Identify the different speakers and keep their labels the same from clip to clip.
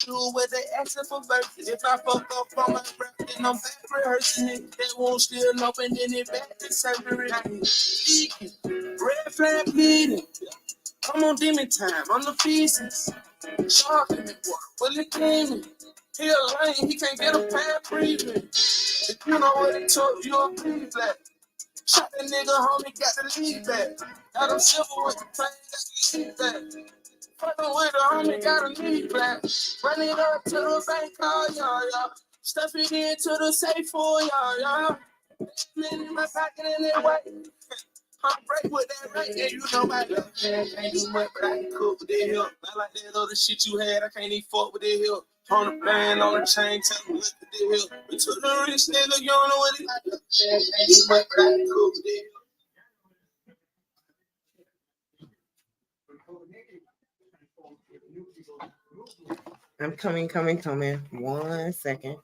Speaker 1: do what they asking for verses. If I fuck up on my rap, then I'm back rehearsing it. They won't still open, then it back to surgery. Leaking, red flag bleeding. I'm on demon time, I'm the feces. Shark in the water, Willie King. He a lane, he can't get a pad breathing. If you know what it took, you'll be black. Shot that nigga, homie, got the lead back. Got him silver with the plane, got the lead back. Fucking with the homie, got a lead back. Run it up to the bank, oh, yeah. Stuff it into the safe for y'all. Man in my pocket and that way. I'm break with that right, and you know my love. I can't do much, but I can cook with that help. I like that other shit you had, I can't even fuck with that help. On the band, on the chain, tell me what the deal. We took the rich nigga, you don't know what he like. I can't do much, but I can cook with that help. I'm coming. 1 second.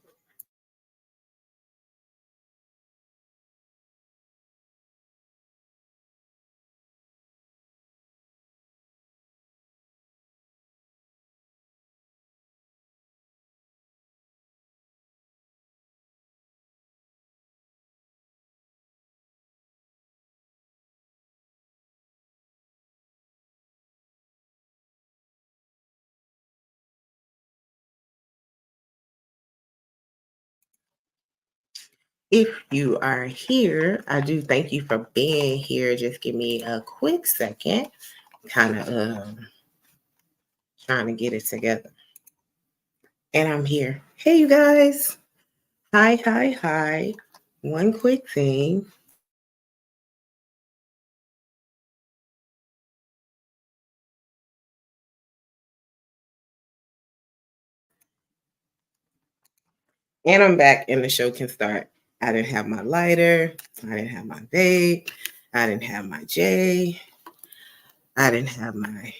Speaker 1: If you are here, I do thank you for being here. Just give me a quick second. Kind of trying to get it together. And I'm here. Hey, you guys. Hi. One quick thing. And I'm back and the show can start. I didn't have my lighter. I didn't have my vape. I didn't have my J. I didn't have my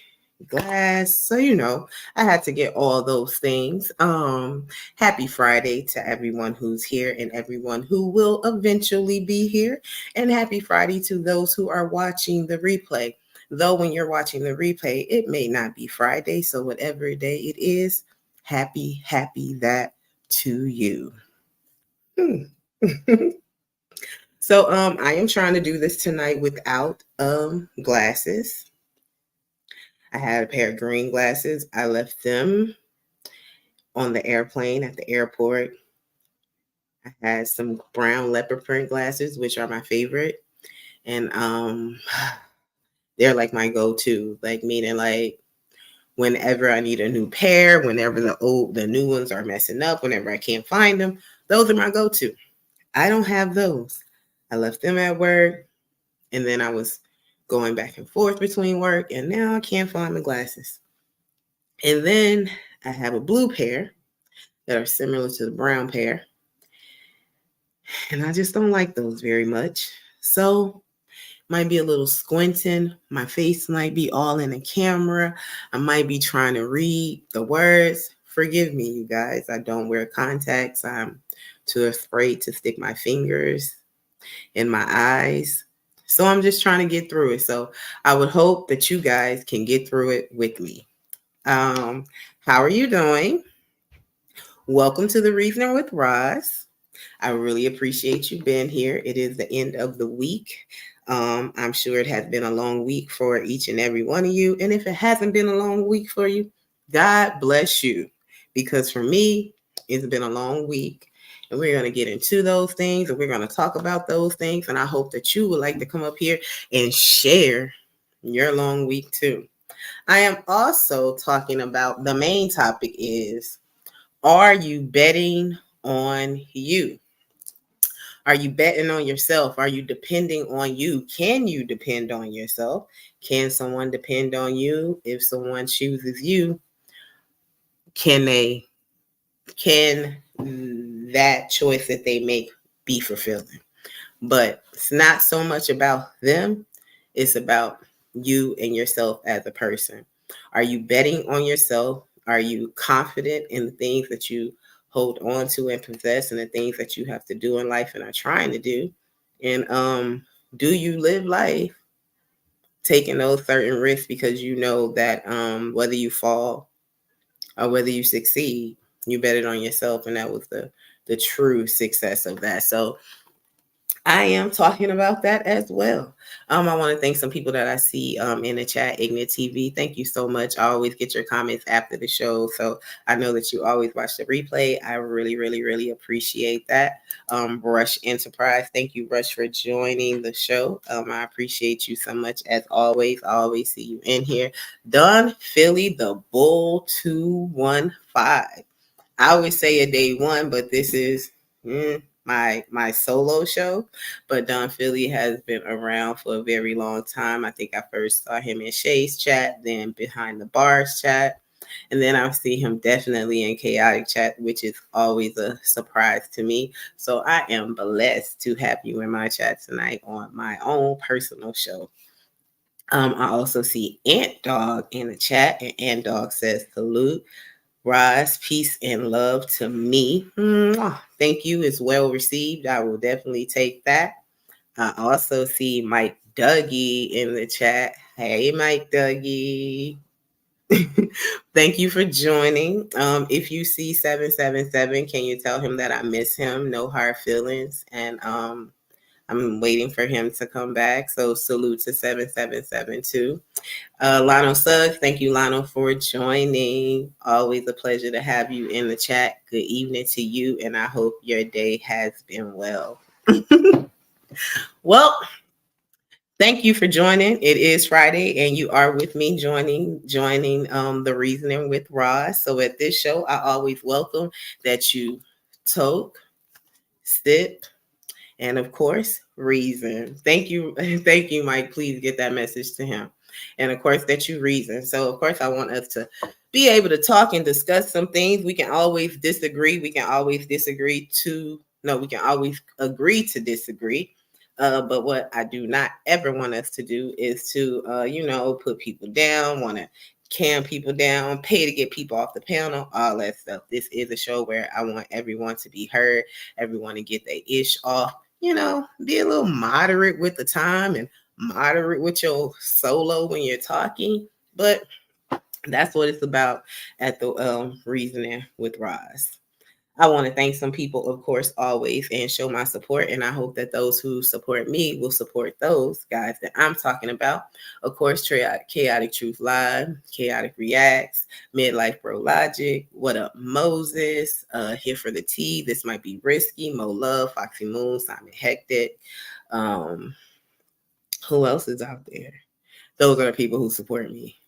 Speaker 1: glass. So, I had to get all those things. Happy Friday to everyone who's here and everyone who will eventually be here. And happy Friday to those who are watching the replay. Though when you're watching the replay, it may not be Friday. So whatever day it is, happy that to you. So I am trying to do this tonight without glasses. I had a pair of green glasses. I left them on the airplane at the airport. I had some brown leopard print glasses, which are my favorite. And they're like my go-to, like meaning like whenever I need a new pair, whenever the new ones are messing up, whenever I can't find them, those are my go-to. I don't have those. I left them at work, and then I was going back and forth between work, and now I can't find my glasses. And then I have a blue pair that are similar to the brown pair, and I just don't like those very much. So might be a little squinting. My face might be all in the camera. I might be trying to read the words. Forgive me, you guys. I don't wear contacts. I'm too afraid to stick my fingers in my eyes. So I'm just trying to get through it. So I would hope that you guys can get through it with me. How are you doing? Welcome to the Reasoner with Roz. I really appreciate you being here. It is the end of the week. I'm sure it has been a long week for each and every one of you. And if it hasn't been a long week for you, God bless you. Because for me, it's been a long week. And we're going to get into those things and we're going to talk about those things. And I hope that you would like to come up here and share your long week too. I am also talking about the main topic is, are you betting on you? Are you betting on yourself? Are you depending on you? Can you depend on yourself? Can someone depend on you? If someone chooses you, can that choice that they make be fulfilling? But it's not so much about them. It's about you and yourself as a person. Are you betting on yourself? Are you confident in the things that you hold on to and possess and the things that you have to do in life and are trying to do? And do you live life taking those certain risks because you know that whether you fall or whether you succeed. You bet it on yourself, and that was the true success of that. So I am talking about that as well. I want to thank some people that I see in the chat. Ignite TV, thank you so much. I always get your comments after the show, so I know that you always watch the replay. I really, really, really appreciate that. Rush Enterprise, thank you, Rush, for joining the show. I appreciate you so much as always. I always see you in here. Don Philly, the Bull 215. I always say a day one, but this is my solo show. But Don Philly has been around for a very long time. I think I first saw him in Shay's chat, then Behind the Bars chat, and then I see him definitely in Chaotic chat, which is always a surprise to me. So I am blessed to have you in my chat tonight on my own personal show. I also see Ant Dog in the chat, and Ant Dog says salute. Rise, peace, and love to me. Thank you. It's well received. I will definitely take that. I also see Mike Dougie in the chat. Hey, Mike Dougie. Thank you for joining. If you see 777, can you tell him that I miss him? No hard feelings. And I'm waiting for him to come back. So salute to 777 too. Lionel Suggs, thank you, Lionel, for joining. Always a pleasure to have you in the chat. Good evening to you, and I hope your day has been well. Well, thank you for joining. It is Friday, and you are with me joining the Reasoning with Roz. So at this show, I always welcome that you talk, sit, and of course, reason. Thank you, thank you, Mike. Please get that message to him. And of course, that you reason. So of course, I want us to be able to talk and discuss some things. We can always disagree. We can always we can always agree to disagree. But what I do not ever want us to do is to, put people down, want to cam people down, pay to get people off the panel, all that stuff. This is a show where I want everyone to be heard, everyone to get their ish off. Be a little moderate with the time and moderate with your solo when you're talking. But that's what it's about at the Reasoning with Roz. I want to thank some people, of course, always, and show my support. And I hope that those who support me will support those guys that I'm talking about. Of course, Chaotic Truth Live, Chaotic Reacts, Midlife Bro Logic, What Up Moses, Here for the Tea, This Might Be Risky, Mo Love, Foxy Moon, Simon Hectic. Who else is out there? Those are the people who support me.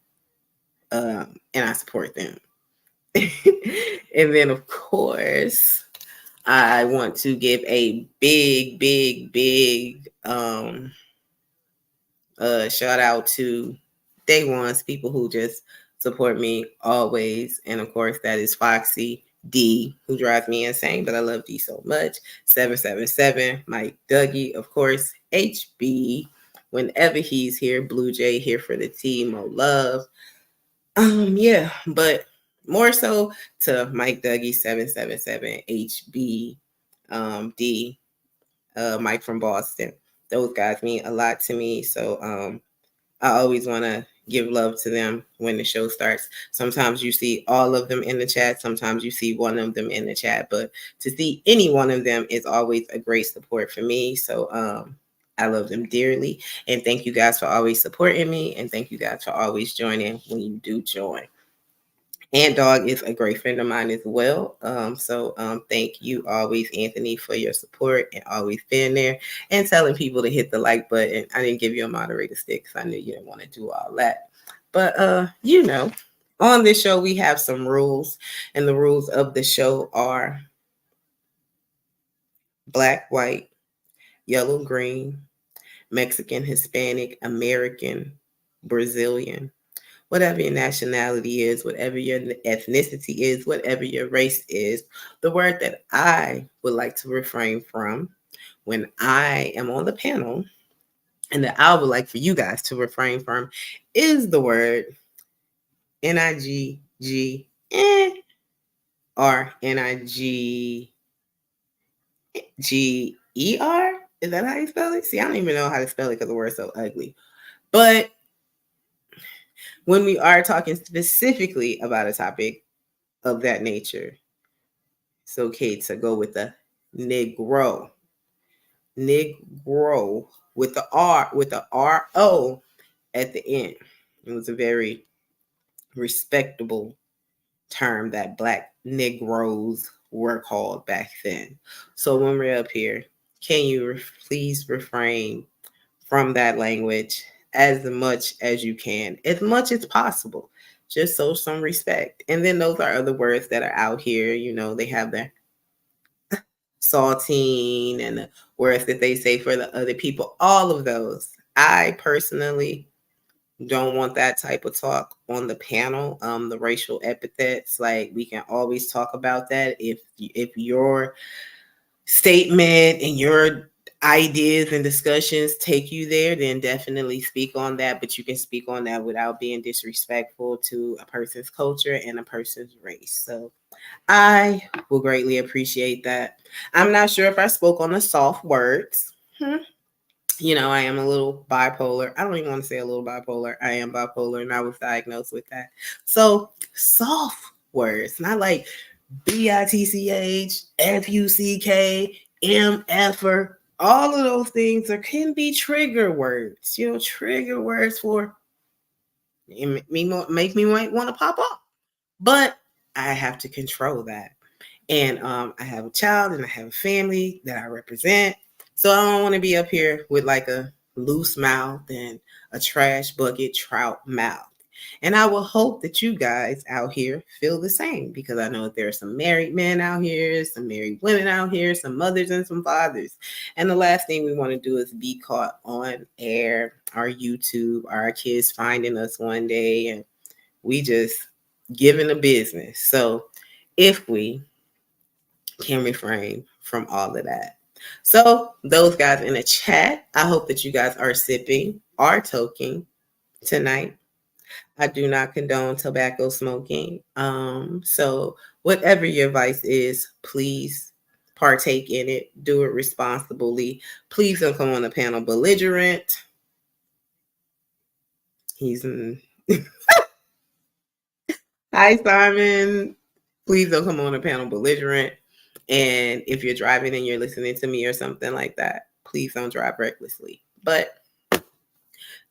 Speaker 1: And I support them. And then, of course, I want to give a big shout out to day ones, people who just support me always. And of course, that is Foxy D, who drives me insane, but I love D so much. 777, Mike Dougie, of course, HB, whenever he's here, Blue Jay, Here for the Tea, Mo Love. Yeah, but more so to Mike Dougie 777 HB D, Mike from Boston. Those guys mean a lot to me. So I always want to give love to them when the show starts. Sometimes you see all of them in the chat. Sometimes you see one of them in the chat. But to see any one of them is always a great support for me. So I love them dearly. And thank you guys for always supporting me. And thank you guys for always joining when you do join. Ant Dog is a great friend of mine as well. So thank you always, Anthony, for your support and always being there and telling people to hit the like button. I didn't give you a moderator stick because I knew you didn't want to do all that. But, on this show, we have some rules. And the rules of the show are black, white, yellow, green, Mexican, Hispanic, American, Brazilian. Whatever your nationality is, whatever your ethnicity is, whatever your race is, the word that I would like to refrain from when I am on the panel and that I would like for you guys to refrain from is the word N-I-G-G or N-I-G-G-E-R. Is that how you spell it? See, I don't even know how to spell it because the word's so ugly. But when we are talking specifically about a topic, of that nature. It's okay to go with the Negro. Negro with the R-O at the end. It was a very respectable term that Black Negroes were called back then. So when we're up here, can you please refrain from that language as much as you can, as much as possible? Just show some respect. And then those are other words that are out here. You know, they have their saltine and the words that they say for the other people. All of those. I personally don't want that type of talk on the panel. The racial epithets, like, we can always talk about that. If your statement and your ideas and discussions take you there, then definitely speak on that. But you can speak on that without being disrespectful to a person's culture and a person's race. So I will greatly appreciate that. I'm not sure if I spoke on the soft words. You know, I am a little bipolar. I don't even want to say a little bipolar. I am bipolar, and I was diagnosed with that. So soft words, not like BITCH, FUCK, MFer. All of those things can be trigger words. You know, trigger words for make me might want to pop up. But I have to control that. And I have a child and I have a family that I represent. So I don't want to be up here with like a loose mouth and a trash bucket trout mouth. And I will hope that you guys out here feel the same, because I know that there are some married men out here, some married women out here, some mothers and some fathers. And the last thing we want to do is be caught on air, our YouTube, our kids finding us one day and we just giving the business. So if we can refrain from all of that. So those guys in the chat, I hope that you guys are sipping or toking tonight. I do not condone tobacco smoking. So whatever your vice is, please partake in it. Do it responsibly. Please don't come on the panel belligerent. He's in. Hi, Simon. Please don't come on the panel belligerent. And if you're driving and you're listening to me or something like that, please don't drive recklessly. But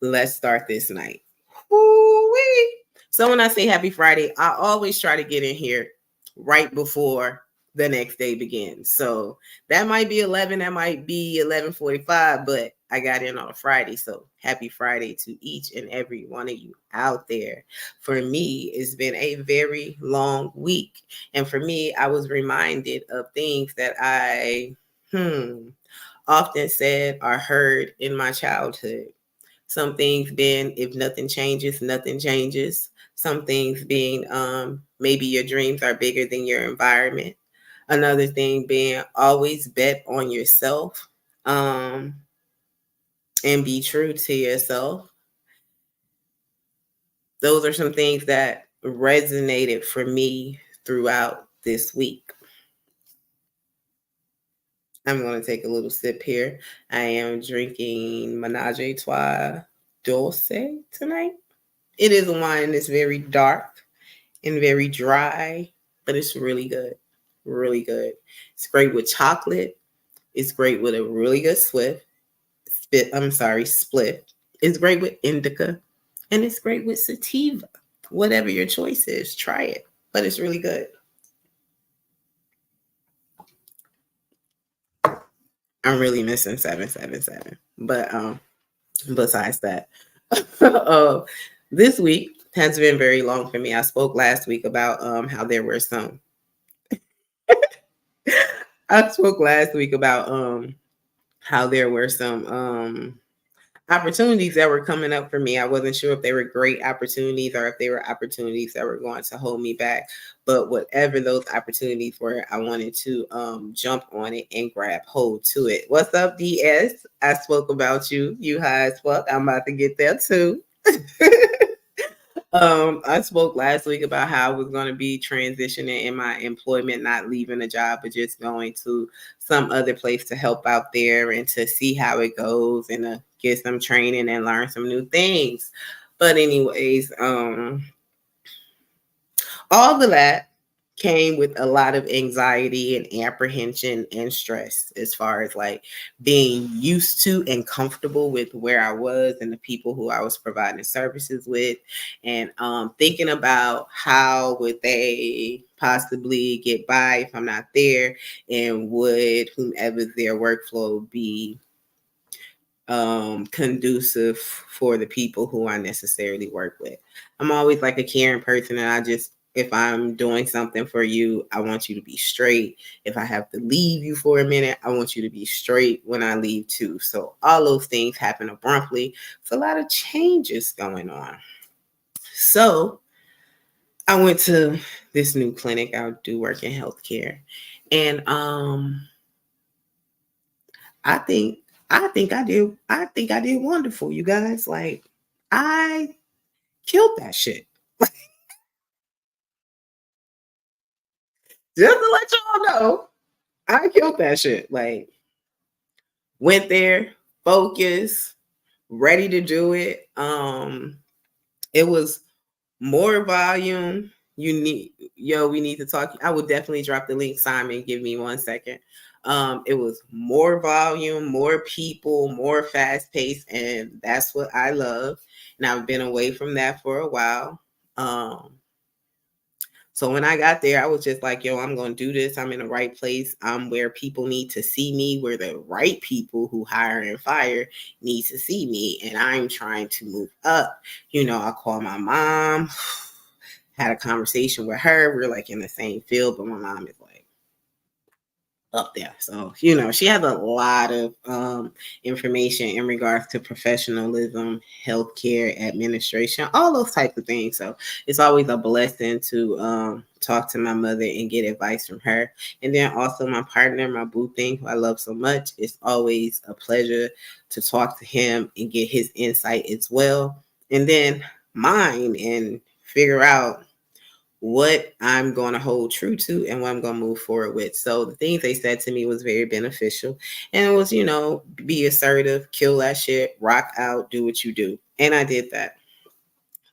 Speaker 1: let's start this night. Woo-wee. So when I say happy Friday, I always try to get in here right before the next day begins. So that might be 11, that might be 11:45, but I got in on a Friday. So happy Friday to each and every one of you out there. For me, it's been a very long week. And for me, I was reminded of things that I often said or heard in my childhood. Some things being, if nothing changes, nothing changes. Some things being, maybe your dreams are bigger than your environment. Another thing being, always bet on yourself, and be true to yourself. Those are some things that resonated for me throughout this week. I'm going to take a little sip here. I am drinking Menage a Trois Dulce tonight. It is a wine that's very dark and very dry, but it's really good. Really good. It's great with chocolate. It's great with a really good split. It's great with indica, and it's great with sativa. Whatever your choice is, try it. But it's really good. I'm really missing 777. But besides that, this week has been very long for me. I spoke last week about how there were some how there were some opportunities that were coming up for me. I wasn't sure if they were great opportunities or if they were opportunities that were going to hold me back. But whatever those opportunities were, I wanted to jump on it and grab hold to it. What's up, DS? I spoke about you. You high as fuck. I'm about to get there too. I spoke last week about how I was going to be transitioning in my employment, not leaving a job, but just going to some other place to help out there and to see how it goes and to get some training and learn some new things. But anyways, all of that came with a lot of anxiety and apprehension and stress, as far as like being used to and comfortable with where I was and the people who I was providing services with, and thinking about how would they possibly get by if I'm not there, and would whomever their workflow be conducive for the people who I necessarily work with. I'm always like a caring person, and I just, if I'm doing something for you, I want you to be straight. If I have to leave you for a minute, I want you to be straight when I leave too. So all those things happen abruptly. It's a lot of changes going on. So I went to this new clinic. I do work in healthcare, and I think I did wonderful, you guys. Like, I killed that shit. Just to let y'all know, I killed that shit. Like, went there, focused, ready to do it. It was more volume. We need to talk. I will definitely drop the link, Simon. Give me 1 second. It was more volume, more people, more fast paced, and that's what I love. And I've been away from that for a while. So when I got there, I was just like, yo, I'm going to do this. I'm in the right place. I'm where people need to see me, where the right people who hire and fire need to see me. And I'm trying to move up. I call my mom, had a conversation with her. We're like in the same field, but my mom is like up there. So, she has a lot of information in regards to professionalism, healthcare, administration, all those types of things. So it's always a blessing to talk to my mother and get advice from her. And then also my partner, my boo thing, who I love so much. It's always a pleasure to talk to him and get his insight as well. And then mine, and figure out what I'm going to hold true to and what I'm going to move forward with. So the things they said to me was very beneficial. And it was, be assertive, kill that shit, rock out, do what you do. And I did that.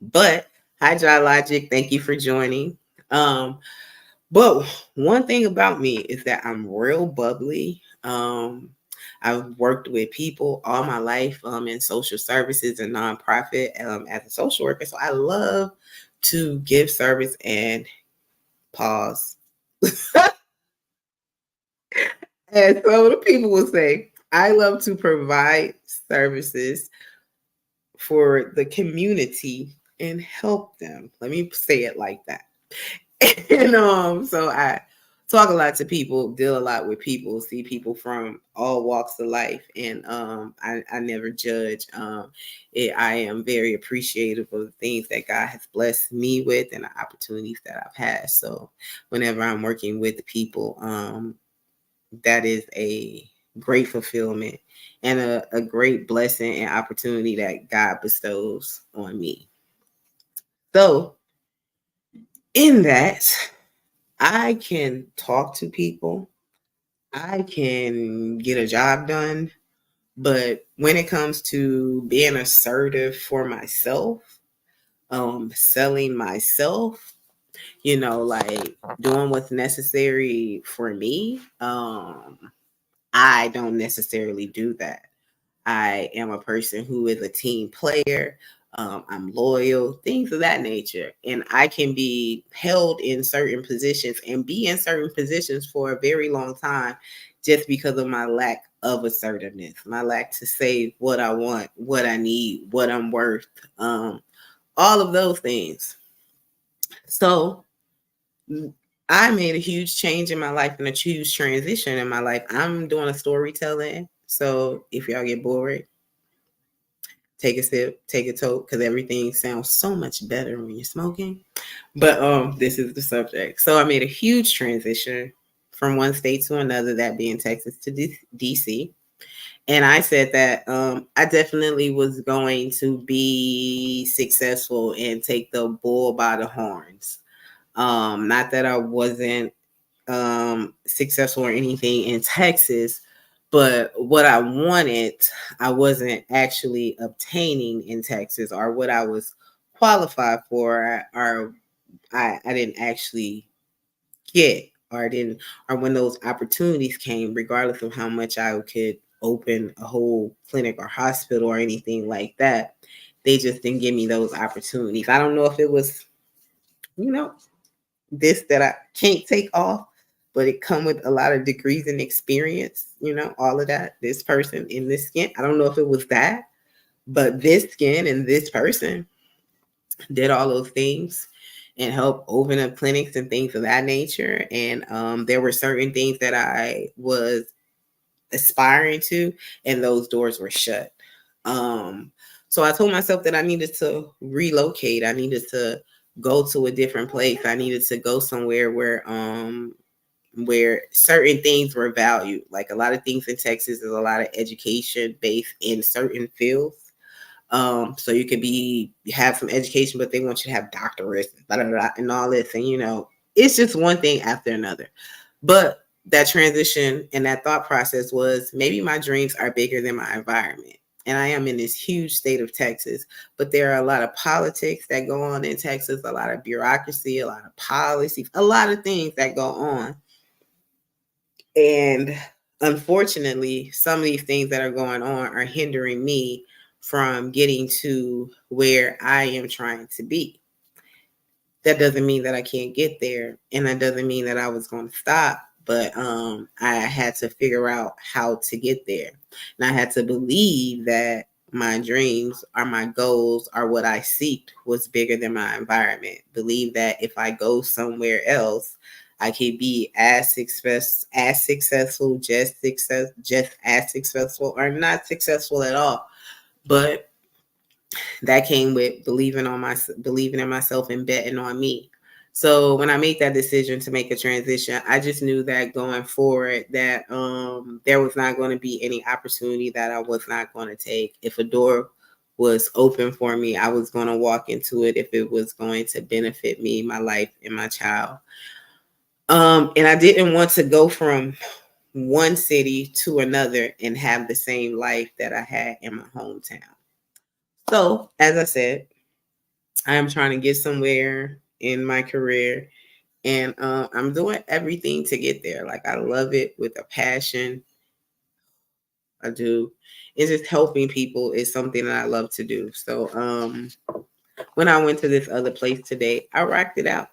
Speaker 1: But hi, Jai Logic. Thank you for joining. But one thing about me is that I'm real bubbly. I've worked with people all my life in social services and nonprofit as a social worker. So I love to give service and pause. And so the people will say, I love to provide services for the community and help them. Let me say it like that. And so I talk a lot to people, deal a lot with people, see people from all walks of life, and I never judge. I am very appreciative of the things that God has blessed me with and the opportunities that I've had. So whenever I'm working with people, that is a great fulfillment and a great blessing and opportunity that God bestows on me. So in that, I can talk to people, I can get a job done, but when it comes to being assertive for myself, selling myself, like doing what's necessary for me, I don't necessarily do that. I am a person who is a team player. I'm loyal, things of that nature. And I can be held in certain positions and be in certain positions for a very long time just because of my lack of assertiveness, my lack to say what I want, what I need, what I'm worth, all of those things. So I made a huge change in my life and a huge transition in my life. I'm doing a storytelling. So if y'all get bored, take a sip, take a toke, because everything sounds so much better when you're smoking. But this is the subject. So I made a huge transition from one state to another, that being Texas to DC. And I said that I definitely was going to be successful and take the bull by the horns. Not that I wasn't successful or anything in Texas, but what I wanted, I wasn't actually obtaining in Texas, or what I was qualified for, or I didn't actually get, or didn't, or when those opportunities came, regardless of how much I could open a whole clinic or hospital or anything like that, they just didn't give me those opportunities. I don't know if it was, you know, this that I can't take off, but it come with a lot of degrees and experience, all of that. This person in this skin, I don't know if it was that, but this skin and this person did all those things and helped open up clinics and things of that nature. And there were certain things that I was aspiring to, and those doors were shut. So I told myself that I needed to relocate. I needed to go to a different place. I needed to go somewhere where certain things were valued. Like a lot of things in Texas is a lot of education based in certain fields. So you could have some education, but they want you to have doctorates and all this. And it's just one thing after another. But that transition and that thought process was, maybe my dreams are bigger than my environment. And I am in this huge state of Texas, but there are a lot of politics that go on in Texas, a lot of bureaucracy, a lot of policies, a lot of things that go on. And unfortunately, some of these things that are going on are hindering me from getting to where I am trying to be. That doesn't mean that I can't get there, and that doesn't mean that I was going to stop, but I had to figure out how to get there. And I had to believe that my dreams or my goals or what I seeked was bigger than my environment. Believe that if I go somewhere else, I could be as successful, just as successful, or not successful at all. But that came with believing in myself and betting on me. So when I made that decision to make a transition, I just knew that going forward that there was not going to be any opportunity that I was not going to take. If a door was open for me, I was going to walk into it if it was going to benefit me, my life, and my child. And I didn't want to go from one city to another and have the same life that I had in my hometown. So, as I said, I am trying to get somewhere in my career, and I'm doing everything to get there. Like, I love it with a passion. I do. It's just helping people is something that I love to do. So, when I went to this other place today, I rocked it out.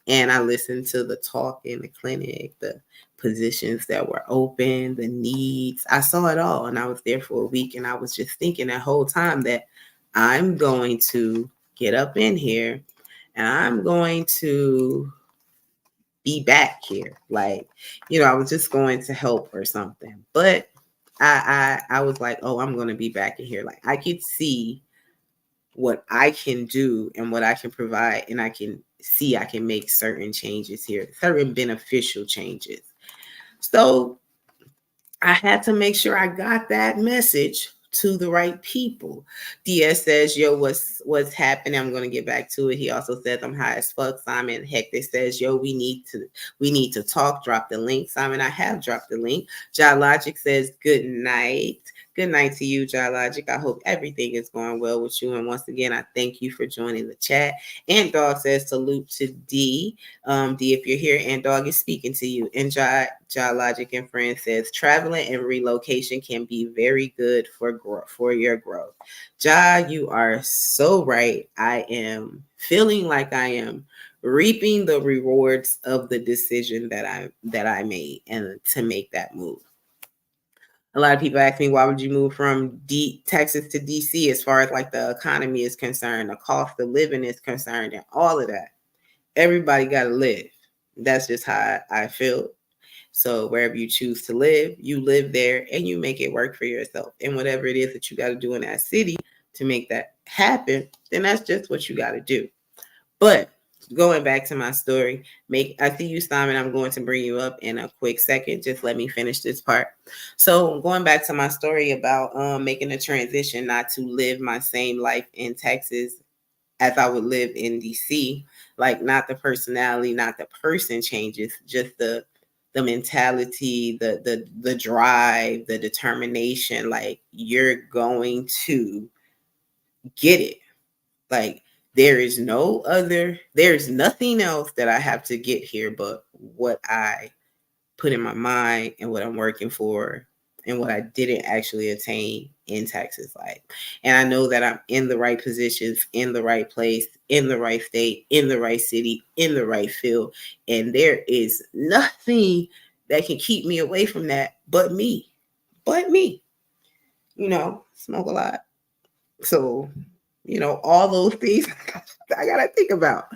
Speaker 1: And I listened to the talk in the clinic, the positions that were open, the needs. I saw it all. And I was there for a week. And I was just thinking that whole time that I'm going to get up in here and I'm going to be back here. Like, I was just going to help or something. But I was like, oh, I'm going to be back in here. Like, I could see what I can do and what I can provide, and I can see I can make certain changes here, certain beneficial changes. So I had to make sure I got that message to the right people. DS says, yo, what's happening? I'm gonna get back to it. He also says, I'm high as fuck. Simon Hector says, yo, we need to talk. Drop the link. Simon, I have dropped the link. John Logic says, good night. Good night to you, John Logic. I hope everything is going well with you. And once again, I thank you for joining the chat. And Dog says, salute to D. D, if you're here, and Dog is speaking to you. And John Logic and Friends says, traveling and relocation can be very good for your growth. Ja, you are so right. I am feeling like I am reaping the rewards of the decision that I made and to make that move. A lot of people ask me, why would you move from Texas to DC as far as like the economy is concerned, the cost of living is concerned, and all of that. Everybody got to live. That's just how I feel. So wherever you choose to live, you live there and you make it work for yourself. And whatever it is that you got to do in that city to make that happen, then that's just what you got to do. But going back to my story, I see you, Simon. I'm going to bring you up in a quick second. Just let me finish this part. So going back to my story about making a transition, not to live my same life in Texas as I would live in DC, like not the personality, not the person changes, just the mentality, the drive, the determination. Like, you're going to get it. Like, there's nothing else that I have to get here but what I put in my mind and what I'm working for and what I didn't actually attain in Texas life. And I know that I'm in the right positions, in the right place, in the right state, in the right city, in the right field. And there is nothing that can keep me away from that but me. But me. Smoke a lot. So, all those things I gotta think about.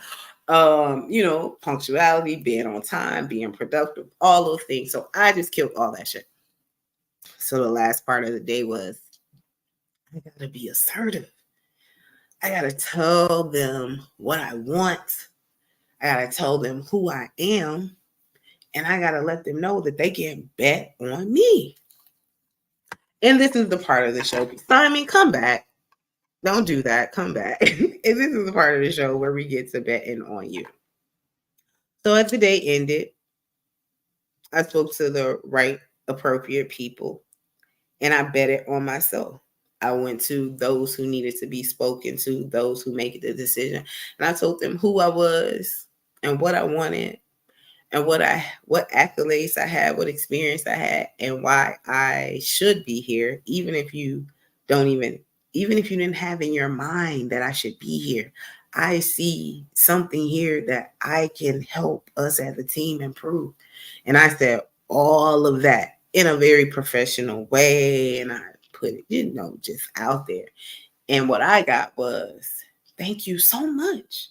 Speaker 1: Punctuality, being on time, being productive, all those things. So I just killed all that shit. So the last part of the day was I gotta be assertive. I gotta tell them what I want. I gotta tell them who I am. And I gotta let them know that they can bet on me. And this is the part of the show. Simon, come back. Don't do that. Come back. And this is the part of the show where we get to betting on you. So as the day ended, I spoke to the right appropriate people and I betted on myself. I went to those who needed to be spoken to, those who make the decision. And I told them who I was and what I wanted and what accolades I had, what experience I had, and why I should be here, don't even even if you didn't have in your mind that I should be here. I see something here that I can help us as a team improve. And I said all of that in a very professional way. And I put it, just out there. And what I got was, thank you so much.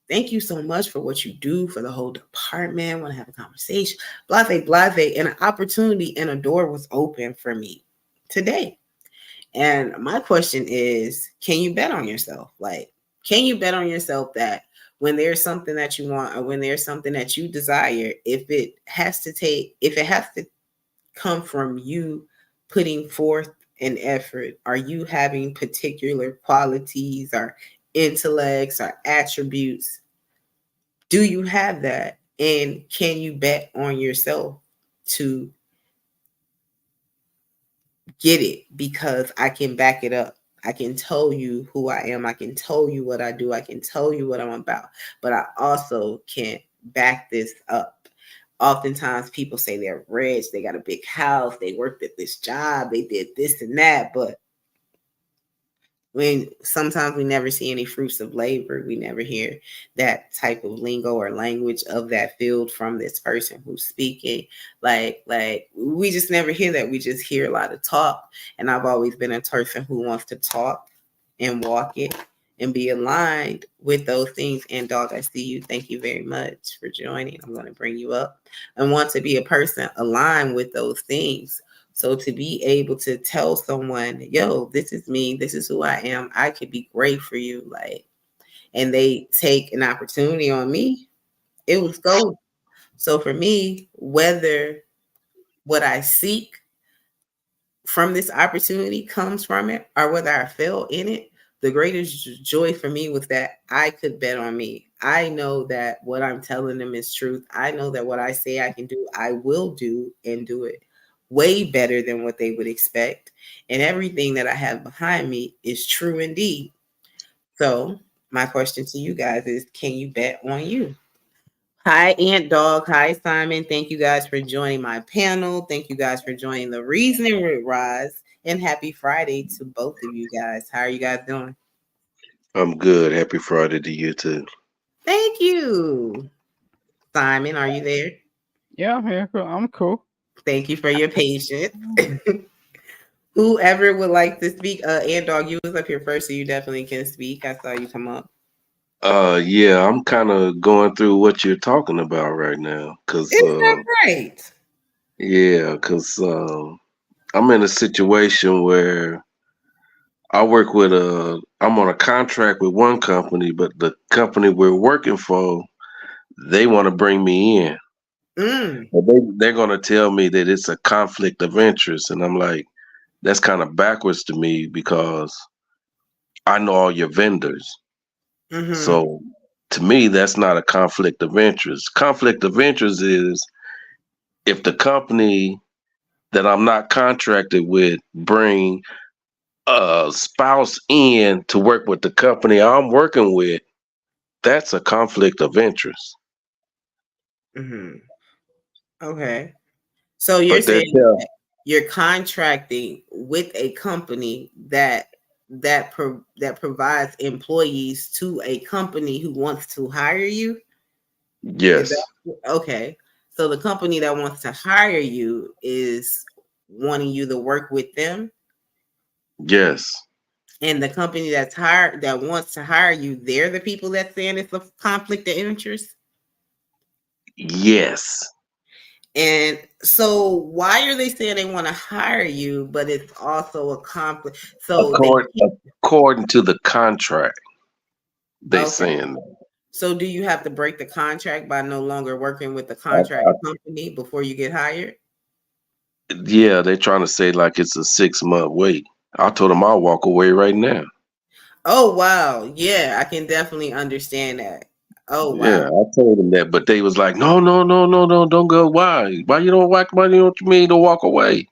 Speaker 1: Thank you so much for what you do for the whole department. I want to have a conversation. Blase, blase. And an opportunity and a door was open for me today. And my question is, can you bet on yourself? Like, can you bet on yourself that when there's something that you want or when there's something that you desire, if it has to come from you putting forth an effort, are you having particular qualities or intellects or attributes? Do you have that? And can you bet on yourself to get it? Because I can back it up. I can tell you who I am. I can tell you what I do. I can tell you what I'm about. But I also can back this up. Oftentimes people say they're rich, they got a big house, they worked at this job, they did this and that, but when sometimes we never see any fruits of labor, we never hear that type of lingo or language of that field from this person who's speaking. Like we just never hear that. We just hear a lot of talk. And I've always been a person who wants to talk and walk it and be aligned with those things. And dog, I see you. Thank you very much for joining. I'm going to bring you up and want to be a person aligned with those things. So to be able to tell someone, yo, this is me, this is who I am, I could be great for you, like, and they take an opportunity on me, it was gold. So for me, whether what I seek from this opportunity comes from it or whether I fail in it, the greatest joy for me was that I could bet on me. I know that what I'm telling them is truth. I know that what I say I can do, I will do and do it way better than what they would expect. And everything that I have behind me is true indeed. So my question to you guys is, can you bet on you? Hi, Ant Dog. Hi, Simon. Thank you guys for joining my panel. Thank you guys for joining the Reasoning with Roz. And happy Friday to both of you guys. How are you guys doing?
Speaker 2: I'm good. Happy Friday to you too.
Speaker 1: Thank you. Simon, are you there?
Speaker 3: Yeah, I'm here. Cool. I'm cool.
Speaker 1: Thank you for your patience. Whoever would like to speak, Ant Dog, you was up here first, so you definitely can speak. I saw you come up.
Speaker 2: Yeah, I'm kind of going through what you're talking about right now,
Speaker 1: Isn't that great?
Speaker 2: yeah, cause I'm in a situation where I'm on a contract with one company, but the company we're working for, they want to bring me in.
Speaker 1: Mm,
Speaker 2: But they're gonna tell me that it's a conflict of interest, and I'm like, that's kind of backwards to me because I know all your vendors.
Speaker 1: mm-hmm,
Speaker 2: So to me, that's not a conflict of interest. Conflict of interest is if the company that I'm not contracted with bring a spouse in to work with the company I'm working with, that's a conflict of interest.
Speaker 1: Hmm. Okay. So you're
Speaker 2: But that
Speaker 1: saying
Speaker 2: tell
Speaker 1: that you're contracting with a company that provides employees to a company who wants to hire you? Is
Speaker 2: yes,
Speaker 1: that okay? So the company that wants to hire you is wanting you to work with them,
Speaker 2: yes,
Speaker 1: and the company that wants to hire you, they're the people that's saying it's a conflict of interest.
Speaker 2: yes.
Speaker 1: And so why are they saying they want to hire you, but it's also a conflict? So they
Speaker 2: According according to the contract, they
Speaker 1: okay.
Speaker 2: saying that.
Speaker 1: So do you have to break the contract by no longer working with the
Speaker 2: I,
Speaker 1: contract
Speaker 2: I,
Speaker 1: company before you get hired?
Speaker 2: yeah, they're trying to say like it's a 6 month wait. I told them I'll walk away right now.
Speaker 1: Oh wow. Yeah, I can definitely understand that. Oh
Speaker 2: Yeah,
Speaker 1: wow.
Speaker 2: I told them that, but they was like, no, no, no, no, no, don't go. Why? Why you don't walk? Why you don't mean to walk away?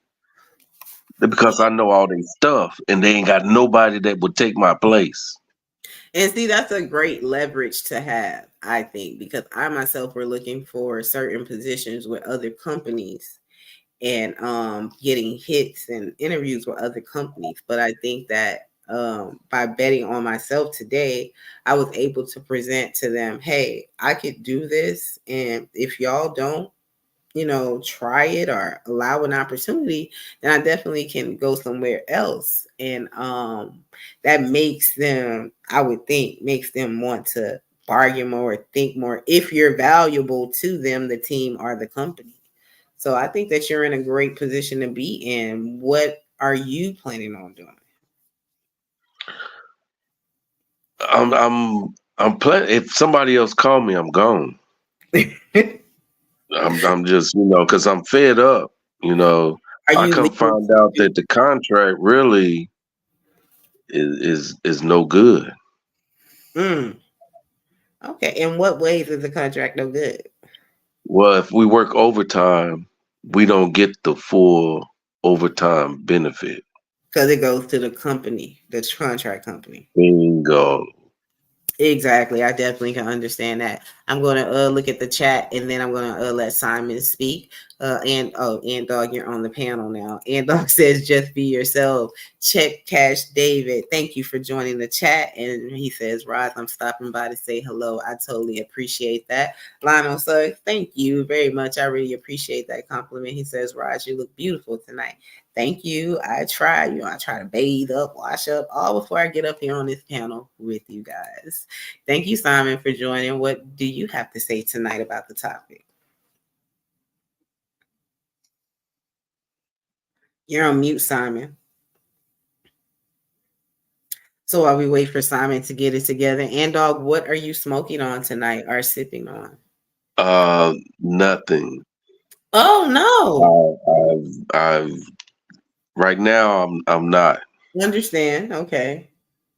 Speaker 2: Because I know all their stuff, and they ain't got nobody that would take my place.
Speaker 1: And see, that's a great leverage to have, I think, because I myself were looking for certain positions with other companies and getting hits and interviews with other companies. But I think that by betting on myself today, I was able to present to them, hey, I could do this. And if y'all don't, try it or allow an opportunity, then I definitely can go somewhere else. And that makes them, I would think, makes them want to bargain more, think more if you're valuable to them, the team or the company. So I think that you're in a great position to be in. What are you planning on doing?
Speaker 2: I'm playing. If somebody else call me, I'm gone. I'm just because I'm fed up. You know,
Speaker 1: Are
Speaker 2: I
Speaker 1: you
Speaker 2: come
Speaker 1: leaving
Speaker 2: find
Speaker 1: to
Speaker 2: out
Speaker 1: do?
Speaker 2: that the contract really is no good.
Speaker 1: Mm, okay. In what ways is the contract no good?
Speaker 2: Well, if we work overtime, we don't get the full overtime benefit.
Speaker 1: Because it goes to the company, the contract company.
Speaker 2: Bingo.
Speaker 1: Exactly. I definitely can understand that. I'm going to look at the chat and then I'm going to let Simon speak. And dog, you're on the panel now. And dog says, just be yourself. Check Cash David. Thank you for joining the chat. And he says, Roz, I'm stopping by to say hello. I totally appreciate that. Lionel Suggs, thank you very much. I really appreciate that compliment. He says, Roz, you look beautiful tonight. Thank you. I try, I try to bathe up, wash up, all before I get up here on this panel with you guys. Thank you, Simon, for joining. What do you have to say tonight about the topic? You're on mute, Simon. So while we wait for Simon to get it together, and dog, what are you smoking on tonight or sipping on?
Speaker 2: Nothing.
Speaker 1: Oh no.
Speaker 2: I've right now I'm not.
Speaker 1: Understand. Okay.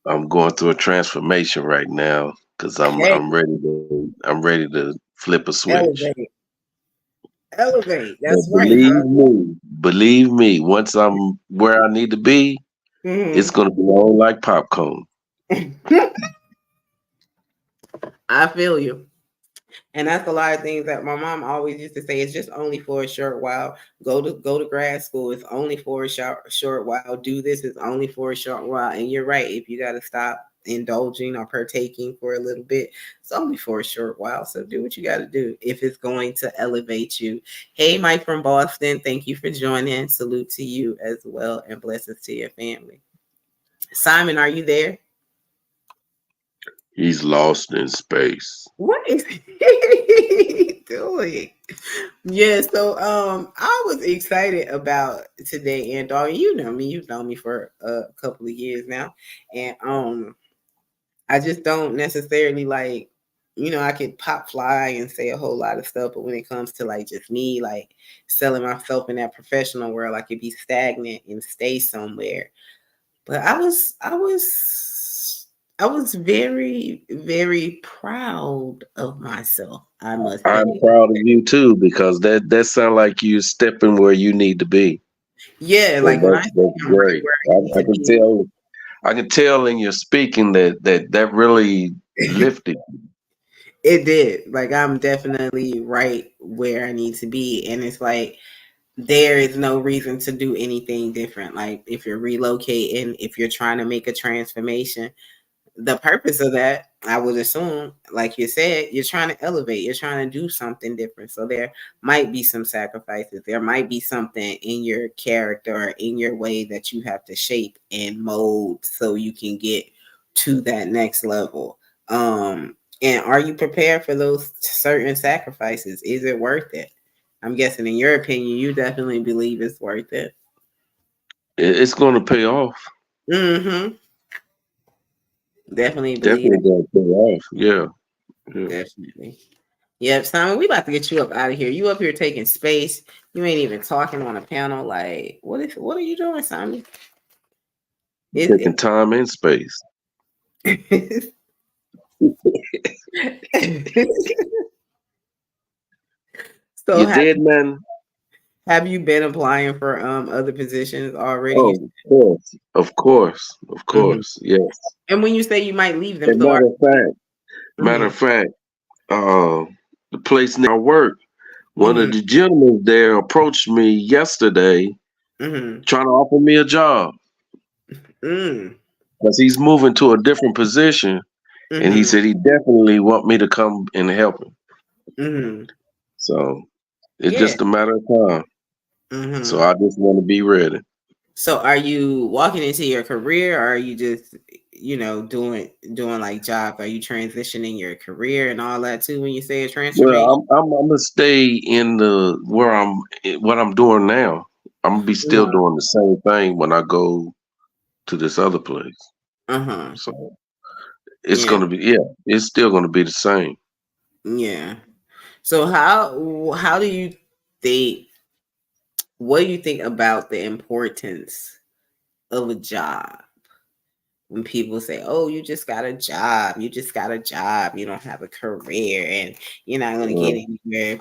Speaker 2: I'm going through a transformation right now because I'm
Speaker 1: Hey,
Speaker 2: I'm ready to flip a switch.
Speaker 1: elevate. Elevate.
Speaker 2: But
Speaker 1: That's right, huh?
Speaker 2: believe me, once I'm where I need to be, it's gonna be on like popcorn.
Speaker 1: I feel you. And that's a lot of things that my mom always used to say. It's just only for a short while. Go to grad school. It's only for a short while. Do this. It's only for a short while. And you're right. If you got to stop indulging or partaking for a little bit, it's only for a short while. So do what you got to do if it's going to elevate you. Hey, Mike from Boston. Thank you for joining. Salute to you as well, and blessings to your family. Simon, are you there?
Speaker 2: He's lost in space.
Speaker 1: What is he doing? Yeah, so I was excited about today, and dog, you know me, you've known me for a couple of years now, and I just don't necessarily like, I could pop fly and say a whole lot of stuff, but when it comes to like just me, like selling myself in that professional world, I could be stagnant and stay somewhere. But I was very, very proud of myself, I must
Speaker 2: I'm
Speaker 1: say.
Speaker 2: proud of you too because that sounds like you stepping where you need to be.
Speaker 1: Yeah,
Speaker 2: So
Speaker 1: like when I say
Speaker 2: that's
Speaker 1: I'm right
Speaker 2: great.
Speaker 1: where I need
Speaker 2: I
Speaker 1: to
Speaker 2: can
Speaker 1: be.
Speaker 2: tell. I can tell in your speaking that really lifted.
Speaker 1: It did. Like I'm definitely right where I need to be, and it's like there is no reason to do anything different. Like if you're relocating, if you're trying to make a transformation, the purpose of that, I would assume, like you said, you're trying to elevate, you're trying to do something different. So there might be some sacrifices. There might be something in your character or in your way that you have to shape and mold so you can get to that next level. And are you prepared for those certain sacrifices? Is it worth it? I'm guessing, in your opinion, you definitely believe it's worth it.
Speaker 2: It's going to pay off.
Speaker 1: Mm-hmm. Definitely believe
Speaker 2: Definitely
Speaker 1: that.
Speaker 2: going to pay off. Yeah. Yeah.
Speaker 1: Definitely. Yep, Simon, we about to get you up out of here. You up here taking space. You ain't even talking on a panel. Like, what are you doing, Simon? It,
Speaker 2: Taking time and space.
Speaker 1: it- so
Speaker 2: You did, man.
Speaker 1: have you been applying for other positions already?
Speaker 2: Oh, of course. Of course. Of
Speaker 1: Mhm.
Speaker 2: course. Yes.
Speaker 1: And when you say you might leave them,
Speaker 2: And
Speaker 1: so are
Speaker 2: matter
Speaker 1: mhm,
Speaker 2: of fact, uh, the place near I work, one of
Speaker 1: mhm,
Speaker 2: the gentlemen there approached me yesterday
Speaker 1: mhm,
Speaker 2: trying to offer me a job
Speaker 1: mm,
Speaker 2: because he's moving to a different position, and he
Speaker 1: mhm,
Speaker 2: said he definitely want me to come and help him.
Speaker 1: mhm.
Speaker 2: So it's
Speaker 1: Yeah.
Speaker 2: just a matter of time. So
Speaker 1: Mhm.
Speaker 2: I just want to be ready.
Speaker 1: So are you walking into your career, or are you just, doing like jobs? Are you transitioning your career and all that too when you say a
Speaker 2: Well,
Speaker 1: transformation?
Speaker 2: I'm gonna stay in the where what I'm doing now. I'm gonna be still
Speaker 1: Uh-huh.
Speaker 2: doing the same thing when I go to this other place.
Speaker 1: Uh-huh.
Speaker 2: So it's
Speaker 1: Yeah.
Speaker 2: gonna be, yeah, it's still gonna be the same.
Speaker 1: Yeah. So how do you think what do you think about the importance of a job? When people say, "Oh, you just got a job. You just got a job. You don't have a career, and you're not going to get
Speaker 2: Uh,
Speaker 1: anywhere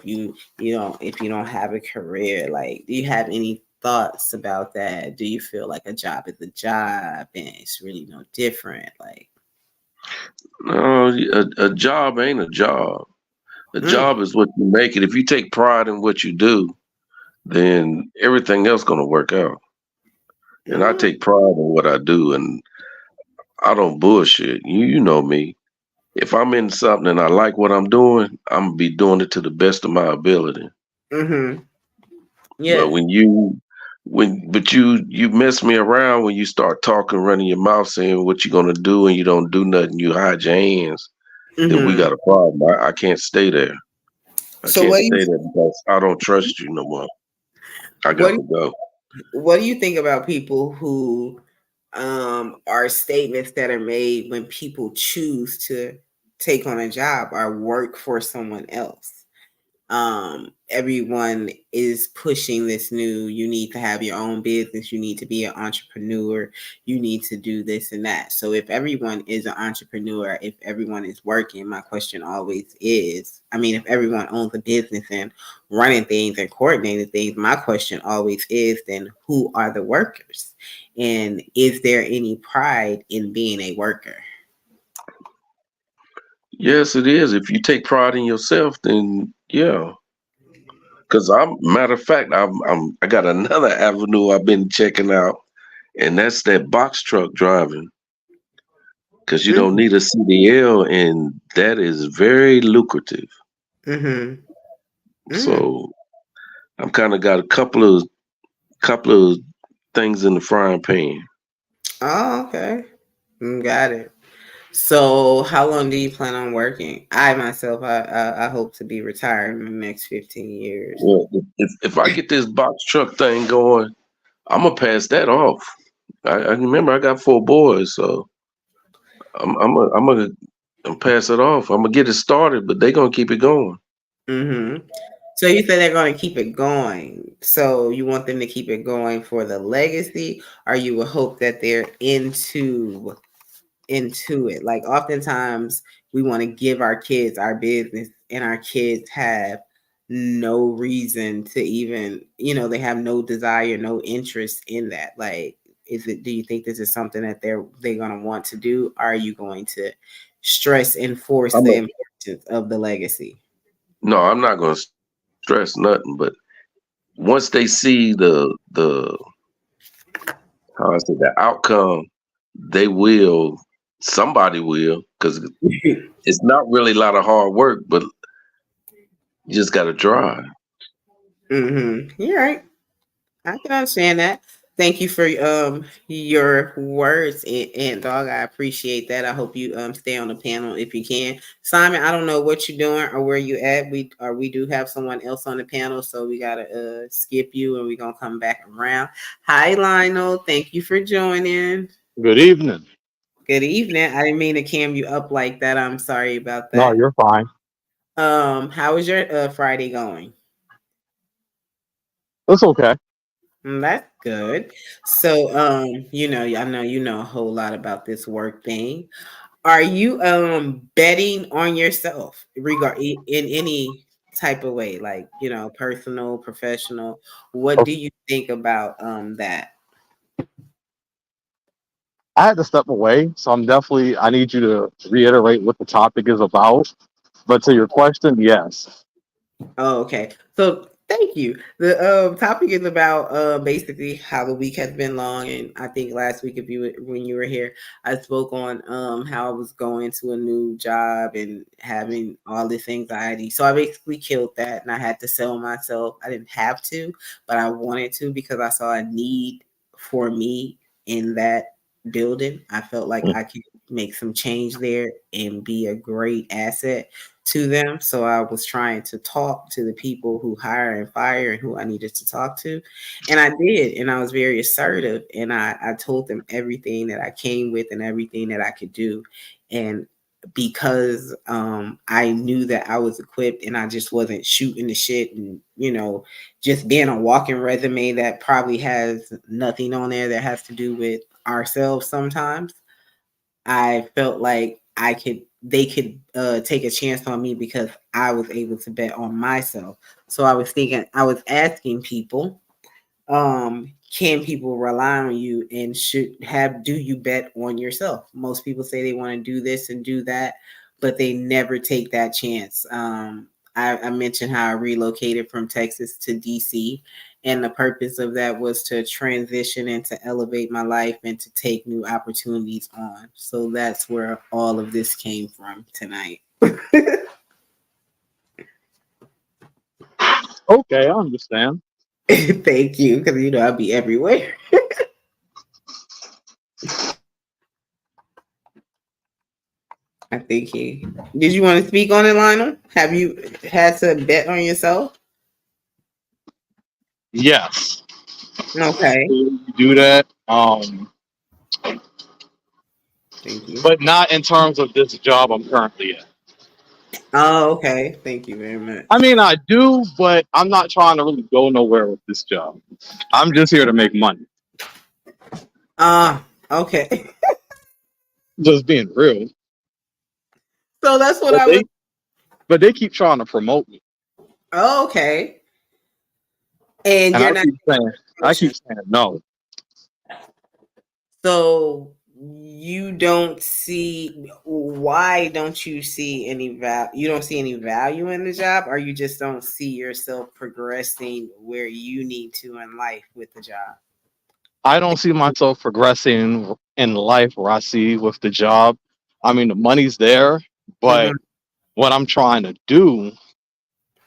Speaker 1: if you don't have a career." Like, do you have any thoughts about that? Do you feel like a job is a job and it's really no different? Like,
Speaker 2: no, a job ain't a job. A
Speaker 1: mm,
Speaker 2: job is what you make it. If you take pride in what you do, then everything else gonna work out. And I
Speaker 1: mm,
Speaker 2: take pride in what I do, and I don't bullshit. You know me. If I'm in something and I like what I'm doing, I'm gonna be doing it to the best of my ability.
Speaker 1: mm-hmm,
Speaker 2: But
Speaker 1: yeah,
Speaker 2: you mess me around when you start talking, running your mouth, saying what you're gonna do, and you don't do nothing. You hide your hands. Then we
Speaker 1: mm-hmm.
Speaker 2: got a problem. I can't stay there. I
Speaker 1: So
Speaker 2: can't stay there because I don't trust you no more. I got
Speaker 1: what
Speaker 2: to go.
Speaker 1: what do you think about people who are statements that are made when people choose to take on a job or work for someone else? Everyone is pushing this new, you need to have your own business, you need to be an entrepreneur, you need to do this and that. So if everyone is an entrepreneur, if everyone is working, my question always is, I mean, if everyone owns a business and running things and coordinating things, my question always is, then who are the workers, and is there any pride in being a worker?
Speaker 2: Yes, it is. If you take pride in yourself, then yeah. Because I'm matter of fact, I got another avenue I've been checking out, and that's that box truck driving. Because you don't
Speaker 1: Mm-hmm.
Speaker 2: need a CDL, and that is very lucrative.
Speaker 1: Mm-hmm. Mm.
Speaker 2: So I'm kind of got a couple of things in the frying pan.
Speaker 1: Oh, okay. Got it. So, how long do you plan on working? I myself, I hope to be retired in the next 15 years.
Speaker 2: Well, if I get this box truck thing going, I'm gonna pass that off. I remember I got 4 boys, so I'm gonna pass it off. I'm gonna get it started, but they gonna keep it going.
Speaker 1: Mm-hmm. So you said they're going to keep it going. So you want them to keep it going for the legacy, or you would hope that they're into it. Like oftentimes we want to give our kids our business, and our kids have no reason to even, they have no desire, no interest in that. Like, do you think this is something that they're going to want to do? Or are you going to stress and force
Speaker 2: I'm a
Speaker 1: them? of the legacy.
Speaker 2: No, I'm not gonna stress nothing, but once they see the how I say the outcome, they will somebody will because it's not really a lot of hard work, but you just gotta drive.
Speaker 1: You're right. I can understand that. Thank you for your words, and dog. I appreciate that. I hope you stay on the panel if you can. Simon, I don't know what you're doing or where you at. We do have someone else on the panel, so we gotta skip you and we're gonna come back around. Hi Lionel, thank you for joining.
Speaker 4: Good evening.
Speaker 1: Good evening. I didn't mean to cam you up like that. I'm sorry about
Speaker 4: No,
Speaker 1: that.
Speaker 4: you're fine.
Speaker 1: How is your Friday going?
Speaker 4: It's okay.
Speaker 1: That's good. So, I know you know a whole lot about this work thing. Are you betting on yourself in any type of way, like personal, professional? What do
Speaker 4: Okay.
Speaker 1: you think about that?
Speaker 4: I had to step away, so I need you to reiterate what the topic is about. But to your question, yes.
Speaker 1: Oh, okay. So thank you. The topic is about basically how the week has been long, and I think last week, when you were here, I spoke on how I was going to a new job and having all this anxiety. So I basically killed that, and I had to sell myself. I didn't have to, but I wanted to because I saw a need for me in that building. I felt like I could make some change there and be a great asset to them. So I was trying to talk to the people who hire and fire and who I needed to talk to. And I did. And I was very assertive. And I told them everything that I came with and everything that I could do. And because I knew that I was equipped and I just wasn't shooting the shit and, just being a walking resume that probably has nothing on there that has to do with ourselves sometimes. I felt like they could take a chance on me because I was able to bet on myself. So I was asking people, can people rely on you and do you bet on yourself? Most people say they want to do this and do that, but they never take that chance. I mentioned how I relocated from Texas to DC, and the purpose of that was to transition and to elevate my life and to take new opportunities on. So that's where all of this came from tonight.
Speaker 4: Okay, I understand.
Speaker 1: Thank you, because I'll be everywhere. I think he did. You want to speak on it, Lionel? Have you had to bet on yourself?
Speaker 4: Yes.
Speaker 1: Okay.
Speaker 4: Do that.
Speaker 1: Thank you.
Speaker 4: But not in terms of this job I'm currently in.
Speaker 1: Oh, okay. Thank you very
Speaker 4: I
Speaker 1: much.
Speaker 4: mean, I do, but I'm not trying to really go nowhere with this job. I'm just here to make money.
Speaker 1: Okay.
Speaker 4: Just being real.
Speaker 1: So that's what
Speaker 4: But
Speaker 1: I was.
Speaker 4: they keep trying to promote me.
Speaker 1: Oh, okay. And
Speaker 4: And
Speaker 1: you're not
Speaker 4: I
Speaker 1: promotion.
Speaker 4: keep saying no.
Speaker 1: So you don't see why don't you see any value? You don't see any value in the job, or you just don't see yourself progressing where you need to in life with the job.
Speaker 4: I don't see myself progressing in life where I see with the job. I mean, the money's there, but
Speaker 1: Mm-hmm.
Speaker 4: what I'm trying to do,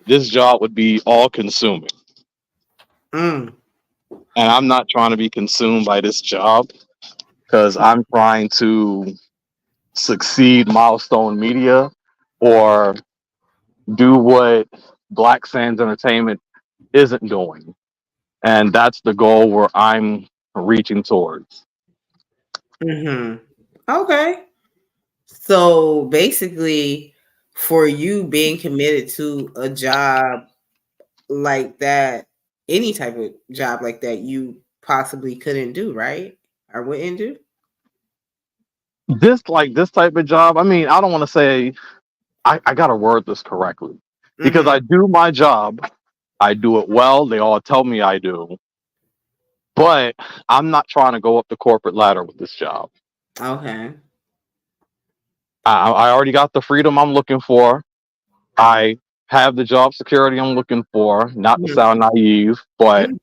Speaker 4: this job would be all consuming.
Speaker 1: Mm.
Speaker 4: And I'm not trying to be consumed by this job because I'm trying to succeed Milestone Media or do what Black Sands Entertainment isn't doing. And that's the goal where I'm reaching towards.
Speaker 1: Mm-hmm. Okay. So basically, for you being committed to a job like that, any type of job like that, you possibly couldn't do, right? Or wouldn't do?
Speaker 4: This type of job, I mean, I don't want to say I gotta word this correctly. Because
Speaker 1: Mm-hmm.
Speaker 4: I do my job, I do it well, they all tell me I do, but I'm not trying to go up the corporate ladder with this job.
Speaker 1: Okay.
Speaker 4: I already got the freedom I'm looking for. I have the job security I'm looking for. Not to
Speaker 1: Mhm.
Speaker 4: sound naive, but
Speaker 1: Mhm.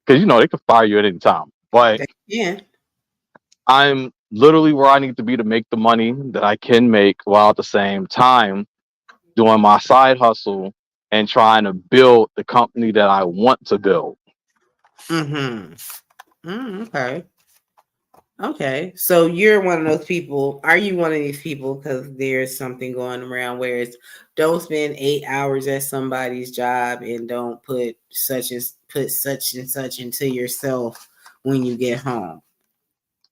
Speaker 4: because they can fire you at any time. But
Speaker 1: Yeah.
Speaker 4: I'm literally where I need to be to make the money that I can make, while at the same time doing my side hustle and trying to build the company that I want to build.
Speaker 1: Mm-hmm. Okay. Okay. So you're one of those people. Are you one of these people? Because there's something going around where it's don't spend 8 hours at somebody's job and don't put such and such into yourself when you get home.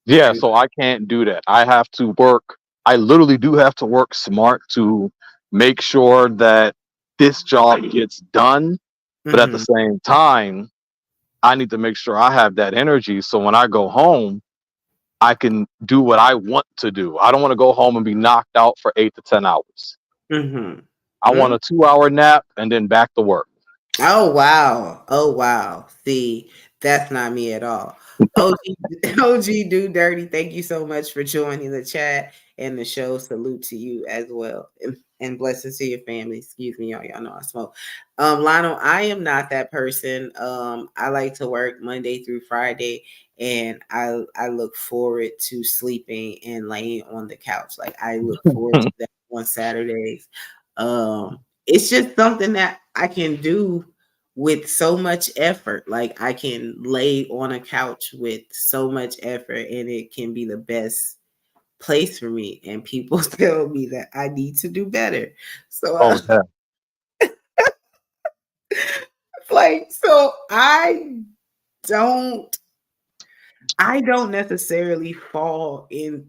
Speaker 4: Yeah, so I can't do that. I have to work. I literally do have to work smart to make sure that this job gets done. But at the
Speaker 1: Mm-hmm.
Speaker 4: same time, I need to make sure I have that energy. So when I go home, I can do what I want to do. I don't want to go home and be knocked out for 8 to 10 hours.
Speaker 1: Mm-hmm.
Speaker 4: I want
Speaker 1: Mm.
Speaker 4: a 2 hour nap and then back to work.
Speaker 1: Oh wow. Oh wow. See, that's not me at all. OG OG do dirty. Thank you so much for joining the chat and the show. Salute to you as well. And blessings to your family. Excuse me, y'all know I smoke. Lionel, I am not that person. I like to work Monday through Friday, and I look forward to sleeping and laying on the couch. Like I look forward to that on Saturdays. It's just something that I can do with so much effort. Like I can lay on a couch with so much effort, and it can be the best place for me. And people tell me that I need to do better. So
Speaker 4: Oh, yeah.
Speaker 1: so don't I don't necessarily fall into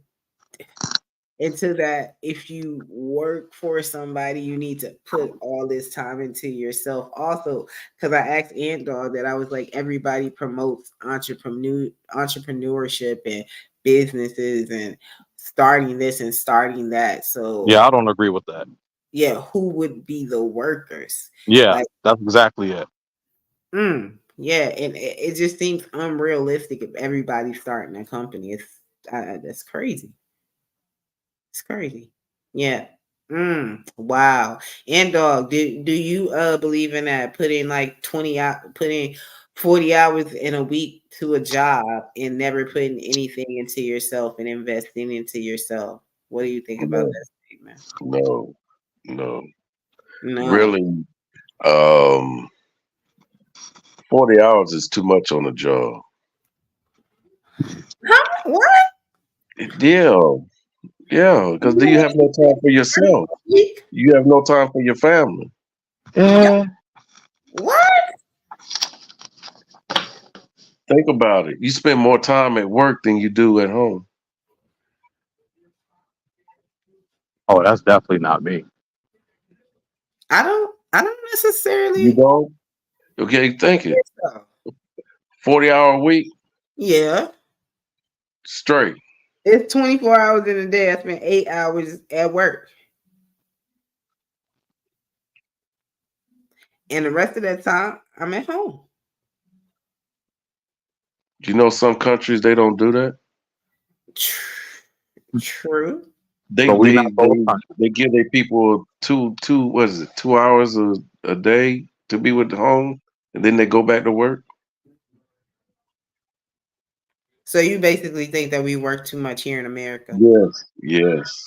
Speaker 1: that. If you work for somebody, you need to put all this time into yourself also. Because I asked Ant Dog that, I was like, everybody promotes entrepreneurship and businesses and starting this and starting that.
Speaker 4: Yeah,
Speaker 1: So
Speaker 4: I don't agree with that.
Speaker 1: yeah, who would be the workers?
Speaker 4: Yeah,
Speaker 1: Like,
Speaker 4: that's exactly it.
Speaker 1: yeah, and it just seems unrealistic if everybody's starting a company. That's crazy. It's crazy. Yeah. Wow. And dog, do you believe in that? Putting like 40 hours in a week to a job and never putting anything into yourself and investing into yourself. What do you think about
Speaker 2: No,
Speaker 1: that statement?
Speaker 2: no, no.
Speaker 1: No.
Speaker 2: Really, um, 40 hours is too much on a job.
Speaker 1: Huh? What?
Speaker 2: Yeah, yeah, because do you have no time for yourself?
Speaker 1: Week?
Speaker 2: You have no time for your family.
Speaker 1: Yeah.
Speaker 4: Yeah.
Speaker 1: What?
Speaker 2: Think about it. You spend more time at work than you do at home.
Speaker 4: Oh, that's definitely not me.
Speaker 1: I don't
Speaker 2: You
Speaker 1: necessarily
Speaker 2: don't? Okay, think it.
Speaker 1: think so.
Speaker 2: 40-hour week
Speaker 1: Yeah.
Speaker 2: straight.
Speaker 1: It's 24 hours in a day. I spend 8 hours at work. And the rest of that time, I'm at home.
Speaker 2: You know some countries they don't do that.
Speaker 1: True.
Speaker 2: They
Speaker 4: So we
Speaker 2: they
Speaker 4: not both
Speaker 2: they
Speaker 4: countries.
Speaker 2: they give their people two what is it 2 hours a day to be with the home, and then they go back to work.
Speaker 1: So you basically think that we work too much here in America.
Speaker 2: Yes, yes,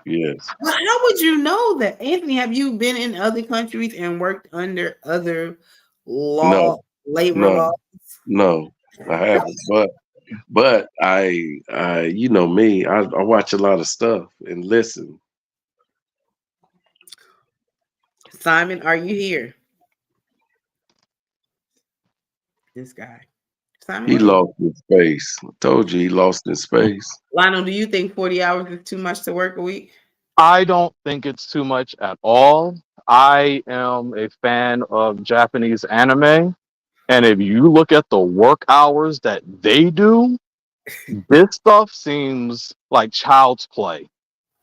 Speaker 2: yes.
Speaker 1: Well, how would you know that, Anthony? Have you been in other countries and worked under other
Speaker 2: No,
Speaker 1: labor
Speaker 2: no,
Speaker 1: laws?
Speaker 2: no. I haven't, but I you know me. I watch a lot of stuff and listen.
Speaker 1: Simon, are you here? This guy. Simon,
Speaker 2: He
Speaker 1: where you?
Speaker 2: lost his space. I told you he lost his space.
Speaker 1: Lionel, do you think 40 hours is too much to work a week?
Speaker 4: I don't think it's too much at all. I am a fan of Japanese anime. And if you look at the work hours that they do, this stuff seems like child's play.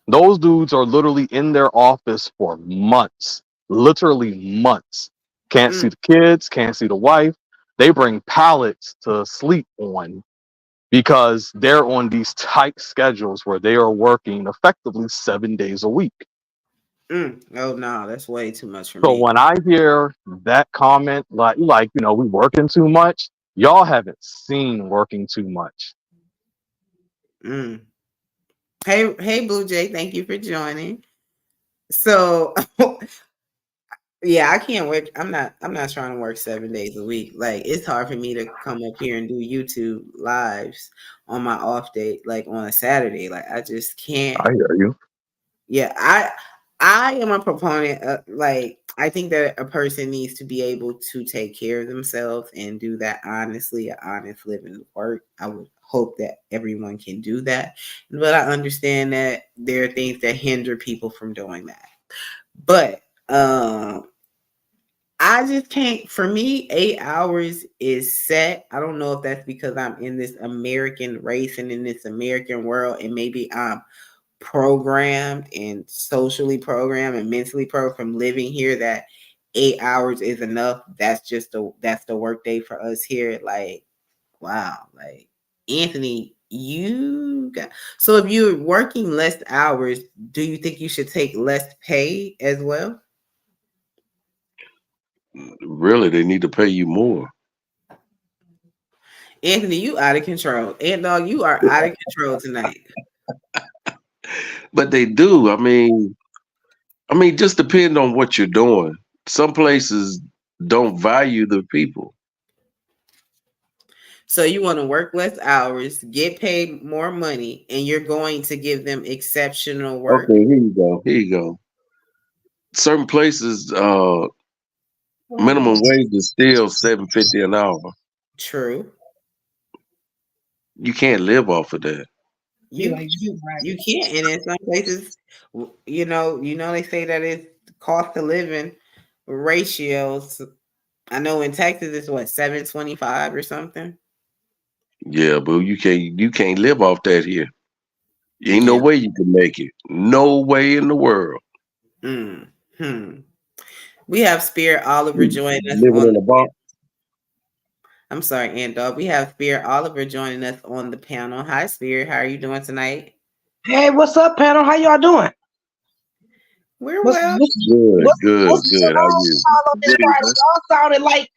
Speaker 4: Those dudes are literally in their office for months, literally months. Can't
Speaker 1: Mm,
Speaker 4: see the kids, can't see the wife. They bring pallets to sleep on because they're on these tight schedules where they are working effectively 7 days a week.
Speaker 1: Oh no, that's way too much for
Speaker 4: So
Speaker 1: me.
Speaker 4: when I hear that comment, like we working too much, y'all haven't seen working too much.
Speaker 1: Mm. Hey, Blue Jay, thank you for joining. So, yeah, I can't work. I'm not trying to work 7 days a week. Like, it's hard for me to come up here and do YouTube lives on my off day, like on a Saturday. Like, I just can't.
Speaker 4: I hear you.
Speaker 1: Yeah, I am a proponent of, like, I think that a person needs to be able to take care of themselves and do that honestly, an honest living work. I would hope that everyone can do that. But I understand that there are things that hinder people from doing that. But I just can't. For me, 8 hours is set. I don't know if that's because I'm in this American race and in this American world, and maybe I'm programmed and socially programmed and mentally programmed from living here that 8 hours is enough. That's the work day for us here. Like, wow, like Anthony, you got so if you're working less hours, do you think you should take less pay as well?
Speaker 2: Really, they need to pay you more.
Speaker 1: Anthony, you out of control. And dog, you are out of control tonight.
Speaker 2: But they do. I mean, just depend on what you're doing. Some places don't value the people.
Speaker 1: So you want to work less hours, get paid more money, and you're going to give them exceptional work.
Speaker 2: Okay, here you go. Here you go. Certain places, minimum wage is still $7.50 an hour.
Speaker 1: True.
Speaker 2: You can't live off of that.
Speaker 1: You can't, and in some places, they say that it's cost of living ratios. I know in Texas it's what 7.25 or something.
Speaker 2: Yeah, but you can't live off that here.
Speaker 1: You
Speaker 2: Ain't no
Speaker 1: can't.
Speaker 2: way you can make it. No way in the world.
Speaker 1: Hmm. We have Spirit Oliver joining us
Speaker 2: Living
Speaker 1: on
Speaker 2: in a box.
Speaker 1: I'm sorry, Aunt Dog. We have Spirit Oliver joining us on the panel. Hi, Spirit. How are you doing tonight?
Speaker 5: Hey, what's up, panel? How y'all doing?
Speaker 1: We're
Speaker 5: What's
Speaker 1: well.
Speaker 2: Good, good,
Speaker 5: what's the
Speaker 2: good. How
Speaker 5: song
Speaker 2: you?
Speaker 5: called on this Friday? Y'all sounded like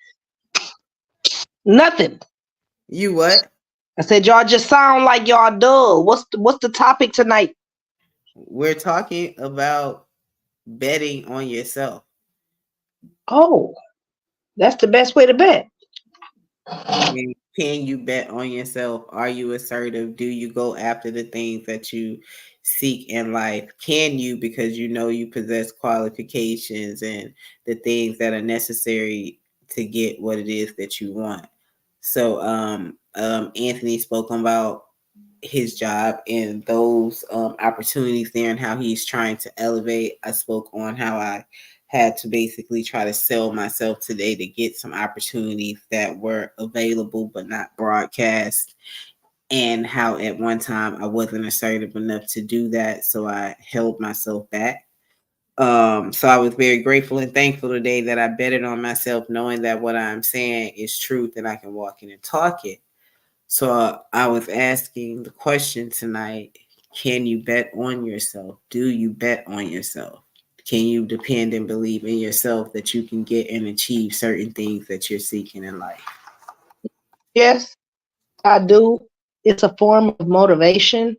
Speaker 5: nothing.
Speaker 1: You what?
Speaker 5: I said y'all just sound like y'all dull. What's the topic tonight?
Speaker 1: We're talking about betting on yourself.
Speaker 5: Oh, that's the best way to bet.
Speaker 1: Can you bet on yourself? Are you assertive? Do you go after the things that you seek in life? Can you, because you know you possess qualifications and the things that are necessary to get what it is that you want? So Anthony spoke about his job and those opportunities there and how he's trying to elevate. I spoke on how I had to basically try to sell myself today to get some opportunities that were available but not broadcast, and how at one time I wasn't assertive enough to do that, so I held myself back. So I was very grateful and thankful today that I betted on myself, knowing that what I'm saying is truth and I can walk in and talk it. So I was asking the question tonight, can you bet on yourself? Do you bet on yourself? Can you depend and believe in yourself that you can get and achieve certain things that you're seeking in life?
Speaker 5: Yes, I do. It's a form of motivation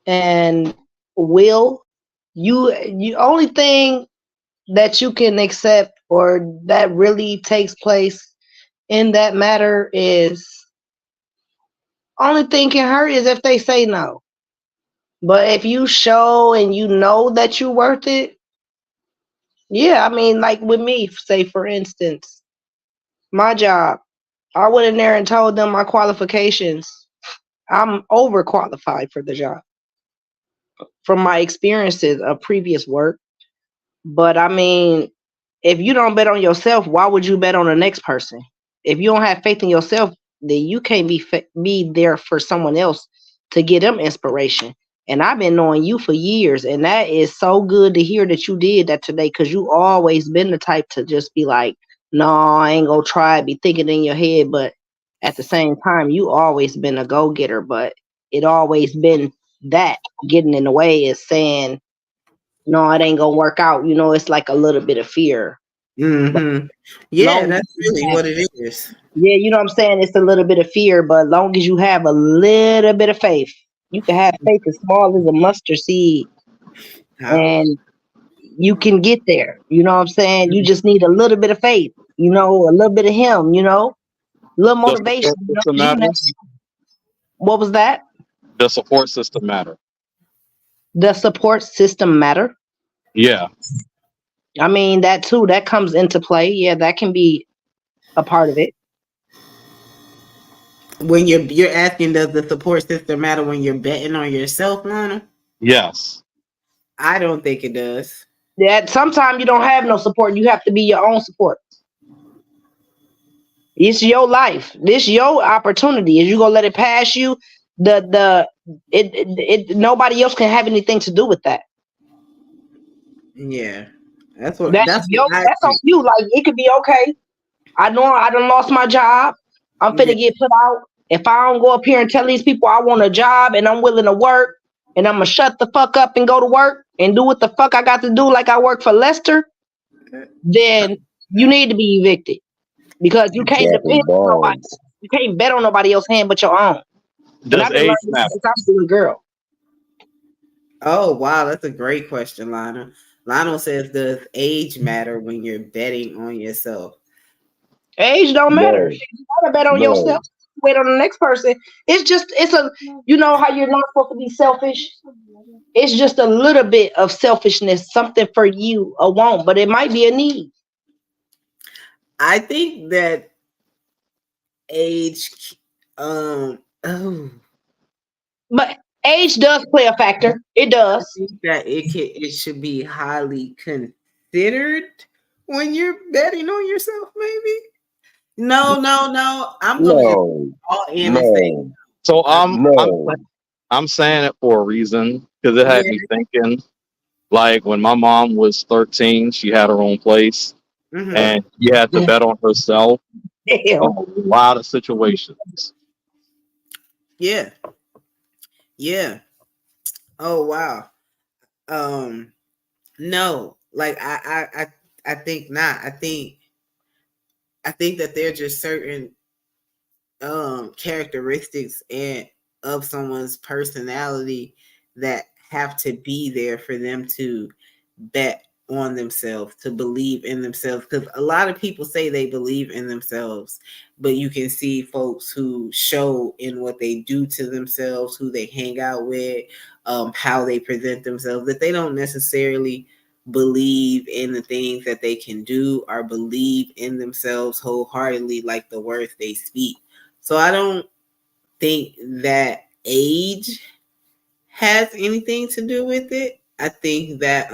Speaker 5: and will. You only thing that you can accept or that really takes place in that matter is only thing can hurt is if they say no. But if you show and you know that you're worth it, yeah, I mean, like with me, say for instance, my job, I went in there and told them my qualifications. I'm overqualified for the job from my experiences of previous work. But I mean, if you don't bet on yourself, why would you bet on the next person? If you don't have faith in yourself, then you can't be there for someone else to get them inspiration. And I've been knowing you for years, and that is so good to hear that you did that today, because you always been the type to just be like, no, I ain't gonna try it, be thinking in your head. But at the same time, you always been a go getter, but it always been that getting in the way is saying, no, it ain't gonna work out. It's like a little bit of fear. But
Speaker 1: Mm-hmm. Yeah,
Speaker 5: long as
Speaker 1: that's
Speaker 5: you
Speaker 1: really
Speaker 5: have,
Speaker 1: what it is.
Speaker 5: yeah, you know what I'm saying? It's a little bit of fear, but long as you have a little bit of faith, you can have faith as small as a mustard seed,
Speaker 1: How?
Speaker 5: and you can get there. You know what I'm saying? You just need a little bit of faith, a little bit of him, a little
Speaker 4: Does
Speaker 5: motivation.
Speaker 4: support system
Speaker 5: 'Cause
Speaker 4: matter?
Speaker 5: what was that?
Speaker 4: Does support system matter?
Speaker 5: Does support system matter?
Speaker 4: Yeah.
Speaker 5: I mean, that too, that comes into play. Yeah, that can be a part of it.
Speaker 1: When you're asking, does the support system matter when you're betting on yourself, Lana?
Speaker 4: Yes.
Speaker 1: I don't think it does.
Speaker 5: That sometimes you don't have no support. You have to be your own support. It's your life. This your opportunity. Is you gonna let it pass you? Nobody else can have anything to do with that.
Speaker 1: Yeah, that's
Speaker 5: That's
Speaker 1: what I
Speaker 5: that's on
Speaker 1: think.
Speaker 5: you. Like it could be okay. I know I done lost my job. I'm
Speaker 1: Yeah,
Speaker 5: finna get put out. If I don't go up here and tell these people I want a job and I'm willing to work and I'm gonna shut the fuck up and go to work and do what the fuck I got to do, like I work for Lester, then you need to be evicted because you can't
Speaker 2: Dropping
Speaker 5: depend on nobody.
Speaker 2: bombs.
Speaker 5: You can't bet on nobody else's hand but your own. And
Speaker 4: Does
Speaker 5: I've been
Speaker 4: age
Speaker 5: learning this
Speaker 4: matter?
Speaker 5: since I was a little girl.
Speaker 1: Oh wow, that's a great question, Lionel. Lionel says, "Does age matter when you're betting on yourself?"
Speaker 5: Age don't matter.
Speaker 2: No,
Speaker 5: You gotta bet on
Speaker 2: no,
Speaker 5: yourself. Wait on the next person. It's a you know how you're not supposed to be selfish. It's just a little bit of selfishness, something for you, a want, but it might be a need.
Speaker 1: I think that age, oh,
Speaker 5: But age does play a factor. It
Speaker 1: I
Speaker 5: does.
Speaker 1: think that it should be highly considered when you're betting on yourself. Maybe. No, no, no. I'm gonna just
Speaker 2: no,
Speaker 1: all in and say,
Speaker 2: no,
Speaker 4: So
Speaker 2: no.
Speaker 4: I'm saying it for a reason because it had
Speaker 1: yeah.
Speaker 4: me thinking. Like when my mom was 13, she had her own place
Speaker 1: Mm-hmm.
Speaker 4: and she had to bet on herself
Speaker 5: Damn.
Speaker 4: on a lot of situations.
Speaker 1: Yeah. Yeah. Oh wow. Um. No. Like I think not. I think that there are just certain characteristics and of someone's personality that have to be there for them to bet on themselves, to believe in themselves, because a lot of people say they believe in themselves, but you can see folks who show in what they do to themselves, who they hang out with, how they present themselves, that they don't necessarily believe in the things that they can do or believe in themselves wholeheartedly, like the words they speak. So I don't think that age has anything to do with it. I think that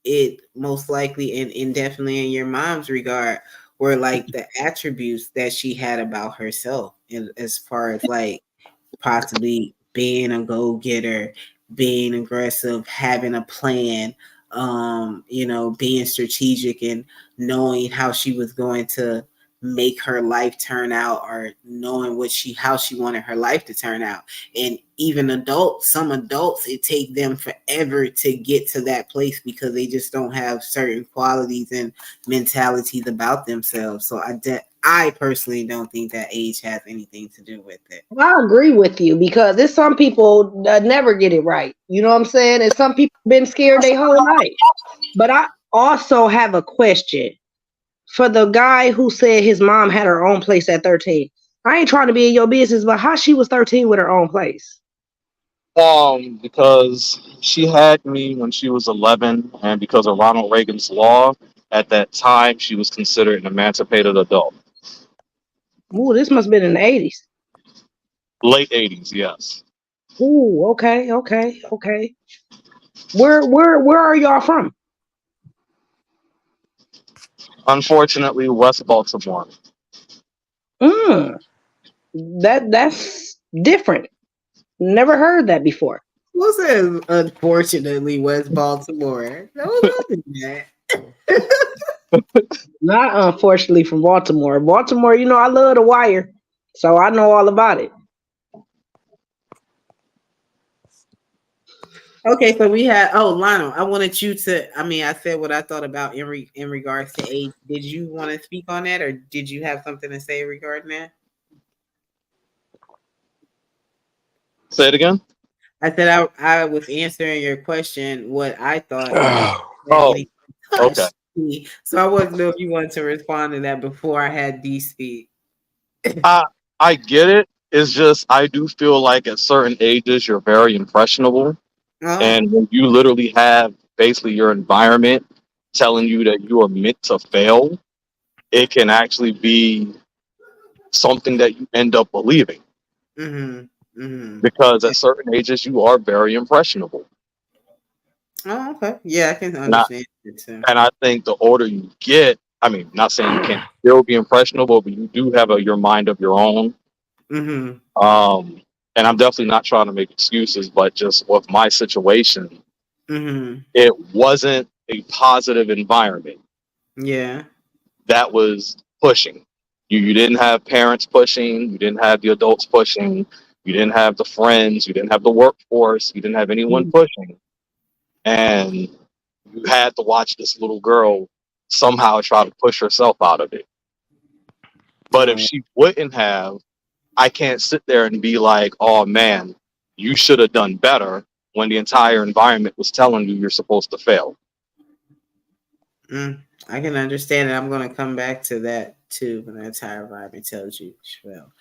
Speaker 1: it most likely and definitely in your mom's regard were like the attributes that she had about herself, and as far as like possibly being a go-getter, being aggressive, having a plan, being strategic and knowing how she was going to make her life turn out, or knowing how she wanted her life to turn out. And even some adults, it take them forever to get to that place because they just don't have certain qualities and mentalities about themselves. So I personally don't think that age has anything to do with it.
Speaker 5: I agree with you because there's some people that never get it right. You know what I'm saying? And some people been scared their whole life. But I also have a question for the guy who said his mom had her own place at 13. I ain't trying to be in your business, but how she was 13 with her own place?
Speaker 4: Because she had me when she was 11, and because of Ronald Reagan's law, at that time she was considered an emancipated adult.
Speaker 5: Ooh, this must have been in the 80s.
Speaker 4: Late 80s, yes.
Speaker 5: Ooh, okay. Where are y'all from?
Speaker 4: Unfortunately, West Baltimore.
Speaker 5: Mm, that's different. Never heard that before.
Speaker 1: Who says unfortunately West Baltimore? No, don't do that.
Speaker 5: Not unfortunately from Baltimore. Baltimore, I love The Wire, so I know all about it.
Speaker 1: Okay, so we had. Oh, Lionel, I wanted you to. I mean, I said what I thought about in regards to age. Did you want to speak on that, or did you have something to say regarding that?
Speaker 4: Say it again.
Speaker 1: I said I was answering your question what I thought, and you
Speaker 3: Oh,
Speaker 1: said
Speaker 4: Oh,
Speaker 1: anything
Speaker 4: okay.
Speaker 1: touched me. So I wasn't know if you wanted to respond to that before I had D speak.
Speaker 4: I I get it. It's just I do feel like at certain ages you're very impressionable,
Speaker 1: Oh.
Speaker 4: and when you literally have basically your environment telling you that you are meant to fail, it can actually be something that you end up believing
Speaker 1: Mm-hmm. Mm-hmm.
Speaker 4: because at certain ages you are very impressionable.
Speaker 1: Oh, okay. Yeah, I can
Speaker 4: And I
Speaker 1: understand it too.
Speaker 4: and I think the older you get, I mean, not saying you can't still be impressionable, but you do have your mind of your own.
Speaker 1: Mm-hmm.
Speaker 4: Um, and I'm definitely not trying to make excuses, but just with my situation,
Speaker 1: Mm-hmm.
Speaker 4: it wasn't a positive environment
Speaker 1: Yeah.
Speaker 4: that was pushing. You didn't have parents pushing, you didn't have the adults pushing, you didn't have the friends, you didn't have the workforce, you didn't have anyone
Speaker 1: Mhm.
Speaker 4: pushing. And you had to watch this little girl somehow try to push herself out of it. But if
Speaker 1: Oh,
Speaker 4: she wouldn't have, I can't sit there and be like, oh man, you should have done better when the entire environment was telling you you're supposed to fail.
Speaker 1: mm, I can understand it. I'm going to come back to that too when the entire environment tells you. Well,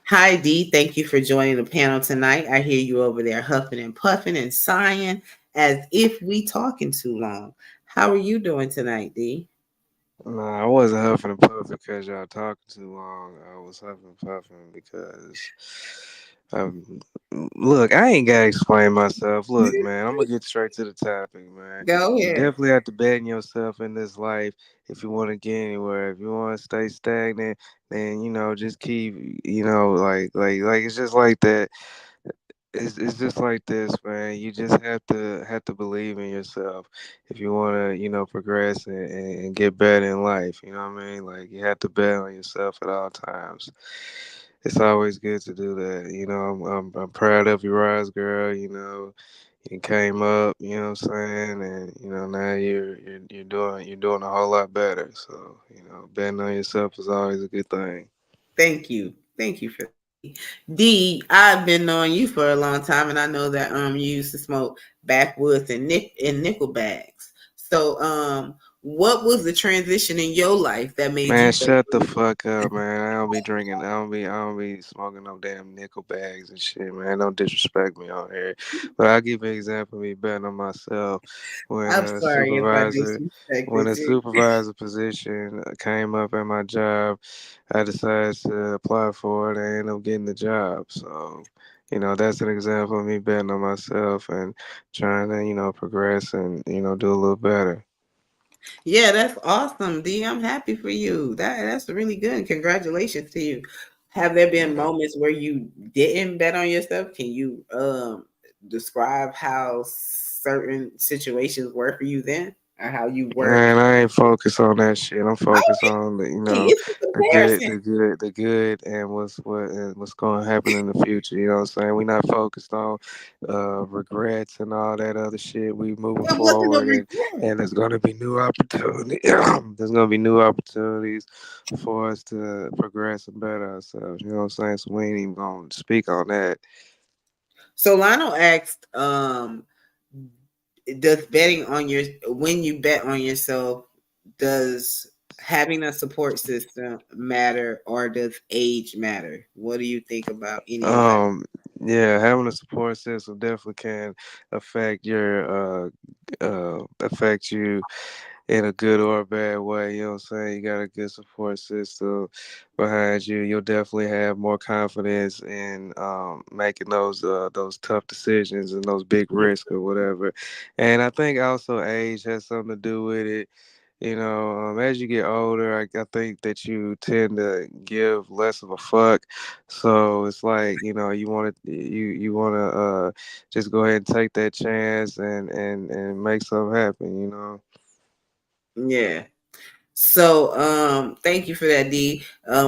Speaker 1: hi, D. Thank you for joining the panel tonight. I hear you over there huffing and puffing and sighing as if we talking too long. How are you doing tonight, D?
Speaker 3: nah, I wasn't huffing and puffing because y'all talking too long. I was huffing and puffing because, um, look, I ain't gotta explain myself. Look, man, I'm gonna get straight to the topic, man.
Speaker 1: Go
Speaker 3: You
Speaker 1: ahead.
Speaker 3: definitely have to bet in yourself in this life if you want to get anywhere. If you want to stay stagnant, then just keep, like it's just like that. It's just like this, man. You just have to believe in yourself if you want to, progress and get better in life. You know what I mean? Like you have to bet on yourself at all times. It's always good to do that. I'm proud of you, Rise Girl. You came up. You know what I'm saying, and now you're doing a whole lot better. So betting on yourself is always a good thing.
Speaker 1: Thank you. Thank you for D. I've been knowing you for a long time, and I know that you used to smoke backwoods and nickel bags. So what was the transition in your life that made you
Speaker 3: Man,
Speaker 1: say,
Speaker 3: shut the fuck up, man. I don't be drinking. I don't be smoking no damn nickel bags and shit, man. Don't disrespect me on here. But I'll give you an example of me betting on myself when
Speaker 1: I'm
Speaker 3: a
Speaker 1: sorry if I
Speaker 3: supervisor when
Speaker 1: disrespected
Speaker 3: a
Speaker 1: you?
Speaker 3: supervisor position came up at my job, I decided to apply for it and end up getting the job. So, that's an example of me betting on myself and trying to, progress and, do a little better.
Speaker 1: Yeah, that's awesome, D. I'm happy for you. That's really good. Congratulations to you. Have there been
Speaker 3: Yeah.
Speaker 1: moments where you didn't bet on yourself? Can you describe how certain situations were for you then, or how you were?
Speaker 3: Man, I ain't focused on that shit. I'm
Speaker 1: Oh,
Speaker 3: focused on
Speaker 1: it's a comparison.
Speaker 3: the good, and what's going to happen in the future. You know what I'm saying? We're not focused on regrets and all that other shit. We moving
Speaker 1: That wasn't a
Speaker 3: forward,
Speaker 1: regret.
Speaker 3: and there's going to be new opportunity. There's going to be new opportunities for us to progress and better ourselves. You know what I'm saying? So we ain't even going to speak on that.
Speaker 1: So Lionel asked, does betting on your when you bet on yourself, does having a support system matter or does age matter? What do you think about anybody?
Speaker 3: Um, yeah, having a support system definitely can affect you in a good or a bad way. You know what I'm saying? You got a good support system behind you. You'll definitely have more confidence in making those tough decisions and those big risks or whatever. And I think also age has something to do with it. As you get older, I think that you tend to give less of a fuck. So it's like, you want to just go ahead and take that chance and make something happen.
Speaker 1: Yeah. So, thank you for that, D.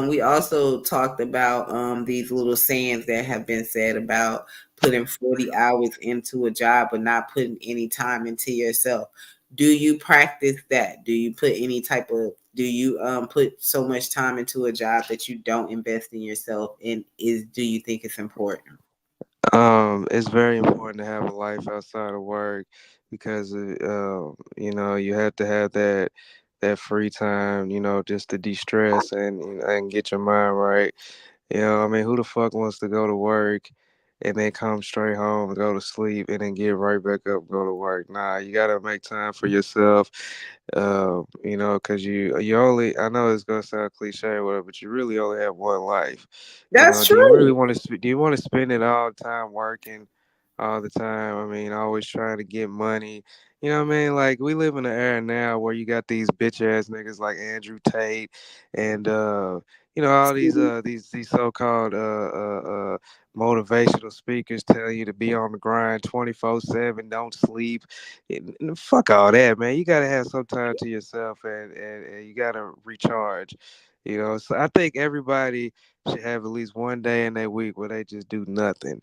Speaker 1: We also talked about these little sayings that have been said about putting 40 hours into a job but not putting any time into yourself. Do you practice that? Do you put any type of do you put so much time into a job that you don't invest in yourself? And is do you think it's important?
Speaker 3: It's very important to have a life outside of work because you know you have to have that free time, you know, just to de-stress and get your mind right. You know, I mean, who the fuck wants to go to work and then come straight home and go to sleep and then get right back up and go to work? Nah, you gotta make time for yourself. You know, cause you only I know it's gonna sound cliche or whatever, but you really only have one life. You know,
Speaker 1: That's
Speaker 3: do you really
Speaker 1: true.
Speaker 3: want to do you want to spend it all the time working all the time? I mean, always trying to get money. You know what I mean? Like we live in an era now where you got these bitch ass niggas like Andrew Tate and you know all these so called motivational speakers telling you to be on the grind 24/7, don't sleep. And fuck all that, man. You gotta have some time to yourself and you gotta recharge. You know, so I think everybody should have at least one day in their week where they just do nothing.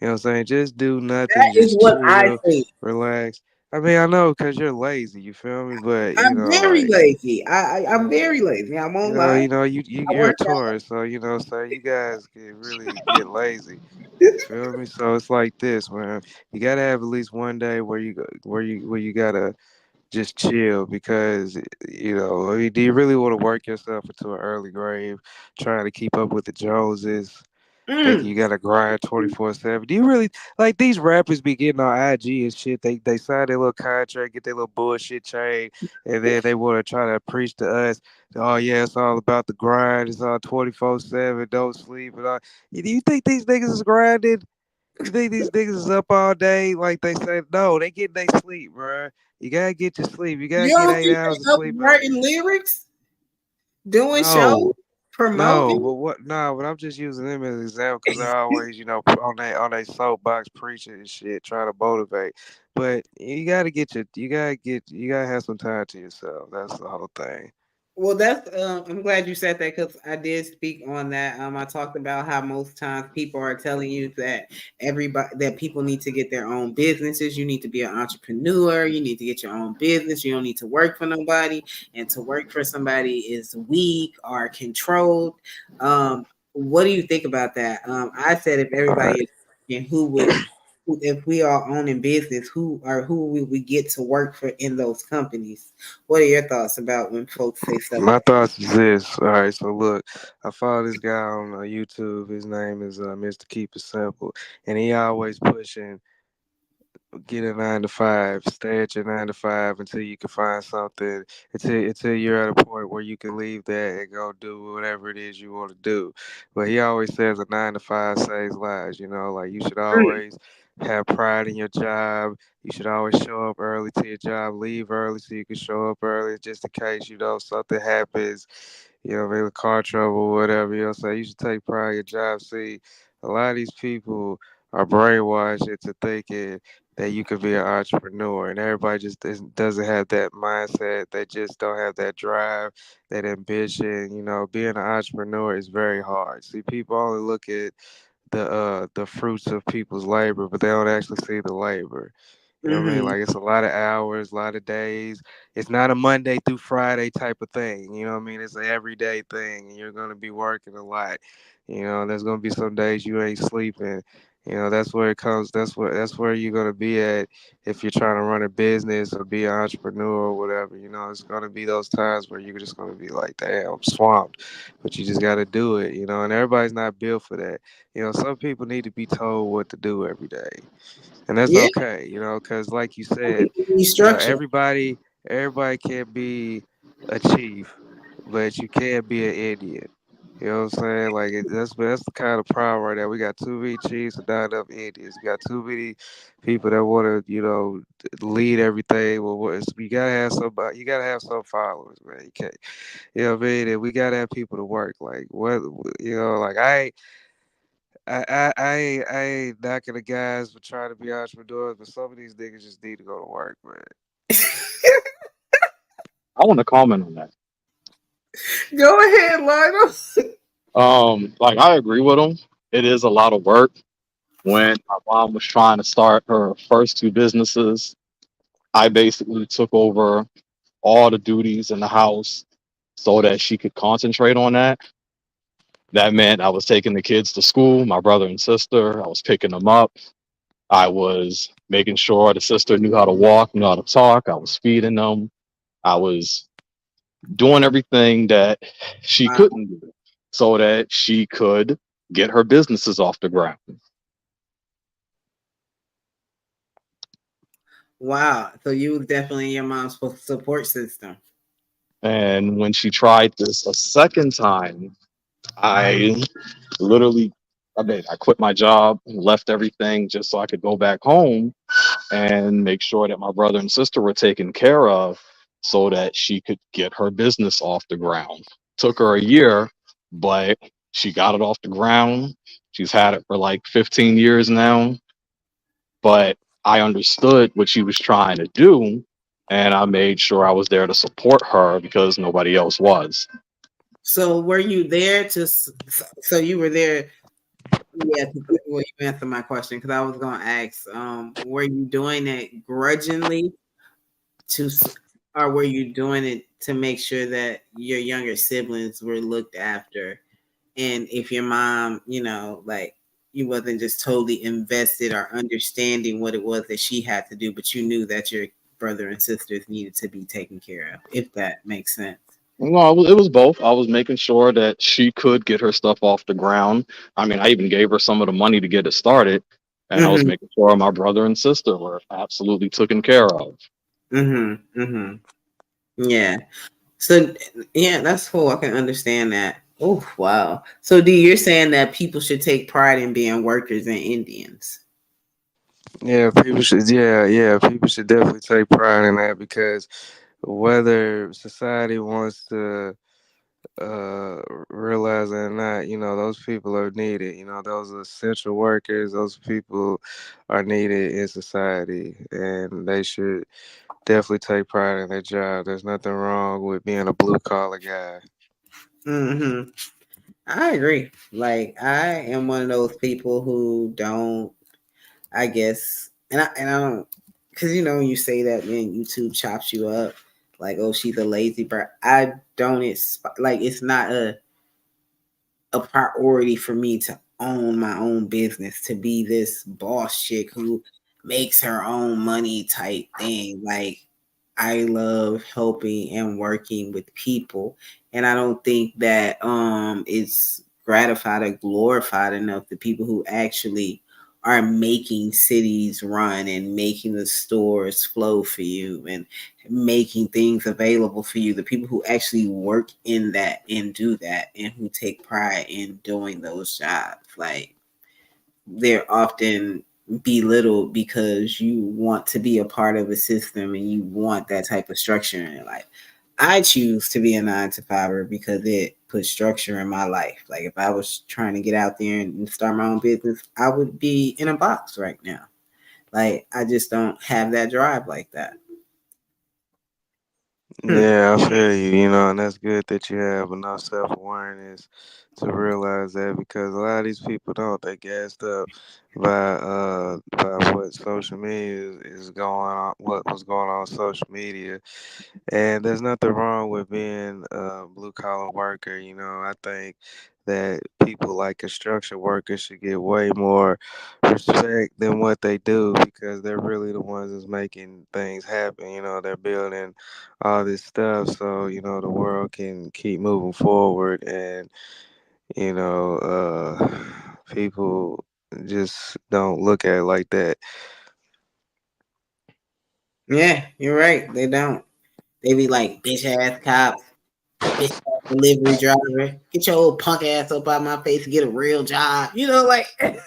Speaker 3: You know what I'm saying? Just do nothing,
Speaker 1: That is
Speaker 3: just
Speaker 1: what I
Speaker 3: chill,
Speaker 1: think.
Speaker 3: relax. I mean, I know because you're lazy, you feel me? But you
Speaker 1: I'm
Speaker 3: know,
Speaker 1: very
Speaker 3: like
Speaker 1: lazy. I'm
Speaker 3: yeah.
Speaker 1: very lazy. I
Speaker 3: You
Speaker 1: won't
Speaker 3: know,
Speaker 1: lie. I
Speaker 3: you're a
Speaker 1: work out.
Speaker 3: tourist, so you know, so you guys can really get lazy. You feel me? So it's like this, man. You gotta have at least one day where where you gotta just chill because you know, I mean, do you really want to work yourself into an early grave trying to keep up with the Joneses? Thinking
Speaker 1: Mm.
Speaker 3: you gotta grind 24/7. Do you really like these rappers be getting on IG and shit? They sign their little contract, get their little bullshit chain, and then they wanna try to preach to us, oh yeah, it's all about the grind, it's all 24/7, don't sleep and all. Do you think these niggas is grinding? You think these niggas is up all day like they say? No, they get their sleep, bruh. You gotta get your sleep. You gotta
Speaker 1: You
Speaker 3: get
Speaker 1: don't
Speaker 3: 8 hours
Speaker 1: think
Speaker 3: of
Speaker 1: they up
Speaker 3: sleep every
Speaker 1: writing lyrics, doing shows,
Speaker 3: no. No,
Speaker 1: promoting?
Speaker 3: but what? No, but I'm just using them as an example because they're always, you know, on they soapbox preaching and shit, trying to motivate. But you gotta have some time to yourself. That's the whole thing.
Speaker 1: Well, that's. I'm glad you said that because I did speak on that. I talked about how most times people are telling you that everybody that people need to get their own businesses. You need to be an entrepreneur. You need to get your own business. You don't need to work for nobody, and to work for somebody is weak or controlled. What do you think about that? I said if
Speaker 3: All
Speaker 1: everybody
Speaker 3: right.
Speaker 1: is working, who would if we are owning business, who will we get to work for in those companies? What are your thoughts about when folks say stuff
Speaker 3: My
Speaker 1: like that?
Speaker 3: thoughts is this. All right, so look, I follow this guy on YouTube. His name is Mr. Keep It Simple, and he always pushing get a 9 to 5, stay at your 9 to 5 until you can find something, until you're at a point where you can leave that and go do whatever it is you want to do. But he always says a 9 to 5 saves lives, you know, like you should
Speaker 1: Mm,
Speaker 3: always have pride in your job. You should always show up early to your job, leave early so you can show up early just in case, you know, something happens, you know, maybe car trouble, whatever, you know, so you should take pride in your job. See, a lot of these people are brainwashed into thinking that you could be an entrepreneur, and everybody just doesn't have that mindset. They just don't have that drive, that ambition. You know, being an entrepreneur is very hard. See, people only look at the fruits of people's labor, but they don't actually see the labor. You know what I mean?
Speaker 1: mhm,
Speaker 3: Like it's a lot of hours, a lot of days. It's not a Monday through Friday type of thing. You know what I mean? It's an everyday thing, and you're gonna be working a lot. You know, there's gonna be some days you ain't sleeping. You know, that's where it comes. That's where you're gonna be at if you're trying to run a business or be an entrepreneur or whatever. You know, it's gonna be those times where you're just gonna be like, damn, I'm swamped. But you just gotta do it. You know, and everybody's not built for that. You know, some people need to be told what to do every day, and that's
Speaker 1: yeah,
Speaker 3: okay, you know, because like you
Speaker 1: some
Speaker 3: said,
Speaker 1: people need
Speaker 3: you know,
Speaker 1: structure.
Speaker 3: everybody can't be a chief, but you can't be an Indian. You know what I'm saying? Like that's the kind of problem right there. We got too many chiefs and not enough Indians. We got too many people that want to, you know, lead everything. Well, you gotta have somebody. You gotta have some followers, man. You can't, you know what I mean? And we gotta have people to work. Like what, you know, like I ain't knocking the guys for trying to be entrepreneurs, but some of these niggas just need to go to work, man.
Speaker 4: I want to comment on that.
Speaker 1: Go ahead, Lionel.
Speaker 4: Like I agree with him. It is a lot of work. When my mom was trying to start her first two businesses, I basically took over all the duties in the house so that she could concentrate on that. That meant I was taking the kids to school, my brother and sister. I was picking them up. I was making sure the sister knew how to walk, knew how to talk. I was feeding them. I was doing everything that she
Speaker 1: Wow.
Speaker 4: couldn't do so that she could get her businesses off the ground.
Speaker 1: Wow. So you was definitely your mom's support system.
Speaker 4: And when she tried this a second time, I literally, I quit my job and left everything just so I could go back home and make sure that my brother and sister were taken care of so that she could get her business off the ground. Took her a year, but she got it off the ground. She's had it for like 15 years now. But I understood what she was trying to do, and I made sure I was there to support her because nobody else was.
Speaker 1: So were you there to? So you were there. Yeah. Well, you answered my question because I was going to ask. Were you doing it grudgingly to, or were you doing it to make sure that your younger siblings were looked after? And if your mom, like you wasn't just totally invested or understanding what it was that she had to do, but you knew that your brother and sisters needed to be taken care of, if that makes sense.
Speaker 4: No, it was both. I was making sure that she could get her stuff off the ground. I mean, I even gave her some of the money to get it started, and I was
Speaker 1: Mm-hmm.
Speaker 4: making sure my brother and sister were absolutely taken care of.
Speaker 1: Mm-hmm. Mm-hmm. Yeah. So yeah, that's cool. I can understand that. Oh wow. So D, you're saying that people should take pride in being workers and Indians.
Speaker 3: Yeah, people should. Yeah, yeah, people should definitely take pride in that because whether society wants to realize it or not, those people are needed. Those are essential workers. Those people are needed in society, and they should definitely take pride in their job. There's nothing wrong with being a blue collar guy.
Speaker 1: Mm-hmm. I agree. Like I am one of those people who don't, I guess, and I don't, because when you say that, then YouTube chops you up, like, oh, she's a lazy bird. I don't. It's like it's not a priority for me to own my own business, to be this boss chick who makes her own money type thing. Like I love helping and working with people, and I don't think that it's gratified or glorified enough the people who actually are making cities run and making the stores flow for you and making things available for you, the people who actually work in that and do that and who take pride in doing those jobs. Like they're often belittled because you want to be a part of a system and you want that type of structure in your life. I choose to be a 9 to 5er because it puts structure in my life. Like if I was trying to get out there and start my own business, I would be in a box right now. Like I just don't have that drive like that. Hmm.
Speaker 3: Yeah, I feel you, and that's good that you have enough self awareness to realize that because a lot of these people don't. They gassed up by what social media is going on, what was going on social media. And there's nothing wrong with being a blue collar worker. I think that people like construction workers should get way more respect than what they do because they're really the ones that's making things happen. They're building all this stuff so, the world can keep moving forward and, people just don't look at it like that.
Speaker 1: Yeah, you're right. They don't. They be like bitch ass cops, bitch ass delivery driver. Get your old punk ass up out my face and get a real job. Like they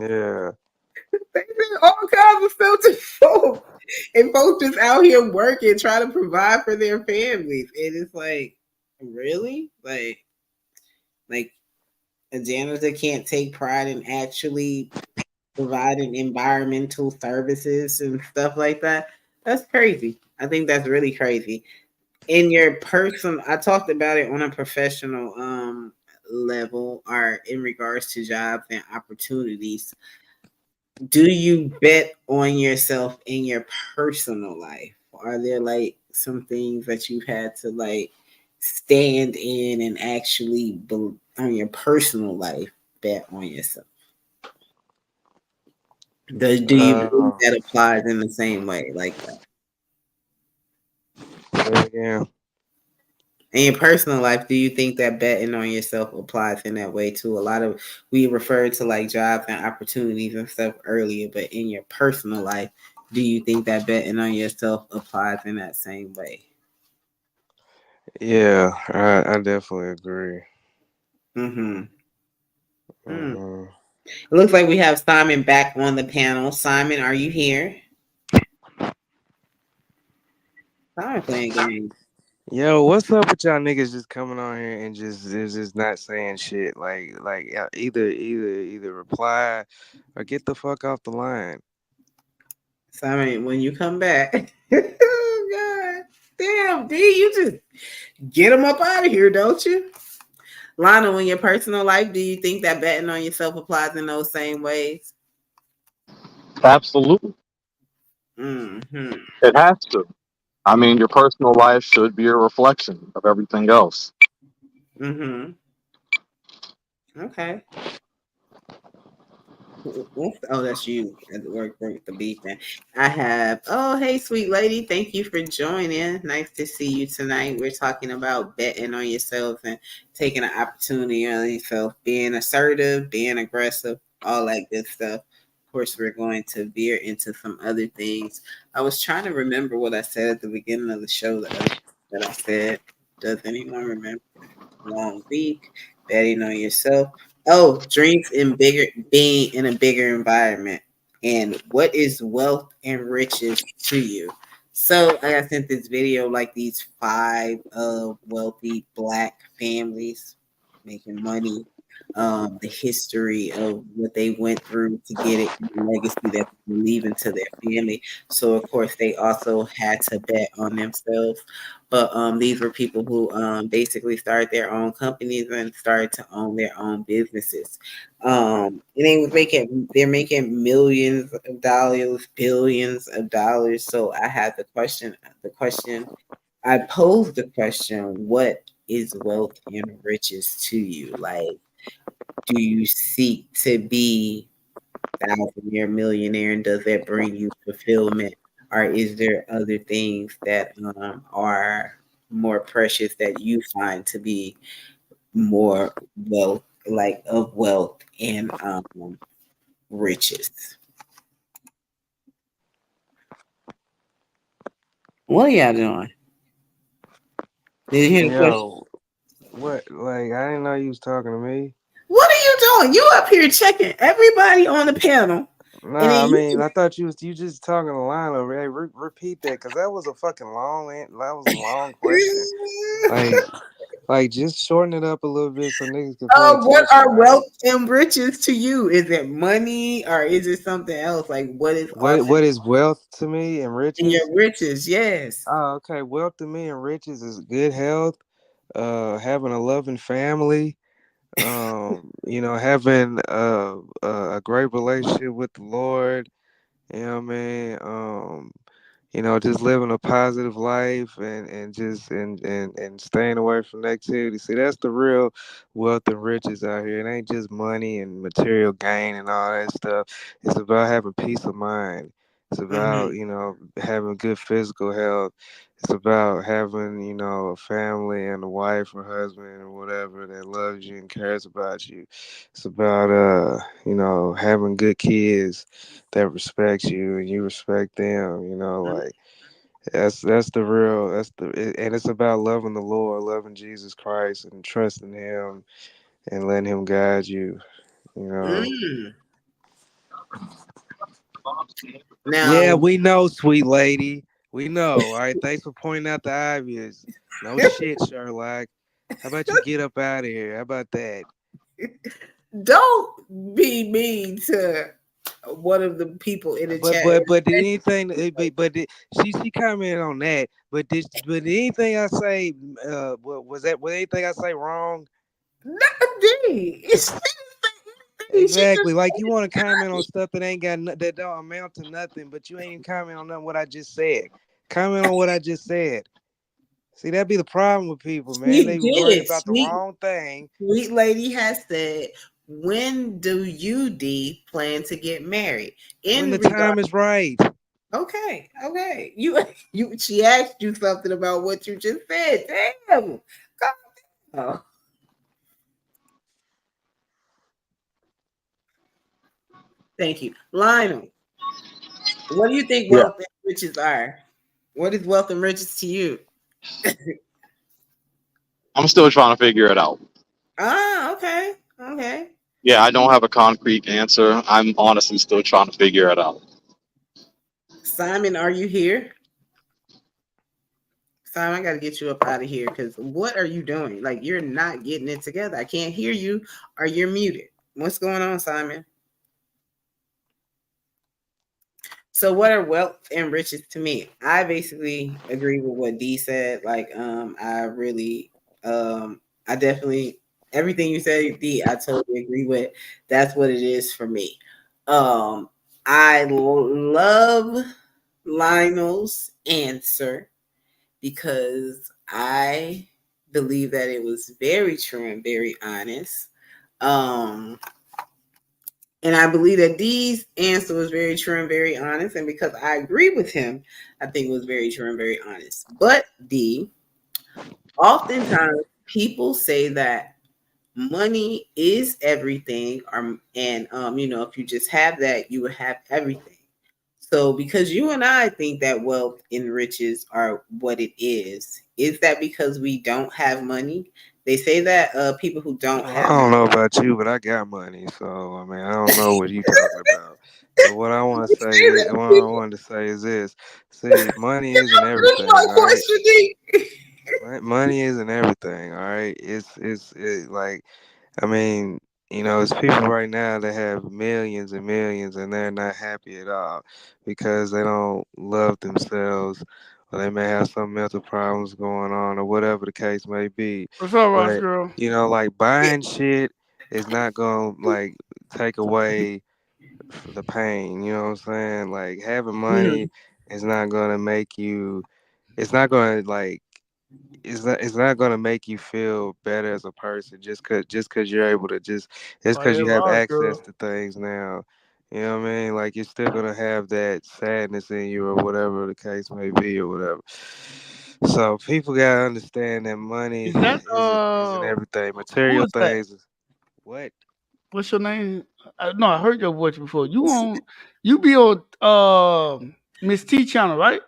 Speaker 3: Yeah.
Speaker 1: say all kinds of stuff to folks. And folks just out here working, trying to provide for their families. And it's like, really? Like a janitor can't take pride in actually providing environmental services and stuff like that. That's crazy. I think that's really crazy. in your personal, I talked about it on a professional level or in regards to jobs and opportunities. Do you bet on yourself in your personal life? Are there like some things that you've had to like stand in and actually on your personal life bet on yourself? Do you believe
Speaker 3: Uh,
Speaker 1: that applies in the same way like that?
Speaker 3: yeah,
Speaker 1: In your personal life, do you think that betting on yourself applies in that way too? A lot of we referred to like jobs and opportunities and stuff earlier, but in your personal life, do you think that betting on yourself applies in that same way?
Speaker 3: yeah, I definitely agree.
Speaker 1: Mm-hmm. Mm.
Speaker 3: Hmm.
Speaker 1: It looks like we have Simon back on the panel. Simon, are you here? Simon playing games.
Speaker 3: Yo, what's up with y'all niggas just coming on here and just not saying shit? Either reply or get the fuck off the line.
Speaker 1: Simon, when you come back, oh god, damn, D, you just get them up out of here, don't you? Lana, in your personal life, do you think that betting on yourself applies in those same ways?
Speaker 4: Absolutely.
Speaker 1: Mm-hmm.
Speaker 4: It has to. I mean, your personal life should be a reflection of everything else.
Speaker 1: Mm-hmm. Okay. Oh, that's you at the work with the beef. Man. I have. Oh, hey, sweet lady. Thank you for joining. Nice to see you tonight. We're talking about betting on yourself and taking an opportunity on yourself, being assertive, being aggressive, all that good stuff. Of course, we're going to veer into some other things. I was trying to remember what I said at the beginning of the show. The other that I said. Does anyone remember? Long week, betting on yourself. Oh, dreams in bigger being in a bigger environment. And what is wealth and riches to you? So I got sent this video like these five wealthy black families making money, the history of what they went through to get it, and the legacy that they're leaving to their family. So of course they also had to bet on themselves. But these were people who basically started their own companies and started to own their own businesses. And they're making millions of dollars, billions of dollars. So I had the question, I posed the question, what is wealth and riches to you? Like, do you seek to be thousandaire, millionaire, and does that bring you fulfillment? Or is there other things that are more precious that you find to be more wealth, like of wealth and riches? What are y'all doing? Did you hear the question?
Speaker 3: Yo, what? Like, I didn't know you was talking to me.
Speaker 1: What are you doing? You up here checking everybody on the panel, and then
Speaker 3: Nah, I mean, I thought you just talking a line over. Hey, repeat that, cause that was a fucking that was a long question. Like, like just shorten it up a little bit so niggas can pay
Speaker 1: What
Speaker 3: attention.
Speaker 1: are
Speaker 3: Like,
Speaker 1: wealth and riches to you? Is it money or is it something else? Like what is
Speaker 3: what
Speaker 1: authentic
Speaker 3: is wealth to me and
Speaker 1: in
Speaker 3: riches?
Speaker 1: your riches? Yes.
Speaker 3: Oh, okay. Wealth to me and riches is good health, having a loving family, having a great relationship with the Lord. You know what I mean? Just living a positive life and staying away from negativity. See, that's the real wealth and riches out here. It ain't just money and material gain and all that stuff. It's about having peace of mind. It's about,
Speaker 1: Mm-hmm.
Speaker 3: having good physical health. It's about having, a family and a wife or husband or whatever that loves you and cares about you. It's about having good kids that respects you and you respect them, like that's the real and it's about loving the Lord, loving Jesus Christ and trusting him and letting him guide you, you know.
Speaker 1: Mm.
Speaker 3: Yeah,
Speaker 1: Now,
Speaker 3: we know, sweet lady. We know. All right, thanks for pointing out the obvious. No shit, Sherlock. How about you get up out of here? How about that?
Speaker 1: don't be mean to. one of the people in the
Speaker 3: But
Speaker 1: chat.
Speaker 3: but did anything? She commented on that. But did anything I say? Was anything I say wrong?
Speaker 1: Not D. She
Speaker 3: Exactly.
Speaker 1: just
Speaker 3: Like you want to comment on stuff that ain't got that don't amount to nothing, but you ain't even comment on nothing what I just said. Comment on what I just said. See, that'd be the problem with people, man.
Speaker 1: she
Speaker 3: They worried
Speaker 1: did.
Speaker 3: about the wrong thing.
Speaker 1: Sweet lady has said, when do you, D, plan to get married?
Speaker 3: When
Speaker 1: In
Speaker 3: the
Speaker 1: regard,
Speaker 3: time is right.
Speaker 1: okay. She asked you something about what you just said. Damn. Oh, thank you. Lionel, what do you think
Speaker 4: Yeah,
Speaker 1: wealth and riches are? What is wealth and riches to you?
Speaker 4: I'm still trying to figure it out.
Speaker 1: Okay. Okay.
Speaker 4: Yeah, I don't have a concrete answer. I'm honestly still trying to figure it out.
Speaker 1: Simon, are you here? Simon, I got to get you up out of here because what are you doing? Like, you're not getting it together. I can't hear you or you're muted. What's going on, Simon? So, what are wealth and riches to me? I basically agree with what D said. Like, I definitely, everything you said, D, I totally agree with. That's what it is for me. Um, I love Lionel's answer because I believe that it was very true and very honest. Um, and I believe that D's answer was very true and very honest. And because I agree with him, I think it was very true and very honest. But D, oftentimes people say that money is everything, and if you just have that, you will have everything. So, because you and I think that wealth and riches are what it is that because we don't have money? They say that people who don't
Speaker 3: I
Speaker 1: have
Speaker 3: don't
Speaker 1: money.
Speaker 3: know about you, but I got money, so I mean, I don't know what you talking about. But what I want to say is, what I wanted to say is this: see, money isn't
Speaker 1: That's my
Speaker 3: everything, all right?
Speaker 1: question, D.
Speaker 3: Money isn't everything, all right? Like, I mean, it's people right now that have millions and millions, and they're not happy at all because they don't love themselves, or they may have some mental problems going on, or whatever the case may be.
Speaker 6: What's up, Ross
Speaker 3: But
Speaker 6: girl?
Speaker 3: like buying shit is not gonna like take away the pain. You know what I'm saying? Like having money
Speaker 1: Mhm.
Speaker 3: is not gonna make you. It's not gonna like it's not gonna make you feel better as a person just cause you're able to just
Speaker 6: Right
Speaker 3: cause
Speaker 6: here,
Speaker 3: you have
Speaker 6: Ross
Speaker 3: access
Speaker 6: girl.
Speaker 3: to things now. You know what I mean? Like you're still gonna have that sadness in you or whatever the case may be or whatever. So people gotta understand that money
Speaker 6: Is that
Speaker 3: isn't everything.
Speaker 6: who
Speaker 3: Material
Speaker 6: is that?
Speaker 3: things what?
Speaker 6: What's your name? No, I heard your voice before. You be on Miss T channel, right?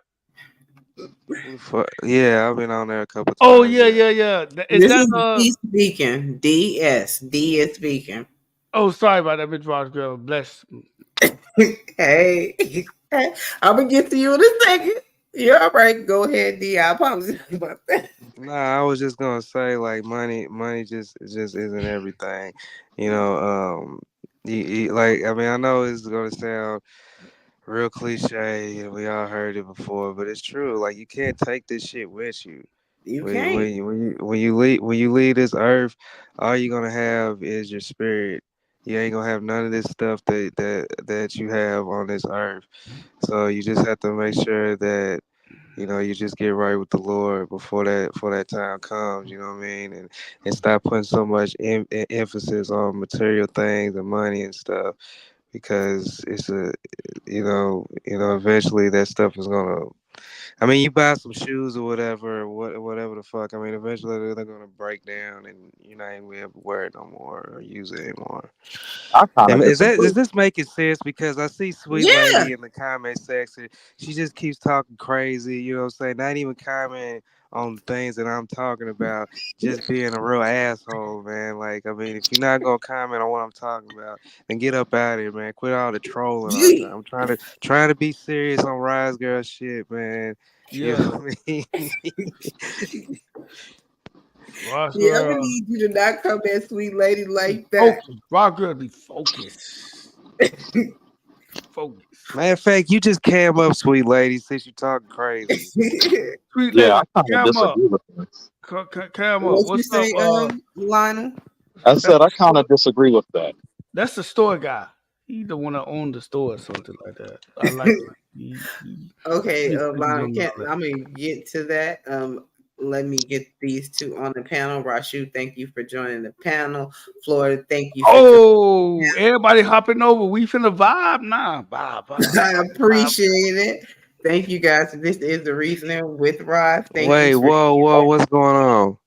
Speaker 3: Yeah, I've been on there a couple
Speaker 6: Oh
Speaker 3: times, yeah.
Speaker 6: yeah. Is
Speaker 1: This
Speaker 6: that
Speaker 1: is D speaking. DS. D is speaking.
Speaker 6: oh sorry about that, Miss Ross girl. Bless.
Speaker 1: Hey. I'm going to get to you in a second. You're all right. Go ahead, D. I apologize about that.
Speaker 3: Nah, I was just gonna say like money just isn't everything, like I mean I know it's gonna sound real cliche and we all heard it before, but it's true. Like you can't take this shit with you.
Speaker 1: You can't.
Speaker 3: When you leave this earth, all you're gonna have is your spirit. You ain't gonna have none of this stuff that you have on this earth. So you just have to make sure that you just get right with the Lord before that time comes. You know what I mean, and stop putting so much emphasis on material things and money and stuff because it's eventually that stuff is gonna. I mean, you buy some shoes or whatever, whatever the fuck. I mean, eventually they're gonna break down and you're not even gonna be able to wear it no more or use it anymore.
Speaker 4: I kind
Speaker 3: And
Speaker 4: of
Speaker 3: does
Speaker 4: disagree.
Speaker 3: this making sense? Because I see Sweet
Speaker 1: Yeah.
Speaker 3: Lady in the comment section. She just keeps talking crazy, you know what I'm saying? Not even commenting on the things that I'm talking about, just being a real asshole, man. Like, I mean, if you're not gonna comment on what I'm talking about, then get up out of here, man. Quit all the trolling all the time.
Speaker 1: G.
Speaker 3: I'm trying to be serious on Rise Girl shit, man. You know
Speaker 6: Yeah,
Speaker 3: what I mean?
Speaker 6: Ross
Speaker 1: Yeah, I'm going to
Speaker 6: girl.
Speaker 1: need you to not come at sweet lady
Speaker 6: Be
Speaker 1: like that.
Speaker 6: focused. Ross girl be focused. Focus.
Speaker 3: Matter of fact, you just came up, sweet lady, since you talking crazy.
Speaker 6: Sweet
Speaker 4: Yeah,
Speaker 6: lady,
Speaker 4: I kind of
Speaker 6: come up.
Speaker 4: disagree with this.
Speaker 6: Come up.
Speaker 1: What you
Speaker 6: What's up?
Speaker 1: say, Lionel?
Speaker 4: I
Speaker 6: That's
Speaker 4: said I kind of disagree with that.
Speaker 6: that's the store guy. He the one that owned the store or something like that. I like him.
Speaker 1: Okay,
Speaker 6: He's pretty
Speaker 1: Lionel,
Speaker 6: dumb and
Speaker 1: can't,
Speaker 6: all that.
Speaker 1: I'm gonna get to that. Let me get these two on the panel. Rashu, thank you for joining the panel. Florida, thank you for joining.
Speaker 6: Oh, everybody hopping over. We finna vibe now.
Speaker 1: I appreciate it. Thank you guys. This is the reasoning with Rod. Thank you
Speaker 3: Wait,
Speaker 1: for.
Speaker 3: whoa, what's going on?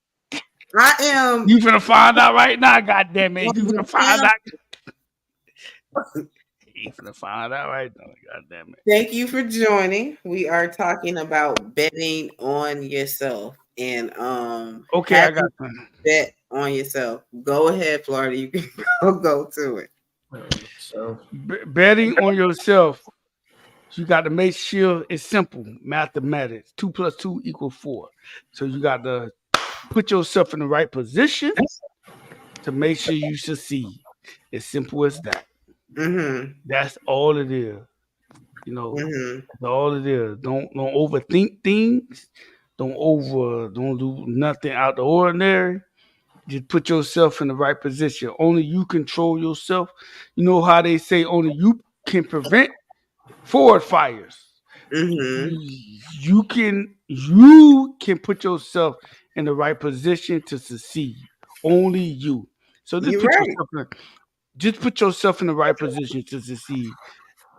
Speaker 1: I am
Speaker 6: You finna find out right now, God damn
Speaker 1: on
Speaker 6: it. You
Speaker 1: the
Speaker 6: finna find
Speaker 1: panel.
Speaker 6: out. You finna find out right now, God damn it.
Speaker 1: Thank you for joining. We are talking about betting on yourself and
Speaker 6: Okay, I
Speaker 1: have
Speaker 6: got
Speaker 1: you
Speaker 6: time.
Speaker 1: bet on yourself. Go ahead, Florida. You can go to it.
Speaker 6: Betting on yourself, you got to make sure it's simple mathematics. 2 + 2 = 4. So you got to put yourself in the right position to make sure you succeed. As simple as that.
Speaker 1: Mm-hmm.
Speaker 6: That's all it is. You know,
Speaker 1: Mm-hmm.
Speaker 6: that's all it is. Don't overthink things. Don't do nothing out the ordinary. Just put yourself in the right position. Only you control yourself. You know how they say only you can prevent forest fires.
Speaker 1: Mm-hmm.
Speaker 6: You can put yourself in the right position to succeed. Only you. So
Speaker 1: You're right.
Speaker 6: just put yourself in the right position to succeed.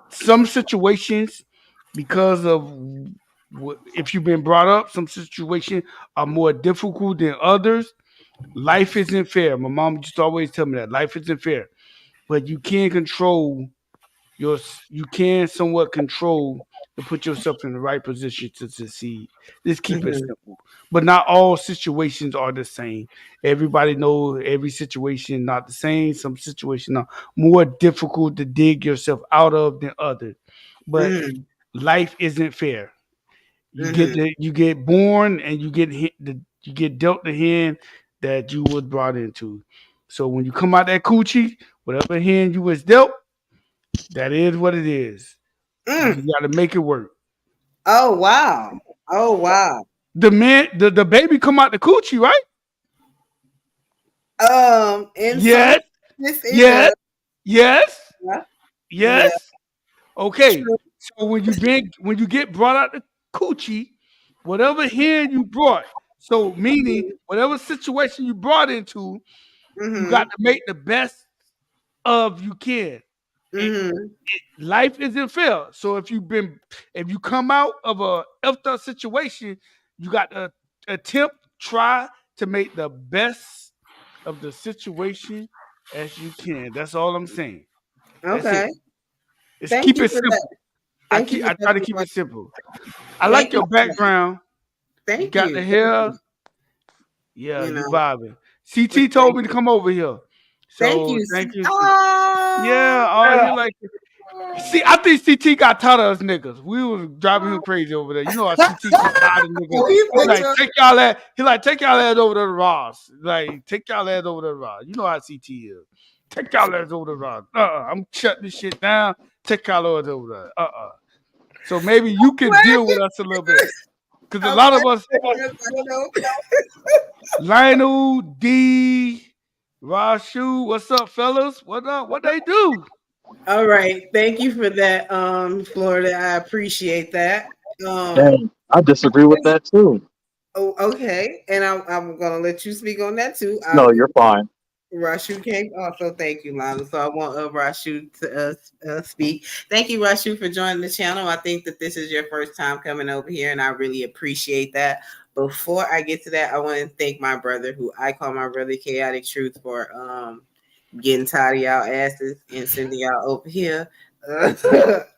Speaker 6: Some situations, because of if you've been brought up, some situations are more difficult than others. Life isn't fair. My mom used to always tell me that life isn't fair, but you can control your. You can somewhat control to put yourself in the right position to succeed. Just keep it
Speaker 1: Mm-hmm.
Speaker 6: simple. But not all situations are the same. Everybody knows every situation not the same. Some situations are more difficult to dig yourself out of than others. But
Speaker 1: Mm-hmm.
Speaker 6: life isn't fair.
Speaker 1: Mm-hmm.
Speaker 6: You get born and you get dealt the hand that you was brought into. So when you come out that coochie, whatever hand you was dealt, that is what it is. You
Speaker 1: Mm.
Speaker 6: just got to make it work.
Speaker 1: Oh wow. Oh wow.
Speaker 6: The baby come out the coochie, right?
Speaker 1: In some
Speaker 6: Yes,
Speaker 1: this it
Speaker 6: yes,
Speaker 1: does.
Speaker 6: yes,
Speaker 1: Yeah. Yeah.
Speaker 6: yes. Okay.
Speaker 1: True.
Speaker 6: So when you get brought out the coochie, whatever hand you brought, so meaning whatever situation you brought into, you got
Speaker 1: Mm-hmm.
Speaker 6: to make the best of you can. It,
Speaker 1: Mm-hmm.
Speaker 6: life isn't fair. So if you come out of a effed up situation, you got to try to make the best of the situation as you can. That's all I'm saying. That's it.
Speaker 1: Okay.
Speaker 6: It's
Speaker 1: Thank
Speaker 6: keep
Speaker 1: you
Speaker 6: it
Speaker 1: for that.
Speaker 6: simple.
Speaker 1: Thank you for
Speaker 6: I try to
Speaker 1: that.
Speaker 6: keep it simple. I
Speaker 1: Thank
Speaker 6: like
Speaker 1: you
Speaker 6: your
Speaker 1: for that.
Speaker 6: background. You
Speaker 1: Thank
Speaker 6: got
Speaker 1: you.
Speaker 6: the
Speaker 1: Thank you.
Speaker 6: hair. Yeah,
Speaker 1: You
Speaker 6: you
Speaker 1: know.
Speaker 6: vibing.
Speaker 1: But
Speaker 6: CT told me to come over here.
Speaker 1: thank
Speaker 6: So
Speaker 1: you.
Speaker 6: thank you.
Speaker 1: Oh,
Speaker 6: Yeah, oh, you like see, I think CT got tired of us niggas. We was driving him crazy over there. You know how CT get tired of niggas.
Speaker 1: oh, he
Speaker 6: He
Speaker 1: put
Speaker 6: like
Speaker 1: your
Speaker 6: take y'all that. He like take y'all ass over to the Ross. Like take y'all ass over to the Ross. You know how CT is. Take y'all ass over to the Ross. I'm shutting this shit down. Take y'all ass over there. So maybe you can deal with us a little bit. Because a
Speaker 1: I'm
Speaker 6: lot of
Speaker 1: glad
Speaker 6: us,
Speaker 1: because I know.
Speaker 6: Lionel, D, Rashu, what's up, fellas? What up? What they do?
Speaker 1: All right. Thank you for that, Florida. I appreciate that. Um,
Speaker 4: Dang, I disagree with that too.
Speaker 1: oh, okay. And I'm gonna let you speak on that too.
Speaker 4: No, you're fine.
Speaker 1: Rashu came also. Thank you, Lana. So I want Rashu to speak. Thank you, Rashu, for joining the channel. I think that this is your first time coming over here, and I really appreciate that. Before I get to that, I want to thank my brother, who I call my brother Chaotic Truth, for getting tired of y'all asses and sending y'all over here.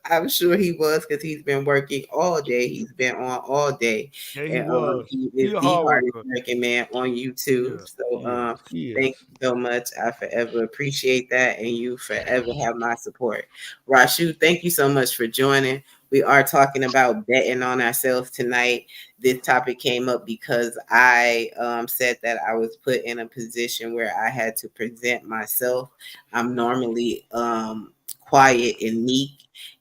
Speaker 1: I'm sure he was, because he's been working all day. He's been on all day,
Speaker 6: Yeah, he
Speaker 1: and
Speaker 6: was.
Speaker 1: he
Speaker 6: He
Speaker 1: is
Speaker 6: a
Speaker 1: the
Speaker 6: hard
Speaker 1: hardest
Speaker 6: worker.
Speaker 1: working man on YouTube.
Speaker 6: Yeah,
Speaker 1: So
Speaker 6: he is. He
Speaker 1: thank
Speaker 6: is.
Speaker 1: you so much. I forever appreciate that, and you forever have my support. Rashu, thank you so much for joining. We are talking about betting on ourselves tonight. This topic came up because I said that I was put in a position where I had to present myself. I'm normally quiet and meek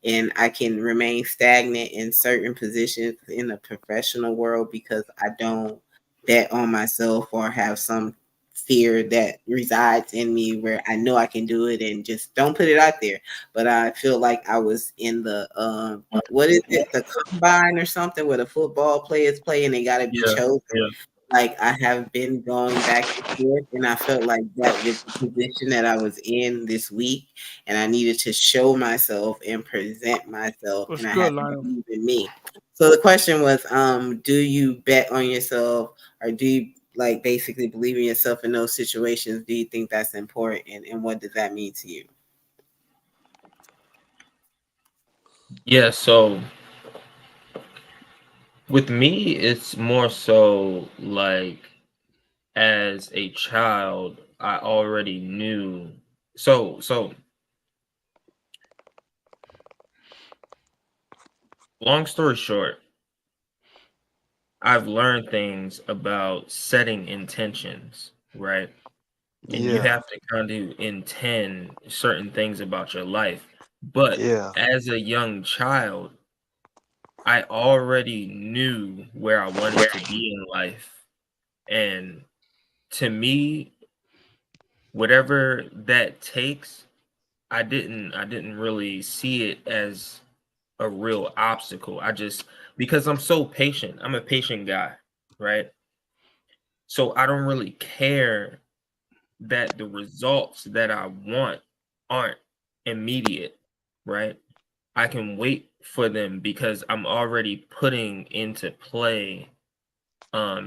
Speaker 1: and I can remain stagnant in certain positions in the professional world because I don't bet on myself or have some fear that resides in me where I know I can do it and just don't put it out there. But I feel like I was in the what is it, the combine or something where the football players play and they gotta be
Speaker 2: Yeah,
Speaker 1: chosen.
Speaker 2: yeah.
Speaker 1: Like I have been going back and forth, and I felt like that was the position that I was in this week, and I needed to show myself and present myself,
Speaker 6: What's
Speaker 1: and I
Speaker 6: good,
Speaker 1: had to
Speaker 6: Lionel?
Speaker 1: believe in me. So the question was, do you bet on yourself, or do you like basically believe in yourself in those situations? Do you think that's important, and what does that mean to you?
Speaker 7: Yeah, so with me, it's more so like as a child, I already knew. So long story short, I've learned things about setting intentions, right? And you
Speaker 3: Yeah,
Speaker 7: have to kind of intend certain things about your life. But
Speaker 3: yeah,
Speaker 7: as a young child, I already knew where I wanted to be in life. And to me, whatever that takes, I didn't really see it as a real obstacle. I just because I'm so patient. I'm a patient guy, right? So I don't really care that the results that I want aren't immediate, right? I can wait for them because I'm already putting into play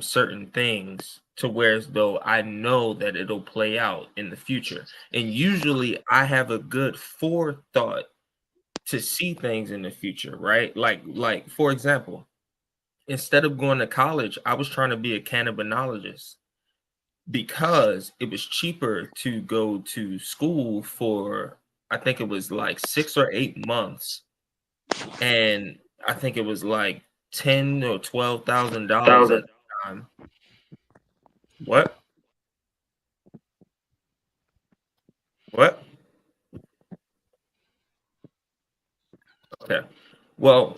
Speaker 7: certain things to where as though I know that it'll play out in the future. And usually I have a good forethought to see things in the future, right? Like for example, instead of going to college, I was trying to be a cannabinologist because it was cheaper to go to school for I think it was like 6 or 8 months, and I think it was like $10,000 or $12,000 at the time. What? What? Okay. Well,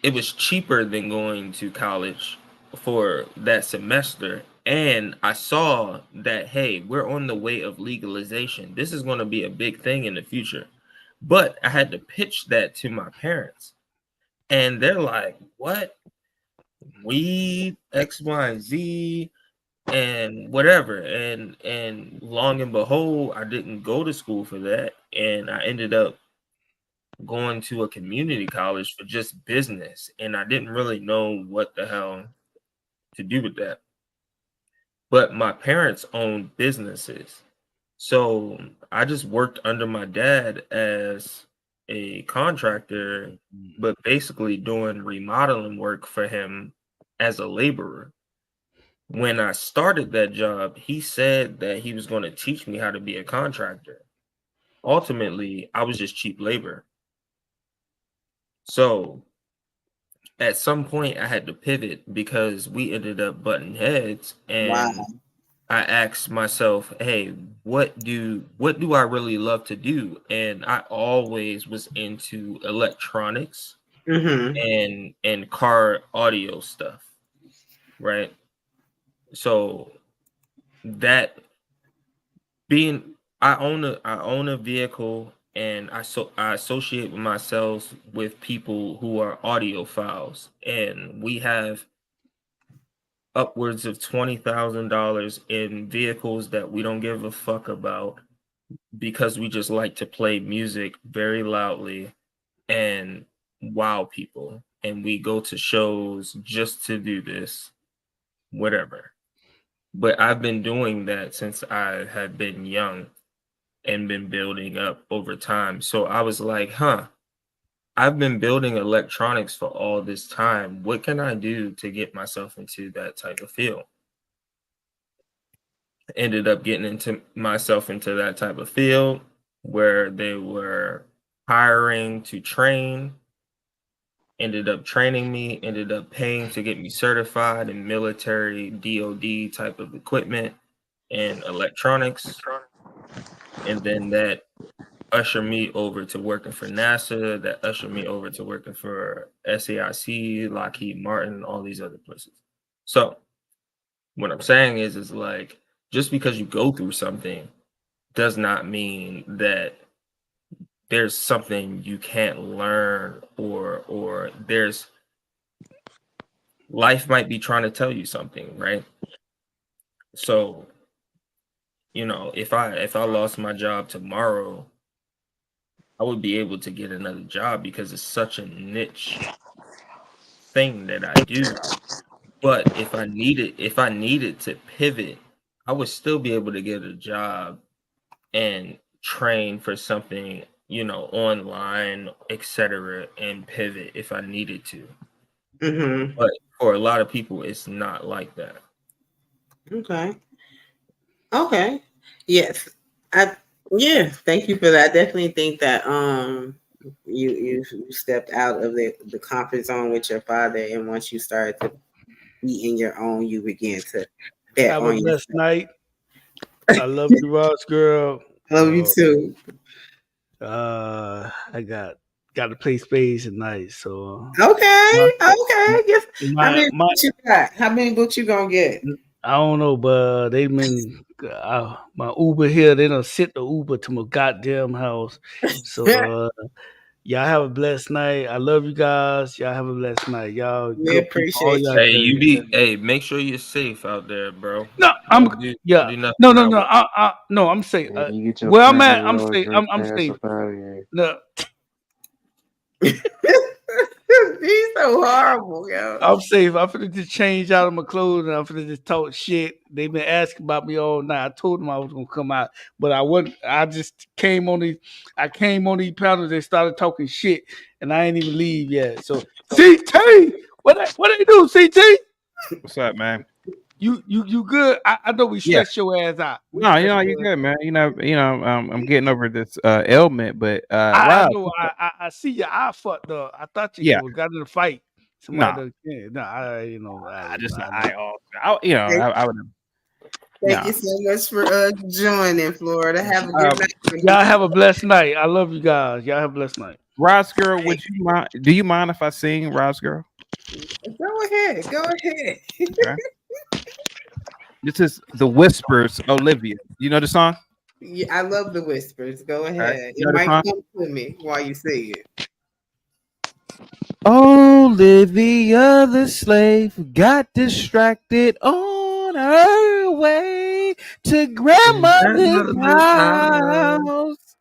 Speaker 7: it was cheaper than going to college for that semester. And I saw that, hey, we're on the way of legalization. This is going to be a big thing in the future. But I had to pitch that to my parents. And they're like, what? Weed, X, Y, and Z, and whatever. And long and behold, I didn't go to school for that. And I ended up going to a community college for just business, and I didn't really know what the hell to do with that. But my parents owned businesses, so I just worked under my dad as a contractor, but basically doing remodeling work for him as a laborer. When I started that job, he said that he was going to teach me how to be a contractor. Ultimately, I was just cheap labor. So at some point I had to pivot because we ended up butting heads,
Speaker 1: Wow.
Speaker 7: and I asked myself, hey, what do I really love to do? And I always was into electronics
Speaker 1: Mm-hmm.
Speaker 7: and car audio stuff, right? So that being I own a vehicle, and I associate myself with people who are audiophiles, and we have upwards of $20,000 in vehicles that we don't give a fuck about because we just like to play music very loudly and wow people. And we go to shows just to do this, whatever. But I've been doing that since I had been young and been building up over time. So I was like, I've been building electronics for all this time. What can I do to get myself into that type of field? Ended up getting into myself into that type of field where they were hiring to train, ended up training me, ended up paying to get me certified in military DOD type of equipment and electronics. And then that usher me over to working for NASA, that usher me over to working for SAIC, Lockheed Martin, all these other places. So what I'm saying is like, just because you go through something does not mean that there's something you can't learn, or there's life might be trying to tell you something, right? So, if I lost my job tomorrow, I would be able to get another job because it's such a niche thing that I do. But if I needed to pivot, I would still be able to get a job and train for something, online, etc., and pivot if I needed to.
Speaker 1: Mm-hmm.
Speaker 7: But for a lot of people, it's not like that.
Speaker 1: Okay. Okay. Yes. I yeah, thank you for that. I definitely think that you stepped out of the comfort zone with your father, and once you started to be in your own, you began to bet
Speaker 6: Have a
Speaker 1: on
Speaker 6: blessed
Speaker 1: yourself.
Speaker 6: night. I love you, Ross girl.
Speaker 1: I love you too.
Speaker 6: I got to play space tonight, so
Speaker 1: Okay.
Speaker 6: my
Speaker 1: Okay. Yes. How
Speaker 6: my
Speaker 1: many
Speaker 6: my
Speaker 1: books you got? How many books you gonna get?
Speaker 6: I don't know, but they been my Uber here. They done sent the Uber to my goddamn house. So y'all have a blessed night. I love you guys. Y'all have a blessed night. Y'all
Speaker 1: We
Speaker 6: good people. All
Speaker 1: appreciate
Speaker 6: y'all
Speaker 1: you.
Speaker 6: good.
Speaker 7: Hey, make sure you're safe out there, bro.
Speaker 6: No,
Speaker 7: Don't do
Speaker 6: yeah.
Speaker 7: nothing
Speaker 6: No.
Speaker 7: that way.
Speaker 6: No, I'm safe.
Speaker 3: Man, you get your
Speaker 6: Where I'm at,
Speaker 3: family
Speaker 6: I'm
Speaker 3: yours
Speaker 6: safe.
Speaker 3: drink
Speaker 6: I'm
Speaker 3: ass
Speaker 6: safe.
Speaker 3: up out of here.
Speaker 6: No,
Speaker 1: He's so horrible, yo.
Speaker 6: I'm safe. I'm finna just change out of my clothes and I'm finna just talk shit. They've been asking about me all night. I told them I was gonna come out, but I wasn't. I just came on these. I came on these panels. They started talking shit, and I ain't even leave yet. So CT, what they do? CT,
Speaker 8: What's up, man?
Speaker 6: you good? I know we
Speaker 8: Yeah.
Speaker 6: stressed your ass out. We
Speaker 8: No,
Speaker 6: stressed
Speaker 8: you're
Speaker 6: your ass.
Speaker 8: good, man. I'm getting over this ailment, but
Speaker 6: I
Speaker 8: Rob,
Speaker 6: know. I see your eye fucked up. I thought
Speaker 8: yeah,
Speaker 6: you got in a fight. Somebody
Speaker 8: no,
Speaker 6: done, yeah, no,
Speaker 8: I just
Speaker 6: I
Speaker 8: I
Speaker 6: know.
Speaker 8: off. I would
Speaker 1: Thank
Speaker 8: no.
Speaker 1: you so much for joining, Florida. Have a good
Speaker 8: Uh,
Speaker 1: night.
Speaker 6: Y'all have a blessed night. I love you guys. Y'all have a blessed night.
Speaker 8: Ross girl, would you mind? Do you mind if I sing, Ross girl?
Speaker 1: Go ahead. Go ahead.
Speaker 8: Okay. This is the Whispers, Olivia. You know the song?
Speaker 1: Yeah, I love the whispers. Go
Speaker 8: Okay.
Speaker 1: ahead.
Speaker 8: You
Speaker 1: It
Speaker 8: know the
Speaker 1: might
Speaker 8: song?
Speaker 1: come to me while you say it.
Speaker 8: Olivia the slave got distracted on her way to grandmother's
Speaker 7: Grandmother's house.
Speaker 8: house.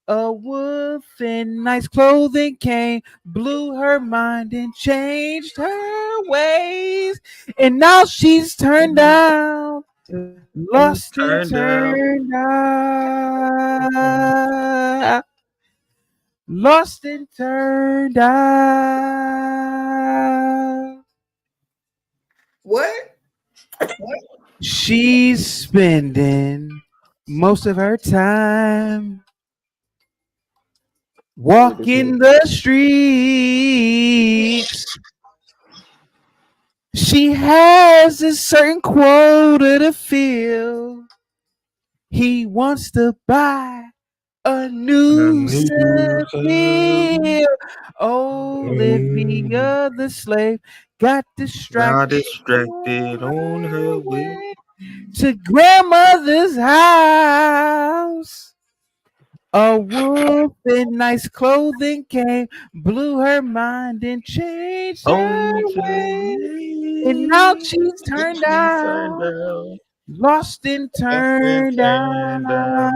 Speaker 8: A wolf in nice clothing came, blew her mind and changed her ways. And now she's turned out, lost and
Speaker 7: Turned out.
Speaker 8: turned out, lost and turned out.
Speaker 1: What?
Speaker 8: She's spending most of her time walking the streets. She has a certain quota to fill. He wants to buy a
Speaker 7: A
Speaker 8: new
Speaker 7: new
Speaker 8: Seville. Olivia the slave got
Speaker 7: got
Speaker 8: distracted on
Speaker 7: distracted on
Speaker 8: her
Speaker 7: her way.
Speaker 8: way to grandmother's house. A wolf in nice clothing came, blew her mind and changed her
Speaker 7: On to
Speaker 8: ways. And now
Speaker 7: me.
Speaker 8: she's turned
Speaker 7: She turned
Speaker 8: out,
Speaker 7: out.
Speaker 8: lost and
Speaker 7: Lost and
Speaker 8: turned
Speaker 7: turned out.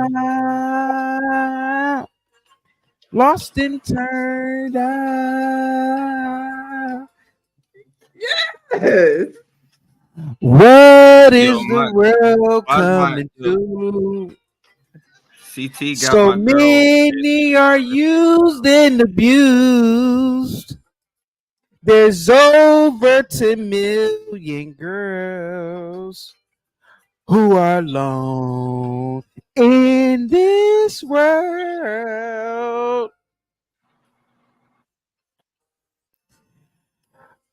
Speaker 8: out, lost and turned out.
Speaker 1: Yes.
Speaker 8: What
Speaker 7: Yo,
Speaker 8: is the world
Speaker 7: my
Speaker 8: coming to?
Speaker 7: CT got
Speaker 8: So
Speaker 7: my girl.
Speaker 8: many are used and abused. There's over 10 million girls who are alone in this world.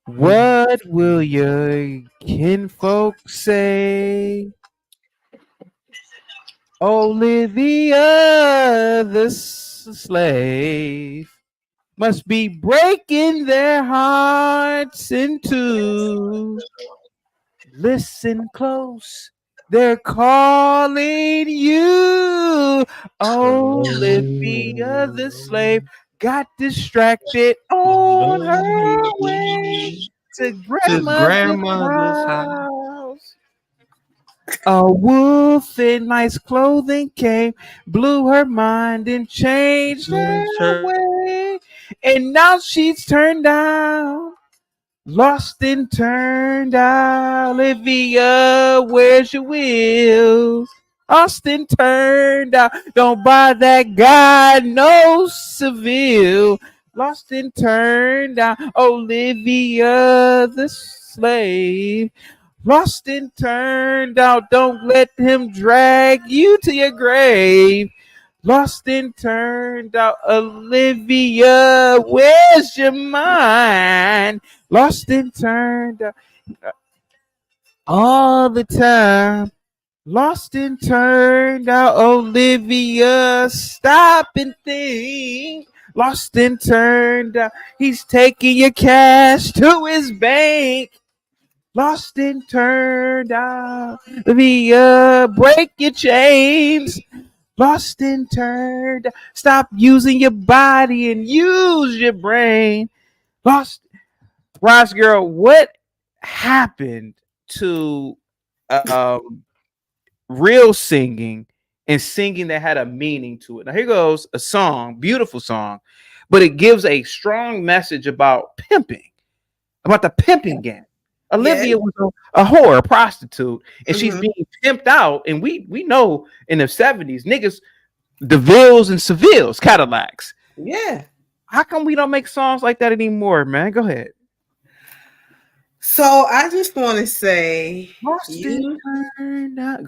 Speaker 8: What will your kinfolk say? Olivia the slave must be breaking their hearts in two. Listen close. They're calling you. Olivia the slave got distracted on her way to
Speaker 7: To
Speaker 8: grandmother's
Speaker 7: grandmother's house.
Speaker 8: house. A wolf in nice clothing came, blew her mind and changed her way. And now she's turned down, lost and turned out. Olivia, where's your will? Austin turned out. Don't buy that guy, no Seville. Lost and turned out. Olivia the slave. Lost and turned out. Don't let him drag you to your grave. Lost and turned out. Olivia, where's your mind? Lost and turned out all the time. Lost and turned out. Olivia, stop and think. Lost and turned out. He's taking your cash to his bank. Lost and turned out. Olivia, break your chains. Lost and turned. Stop using your body and use your brain. Lost. Ross girl, what happened to real singing and singing that had a meaning to it? Now here goes a song, beautiful song, but it gives a strong message about pimping, about the pimping game. Olivia was a whore, a prostitute, and she's being pimped out. And we know in the 70s, niggas, DeVilles and Sevilles, Cadillacs.
Speaker 1: Yeah.
Speaker 8: How come we don't make songs like that anymore, man? Go ahead.
Speaker 1: So I just want to say,
Speaker 8: Go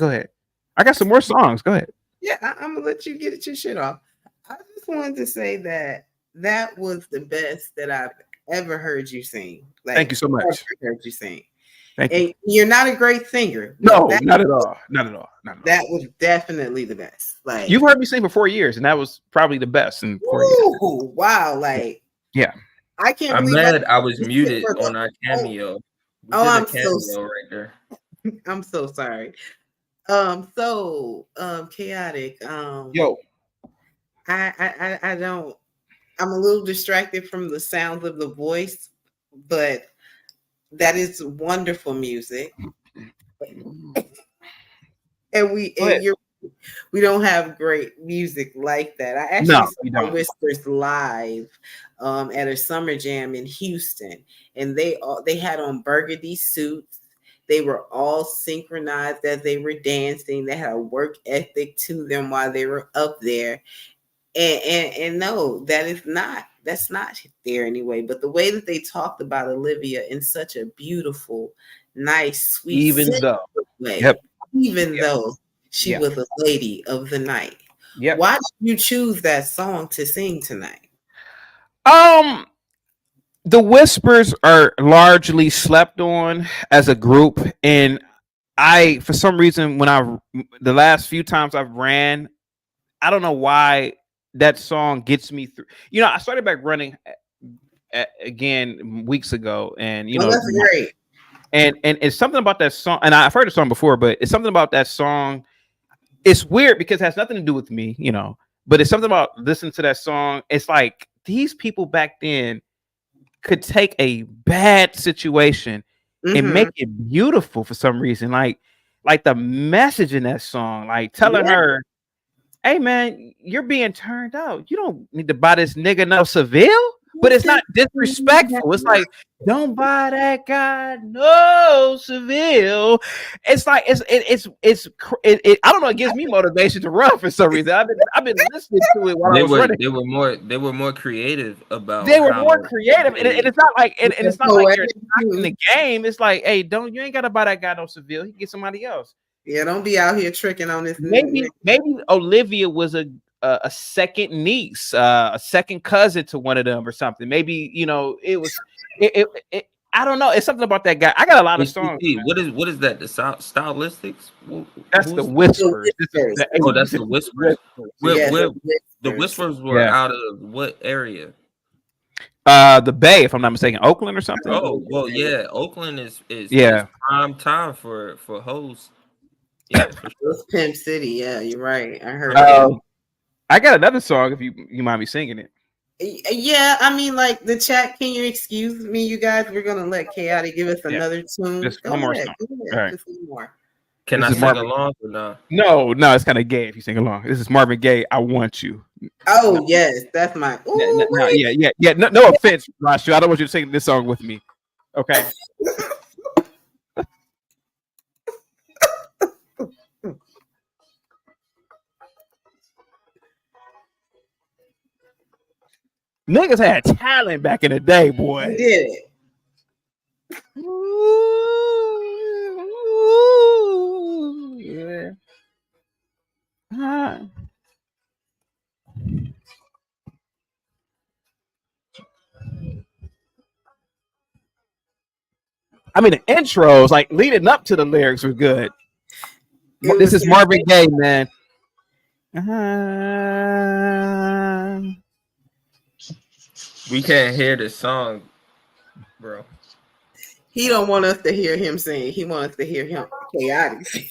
Speaker 8: ahead. I got some more songs. Go ahead.
Speaker 1: Yeah, I'm gonna let you get your shit off. I just wanted to say that was the best that I've ever heard you sing. Like,
Speaker 8: thank you so much.
Speaker 1: Heard you sing.
Speaker 8: Thank
Speaker 1: and
Speaker 8: you.
Speaker 1: You're not a great singer.
Speaker 8: No, not at all. Not at all. Not at all.
Speaker 1: That was definitely the best. Like,
Speaker 8: you've heard me sing for 4 years, and that was probably the best in 4 years.
Speaker 1: Wow! Like,
Speaker 8: yeah,
Speaker 1: I can't.
Speaker 7: I'm mad I was muted on our cameo.
Speaker 1: I'm
Speaker 7: cameo
Speaker 1: so
Speaker 7: right there.
Speaker 1: I'm so sorry. Chaotic.
Speaker 8: Yo,
Speaker 1: I don't. I'm a little distracted from the sounds of the voice, but that is wonderful music. And we don't have great music like that. I actually saw Whispers live at a summer jam in Houston, and they had on burgundy suits. They were all synchronized as they were dancing. They had a work ethic to them while they were up there. And no, that's not there anyway. But the way that they talked about Olivia in such a beautiful, nice, sweet,
Speaker 8: even though
Speaker 1: she was a lady of the night.
Speaker 8: Yep.
Speaker 1: Why did you choose that song to sing tonight?
Speaker 8: The Whispers are largely slept on as a group, and I, for some reason, the last few times I've ran, I don't know why that song gets me through. You know, I started back running again weeks ago, and
Speaker 1: that's great.
Speaker 8: And it's something about that song, and I've heard the song before, but it's something about that song. It's weird because it has nothing to do with me, but it's something about listening to that song. It's like these people back then could take a bad situation and make it beautiful for some reason. Like the message in that song, like telling her, hey man, you're being turned out. You don't need to buy this nigga no Seville. But it's not disrespectful. It's like, don't buy that guy no Seville. It's like I don't know. It gives me motivation to run for some reason. I've been listening to it while I was running. They
Speaker 7: were more creative about.
Speaker 8: They were more creative, and it's not like it's not like you're knocking the game. It's like, hey, you ain't gotta buy that guy no Seville. You can get somebody else.
Speaker 1: Yeah, don't be out here tricking on this.
Speaker 8: Maybe Olivia was a second niece, a second cousin to one of them or something. Maybe it was. I don't know. It's something about that guy. I got a lot of songs.
Speaker 7: HTT, what is that? The stylistics?
Speaker 8: That's the
Speaker 7: Who's
Speaker 8: whispers. This is
Speaker 1: Whispers.
Speaker 8: the
Speaker 7: Oh, that's the whispers.
Speaker 1: Yes,
Speaker 7: Where
Speaker 1: the
Speaker 7: the
Speaker 1: Whispers.
Speaker 7: whispers were
Speaker 8: Yeah.
Speaker 7: out of what area?
Speaker 8: The Bay, if I'm not mistaken, Oakland or something.
Speaker 7: Oh, well, yeah. Oakland is
Speaker 8: Yeah.
Speaker 7: prime time for hoes. Yeah, for
Speaker 1: It
Speaker 7: sure.
Speaker 1: was Pimp City. Yeah, you're right. I heard
Speaker 7: Yeah.
Speaker 1: that.
Speaker 8: I got another song if you mind me singing it.
Speaker 1: Yeah, I mean, like the chat. Can you excuse me, you guys? We're gonna let Chaotic give us
Speaker 8: Yeah.
Speaker 1: another tune.
Speaker 8: Just
Speaker 1: Go
Speaker 8: one more
Speaker 1: ahead,
Speaker 8: song.
Speaker 1: go ahead,
Speaker 8: All right.
Speaker 1: just one more.
Speaker 7: Can
Speaker 8: This
Speaker 7: I
Speaker 8: is
Speaker 7: sing
Speaker 8: Marvin.
Speaker 7: along or not?
Speaker 8: No, it's kind of gay if you sing along. This is Marvin Gaye. I Want You.
Speaker 1: Oh yes, that's my. Ooh, wait.
Speaker 8: Yeah. No offense, Rashu. I don't want you to sing this song with me. Okay. Niggas had talent back in the day,
Speaker 1: You
Speaker 8: boy.
Speaker 1: did it.
Speaker 8: Ooh, yeah. Ah. I mean, the intros, like leading up to the lyrics, were good.
Speaker 1: It
Speaker 8: This
Speaker 1: was
Speaker 8: is Marvin Gaye, man.
Speaker 7: We can't hear the song, bro.
Speaker 1: He don't want us to hear him sing. He wants us to hear him Chaotic sing.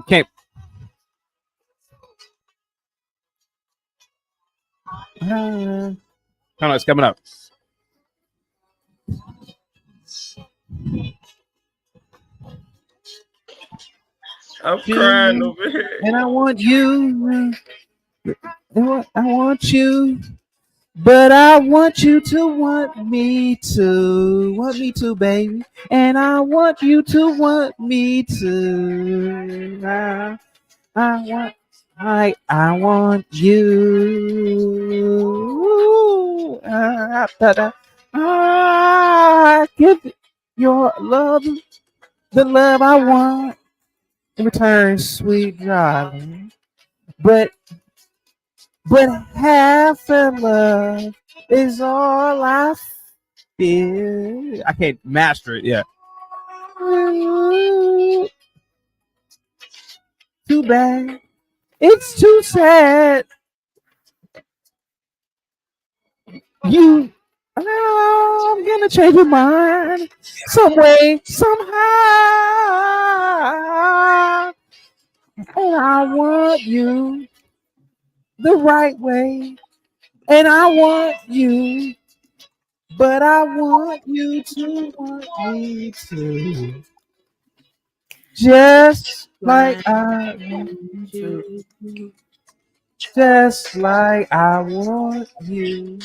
Speaker 8: Can't. Hold on, it's coming up.
Speaker 7: I'm crying over here.
Speaker 8: And I want you. I want you. But I want you to want me to, baby. And I want you to want me to. I want you. Give your love, the love I want in return, sweet darling. But half of love is all I feel. I can't master it yet. Too bad. It's too sad. I'm gonna change your mind some way, somehow. And I want you the right way. And I want you, but I want you to want me to. Just like I want you. Just like I want you.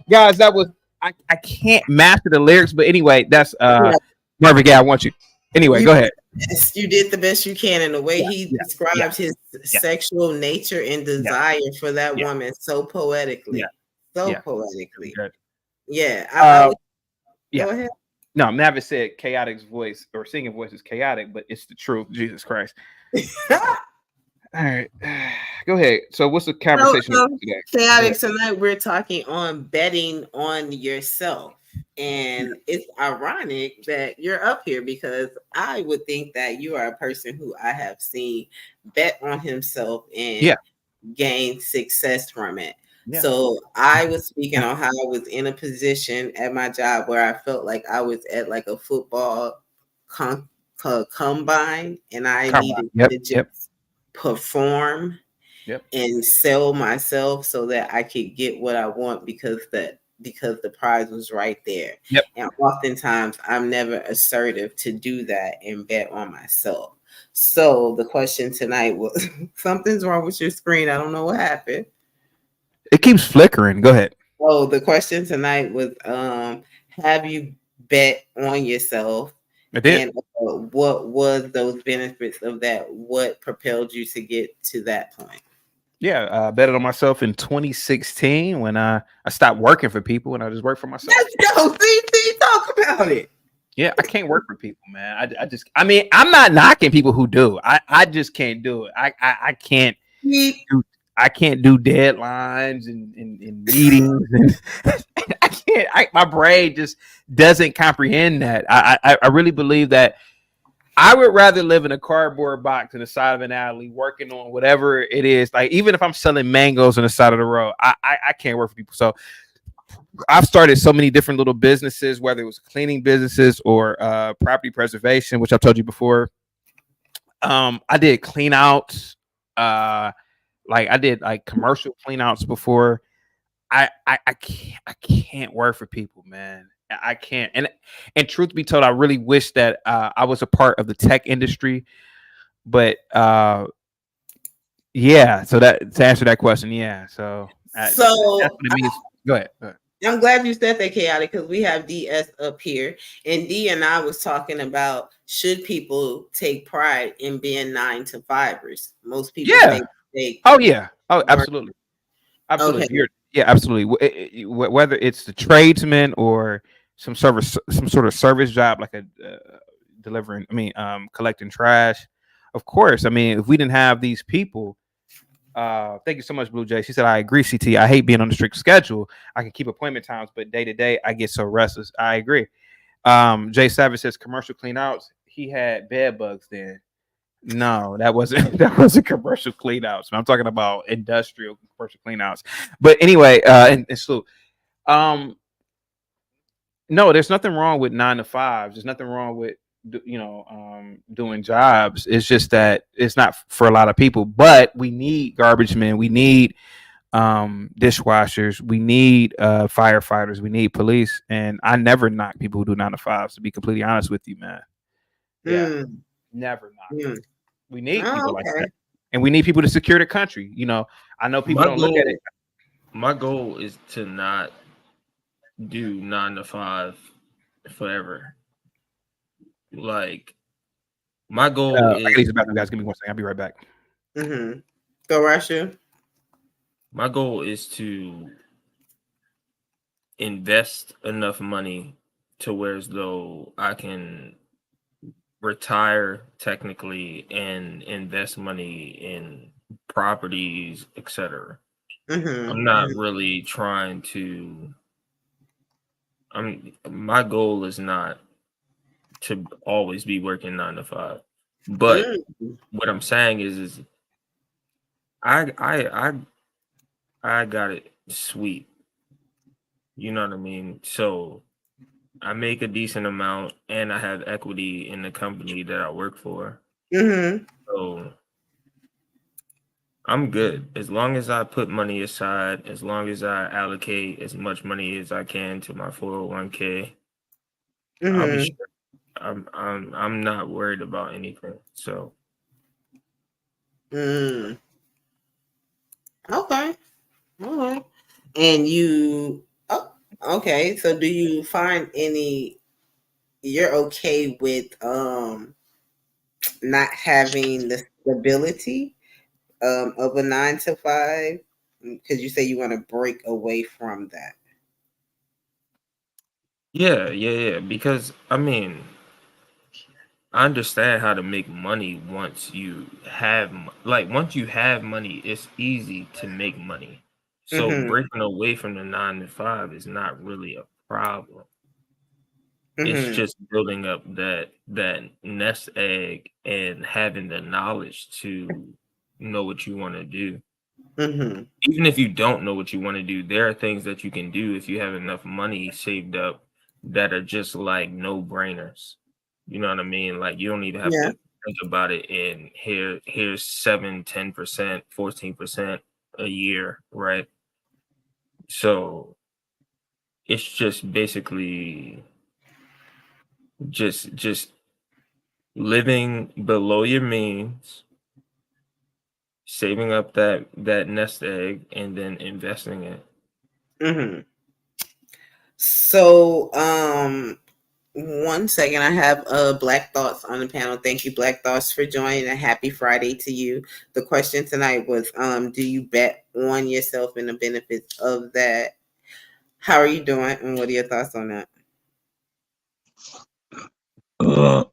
Speaker 8: Guys, that was I can't master the lyrics, but anyway, that's Marvin Gaye, I Want You. Anyway, go ahead.
Speaker 1: Yes, you did the best you can, and the way he described his sexual nature and desire for that woman so poetically, poetically. Yeah, Go ahead.
Speaker 8: No, Mavis said Chaotic's voice or singing voice is chaotic, but it's the truth. Jesus Christ. All right, go ahead. So, what's the conversation today?
Speaker 1: Chaotic tonight. We're talking on betting on yourself, and it's ironic that you're up here because I would think that you are a person who I have seen bet on himself and gain success from it. Yeah. So I was speaking on how I was in a position at my job where I felt like I was at like a football combine, and I needed to just perform and sell myself so that I could get what I want because the prize was right there. And oftentimes I'm never assertive to do that and bet on myself. So the question tonight was something's wrong with your screen. I don't know what happened.
Speaker 8: It keeps flickering. Go ahead.
Speaker 1: Oh, the question tonight was have you bet on yourself?
Speaker 8: I did.
Speaker 1: And what was those benefits of that? What propelled you to get to that point?
Speaker 8: Yeah, I betted on myself in 2016 when I stopped working for people and I just worked for myself.
Speaker 1: Let's go. See, talk about it.
Speaker 8: Yeah, I can't work for people, man. I mean, I'm not knocking people who do. I just can't do it. I can't. I can't do deadlines and meetings, and I can't. My brain just doesn't comprehend that. I really believe that I would rather live in a cardboard box in the side of an alley, working on whatever it is. Like even if I'm selling mangoes on the side of the road, I can't work for people. So I've started so many different little businesses, whether it was cleaning businesses or property preservation, which I've told you before. I did clean outs. Like I did like commercial clean outs before. I can't work for people, man. I can't. And truth be told, I really wish that I was a part of the tech industry. But yeah, so that to answer that question, yeah. So that's
Speaker 1: So
Speaker 8: what it means. Go ahead. Go ahead.
Speaker 1: I'm glad you said that, chaotic, because we have DS up here, and D and I was talking about should people take pride in being 9-to-5ers. Most people
Speaker 8: Yeah.
Speaker 1: think they
Speaker 8: Oh yeah. Oh,
Speaker 1: work.
Speaker 8: absolutely. Absolutely.
Speaker 1: Okay.
Speaker 8: Yeah, absolutely. Whether it's the tradesman or some sort of service job, like a delivering. I mean, collecting trash. Of course. I mean, if we didn't have these people, thank you so much, Blue Jay. She said, "I agree, CT. I hate being on a strict schedule. I can keep appointment times, but day to day, I get so restless." I agree. Jay Savage says commercial clean outs. He had bed bugs then. No, that wasn't that wasn't commercial cleanouts. I'm talking about industrial commercial cleanouts. But anyway, and so no, there's nothing wrong with 9 to 5s. There's nothing wrong with doing jobs. It's just that it's not for a lot of people. But we need garbage men. We need dishwashers. We need firefighters. We need police. And I never knock people who do 9 to 5s. To be completely honest with you, man. Yeah, never knock.
Speaker 1: Mm.
Speaker 8: We need
Speaker 1: Oh,
Speaker 8: people like
Speaker 1: okay.
Speaker 8: that, and we need people to secure the country. I know people don't look at it.
Speaker 7: My goal is to not do 9 to 5 forever. Like my goal
Speaker 8: I
Speaker 7: is
Speaker 8: gotta use the bathroom, guys. Give me 1 second. I'll be right back.
Speaker 1: Mm-hmm. Go, Russia.
Speaker 7: my goal is to invest enough money to where as though I can retire technically and invest money in properties, etc.
Speaker 1: Mm-hmm.
Speaker 7: I'm not really trying to. My goal is not to always be working 9 to 5, but what I'm saying is I got it sweet. You know what I mean? So I make a decent amount, and I have equity in the company that I work for.
Speaker 1: Mm-hmm.
Speaker 7: So I'm good as long as I put money aside. As long as I allocate as much money as I can to my 401k, I'll be
Speaker 1: Mm-hmm.
Speaker 7: sure. I'm not worried about anything. So
Speaker 1: Mm. Okay. All right. And you, oh, okay. So do you find you're okay with not having the stability of a 9 to 5? Because you say you want to break away from that.
Speaker 7: yeah. Because I mean, I understand how to make money once you have once you have money, it's easy to make money. So
Speaker 1: Mm-hmm.
Speaker 7: breaking away from the 9 to 5 is not really a problem. It's
Speaker 1: Mm-hmm.
Speaker 7: just building up that nest egg and having the knowledge to know what you want to do.
Speaker 1: Mm-hmm.
Speaker 7: Even if you don't know what you want to do, there are things that you can do if you have enough money saved up that are just like no brainers. You know what I mean? Like you don't even have
Speaker 1: Yeah.
Speaker 7: to think about it. And here's 7, 10%, 14% a year, right? So it's just basically just living below your means, saving up that nest egg, and then investing it.
Speaker 1: Mm-hmm. So, 1 second, I have Black Thoughts on the panel. Thank you, Black Thoughts, for joining. A happy Friday to you. The question tonight was, do you bet on yourself and the benefits of that? How are you doing, and what are your thoughts on that?
Speaker 2: Uh,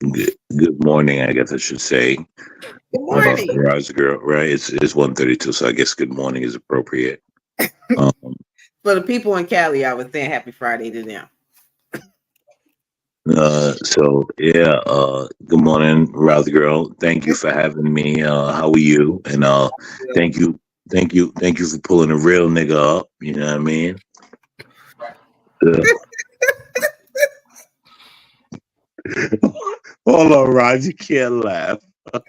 Speaker 2: Good morning, I guess I should say.
Speaker 1: Good morning.
Speaker 2: Rise girl, right? It's 1:32, so I guess good morning is appropriate. Um,
Speaker 1: For the people in Cali, I was saying happy Friday to them.
Speaker 2: so yeah, good morning, Rise girl. Thank you for having me. How are you? And thank you, thank you for pulling a real nigga up. You know what I mean? Uh, Hold on, Raj, you can't laugh.
Speaker 7: My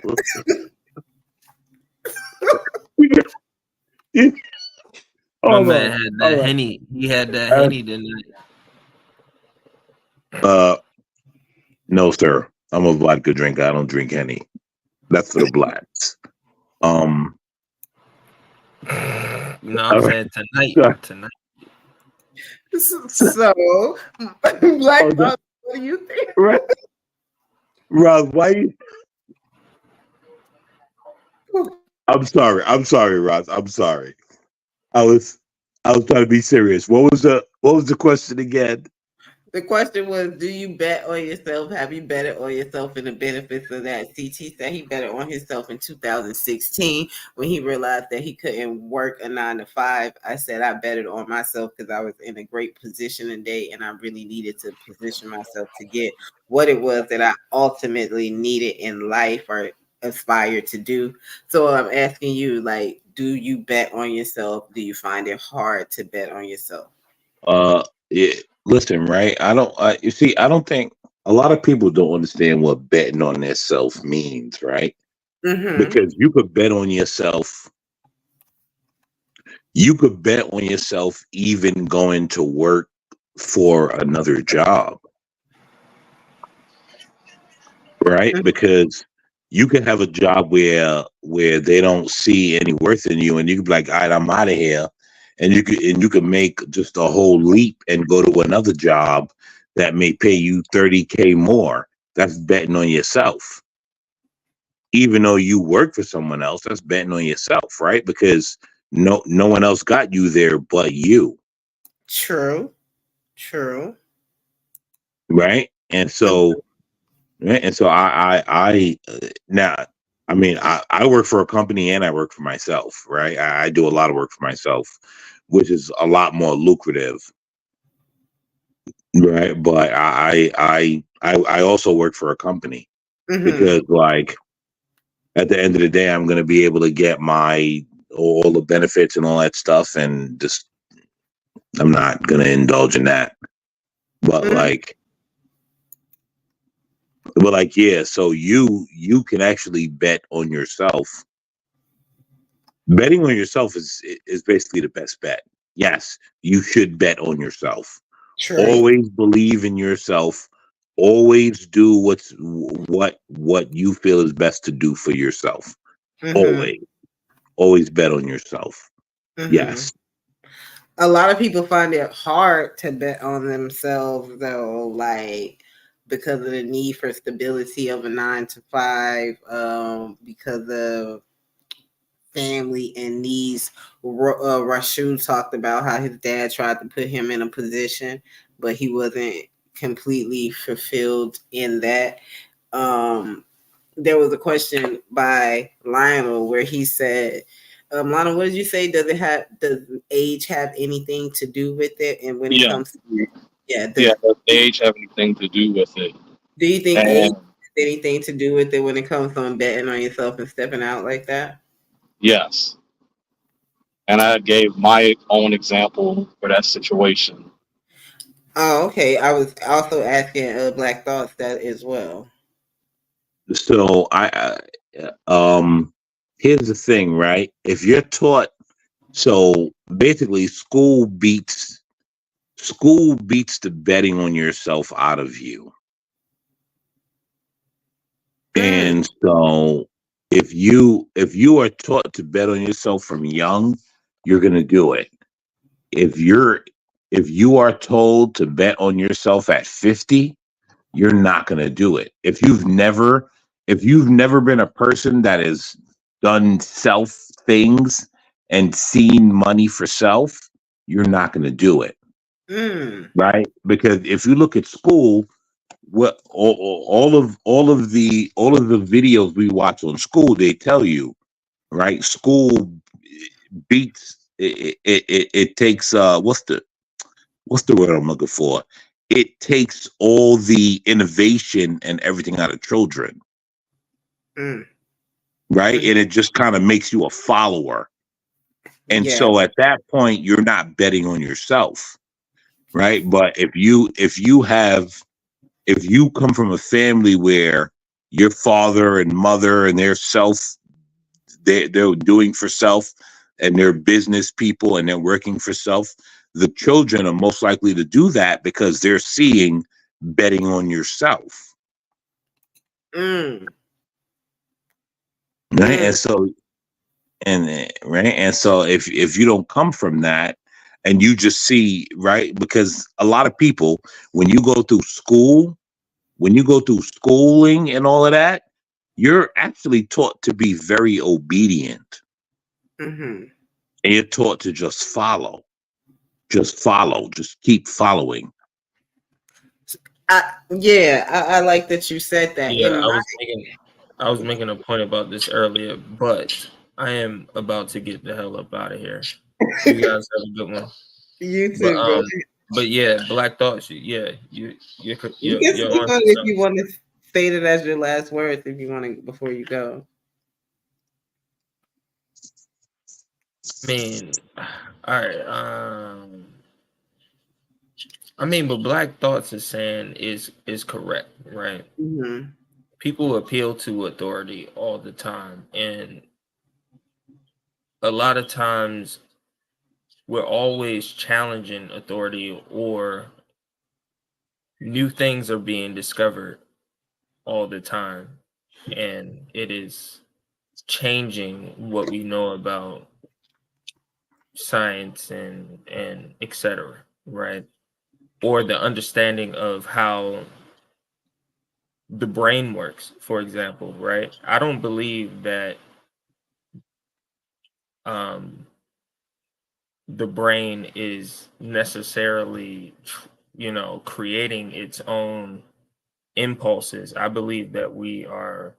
Speaker 2: Hold
Speaker 7: man
Speaker 2: on.
Speaker 7: had
Speaker 2: All
Speaker 7: that
Speaker 2: right.
Speaker 7: henny. He had that
Speaker 2: Uh,
Speaker 7: henny tonight.
Speaker 2: uh, no, sir. I'm a vodka drinker. I don't drink any. That's for the blacks. Um,
Speaker 7: No, I'm
Speaker 2: all right.
Speaker 7: saying tonight.
Speaker 2: So,
Speaker 7: Tonight.
Speaker 1: So, Black
Speaker 2: hold on.
Speaker 1: Thought, what do you think?
Speaker 2: Right. Rob, why you? I'm sorry. I'm sorry, Roz. I'm sorry. I was I was trying to be serious. What was the question again?
Speaker 1: The question was, do you bet on yourself? Have you betted on yourself and the benefits of that? CT said he betted on himself in 2016 when he realized that he couldn't work a 9 to 5. I said I betted on myself because I was in a great position today and I really needed to position myself to get what it was that I ultimately needed in life or aspired to do. So I'm asking you, like, do you bet on yourself? Do you find it hard to bet on yourself?
Speaker 2: Uh, yeah, listen, right? I don't. You see, I don't think a lot of people don't understand what betting on themselves means, right?
Speaker 1: Mm-hmm.
Speaker 2: Because you could bet on yourself. You could bet on yourself even going to work for another job, right? Because you can have a job where they don't see any worth in you, and you can be like, "All right, I'm out of here," and you can make just a whole leap and go to another job that may pay you 30K more. That's betting on yourself, even though you work for someone else. That's betting on yourself, right? Because no one else got you there but you,
Speaker 1: True. True.
Speaker 2: right? And so right? And so now, I mean, I work for a company and I work for myself, right? I do a lot of work for myself, which is a lot more lucrative, right? But I also work for a company
Speaker 1: Mm-hmm.
Speaker 2: because, like, at the end of the day, I'm going to be able to get my all the benefits and all that stuff, and just I'm not going to indulge in that. But
Speaker 1: Mm-hmm.
Speaker 2: like, yeah. So you can actually bet on yourself. Betting on yourself is basically the best bet. Yes, you should bet on yourself.
Speaker 1: True.
Speaker 2: Always believe in yourself. Always do what you feel is best to do for yourself.
Speaker 1: Mm-hmm.
Speaker 2: Always, always bet on yourself.
Speaker 1: Mm-hmm.
Speaker 2: Yes.
Speaker 1: A lot of people find it hard to bet on themselves, though, like because of the need for stability of a 9 to 5, because of family and needs. Rashid talked about how his dad tried to put him in a position, but he wasn't completely fulfilled in that. Um, there was a question by Lionel where he said, Lionel, what did you say? Does age have anything to do with it? And when it
Speaker 4: Yeah,
Speaker 1: comes to, yeah,
Speaker 4: yeah. Does age have anything to do with it?
Speaker 1: do you think age
Speaker 4: And
Speaker 1: has anything to do with it when it comes on betting on yourself and stepping out like that?
Speaker 4: yes, and I gave my own example for that situation.
Speaker 1: Oh, okay. I was also asking Black Thoughts that as well.
Speaker 2: So here's the thing, right? If you're taught, so basically, school beats the betting on yourself out of you.
Speaker 1: Mm,
Speaker 2: And so if you are taught to bet on yourself from young, you're going to do it. If you're if you are told to bet on yourself at 50, you're not going to do it. If you've never been a person that has done self things and seen money for self, you're not going to do it,
Speaker 1: mm,
Speaker 2: right? Because if you look at school,
Speaker 9: what all of the videos we watch on school, they tell you, right? School beats it takes what's the word I'm looking for? It takes all the innovation and everything out of children,
Speaker 1: Mm.
Speaker 9: right?
Speaker 1: Mhm.
Speaker 9: And it just kind of makes you a follower. And
Speaker 1: Yeah.
Speaker 9: so at that point, you're not betting on yourself, right? But if you come from a family where your father and mother and their self they're doing for self and they're business people and they're working for self, the children are most likely to do that because they're seeing betting on yourself,
Speaker 1: Mm.
Speaker 9: right?
Speaker 1: Mm.
Speaker 9: And so right, and so if you don't come from that and you just see, right, because a lot of people, when you go through school, when you go through schooling and all of that, you're actually taught to be very obedient,
Speaker 1: Mhm.
Speaker 9: and you're taught to just follow, just keep following.
Speaker 1: I like that you said that.
Speaker 7: Yeah,
Speaker 1: In my
Speaker 7: I was making a point about this earlier, but I am about to get the hell up out of here. You guys have a good one.
Speaker 1: you
Speaker 7: But
Speaker 1: too, bro.
Speaker 7: yeah, Black Thoughts. Yeah,
Speaker 1: You can
Speaker 7: you're
Speaker 1: speak
Speaker 7: on
Speaker 1: on
Speaker 7: to
Speaker 1: it if
Speaker 7: something.
Speaker 1: you want to state it as your last words if you want to before you go.
Speaker 7: I mean, all right. I mean, but Black Thoughts is saying is correct, right?
Speaker 1: Mm-hmm.
Speaker 7: People appeal to authority all the time, and a lot of times we're always challenging authority, or new things are being discovered all the time, and it is changing what we know about science and etc., right? Or the understanding of how the brain works, for example, right? I don't believe that um the brain is necessarily creating its own impulses. I believe that we are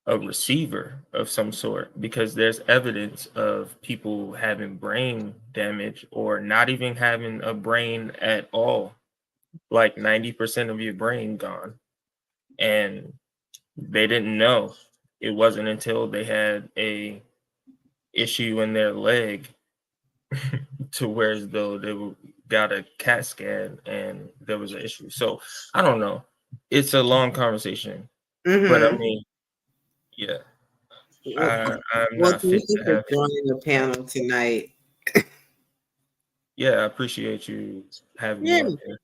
Speaker 7: a receiver of some sort, because there's evidence of people having brain damage or not even having a brain at all, like 90% of your brain gone, and they didn't know. It wasn't until they had a issue in their leg to where as though got a CAT scan and there was an issue. So I don't know. It's a long conversation, but I
Speaker 1: Mm-hmm.
Speaker 7: mean, yeah,
Speaker 1: Well,
Speaker 7: I'm
Speaker 1: well,
Speaker 7: not fit
Speaker 1: thank you
Speaker 7: to
Speaker 1: for
Speaker 7: have it.
Speaker 1: joining the panel tonight.
Speaker 7: Yeah, I appreciate you having me
Speaker 1: Yeah,
Speaker 7: on here.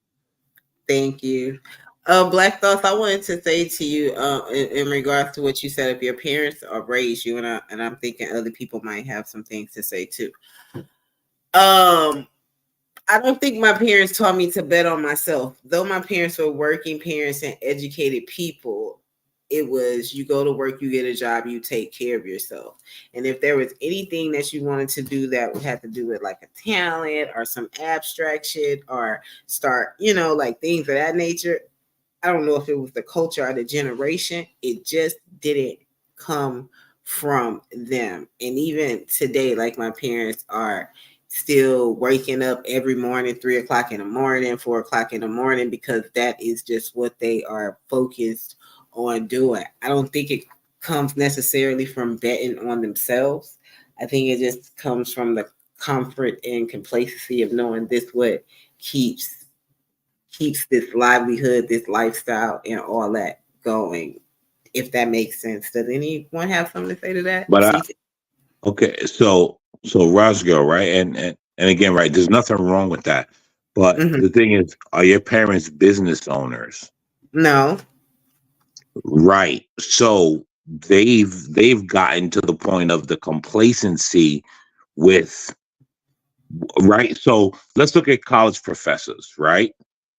Speaker 1: thank you. Black Thoughts, I wanted to say to you, in regards to what you said, if your parents are raised you, and I'm thinking other people might have some things to say too. I don't think my parents taught me to bet on myself. Though my parents were working parents and educated people, it was you go to work, you get a job, you take care of yourself. And if there was anything that you wanted to do that would have to do with like a talent or some abstract shit or start, like things of that nature, I don't know if it was the culture or the generation, it just didn't come from them. And even today, like my parents are still waking up every morning, 3 o'clock in the morning, 4 o'clock in the morning, because that is just what they are focused on doing. I don't think it comes necessarily from betting on themselves. I think it just comes from the comfort and complacency of knowing this what keeps this livelihood, this lifestyle, and all that going. If that makes sense. Does anyone have something to say to that?
Speaker 9: But
Speaker 1: See,
Speaker 9: okay, so Roscoe, right, and again, right, there's nothing wrong with that. But
Speaker 1: mm-hmm.
Speaker 9: the thing is, are your parents business owners?
Speaker 1: No.
Speaker 9: Right. So they've gotten to the point of the complacency with, right. So let's look at college professors, right?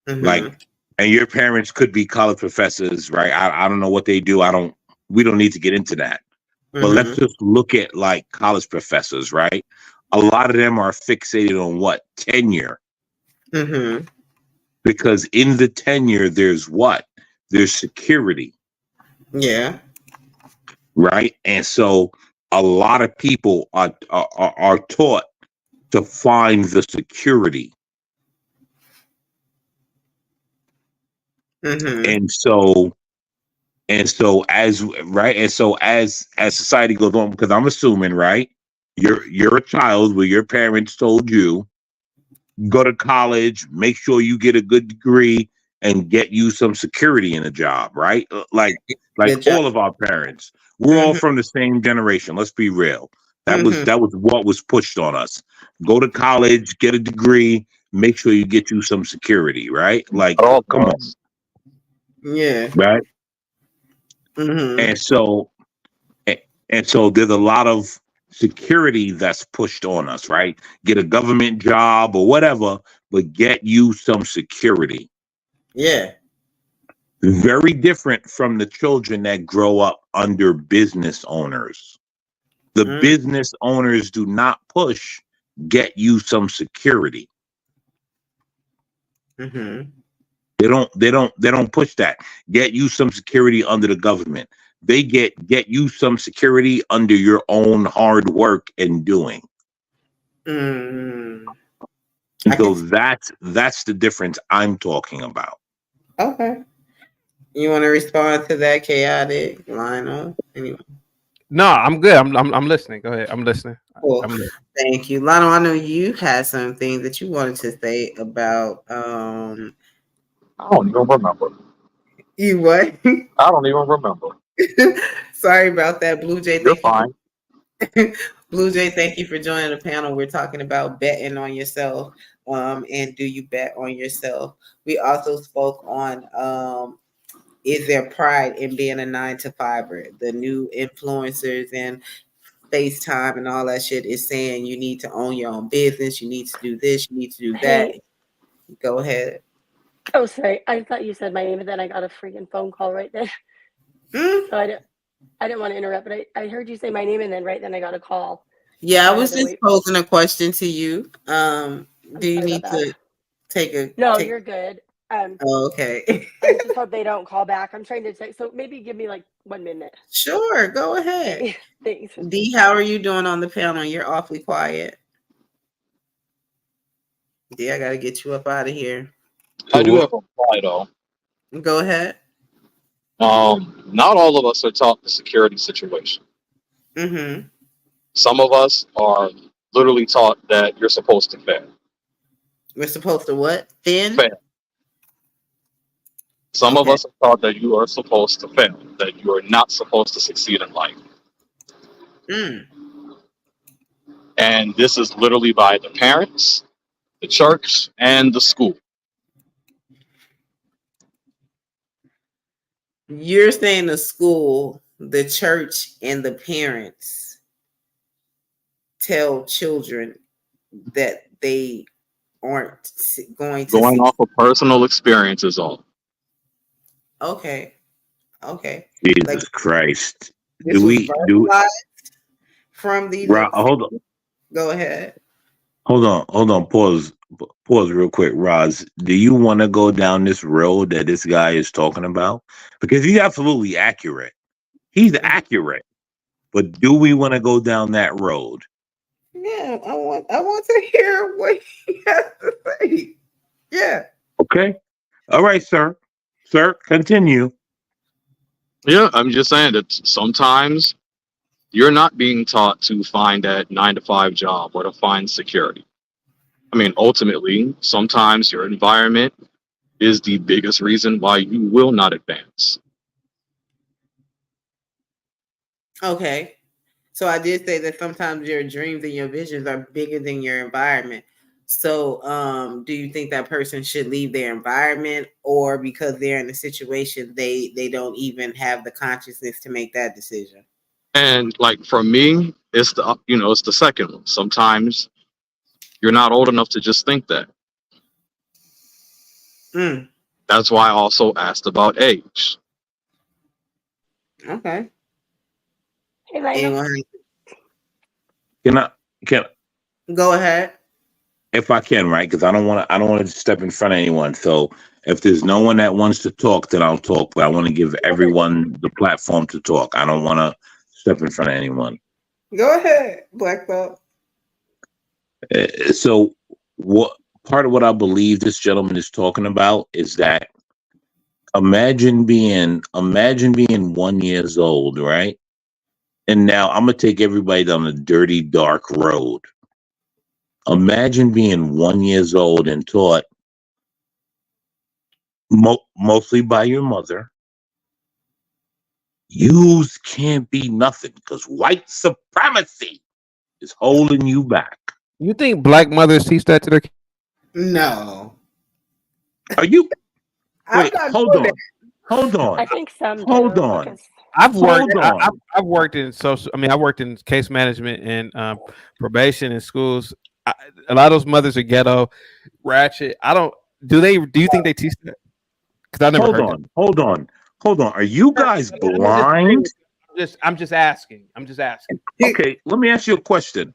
Speaker 1: Mm-hmm.
Speaker 9: Like, and your parents could be college professors, right? I don't know what they do. We don't need to get into that. But let's
Speaker 1: Mm-hmm.
Speaker 9: just look at like college professors, right? A lot of them are fixated on what? Tenure.
Speaker 1: Mm-hmm.
Speaker 9: because in the tenure there's what? There's security,
Speaker 1: Yeah.
Speaker 9: right? And so a lot of people are taught to find the security.
Speaker 1: Mm-hmm.
Speaker 9: And so as society goes on, because I'm assuming, right, you're a child where your parents told you go to college, make sure you get a good degree, and get you some security in a job, right? Like
Speaker 1: Good job.
Speaker 9: all of our parents, we're all
Speaker 1: Mm-hmm.
Speaker 9: from the same generation. Let's be real. That was
Speaker 1: Mm-hmm.
Speaker 9: that was what was pushed on us. Go to college, get a degree, make sure you get you some security, right? Like,
Speaker 4: At all
Speaker 9: come on,
Speaker 4: costs.
Speaker 1: Yeah.
Speaker 9: right?
Speaker 1: Mm-hmm.
Speaker 9: And so and so there's a lot of security that's pushed on us, right? Get a government job or whatever, but get you some security.
Speaker 1: Yeah.
Speaker 9: Very different from the children that grow up under business owners. The business owners do not push get you some security.
Speaker 1: Mm-hmm.
Speaker 9: They don't push that. Get you some security under the government. They get you some security under your own hard work and doing.
Speaker 1: Mm-hmm.
Speaker 9: And
Speaker 1: I
Speaker 9: so
Speaker 1: can.
Speaker 9: that's the difference I'm talking about.
Speaker 1: Okay. You want to respond to that chaotic Lionel? Anyway.
Speaker 8: No, I'm good. I'm listening. Go ahead. I'm listening.
Speaker 1: Cool.
Speaker 8: I'm listening.
Speaker 1: Thank you. Lionel, I know you had something that you wanted to say about
Speaker 4: I don't even remember.
Speaker 1: you what?
Speaker 4: I don't even remember.
Speaker 1: Sorry about that. Blue Jay,
Speaker 4: You're
Speaker 1: thank you
Speaker 4: fine.
Speaker 1: Blue Jay, thank you for joining the panel. We're talking about betting on yourself. And do you bet on yourself? We also spoke on is there pride in being a 9 to 5er? The new influencers and FaceTime and all that shit is saying you need to own your own business, you need to do this, you need to do that.
Speaker 10: Hey,
Speaker 1: Go ahead.
Speaker 10: oh sorry, I thought you said my name, and then I got a freaking phone call right then.
Speaker 1: Hmm?
Speaker 10: So I didn't want to interrupt, but I heard you say my name, and then right then I got a call.
Speaker 1: Yeah, I
Speaker 10: So I had
Speaker 1: was
Speaker 10: to
Speaker 1: just
Speaker 10: wait.
Speaker 1: posing a question to you.
Speaker 10: I'm
Speaker 1: Do you
Speaker 10: sorry about
Speaker 1: need
Speaker 10: that.
Speaker 1: to take
Speaker 10: No,
Speaker 1: take?
Speaker 10: you're good.
Speaker 1: Oh, okay.
Speaker 10: I just hope they don't call back. I'm trying to take, so maybe give me like 1 minute.
Speaker 1: Sure, go ahead.
Speaker 10: Thanks.
Speaker 1: D, how are you doing on the panel? You're awfully quiet. D, I gotta get you up out of here.
Speaker 4: I do
Speaker 9: So
Speaker 4: have a reply though.
Speaker 1: Go ahead.
Speaker 4: Not all of us are taught the security situation.
Speaker 1: Mm-hmm.
Speaker 4: Some of us are literally taught that you're supposed to fail.
Speaker 1: We're supposed to what? Thin?
Speaker 4: Fail. Some of
Speaker 1: Okay.
Speaker 4: us are taught that you are supposed to fail, that you are not supposed to succeed in life.
Speaker 1: Mm.
Speaker 4: And this is literally by the parents, the church, and the school.
Speaker 1: You're saying the school, the church, and the parents tell children that they aren't going to
Speaker 4: Going
Speaker 1: see.
Speaker 4: off of personal experiences all.
Speaker 1: Okay. Okay. Like
Speaker 9: Jesus Christ.
Speaker 1: this was verbalized from these.
Speaker 9: Hold on,
Speaker 1: Go ahead.
Speaker 9: hold on, pause real quick, Roz. Do you want to go down this road that this guy is talking about? Because he's absolutely accurate. He's accurate. But do we want to go down that road?
Speaker 1: Yeah, I want to hear what he has to say. Yeah.
Speaker 9: Okay. All right, sir. Sir, continue.
Speaker 4: Yeah, I'm just saying that sometimes you're not being taught to find that 9 to 5 job or to find security. I mean, ultimately, sometimes your environment is the biggest reason why you will not advance.
Speaker 1: Okay. So I did say that sometimes your dreams and your visions are bigger than your environment. So do you think that person should leave their environment, or because they're in a situation they don't even have the consciousness to make that decision?
Speaker 4: And like for me, it's the second one. Sometimes you're not old enough to just think that.
Speaker 1: Mm.
Speaker 4: That's why I also asked about age.
Speaker 1: Okay.
Speaker 10: Hey, Lionel.
Speaker 1: Anyone?
Speaker 9: Can I
Speaker 1: Go ahead.
Speaker 9: if I can, right? Because I don't want to step in front of anyone. So if there's no one that wants to talk, then I'll talk. But I want to give everyone the platform to talk. I don't want to step in front of anyone.
Speaker 1: Go ahead, Black Belt.
Speaker 9: So what part of what I believe this gentleman is talking about is that imagine being 1 year old, right? And now I'm gonna take everybody down a dirty, dark road. Imagine being 1 year old and taught mostly by your mother, you can't be nothing because white supremacy is holding you back.
Speaker 8: You think black mothers teach that to their kids?
Speaker 1: No,
Speaker 9: Are you?
Speaker 1: I'm
Speaker 9: Wait,
Speaker 1: not
Speaker 9: hold
Speaker 1: doing that.
Speaker 9: on, hold
Speaker 10: I
Speaker 9: on,
Speaker 10: think some
Speaker 9: hold
Speaker 10: do
Speaker 9: on,
Speaker 10: because
Speaker 8: I've worked.
Speaker 9: hold on.
Speaker 8: I've worked in social. I mean, I worked in case management and probation in schools. A lot of those mothers are ghetto, ratchet. I don't. Do they? Do you think they teach that? Because I never
Speaker 9: Hold
Speaker 8: heard that.
Speaker 9: on, hold on, hold on. Are you guys
Speaker 8: I'm not disagreeing
Speaker 9: blind?
Speaker 8: with you. I'm just asking. I'm just asking.
Speaker 9: Okay, let me ask you a question.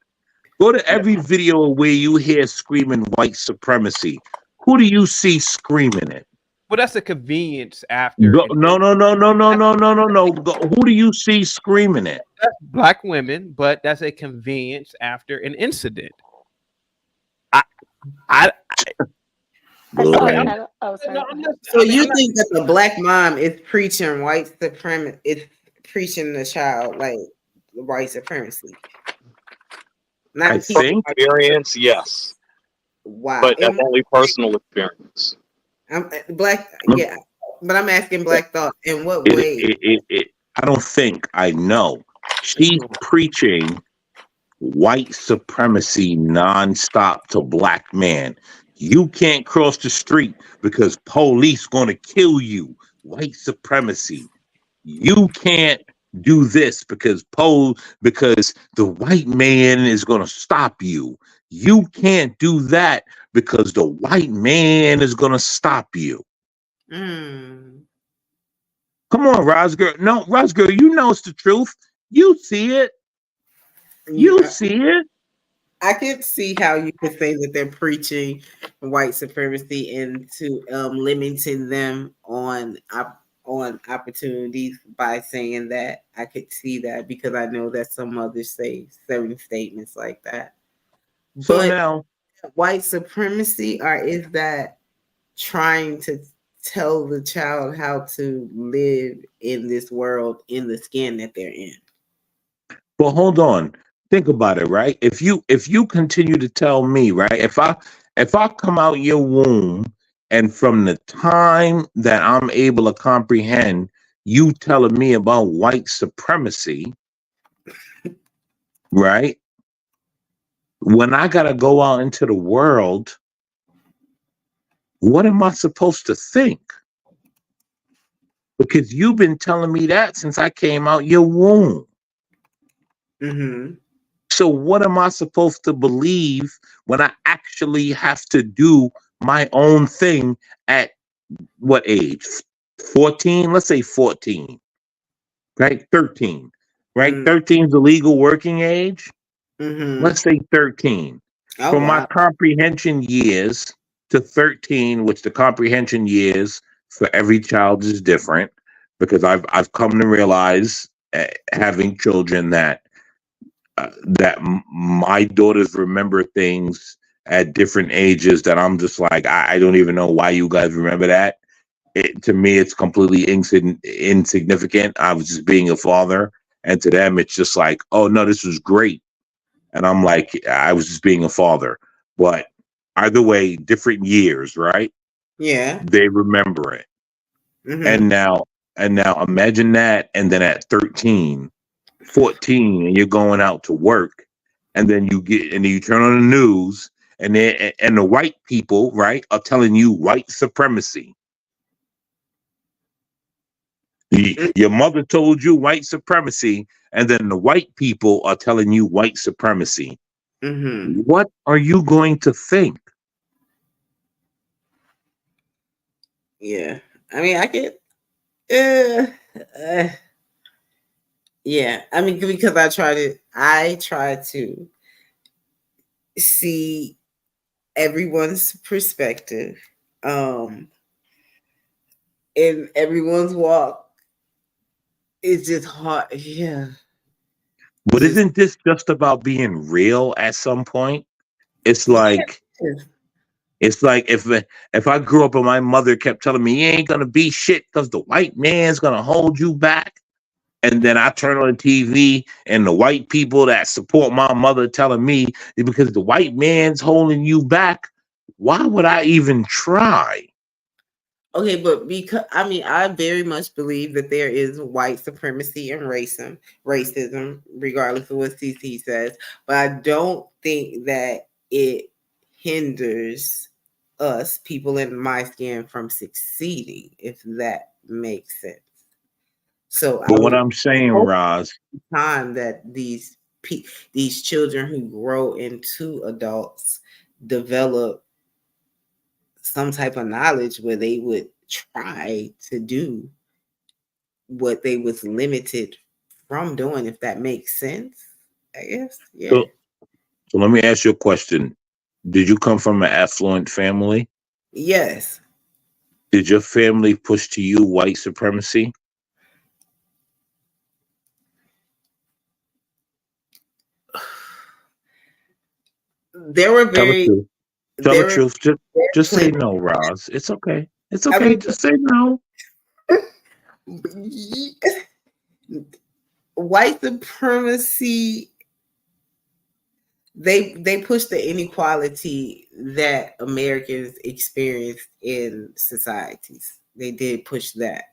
Speaker 9: Go to every video where you hear screaming white supremacy. Who do you see screaming it?
Speaker 8: Well, that's a convenience after.
Speaker 9: No, no, no, no, no, no, no, no, no, no. Who do you see screaming it?
Speaker 8: That's black women, but that's a convenience after an incident. I, I
Speaker 10: I saw
Speaker 8: okay.
Speaker 10: it.
Speaker 9: Boy,
Speaker 10: Oh, sorry.
Speaker 8: No,
Speaker 10: Go
Speaker 8: I'm
Speaker 10: ahead.
Speaker 8: just.
Speaker 1: So
Speaker 8: I mean,
Speaker 1: you
Speaker 8: I'm not.
Speaker 1: think that the black mom is preaching white supremacy? It's preaching the child like white supremacy,
Speaker 9: I
Speaker 1: not teaching.
Speaker 4: From
Speaker 9: think.
Speaker 4: experience, yes,
Speaker 1: Wow,
Speaker 4: but that's
Speaker 1: and
Speaker 4: only personal experience.
Speaker 1: I'm black.
Speaker 9: Look,
Speaker 1: Yeah, but I'm asking Black Thought. In what
Speaker 9: It,
Speaker 1: way?
Speaker 9: I don't think. I know. She's preaching white supremacy nonstop to black man. You can't cross the street because police gonna kill you. White supremacy. You can't do this because the white man is gonna stop you. You can't do that because the white man is gonna stop you.
Speaker 1: Mm.
Speaker 9: Come on, Rosger. No, Rosger, you know it's the truth. You see it. You
Speaker 1: Yeah,
Speaker 9: see it.
Speaker 1: I could see how you could say that they're preaching white supremacy and to limiting them on opportunities by saying that. I could see that because I know that some others say certain statements like that.
Speaker 9: So
Speaker 1: But
Speaker 9: now,
Speaker 1: white supremacy, or is that trying to tell the child how to live in this world in the skin that they're in?
Speaker 9: well, hold on. Think about it, right? If you continue to tell me, right, if I come out your womb and from the time that I'm able to comprehend you telling me about white supremacy, right? When I gotta go out into the world, what am I supposed to think? Because you've been telling me that since I came out your womb.
Speaker 1: Mm-hmm.
Speaker 9: So what am I supposed to believe when I actually have to do my own thing at what age? 14? Let's say 14, right? 13, right?
Speaker 1: Mm.
Speaker 9: 13 is the legal working age.
Speaker 1: Mm-hmm.
Speaker 9: Let's say 13.
Speaker 1: Oh
Speaker 9: From my
Speaker 1: wow.
Speaker 9: comprehension years to 13, which the comprehension years for every child is different, because I've come to realize, having children, that my daughters remember things at different ages that I'm just like, I don't even know why you guys remember that. To me, it's completely insignificant. I was just being a father, and to them, it's just like, oh no, this was great. And I'm like, I was just being a father. But either way, different years, right?
Speaker 1: Yeah.
Speaker 9: They remember it.
Speaker 1: Mm-hmm.
Speaker 9: And now imagine that, and then at 13, 14, and you're going out to work, and then you turn on the news, and the white people, right, are telling you white supremacy. Your mother told you white supremacy, and then the white people are telling you white supremacy.
Speaker 1: Mm-hmm.
Speaker 9: What are you going to think?
Speaker 1: Yeah. I mean, I get. Uh, uh, yeah. I mean, because I try to see everyone's perspective, um, and everyone's walk is just hard. Yeah,
Speaker 9: But
Speaker 1: just
Speaker 9: isn't this just about being real at some point? It's
Speaker 1: yeah.
Speaker 9: like if I grew up and my mother kept telling me you ain't gonna be shit because the white man's gonna hold you back, and then I turn on the TV and the white people that support my mother telling me because the white man's holding you back, why would I even try?
Speaker 1: Okay, but because I mean, I very much believe that there is white supremacy and racism, regardless of what CC says. But I don't think that it hinders us, people in my skin, from succeeding, if that makes sense. So I
Speaker 9: But what
Speaker 1: would
Speaker 9: I'm saying,
Speaker 1: hope
Speaker 9: Roz,
Speaker 1: time that these children who grow into adults develop some type of knowledge where they would try to do what they was limited from doing, if that makes sense. I guess. Yeah.
Speaker 9: so, so let me ask you a question. Did you come from an affluent family?
Speaker 1: Yes.
Speaker 9: Did your family push to you white supremacy?
Speaker 1: There were
Speaker 9: Tell the
Speaker 1: very
Speaker 9: truth. Tell the
Speaker 1: there were
Speaker 9: truth. Just say
Speaker 1: plenty.
Speaker 9: no, Roz. It's okay. It's
Speaker 1: I
Speaker 9: okay.
Speaker 1: mean,
Speaker 9: Just say no.
Speaker 1: white supremacy, they push the inequality that Americans experienced in societies. They did push that.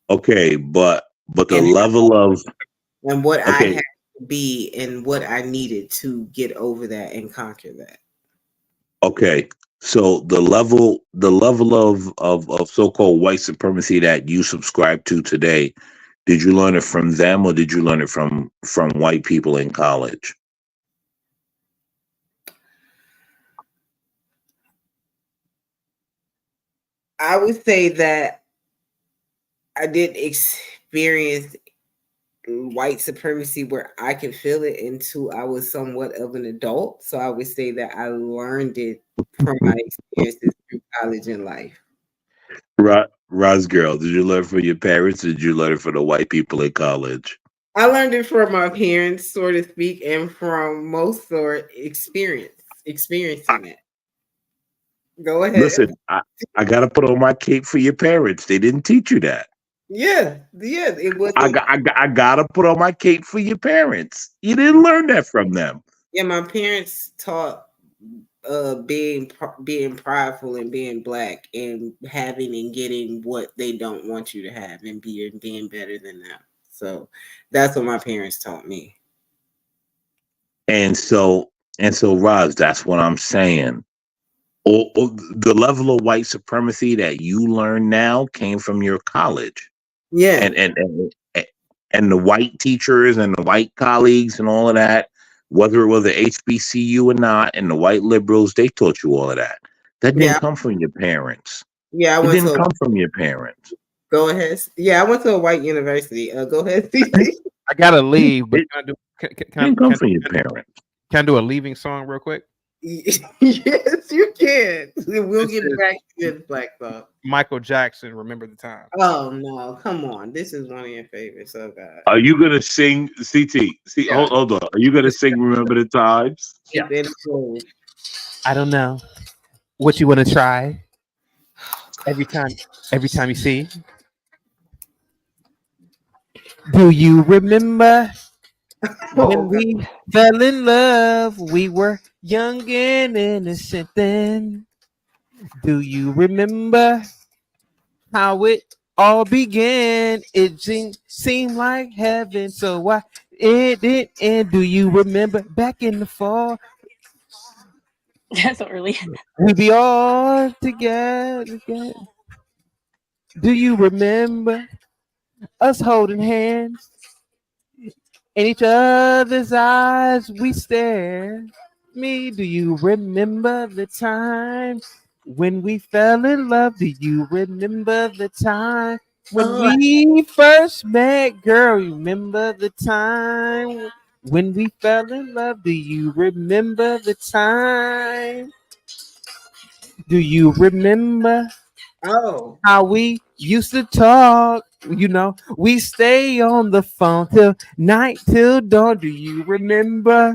Speaker 9: Okay, but the
Speaker 1: And
Speaker 9: level of
Speaker 1: what I
Speaker 9: okay,
Speaker 1: had to be and what I needed to get over that and conquer that.
Speaker 9: okay. So the level of so-called white supremacy that you subscribe to today, did you learn it from them or did you learn it from white people in college?
Speaker 1: I would say that I did experience white supremacy where I could feel it until I was somewhat of an adult. So I would say that I learned it from my experiences through college and life.
Speaker 9: Roz girl, did you learn from your parents or did you learn it from the white people in college?
Speaker 1: I learned it from my parents, so to speak, and from most sort experiencing it. Go ahead.
Speaker 9: Listen, I gotta put on my cape for your parents. They didn't teach you that.
Speaker 1: Yeah, yeah. It
Speaker 9: I
Speaker 1: wasn't.
Speaker 9: got, I got, I gotta put on my cape for your parents. You didn't learn that from them.
Speaker 1: Yeah, my parents taught being prideful and being black and having and getting what they don't want you to have and being better than them. So that's what my parents taught me.
Speaker 9: And so, Roz, that's what I'm saying. Or the level of white supremacy that you learn now came from your college,
Speaker 1: Yeah.
Speaker 9: and the white teachers and the white colleagues and all of that, whether it was the HBCU or not, and the white liberals, they taught you all of that. That didn't
Speaker 1: Yeah.
Speaker 9: come from your parents.
Speaker 1: Yeah, I
Speaker 9: It
Speaker 1: went
Speaker 9: didn't
Speaker 1: to
Speaker 9: come from your parents.
Speaker 1: go ahead. Yeah, I went to a white university. Go ahead, CC.
Speaker 8: I gotta leave, but
Speaker 9: It
Speaker 8: can I do
Speaker 9: didn't come from your parents.
Speaker 8: can I do a leaving song real quick?
Speaker 1: Yes, you can. We'll
Speaker 8: This
Speaker 1: get
Speaker 8: is
Speaker 1: back to this black thought.
Speaker 8: Michael Jackson. Remember the time.
Speaker 1: Oh no, come on. This is one of your favorites. Oh God.
Speaker 9: Are you gonna sing CT? See,
Speaker 8: Yeah.
Speaker 9: hold on. Are you gonna sing "Remember the Times"?
Speaker 8: Yeah.
Speaker 1: Keep it cool.
Speaker 8: I don't know what you want to try. Every time you see. Do you remember
Speaker 1: Oh
Speaker 8: when
Speaker 1: God.
Speaker 8: we fell in love? We were young and innocent then. Do you remember how it all began? It seemed like heaven, so why it did end? Do you remember back in the fall?
Speaker 10: That's so early.
Speaker 8: We be all together. Do you remember us holding hands in each other's eyes? We stare. Me, do you remember the time when we fell in love? Do you remember the time when
Speaker 1: Oh,
Speaker 8: we first met? Girl, remember the time when we fell in love? Do you remember the time? Do you remember
Speaker 1: Oh,
Speaker 8: how we used to talk? You know, we stay on the phone till night, till dawn. Do you remember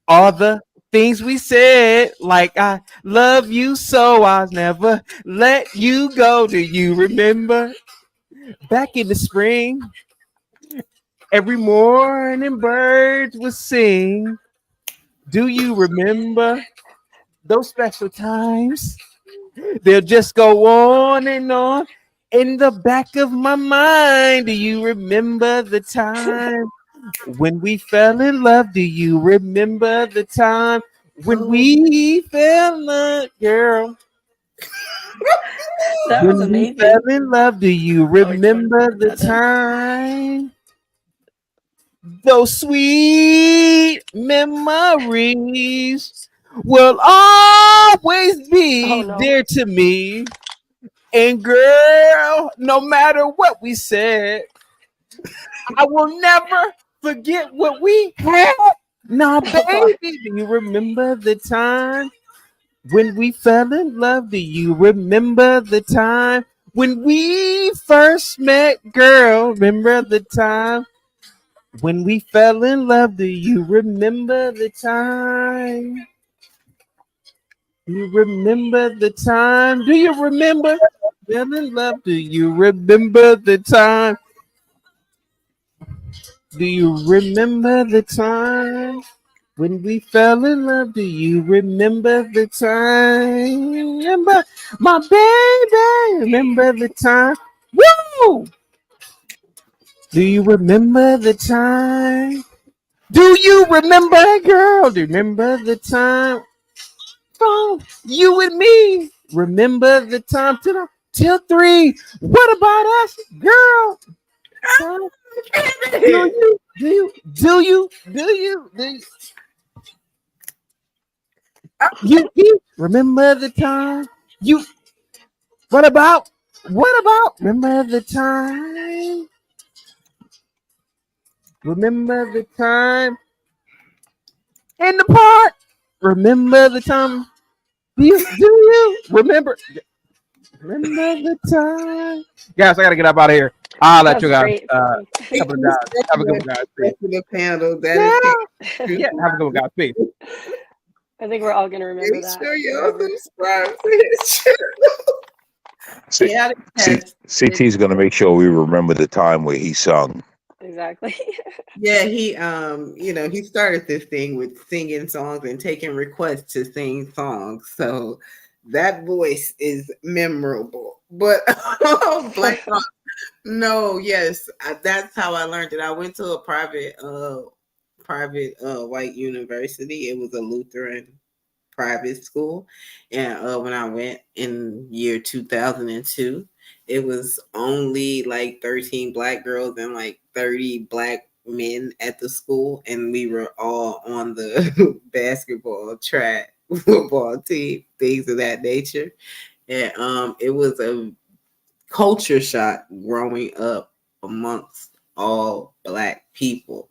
Speaker 8: all the things we said? Like, I love you so I'll never let you go. Do you remember back in the spring? Every morning birds would sing. Do you remember those special times? They'll just go on and on in the back of my mind. Do you remember the time when we fell in love? Do you remember the time when
Speaker 1: oh,
Speaker 8: we fell in love, girl?
Speaker 10: That was
Speaker 8: When we fell
Speaker 10: amazing.
Speaker 8: in love, do you
Speaker 10: Oh, wait, sorry.
Speaker 8: remember the
Speaker 10: Not done.
Speaker 8: time? Those sweet memories will always
Speaker 10: Oh
Speaker 8: be
Speaker 10: no.
Speaker 8: dear to me. And girl, no matter what we said, I will never forget what we had. Now,
Speaker 10: Oh God.
Speaker 8: baby, do you remember the time when we fell in love? Do you remember the time when we first met, girl? Remember the time when we fell in love? Do you remember the time? You remember the time? Do you remember? Fell in love. Do you remember the time? Do you remember the time when we fell in love? Do you remember the time? Remember my baby? Remember the time? Woo! Do you remember the time? Do you remember, girl? Do you remember the time? Oh, you and me. Remember the time till 3. What about us, girl? Huh? Do you remember the time? You what about remember the time? Remember the time in the park? Remember the time? Do you remember the time? Guys, I gotta get up out of here. I'll let
Speaker 10: That's
Speaker 8: you guys
Speaker 10: great, Stefan.
Speaker 1: thank
Speaker 8: couple of
Speaker 1: you
Speaker 8: guys.
Speaker 1: so
Speaker 8: Have a good
Speaker 1: much
Speaker 8: one, guys.
Speaker 1: for
Speaker 8: Peace.
Speaker 1: the panel. That is
Speaker 8: Yeah,
Speaker 1: true.
Speaker 8: yeah, have a good one, guys. Peace.
Speaker 10: I think we're all gonna remember
Speaker 1: Make
Speaker 10: that
Speaker 1: sure y'all
Speaker 10: forever.
Speaker 1: subscribe to his
Speaker 9: C-
Speaker 1: channel.
Speaker 9: CT is going to make sure we remember the time where he sung.
Speaker 10: Exactly.
Speaker 1: Yeah, he he started this thing with singing songs and taking requests to sing songs. So that voice is memorable. But Black Rock, no, yes, that's how I learned it. I went to a private white university. It was a Lutheran private school, and when I went in year 2002, it was only like 13 black girls and like 30 black men at the school, and we were all on the basketball, track, football team, things of that nature. And it was a culture shock growing up amongst all black people.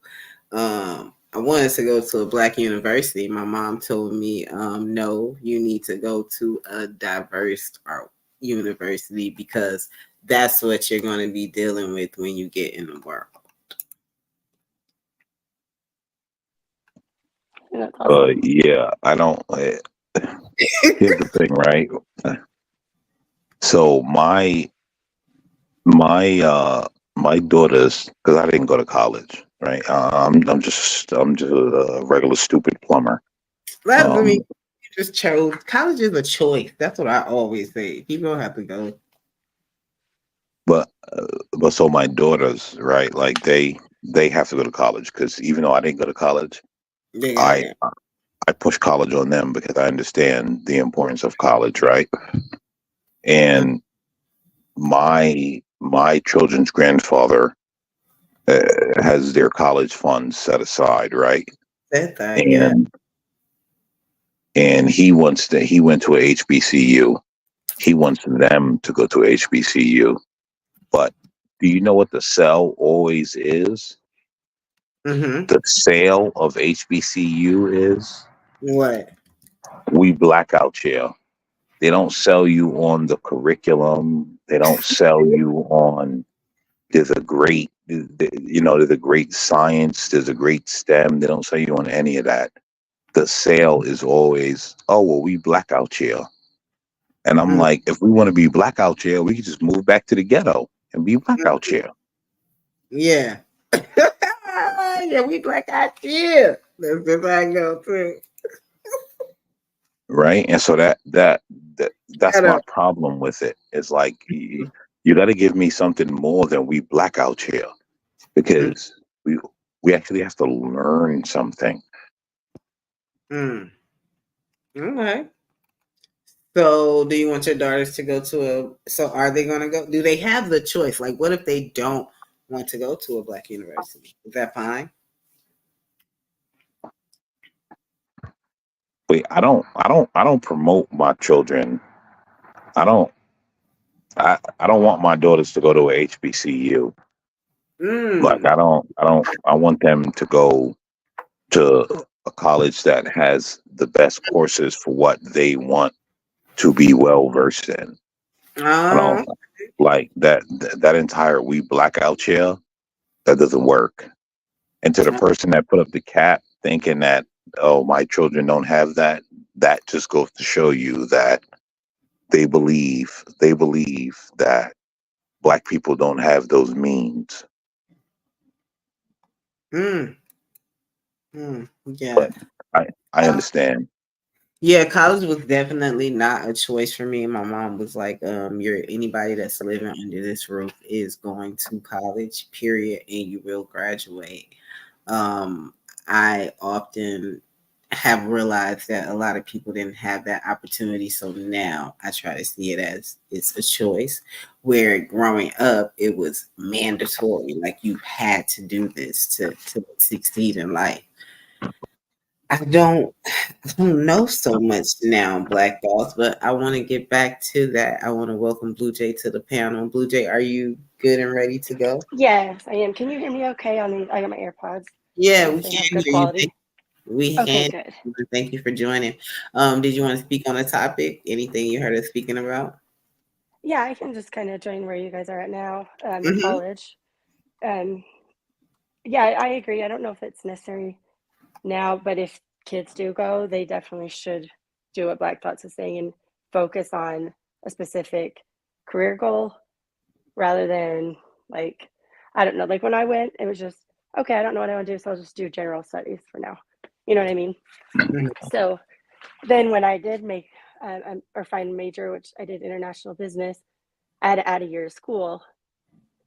Speaker 1: I wanted to go to a black university. My mom told me, no, you need to go to a diverse art university because that's what you're going to be dealing with when you get in the world.
Speaker 10: And that's awesome.
Speaker 9: Yeah, I don't. Here's the thing, right? So my daughters, because I didn't go to college, right? I'm just a regular stupid plumber.
Speaker 1: That, I mean,
Speaker 9: Um,
Speaker 1: you just chose. College is a choice. That's what I always say. People don't have to go.
Speaker 9: but but so my daughters, right? Like they have to go to college because even though I didn't go to college,
Speaker 1: They gotta
Speaker 9: I
Speaker 1: go.
Speaker 9: I push college on them because I understand the importance of college, right? And my children's grandfather has their college funds set aside, right?
Speaker 1: That thing, yeah.
Speaker 9: And he went to a HBCU. He wants them to go to HBCU. But do you know what the sell always is?
Speaker 1: Mm-hmm.
Speaker 9: The sale of HBCU is
Speaker 1: What?
Speaker 9: we blackout jail. They don't sell you on the curriculum. They don't sell you on there's a great, there's a great science, there's a great STEM. They don't sell you on any of that. The sale is always, oh, well, we black out here. And I'm
Speaker 1: Mm,
Speaker 9: like, if we want to be black out here, we can just move back to the ghetto and be black out
Speaker 1: mm,
Speaker 9: here.
Speaker 1: yeah. Yeah, we black out here. That's the I go too.
Speaker 9: Right. And so that's
Speaker 1: Shut
Speaker 9: my
Speaker 1: up.
Speaker 9: problem with it. It's like, you got to give me something more than we black out here because we actually have to learn something.
Speaker 1: Mm. Okay. So, do you want your daughters to go to a? So, are they going to go? Do they have the choice? Like, what if they don't want to go to a black university? Is that fine?
Speaker 9: Wait, I don't promote my children. I don't, I don't want my daughters to go to a HBCU. Like,
Speaker 1: Mm.
Speaker 9: I want them to go to a college that has the best courses for what they want to be well versed in. I don't
Speaker 1: Oh.
Speaker 9: like that entire we blackout chair. That doesn't work. And to the person that put up the cap thinking that, oh, my children don't have that, that just goes to show you that they believe that black people don't have those means.
Speaker 1: Mm. Mm. Yeah.
Speaker 9: But I understand.
Speaker 1: Yeah, college was definitely not a choice for me. My mom was like, you're anybody that's living under this roof is going to college, period, and you will graduate. I often have realized that a lot of people didn't have that opportunity. So now I try to see it as it's a choice. Where growing up, it was mandatory. Like you had to do this to succeed in life. I don't know so much now, Black Boss, but I want to get back to that. I want to welcome Blue Jay to the panel. Blue Jay, are you good and ready to go?
Speaker 10: Yes, I am. Can you hear me okay on these? I got my AirPods.
Speaker 1: Yeah, we
Speaker 10: Hopefully, I have
Speaker 1: can
Speaker 10: good
Speaker 1: hear you.
Speaker 10: quality.
Speaker 1: We
Speaker 10: Okay,
Speaker 1: can.
Speaker 10: good.
Speaker 1: Thank you for joining. Did you want to speak on a topic? Anything you heard us speaking about?
Speaker 10: Yeah, I can just kind of join where you guys are at now in
Speaker 1: Mm-hmm.
Speaker 10: college. Um, yeah, I agree. I don't know if it's necessary now, but if kids do go, they definitely should do what Black Thoughts is saying and focus on a specific career goal rather than like, I don't know, like when I went, it was just, okay, I don't know what I want to do, so I'll just do general studies for now. You know what I mean? So then when I did make or find a major, which I did international business, I had to add a year of school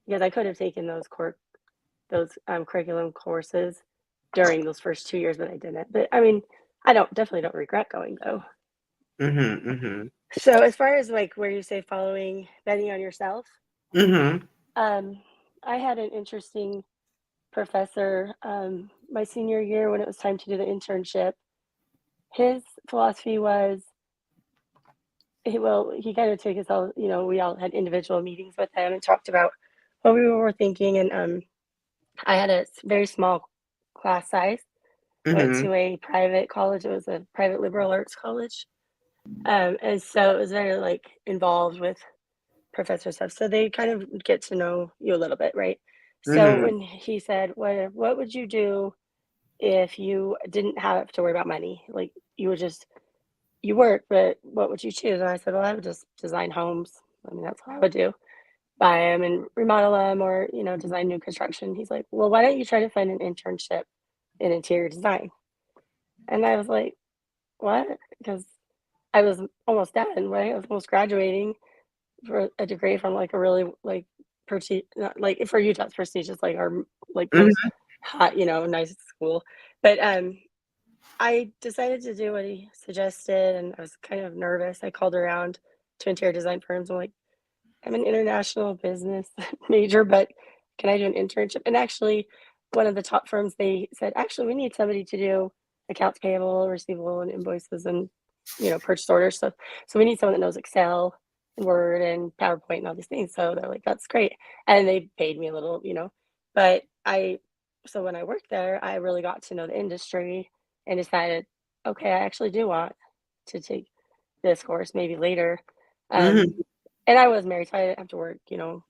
Speaker 10: because I could have taken those curriculum courses during those first 2 years, but I didn't. But I mean, I definitely don't regret going though.
Speaker 1: Mm-hmm. Mm-hmm.
Speaker 10: So as far as like where you say following betting on yourself,
Speaker 1: Mm-hmm.
Speaker 10: um, I had an interesting professor my senior year when it was time to do the internship. His philosophy was he kind of took us all, we all had individual meetings with him and talked about what we were thinking. And I had a very small class size. I went
Speaker 1: Mm-hmm.
Speaker 10: to a private college. It was a private liberal arts college. And so it was very like involved with professor stuff. So they kind of get to know you a little bit, right? So
Speaker 1: Mm-hmm.
Speaker 10: when he said, what would you do if you didn't have to worry about money? Like you work, but what would you choose? And I said, well, I would just design homes. I mean, that's what I would do. Buy them and remodel them or, design new construction. He's like, well, why don't you try to find an internship in interior design? And I was like, what? Because I was almost done, right? I was almost graduating for a degree from like a really like like for Utah, it's prestigious, like our like most
Speaker 1: Mm-hmm.
Speaker 10: hot, nice school. But I decided to do what he suggested, and I was kind of nervous. I called around to interior design firms. I'm like, I'm an international business major, but can I do an internship? And actually, one of the top firms, they said, actually, we need somebody to do accounts payable, receivable, and invoices, and purchase orders. So we need someone that knows Excel and Word and PowerPoint and all these things. So they're like, that's great, and they paid me a little, But so when I worked there, I really got to know the industry and decided, okay, I actually do want to take discourse maybe later.
Speaker 1: Mhm.
Speaker 10: And I was married, so I didn't have to work,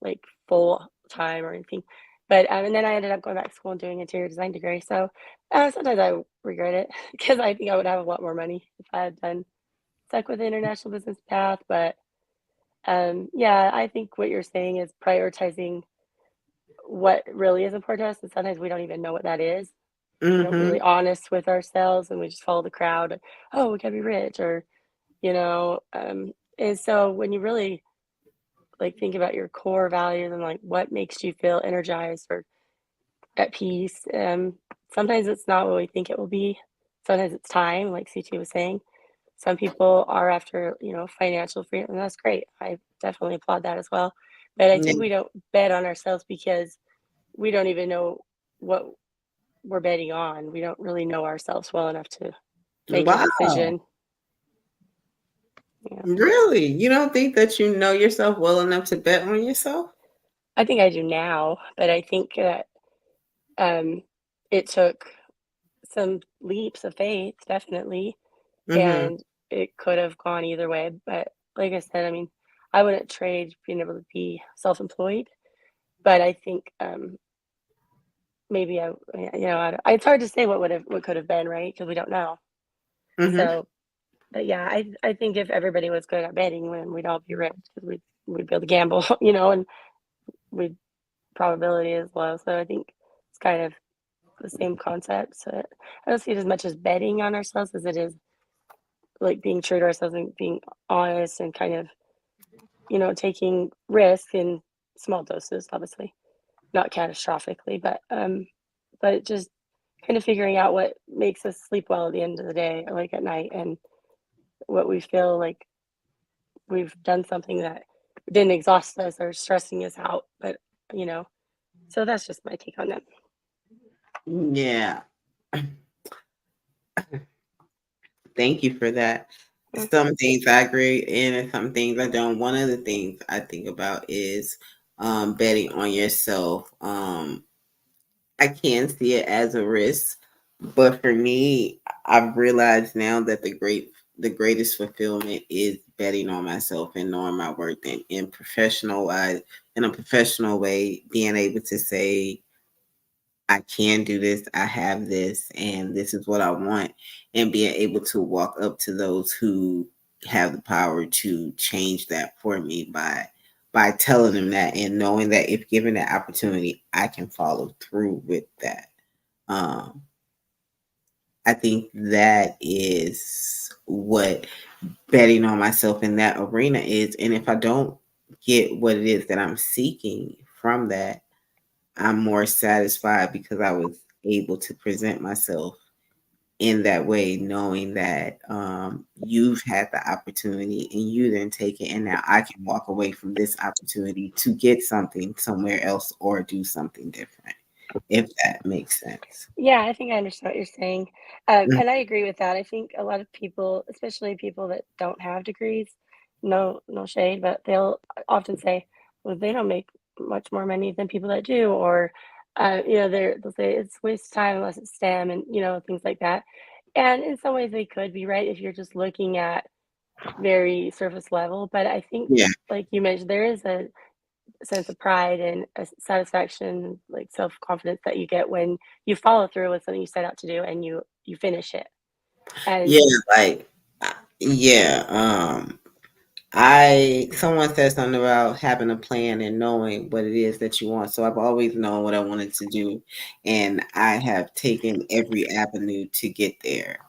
Speaker 10: like full time or anything. But and then I ended up going back to school and doing interior design degree. So sometimes I regret it because I think I would have a lot more money if I had done stuck with the international business path. But yeah, I think what you're saying is prioritizing what really is important to us, and sometimes we don't even know what that is.
Speaker 1: Mhm.
Speaker 10: Really honest with ourselves, and we just follow the crowd. Oh, we gotta be rich, or and so when you really like think about your core values and like what makes you feel energized or at peace, sometimes it's not what we think it will be. Sometimes it's time, like CT was saying. Some people are after, financial freedom, and that's great. I definitely applaud that as well. But I
Speaker 1: Yeah.
Speaker 10: think we don't bet on ourselves because we don't even know what we're betting on. We don't really know ourselves well enough to make a
Speaker 1: Wow.
Speaker 10: decision. Yeah.
Speaker 1: Really? You don't think that you know yourself well enough to bet on yourself?
Speaker 10: I think I do now, but I think that it took some leaps of faith, definitely,
Speaker 1: Mhm.
Speaker 10: and it could have gone either way. But like I said, I mean, I wouldn't trade being able to be self-employed, but I think maybe it's hard to say what could have been, right? Because we don't know.
Speaker 1: Mhm.
Speaker 10: So, but yeah, I think if everybody was good at betting, then we'd all be rich because we'd be able to gamble, and we probability is low. So I think it's kind of the same concept. So I don't see it as much as betting on ourselves as it is like being true to ourselves and being honest and kind of, taking risk in small doses, obviously, not catastrophically, but just kind of figuring out what makes us sleep well at the end of the day or like at night and what we feel like we've done something that didn't exhaust us or stressing us out. But, so that's just my take on that.
Speaker 1: Yeah. Thank you for that.
Speaker 10: Mm.
Speaker 1: Some things I agree and some things I don't. One of the things I think about is betting on yourself. I can see it as a risk, but for me, I've realized now that the greatest fulfillment is betting on myself and knowing my worth and in a professional way, being able to say I can do this, I have this, and this is what I want, and being able to walk up to those who have the power to change that for me by telling them that and knowing that if given the opportunity, I can follow through with that. Um, I think that is what betting on myself in that arena is, and if I don't get what it is that I'm seeking from that, I'm more satisfied because I was able to present myself in that way, knowing that you've had the opportunity and you didn't take it, and now I can walk away from this opportunity to get something somewhere else or do something different, if that makes sense.
Speaker 10: Yeah, I think I understand what you're saying.
Speaker 1: Mm.
Speaker 10: And I agree with that. I think a lot of people, especially people that don't have degrees, no shade, but they'll often say, well, they don't make much more money than people that do, or they'll say it's a waste of time unless it's STEM and things like that. And in some ways they could be right if you're just looking at very surface level. But I think,
Speaker 1: Yeah,
Speaker 10: like you mentioned, there is a sense of pride and a satisfaction, like self-confidence that you get when you follow through with something you set out to do and you finish it. And
Speaker 1: yeah, like yeah. I someone said something about having a plan and knowing what it is that you want. So I've always known what I wanted to do, and I have taken every avenue to get there.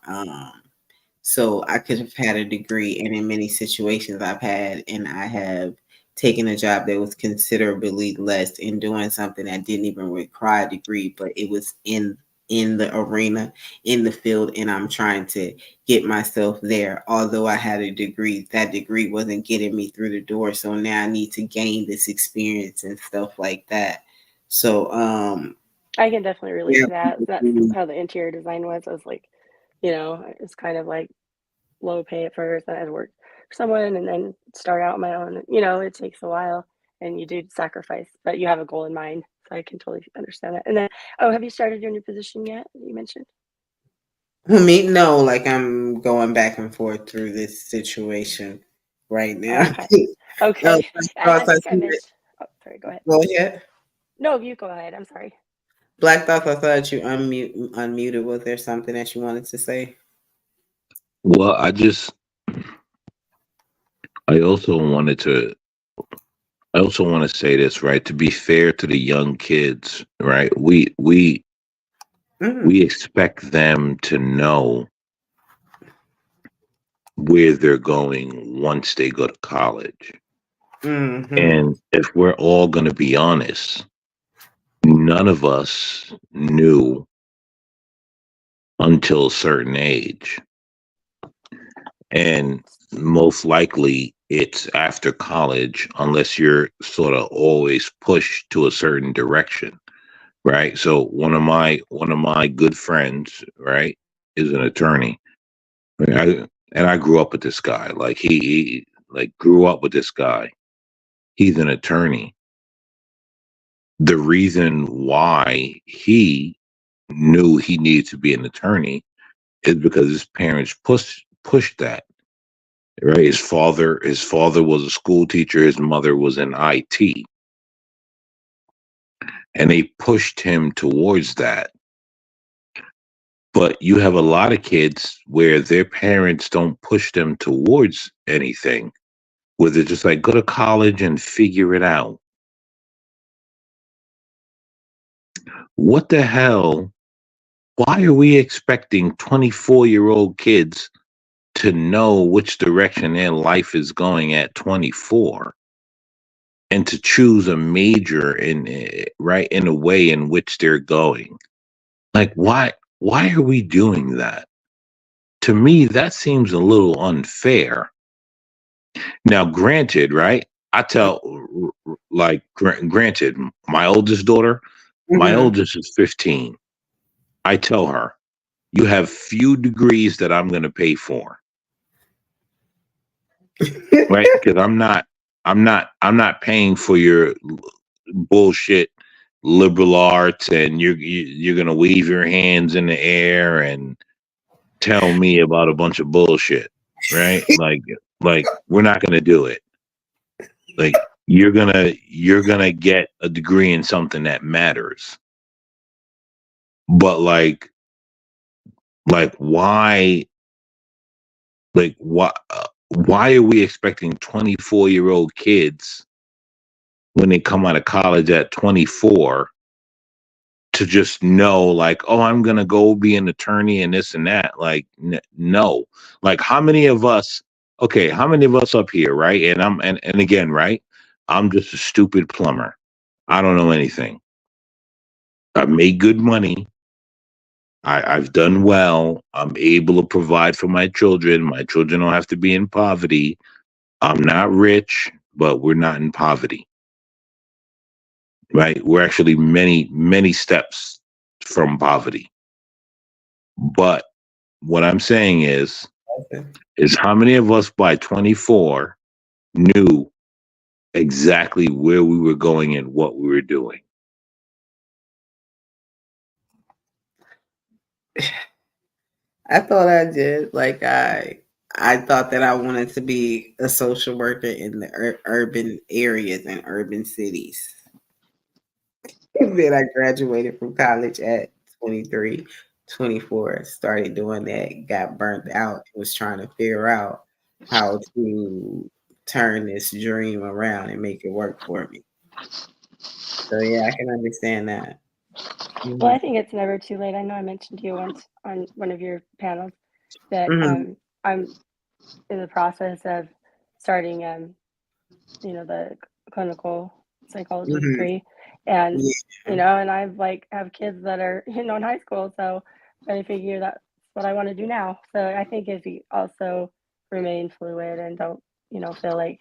Speaker 1: So I could have had a degree, and in many situations I have taken a job that was considerably less in doing something that didn't even require a degree, but it was in the arena, in the field, and I'm trying to get myself there. Although I had a degree, that degree wasn't getting me through the door. So now I need to gain this experience and stuff like that. So
Speaker 10: I can definitely relate
Speaker 1: yeah.
Speaker 10: to that. That's how the interior design was. I was like, it's kind of like low pay at first. I had to work for someone and then start out on my own. It takes a while and you do sacrifice, but you have a goal in mind. So I can totally understand that. And then, oh, have you started your new position yet? You mentioned.
Speaker 1: Me, no, like I'm going back and forth through this situation right now.
Speaker 10: Okay.
Speaker 1: Oh,
Speaker 10: Okay. I
Speaker 1: Black Thoughts, I
Speaker 10: think I
Speaker 1: see that.
Speaker 10: mentioned. Oh, sorry. Go ahead.
Speaker 1: Go ahead.
Speaker 10: No, you go ahead. I'm sorry.
Speaker 1: Black Thoughts, I thought you unmuted. Was there something that you wanted to say?
Speaker 9: Well, I also wanted to I also want to say this, right? To be fair to the young kids, right?
Speaker 1: Mm-hmm.
Speaker 9: We expect them to know where they're going once they go to college.
Speaker 1: Mm-hmm.
Speaker 9: And if we're all going to be honest, none of us knew until a certain age. And most likely it's after college, unless you're sort of always pushed to a certain direction, right? So one of my good friends, right, is an attorney. And I grew up with this guy. Like he like grew up with this guy. He's an attorney. The reason why he knew he needed to be an attorney is because his parents pushed that. Right. His father was a school teacher, his mother was in IT. And they pushed him towards that. But you have a lot of kids where their parents don't push them towards anything, where they're just like, go to college and figure it out. What the hell? Why are we expecting 24-year-old kids to know which direction their life is going at 24 and to choose a major right in a way in which they're going? Like, why are we doing that? To me, that seems a little unfair. Now, granted, right? I tell, like, granted, my
Speaker 1: Mm-hmm.
Speaker 9: oldest is 15. I tell her, you have few degrees that I'm going to pay for, right? Because I'm not paying for your bullshit liberal arts, and you're going to wave your hands in the air and tell me about a bunch of bullshit, right? Like we're not going to do it. Like you're gonna get a degree in something that matters. But like why like why are we expecting 24-year-old kids when they come out of college at 24 to just know, like, oh, I'm gonna go be an attorney and this and that? Like, no. Like, how many of us up here, right? And again, right, I'm just a stupid plumber. I don't know anything. I've made good money. I've done well. I'm able to provide for my children. My children don't have to be in poverty. I'm not rich, but we're not in poverty, right? We're actually many, many steps from poverty. But what I'm saying is how many of us by 24 knew exactly where we were going and what we were doing?
Speaker 1: I thought I did. Like I thought that I wanted to be a social worker in the urban areas and urban cities. And then I graduated from college at 23, 24. Started doing that, got burnt out, was trying to figure out how to turn this dream around and make it work for me. So yeah, I can understand that.
Speaker 10: Well,
Speaker 1: Mhm.
Speaker 10: I think it's never too late. I know I mentioned to you once on one of your panels that
Speaker 1: Mhm.
Speaker 10: I'm in the process of starting, the clinical psychology
Speaker 1: Mhm.
Speaker 10: degree, and
Speaker 1: Yeah.
Speaker 10: and I've like have kids that are in high school, so I figure that's what I want to do now. So I think if you also remain fluid and don't feel like,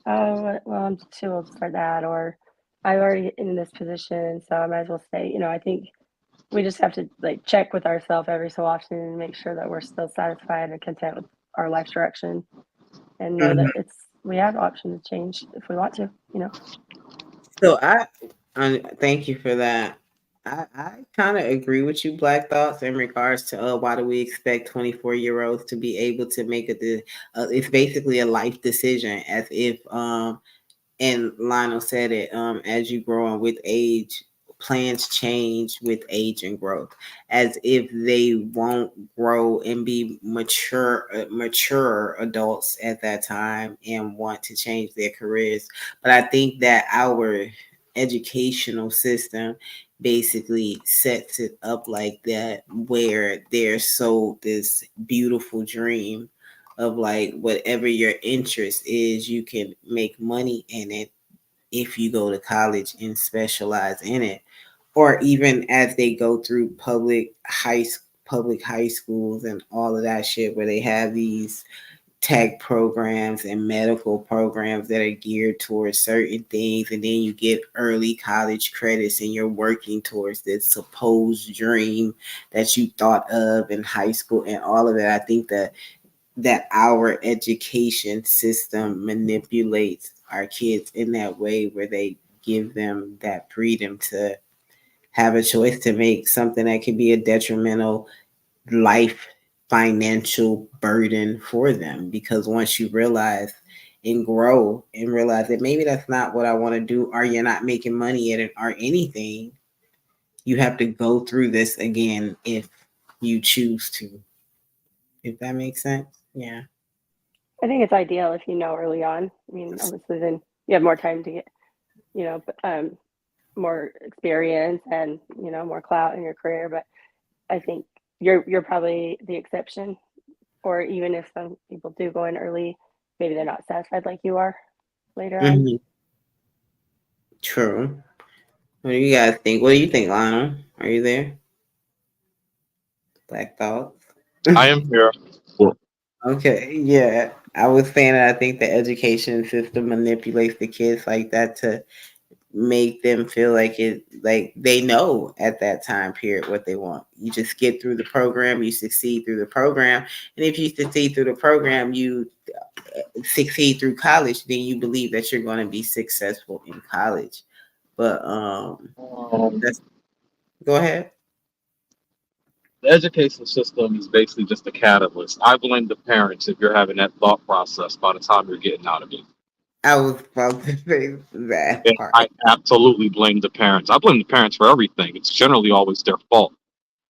Speaker 10: oh well, I'm too old to start that, or I'm already in this position, so I might as well stay. I think we just have to like check with ourselves every so often and make sure that we're still satisfied and content with our life direction, and know that
Speaker 1: Mhm.
Speaker 10: we have options to change if we want to.
Speaker 1: So I thank you for that. I kind of agree with you, Black Thoughts, in regards to why do we expect 24-year-olds to be able to make it's basically a life decision, as if and Lionel said it, as you grow on with age, plans change with age and growth, as if they won't grow and be mature adults at that time and want to change their careers. But I think that our educational system basically sets it up like that, where they're sold this beautiful dream of like whatever your interest is, you can make money in it if you go to college and specialize in it. Or even as they go through public high schools and all of that shit, where they have these tech programs and medical programs that are geared towards certain things, and then you get early college credits and you're working towards this supposed dream that you thought of in high school and all of it. I think that our education system manipulates our kids in that way, where they give them that freedom to have a choice to make something that can be a detrimental life financial burden for them. Because once you realize and grow and realize that maybe that's not what I want to do, or you're not making money at it or anything, you have to go through this again if you choose to. If that makes sense. Yeah.
Speaker 10: I think it's ideal if you know early on. I mean, obviously, then you have more time to get, more experience and more clout in your career. But I think you're probably the exception. Or even if some people do go in early, maybe they're not satisfied like you are later on.
Speaker 1: Mm-hmm. True. What do you guys think? What do you think, Lionel? Are you there? Black Thoughts.
Speaker 4: I am here.
Speaker 1: Okay, yeah. I was saying that I think the education system manipulates the kids like that to make them feel like they know at that time period what they want. You just get through the program, you succeed through the program, and if you succeed through the program, you succeed through college, then you believe that you're going to be successful in college. But that's go ahead.
Speaker 4: The education system is basically just a catalyst. I blame the parents if you're having that thought process by the time you're getting out of it.
Speaker 1: I was about to say that
Speaker 4: And
Speaker 1: part.
Speaker 4: I absolutely blame the parents. I blame the parents for everything. It's generally always their fault.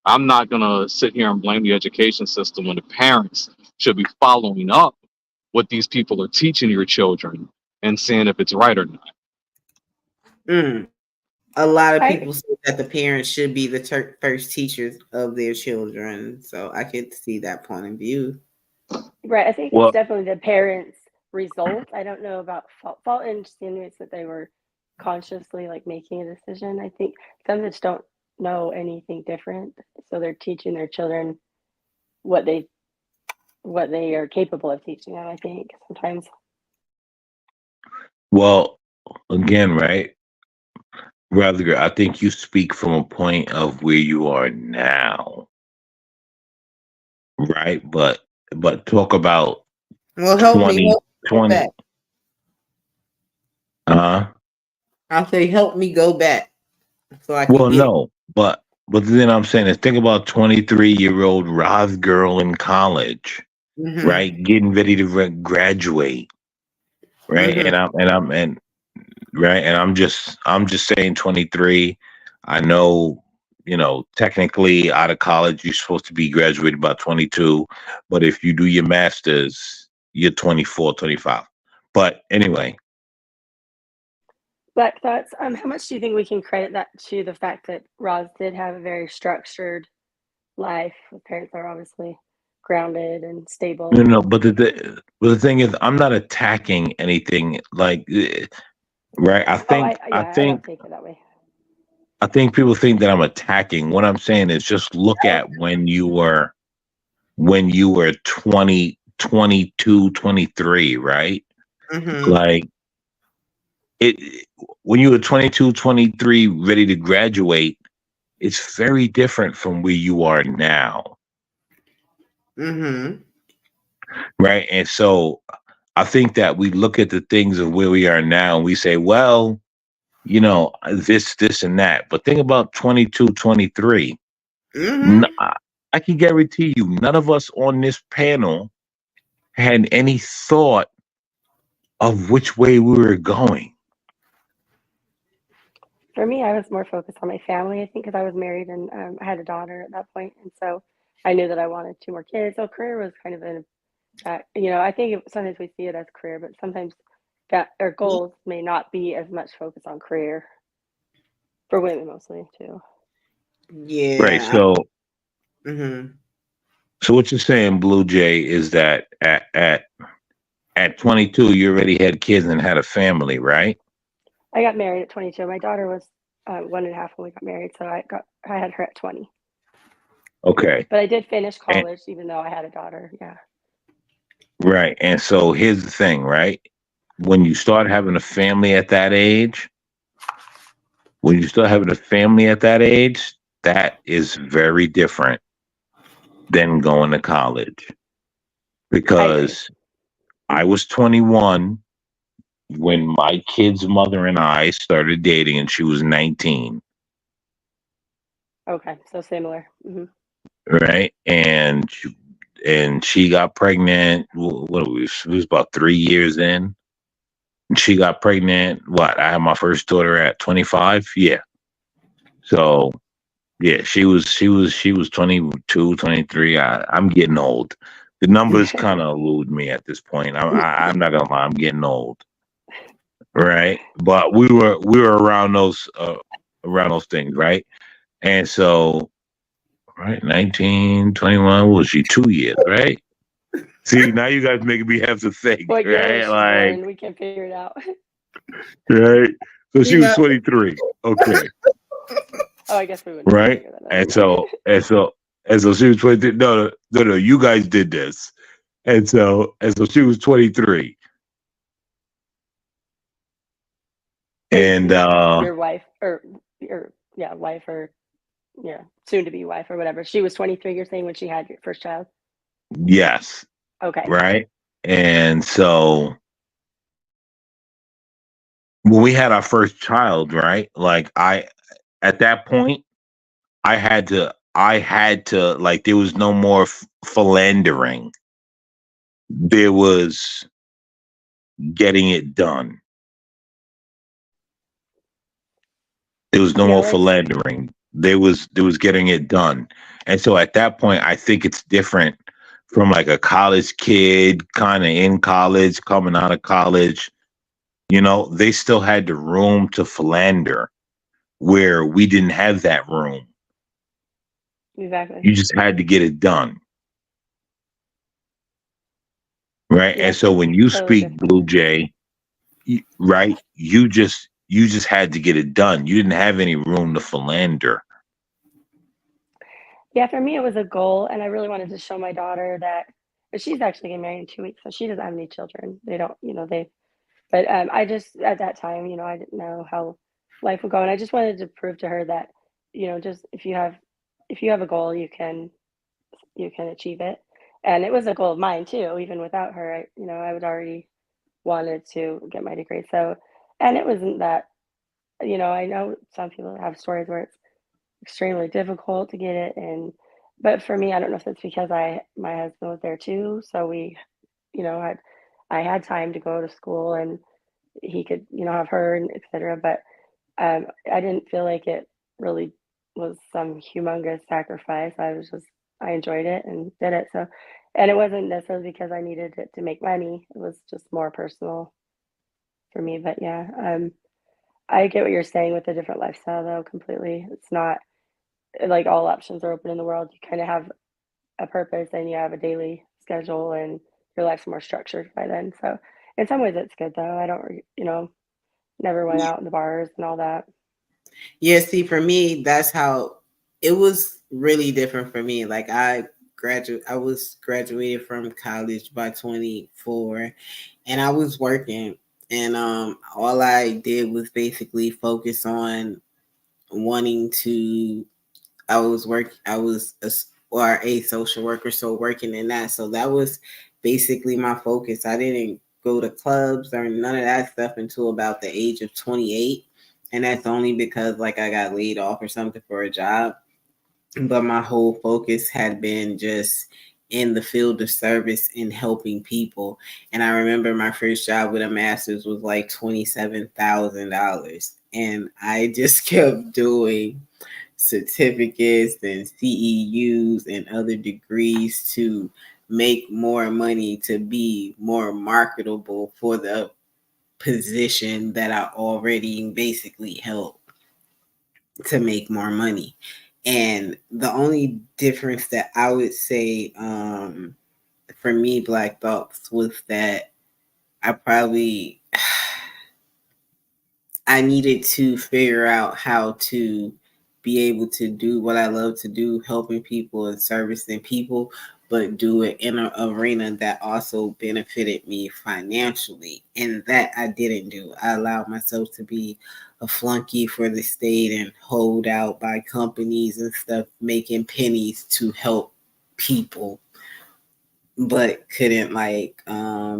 Speaker 4: I'm not going to sit here and blame the education system when the parents should be following up what these people are teaching your children and seeing if it's right or not.
Speaker 1: Mm. A lot of
Speaker 10: I
Speaker 1: people say that the parents should be the first teachers of their children, so I could see that point of view.
Speaker 10: Right. I think it's
Speaker 2: Well,
Speaker 10: definitely the parents' result. I don't know about fault insinuates that they were consciously like making a decision. I think some just don't know anything different, so they're teaching their children what they are capable of teaching them. I think sometimes.
Speaker 9: Well, again, right? Rather, I think you speak from a point of where you are now, right? But talk about
Speaker 1: Well, help me
Speaker 9: 20,
Speaker 1: go
Speaker 9: 20.
Speaker 1: back. I'll say help me go back so I can
Speaker 9: Well,
Speaker 1: get it.
Speaker 9: no, but then I'm saying is think about 23-year-old Roz girl in college,
Speaker 1: Mm-hmm.
Speaker 9: right? Getting ready to graduate, right?
Speaker 1: Mm-hmm.
Speaker 9: And right, and I'm just saying 23. I know, technically out of college you're supposed to be graduated by 22, but if you do your masters, you're 24, 25. But anyway,
Speaker 10: Black thoughts. How much do you think we can credit that to the fact that Roz did have a very structured life? Her parents are obviously grounded and
Speaker 9: no,
Speaker 10: stable.
Speaker 9: no, but the thing is, I'm not attacking anything like, right. I
Speaker 10: Oh,
Speaker 9: think, I
Speaker 10: I don't
Speaker 9: think,
Speaker 10: take it that way.
Speaker 9: I think people think that I'm attacking. What I'm saying is just look
Speaker 1: Oh.
Speaker 9: at when you were 20, 22, 23, right?
Speaker 1: Mm-hmm.
Speaker 9: Like it when you were 22, 23, ready to graduate, it's very different from where you are now,
Speaker 1: Mm-hmm.
Speaker 9: right? And so I think that we look at the things of where we are now and we say, well, this and that. But think about 22, 23.
Speaker 1: Mm-hmm.
Speaker 9: I can guarantee you, none of us on this panel had any thought of which way we were going.
Speaker 10: For me, I was more focused on my family, I think, because I was married and I had a daughter at that point, and so I knew that I wanted two more kids. So career was kind of in I think sometimes we see it as career, but sometimes that our goals may not be as much focused on career for women mostly too.
Speaker 9: Right.
Speaker 1: Yeah. Mm-hmm.
Speaker 9: So what you're saying, Blue Jay, is that at 22, you already had kids and had a family, right?
Speaker 10: I got married at 22. My daughter was 1.5 when we got married, so I had her at 20.
Speaker 9: Okay.
Speaker 10: But I did finish
Speaker 9: And,
Speaker 10: college, even though I had a daughter. Yeah.
Speaker 9: right. And so here's the thing, right? When you start having a family at that age, that is very different than going to college.
Speaker 10: I agree.
Speaker 9: Because I was 21 when my kid's mother and I started dating, and she was 19.
Speaker 10: Okay, so similar.
Speaker 9: Right. And she got pregnant. It was about 3 years in. And she got pregnant. I had my first daughter at 25. Yeah. So yeah, she was 22, 23. I'm getting old. The numbers kind of elude me at this point. I'm not gonna lie, I'm getting old. Right. But we were around those things, right? And so, right, 19, 21, what was she, 2 years, right? See, now you guys making me have to think,
Speaker 10: What year was
Speaker 9: right?
Speaker 10: she
Speaker 9: Like,
Speaker 10: born? We can figure it out.
Speaker 9: right? So she
Speaker 1: You
Speaker 9: was
Speaker 1: know,
Speaker 9: 23. Okay.
Speaker 10: Oh, I guess we wouldn't have to
Speaker 9: Right?
Speaker 10: figure that out
Speaker 9: And
Speaker 10: anyway.
Speaker 9: so she was 23. No, you guys did this. And so she was 23. And
Speaker 10: Your wife or wife or soon to be wife or whatever. She was 23, you're saying, when she had your first child?
Speaker 9: yes,
Speaker 10: Okay.
Speaker 9: right? And so when we had our first child, right? Like at that point, I had to like there was no more philandering. There was getting it done. There was no
Speaker 10: Yeah,
Speaker 9: more
Speaker 10: let's
Speaker 9: philandering. There was getting it done. And so at that point, I think it's different from like a college kid, kind of in college, coming out of college. They still had the room to philander where we didn't have that room.
Speaker 10: exactly.
Speaker 9: You just had to get it done. Right. And
Speaker 10: Yep.
Speaker 9: so when you
Speaker 10: Totally
Speaker 9: speak,
Speaker 10: different.
Speaker 9: Blue Jay, right, you just had to get it done. You didn't have any room to philander.
Speaker 10: Yeah, for me it was a goal, and I really wanted to show my daughter that. But she's actually getting married in 2 weeks, so she doesn't have any children. They don't, they. But I just at that time, I didn't know how life would go, and I just wanted to prove to her that, just if you have a goal, you can achieve it. And it was a goal of mine too. Even without her, I would already wanted to get my degree. So, and it wasn't that, I know some people have stories where it's extremely difficult to get it, but for me, I don't know if it's because my husband was there too, so we, had I had time to go to school and he could, have her and etc. But I didn't feel like it really was some humongous sacrifice. I enjoyed it and did it. So, and it wasn't necessarily because I needed it to make money. It was just more personal for me. But yeah, I get what you're saying with the different lifestyle though. Completely, it's not like all options are open in the world. You kind of have a purpose and you have a daily schedule, and your life's more structured by then. So, in some ways, it's good though. I don't, never went out in the bars and all that.
Speaker 1: yeah, see, for me, that's how it was really different for me. Like I was graduated from college by 24 and I was working and all I did was basically focus on wanting to I was a social worker, so working in that. So that was basically my focus. I didn't go to clubs or none of that stuff until about the age of 28. And that's only because like I got laid off or something for a job. But my whole focus had been just in the field of service and helping people. And I remember my first job with a master's was like $27,000. And I just kept doing certificates and CEUs and other degrees to make more money, to be more marketable for the position that I already basically held, to make more money. And the only difference that I would say for me, Black Thoughts, was that I probably I needed to figure out how to be able to do what I love to do, helping people and servicing people, but do it in an arena that also benefited me financially. And that I didn't do. I allowed myself to be a flunky for the state and hold out by companies and stuff, making pennies to help people, but couldn't like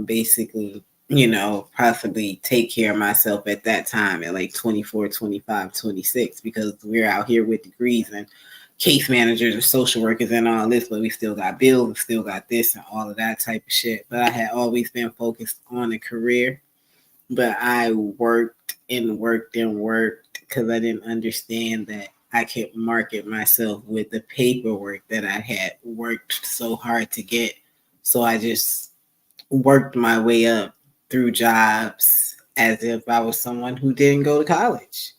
Speaker 1: basically, possibly take care of myself at that time at like 24, 25, 26, because we're out here with degrees and case managers and social workers and all this, but we still got bills and still got this and all of that type of shit. But I had always been focused on a career, but I worked and worked and worked because I didn't understand that I could market myself with the paperwork that I had worked so hard to get. So I just worked my way up through jobs as if I was someone who didn't go to college.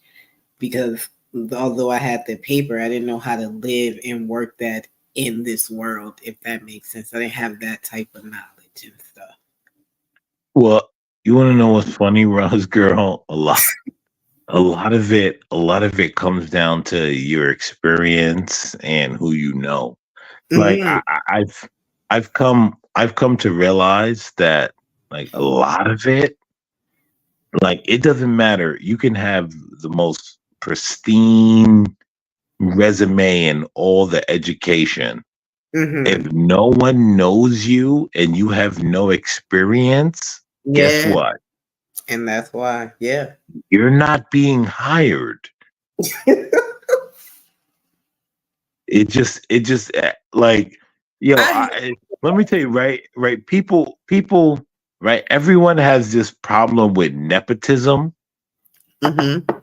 Speaker 1: Because although I had the paper, I didn't know how to live and work that in this world, if that makes sense. I didn't have that type of knowledge and stuff.
Speaker 9: Well, you want to know what's funny, Rose girl? A lot of it comes down to your experience and who you know. Like
Speaker 1: Mm-hmm.
Speaker 9: I've come to realize that like a lot of it, like it doesn't matter. You can have the most pristine resume and all the education.
Speaker 1: Mm-hmm.
Speaker 9: If no one knows you and you have no experience, guess
Speaker 1: Yeah.
Speaker 9: what?
Speaker 1: And that's why, yeah.
Speaker 9: You're not being hired. It just like, yo, let me tell you, right, people, right, everyone has this problem with nepotism,
Speaker 1: Mm-hmm.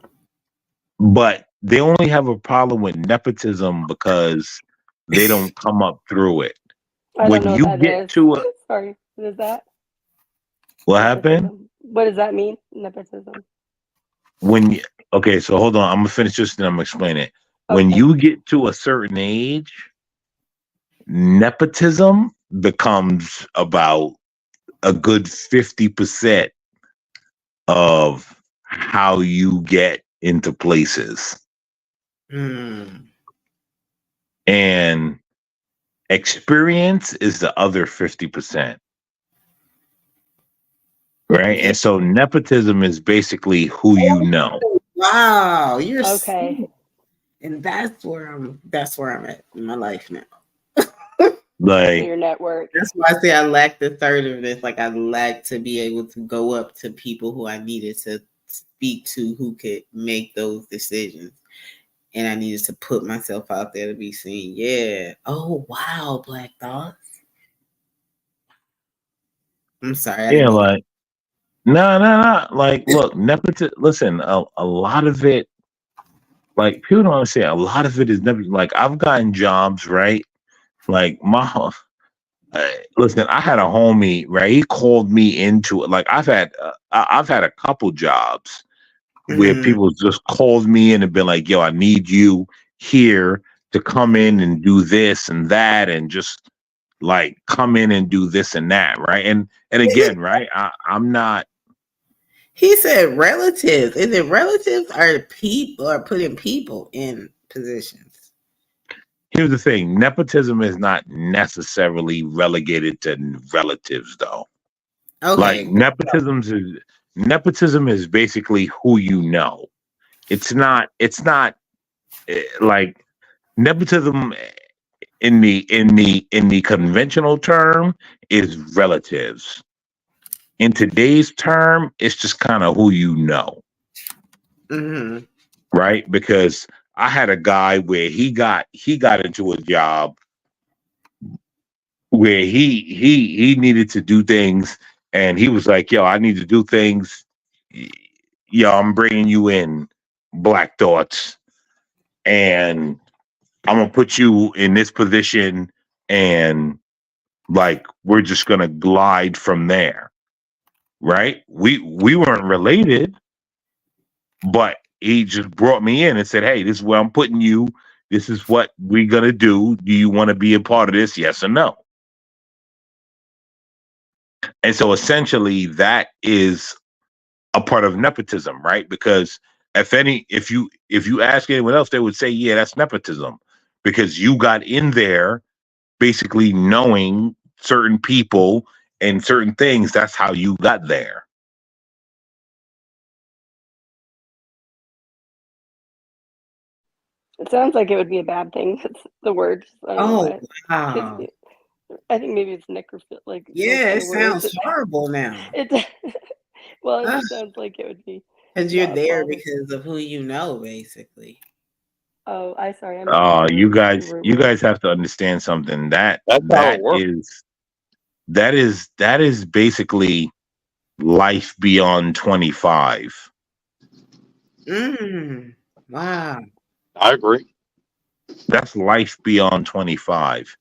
Speaker 9: but they only have a problem with nepotism because they don't come up through it.
Speaker 10: I don't
Speaker 9: When
Speaker 10: know what
Speaker 9: you
Speaker 10: that
Speaker 9: get
Speaker 10: is.
Speaker 9: to a
Speaker 10: Sorry, what is that?
Speaker 9: what happened?
Speaker 10: Nepotism. What does that mean? Nepotism.
Speaker 9: When you Okay, so hold on, I'm gonna finish this and I'm gonna explain it. When
Speaker 10: Okay.
Speaker 9: you get to a certain age, nepotism becomes about a good 50% of how you get into places.
Speaker 1: Mm.
Speaker 9: And experience is the other 50%. Right.
Speaker 1: Yeah.
Speaker 9: And so nepotism is basically who you know.
Speaker 1: Wow, you're
Speaker 10: Okay.
Speaker 1: smart. And that's where I'm at in my life now.
Speaker 10: So
Speaker 9: Like,
Speaker 10: your network.
Speaker 1: That's why I say I lack the third of this. Like I lack to be able to go up to people who I needed to speak to, who could make those decisions. And I needed to put myself out there to be seen. Yeah. Oh wow, Black Thoughts. I'm sorry, I didn't
Speaker 9: yeah,
Speaker 1: mean to.
Speaker 9: like, no. Like, look, nepotism, listen, a lot of it, like, people don't understand, a lot of it is never, like, I've gotten jobs, right? Like, listen, I had a homie, right? He called me into it. Like, I've had a couple jobs where
Speaker 1: Mm-hmm.
Speaker 9: people just called me in and been like, "Yo, I need you here to come in and do this and that, and just like come in and do this and that, right?" And again, right? I'm not.
Speaker 1: He said relatives. Is it relatives or people are putting people in positions?
Speaker 9: Here's the thing: nepotism is not necessarily relegated to relatives, though. Like
Speaker 1: Okay.
Speaker 9: nepotism is basically who you know. It's not like nepotism in the conventional term is relatives. In today's term, it's just kind of who you know.
Speaker 1: Mm-hmm.
Speaker 9: right? Because I had a guy where he got into a job where he needed to do things, and he was like, "Yo, I need to do things. Yo, I'm bringing you in, Black Thoughts, and I'm gonna put you in this position, and like we're just gonna glide from there." Right? We weren't related, but he just brought me in and said, "Hey, this is where I'm putting you. This is what we're gonna do. Do you want to be a part of this? Yes or no?" And so essentially, that is a part of nepotism, right? Because if you ask anyone else, they would say, "Yeah, that's nepotism," because you got in there basically knowing certain people and certain things. That's how you got there.
Speaker 10: It sounds like it would be a bad thing. It's the word. I don't know
Speaker 1: Oh
Speaker 10: why.
Speaker 1: wow.
Speaker 10: Kids, I think maybe it's necrophil, like those
Speaker 1: Yeah,
Speaker 10: kind
Speaker 1: it
Speaker 10: of words.
Speaker 1: sounds horrible now.
Speaker 10: It well, it just sounds like it would be
Speaker 1: Because you're
Speaker 10: not
Speaker 1: there
Speaker 10: well.
Speaker 1: because of who you know, basically.
Speaker 10: Oh, sorry, I meant like
Speaker 9: You guys, you
Speaker 10: roommate.
Speaker 9: guys have to understand something. That
Speaker 4: That's how it
Speaker 9: that
Speaker 4: works.
Speaker 9: is that is basically life beyond 25.
Speaker 1: Wow.
Speaker 4: I agree.
Speaker 9: That's life beyond 25.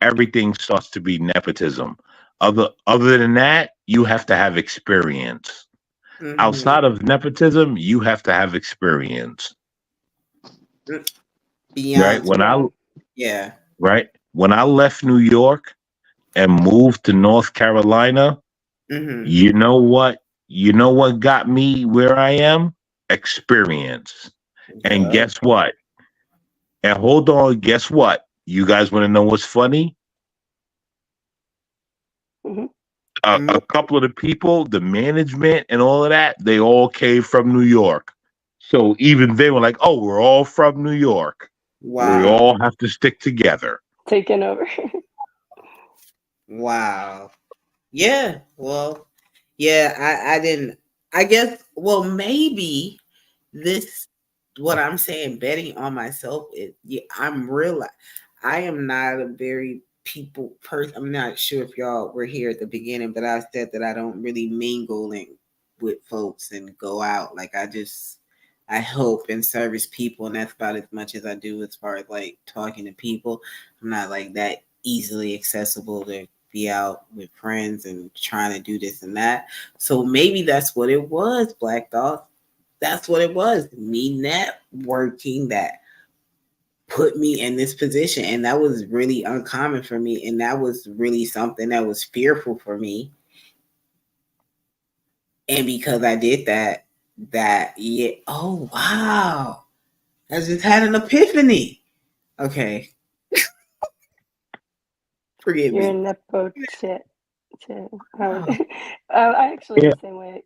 Speaker 9: Everything starts to be nepotism. Other than that, you have to have experience.
Speaker 1: Mm-hmm.
Speaker 9: Outside of nepotism, you have to have experience. Right?
Speaker 1: Beyond.
Speaker 10: Yeah.
Speaker 1: Yeah.
Speaker 9: When I left New York and moved to North Carolina,
Speaker 1: Mm-hmm.
Speaker 9: you know what? You know what got me where I am? Experience. And
Speaker 1: Yup.
Speaker 9: guess what? And hold on, guess what? You guys want to know what's funny?
Speaker 10: Hmm.
Speaker 9: A couple of the people, the management and all of that, they all came from New York. So even they were like, "Oh, we're all from New York. We
Speaker 1: Wow.
Speaker 9: all have to stick together."
Speaker 10: Taken over.
Speaker 1: Wow. Yeah. Well, yeah, I didn't I guess well maybe this what I'm saying, betting on myself is yeah, I am not a very people person. I'm not sure if y'all were here at the beginning, but I said that I don't really mingle with folks and go out. Like I help and service people, and that's about as much as I do as far as like talking to people. I'm not like that easily accessible to be out with friends and trying to do this and that. So maybe that's what it was, Black Dog. That's what it was. Me networking that put me in this position. And that was really uncommon for me. And that was really something that was fearful for me. And because I did yeah, oh wow. I just had an epiphany. Okay. Forgive
Speaker 10: You're a
Speaker 1: me.
Speaker 10: nepo chit.
Speaker 1: Wow.
Speaker 10: I actually
Speaker 9: Yeah.
Speaker 10: the same way.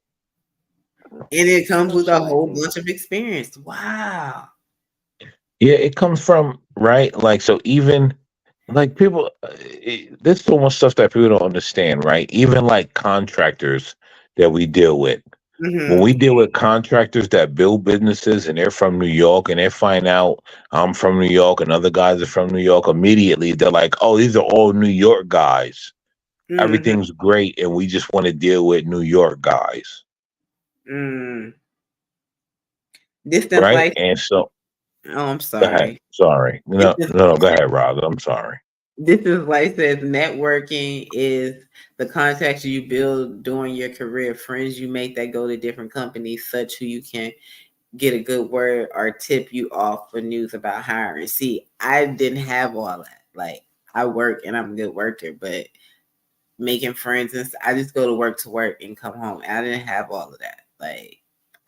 Speaker 1: And it comes with a whole
Speaker 10: Socializing.
Speaker 1: bunch of experience. Wow.
Speaker 9: Yeah, it comes from, right? Like, so even like people, there's so much stuff that people don't understand, right? Even like contractors that we deal with. When
Speaker 1: Mm-hmm.
Speaker 9: we deal with contractors that build businesses and they're from New York and they find out I'm from New York and other guys are from New York, immediately they're like, "Oh, these are all New York guys.
Speaker 1: Mm-hmm.
Speaker 9: Everything's great and we just want to deal with New York guys."
Speaker 1: Mm. Distance
Speaker 9: Right?
Speaker 1: life.
Speaker 9: And so
Speaker 1: Oh, I'm
Speaker 9: go ahead.
Speaker 1: sorry.
Speaker 9: Sorry.
Speaker 1: This
Speaker 9: No,
Speaker 1: is
Speaker 9: no, no, go ahead, Rob. I'm sorry.
Speaker 1: This is like says networking is the contacts you build during your career, friends you make that go to different companies, such who you can get a good word or tip you off for news about hiring. See, I didn't have all that. Like I work and I'm a good worker, but making friends and I just go to work and come home. I didn't have all of that. Like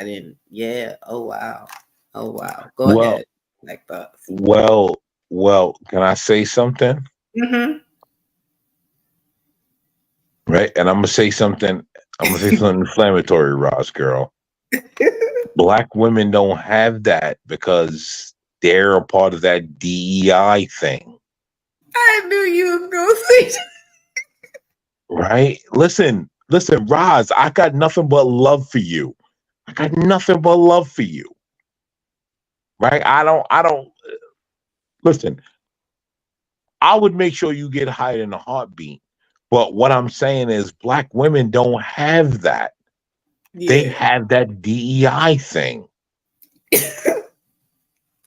Speaker 1: I didn't. Yeah. Oh wow. Oh wow. Go
Speaker 9: Well,
Speaker 1: ahead. Like thoughts.
Speaker 9: well, well, can I say something?
Speaker 1: Mm-hmm.
Speaker 9: Right? And I'm gonna say something inflammatory, Ross girl. Black women don't have that because they're a part of that DEI thing.
Speaker 1: I knew you was gonna say
Speaker 9: Right? Listen, Roz, I got nothing but love for you. I got nothing but love for you. Right? I don't listen, I would make sure you get hired in a heartbeat. But what I'm saying is black women don't have that. They
Speaker 1: Yeah.
Speaker 9: have that DEI thing.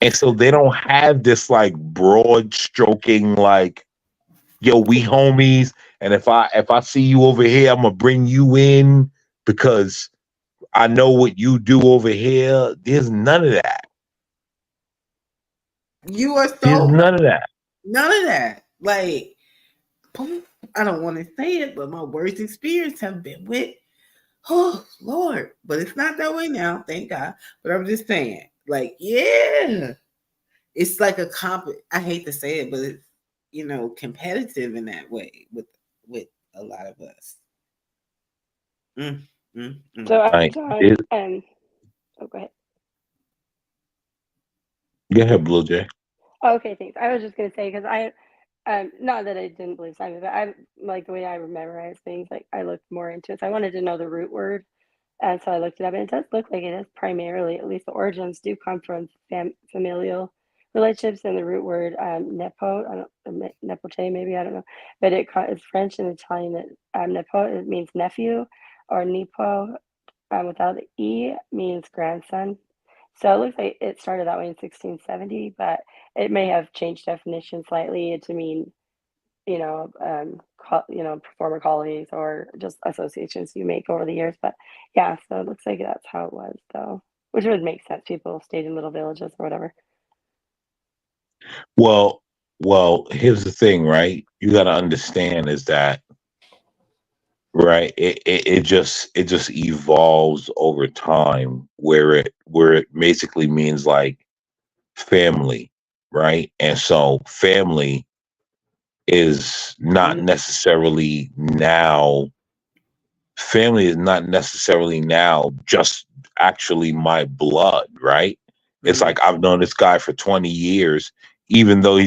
Speaker 9: And so they don't have this like broad stroking like, yo, we homies. And if I see you over here, I'm gonna bring you in because I know what you do over here. There's none of that.
Speaker 1: You are
Speaker 9: There's
Speaker 1: so
Speaker 9: none of that.
Speaker 1: none of that. Like, I don't want to say it, but my worst experience have been with, oh Lord, but it's not that way now, thank God. But I'm just saying, like, yeah, it's like a I hate to say it, but it's competitive in that way with a lot of us. Mm,
Speaker 10: So
Speaker 9: Right.
Speaker 10: John, oh, go ahead.
Speaker 9: Go ahead, Blue Jay.
Speaker 10: Oh, okay, thanks. I was just gonna say because not that I didn't believe Simon, but I like the way I memorize things. Like I looked more into it, so I wanted to know the root word, and so I looked it up, and it does look like it is primarily, at least the origins do come from familial relationships, and the root word nepo, I don't nepote maybe, I don't know, but it's French and Italian. That nepo, it means nephew, or nipo without the e means grandson. So it looks like it started that way in 1670, but it may have changed definition slightly to mean, former colleagues or just associations you make over the years. But yeah, so it looks like that's how it was, though, which would make sense. People stayed in little villages or whatever.
Speaker 9: Well, here's the thing, right? You got to understand is that right. It just evolves over time, where it basically means like family, right? And so family is not
Speaker 1: mm,
Speaker 9: necessarily now family is not necessarily now just actually my blood, right? It's
Speaker 1: mm,
Speaker 9: like I've known this guy for 20 years, even though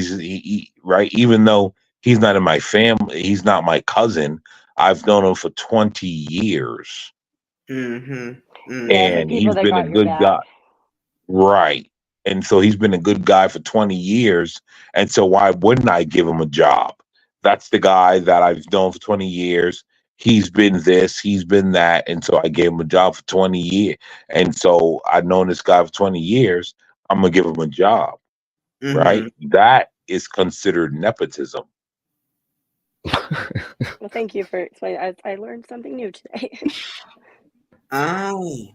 Speaker 9: right, even though he's not in my family, he's not my cousin. I've known him for 20 years,
Speaker 1: mm-hmm,
Speaker 10: Yeah,
Speaker 1: mm-hmm.
Speaker 10: the
Speaker 9: and
Speaker 10: people
Speaker 9: he's
Speaker 10: that
Speaker 9: been a
Speaker 10: got your
Speaker 9: good guy.
Speaker 10: back.
Speaker 9: Right. And so he's been a good guy for 20 years. And so why wouldn't I give him a job? That's the guy that I've known for 20 years. He's been this, he's been that. And so I gave him a job for 20 years. And so I've known this guy for 20 years. I'm going to give him a job.
Speaker 1: Mm-hmm.
Speaker 9: Right. That is considered nepotism.
Speaker 10: Well, thank you for explaining. I learned something new today.
Speaker 1: Oh.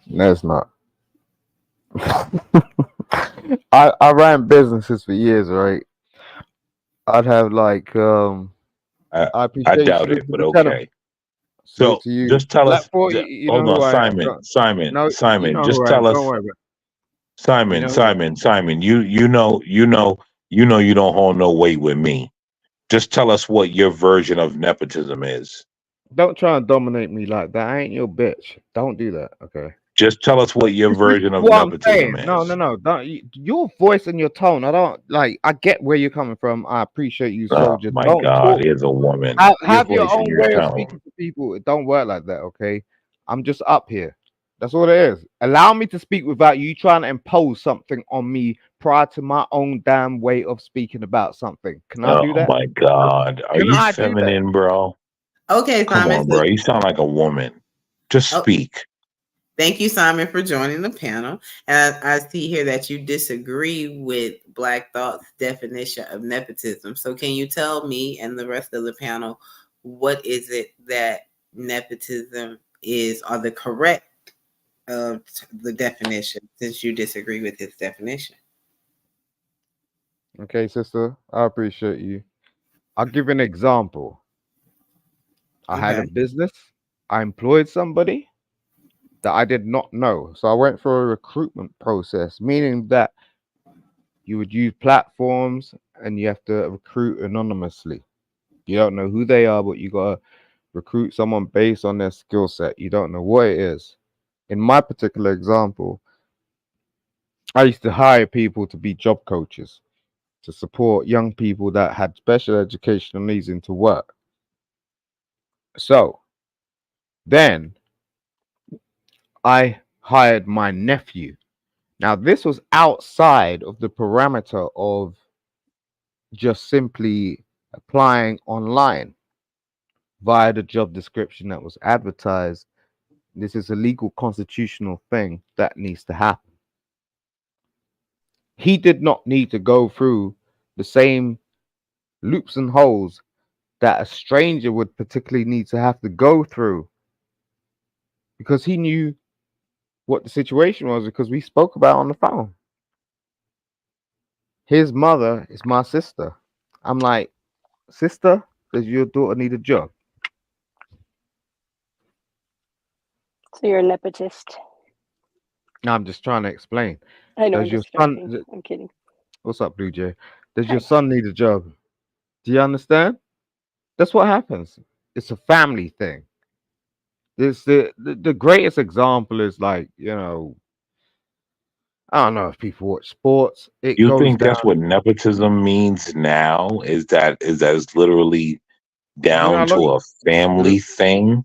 Speaker 3: No, it's not. I ran businesses for years, right? I'd have like
Speaker 9: I,
Speaker 3: I
Speaker 9: I
Speaker 3: appreciate you
Speaker 9: doubt
Speaker 3: salute
Speaker 9: it,
Speaker 3: to
Speaker 9: but
Speaker 3: the channel.
Speaker 9: okay.
Speaker 3: Salute
Speaker 9: So
Speaker 3: to you.
Speaker 9: just tell
Speaker 3: Black
Speaker 9: us,
Speaker 3: boy, you know
Speaker 9: hold
Speaker 3: who
Speaker 9: on,
Speaker 3: I am. No, you
Speaker 9: Simon,
Speaker 3: know who
Speaker 9: just
Speaker 3: I am.
Speaker 9: tell
Speaker 3: Don't
Speaker 9: us.
Speaker 3: worry about it. You
Speaker 9: Simon,
Speaker 3: know who I am.
Speaker 9: Simon, Simon, you don't hold no weight with me. Just tell us what your version of nepotism is.
Speaker 3: Don't try and dominate me like that. I ain't your bitch. Don't do that, okay?
Speaker 9: Just tell us what your
Speaker 3: Just listen
Speaker 9: version
Speaker 3: to
Speaker 9: of
Speaker 3: what I'm
Speaker 9: nepotism
Speaker 3: saying. No,
Speaker 9: is.
Speaker 3: no, no. Don't your voice and your tone. I don't like. I get where you're coming from. I appreciate you,
Speaker 9: Oh
Speaker 3: soldier.
Speaker 9: my
Speaker 3: Don't
Speaker 9: God,
Speaker 3: talk.
Speaker 9: here's a woman. Your
Speaker 3: Have your
Speaker 9: voice in
Speaker 3: own
Speaker 9: your
Speaker 3: way of
Speaker 9: tone.
Speaker 3: speaking to people. It don't work like that, okay? I'm just up here. That's all it is. Allow me to speak without you trying to impose something on me prior to my own damn way of speaking about something. Can I do
Speaker 9: Oh
Speaker 3: that?
Speaker 9: my God. Are
Speaker 3: Can
Speaker 9: you
Speaker 3: I do that?
Speaker 9: feminine, bro?
Speaker 1: Okay,
Speaker 9: Come
Speaker 1: Simon.
Speaker 9: on,
Speaker 1: So,
Speaker 9: bro. You sound like a woman. Just
Speaker 1: oh,
Speaker 9: speak.
Speaker 1: thank you, Simon, for joining the panel. And I see here that you disagree with Black Thought's definition of nepotism. So, can you tell me and the rest of the panel what is it that nepotism is, or the correct of the definition, since you disagree with his definition?
Speaker 3: Okay, sister. I appreciate you. I'll give an example. I had
Speaker 1: Okay.
Speaker 3: a business. I employed somebody that I did not know. So I went through a recruitment process, meaning that you would use platforms and you have to recruit anonymously. You don't know who they are, but you gotta recruit someone based on their skill set. You don't know what it is. In my particular example, I used to hire people to be job coaches to support young people that had special educational needs into work. So then I
Speaker 8: hired my nephew. Now, this was outside of the parameter of just simply applying online via the job description that was advertised. This is a legal constitutional thing that needs to happen. He did not need to go through the same loops and holes that a stranger would particularly need to have to go through because he knew what the situation was because we spoke about it on the phone. His mother is my sister. I'm like, sister, does your daughter need a job?
Speaker 10: So you're a nepotist.
Speaker 8: No, I'm just trying to explain.
Speaker 10: I know, I'm
Speaker 8: Does your
Speaker 10: just joking.
Speaker 8: son?
Speaker 10: I'm kidding.
Speaker 8: What's up, Blue Jay? Does your
Speaker 10: Hi.
Speaker 8: son need a job? Do you understand? That's what happens. It's a family thing. This the greatest example is like I don't know if people watch sports. It
Speaker 9: You
Speaker 8: goes
Speaker 9: think
Speaker 8: down.
Speaker 9: that's what nepotism means now? Is that it's literally
Speaker 8: Do you know
Speaker 9: down
Speaker 8: how long?
Speaker 9: to a family thing?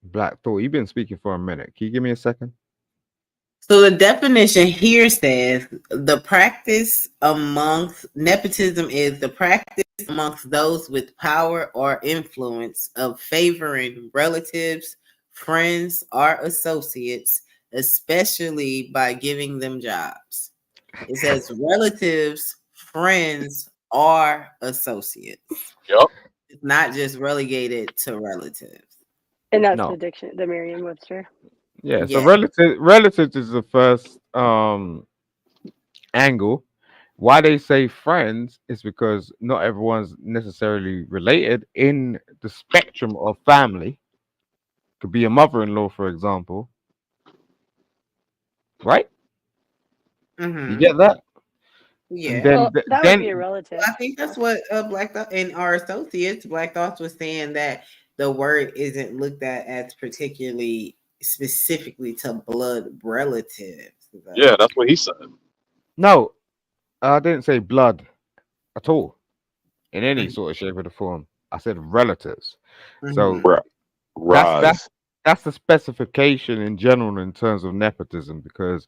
Speaker 8: Black Thought, you've been speaking for a minute. Can you give me a second?
Speaker 1: So the definition here says the practice amongst nepotism is the practice amongst those with power or influence of favoring relatives, friends, or associates, especially by giving them jobs. It says relatives, friends, or associates.
Speaker 4: Yep.
Speaker 1: It's not just relegated to relatives.
Speaker 10: And that's
Speaker 8: No.
Speaker 10: the Merriam-Webster.
Speaker 8: Yeah. So
Speaker 1: Yeah.
Speaker 8: relatives is the first angle. Why they say friends is because not everyone's necessarily related in the spectrum of family. Could be a mother-in-law, for example, right? You
Speaker 1: Mm-hmm.
Speaker 8: get that? And
Speaker 1: Yeah.
Speaker 8: then
Speaker 10: Well, that would be a relative.
Speaker 1: I think that's what Black Thought and our associates, Black Thoughts, was saying that the word isn't looked at as particularly specifically to blood relatives.
Speaker 4: Yeah, that's what he said.
Speaker 8: no, I didn't say blood at all in any
Speaker 1: Mhm.
Speaker 8: sort of shape or the form. I said relatives. So
Speaker 1: Mhm.
Speaker 8: that's that's
Speaker 9: Roz,
Speaker 8: that's the specification in general in terms of nepotism because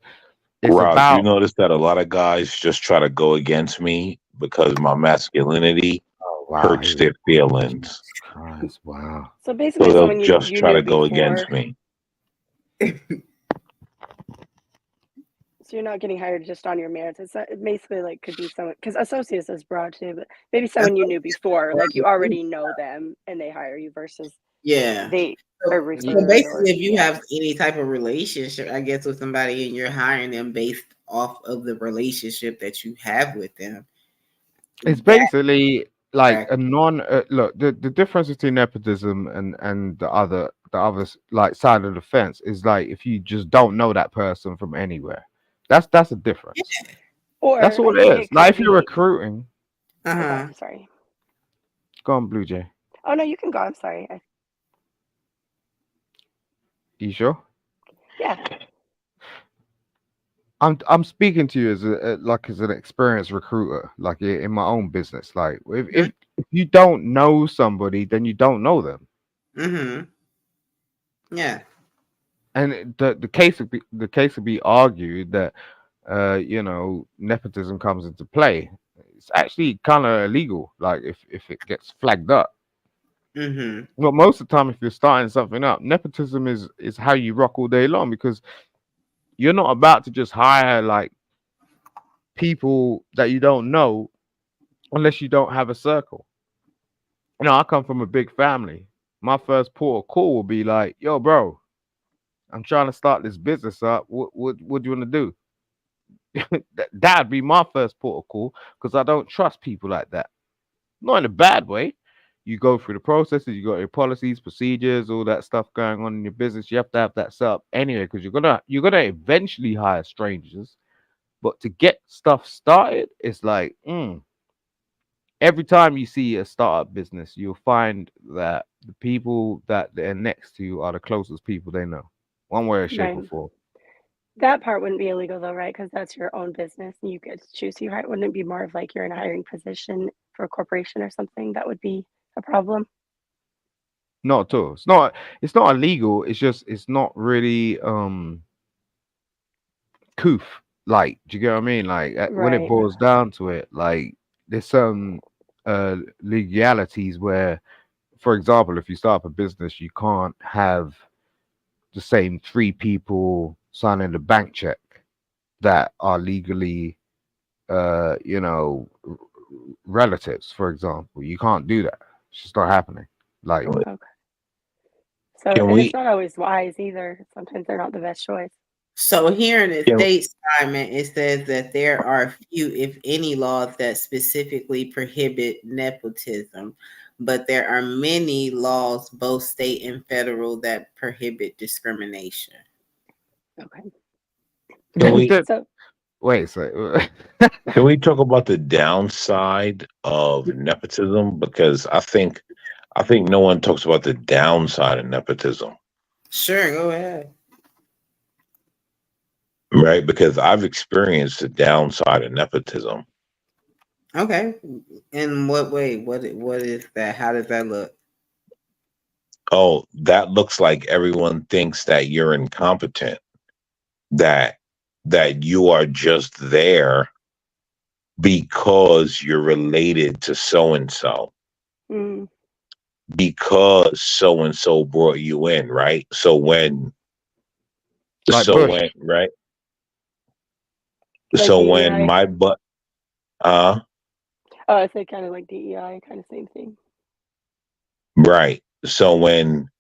Speaker 8: it's
Speaker 9: Roz, you
Speaker 8: about.
Speaker 9: notice that a lot of guys just try to go against me because my masculinity
Speaker 8: Oh wow,
Speaker 9: hurts
Speaker 8: here we
Speaker 9: their
Speaker 8: go.
Speaker 9: feelings.
Speaker 8: Jesus Christ, wow.
Speaker 10: So
Speaker 9: So
Speaker 10: basically,
Speaker 9: they'll
Speaker 10: someone
Speaker 9: just
Speaker 10: you
Speaker 9: try
Speaker 10: knew
Speaker 9: to go against
Speaker 10: before.
Speaker 9: me.
Speaker 10: So you're not getting hired just on your merits. It's basically like could be someone because associates is broad too, but maybe someone you knew before, like you already know them and they hire you versus
Speaker 1: Yeah.
Speaker 10: they are
Speaker 1: So
Speaker 10: referred or
Speaker 1: basically, if you
Speaker 10: yeah.
Speaker 1: have any type of relationship, I guess, with somebody and you're hiring them based off of the relationship that you have with them,
Speaker 8: It's
Speaker 1: that
Speaker 8: basically like a non look the difference between nepotism and the other like side of the fence is like if you just don't know that person from anywhere. That's a difference. That's
Speaker 10: Or I
Speaker 8: all
Speaker 10: think
Speaker 8: it is.
Speaker 10: it
Speaker 8: Like
Speaker 10: could
Speaker 8: if you're
Speaker 10: be.
Speaker 8: recruiting,
Speaker 10: Oh God,
Speaker 1: uh-huh.
Speaker 10: I'm sorry.
Speaker 8: go on Blue Jay.
Speaker 10: Oh no, you can go. I'm sorry.
Speaker 8: You sure?
Speaker 10: Yeah.
Speaker 8: I'm speaking to you as like as an experienced recruiter, like in my own business. Like if you don't know somebody, then you don't know them.
Speaker 1: Mm-hmm. Yeah.
Speaker 8: And the case would be argued that nepotism comes into play. It's actually kind of illegal. Like if it gets flagged up.
Speaker 1: Mm-hmm.
Speaker 8: But most of the time, if you're starting something up, nepotism is how you rock all day long because you're not about to just hire like people that you don't know unless you don't have a circle. I come from a big family. My first port of call will be like, "Yo, bro, I'm trying to start this business up. What do you want to do?" That'd be my first port of call because I don't trust people like that. Not in a bad way. You go through the processes, you got your policies, procedures, all that stuff going on in your business. You have to have that set up anyway because you're gonna eventually hire strangers. But to get stuff started, it's like every time you see a startup business, you'll find that the people that they're next to are the closest people they know, one way or shape or
Speaker 10: Right.
Speaker 8: form.
Speaker 10: That part wouldn't be illegal though, right? Because that's your own business and you could choose who you hire. Wouldn't it be more of like you're in a hiring position for a corporation or something? That would be a problem.
Speaker 8: Not at all. It's not. It's not illegal. It's just. It's not really coof. Like, do you get what I mean? Like, when it
Speaker 10: Right.
Speaker 8: boils down to it, like, there's some legalities where, for example, if you start up a business, you can't have the same three people signing the bank check that are legally, you know, relatives. For example, you can't do that. It's just not happening. Like,
Speaker 10: Okay. So,
Speaker 2: Can
Speaker 10: and it's
Speaker 2: we?
Speaker 10: not always wise either. Sometimes they're not the best choice.
Speaker 1: So here in the
Speaker 2: Can,
Speaker 1: state assignment, it says that there are few, if any, laws that specifically prohibit nepotism, but there are many laws, both state and federal, that prohibit discrimination.
Speaker 10: Okay.
Speaker 2: can we?
Speaker 10: So,
Speaker 8: wait, so
Speaker 2: Can we talk about the downside of nepotism? Because I think no one talks about the downside of nepotism,
Speaker 1: Sure, go ahead.
Speaker 2: right? Because I've experienced the downside of nepotism.
Speaker 1: Okay. In what way? What is that? How does that look?
Speaker 2: Oh, that looks like everyone thinks that you're incompetent, that you are just there because you're related to so and so,
Speaker 10: mm,
Speaker 2: because so and so brought you in, right?
Speaker 8: like Bush.
Speaker 2: Right?
Speaker 10: like
Speaker 2: So when
Speaker 10: DEI.
Speaker 2: my butt, uh,
Speaker 10: Oh, I said kind of like DEI, kind of same thing.
Speaker 2: right. So when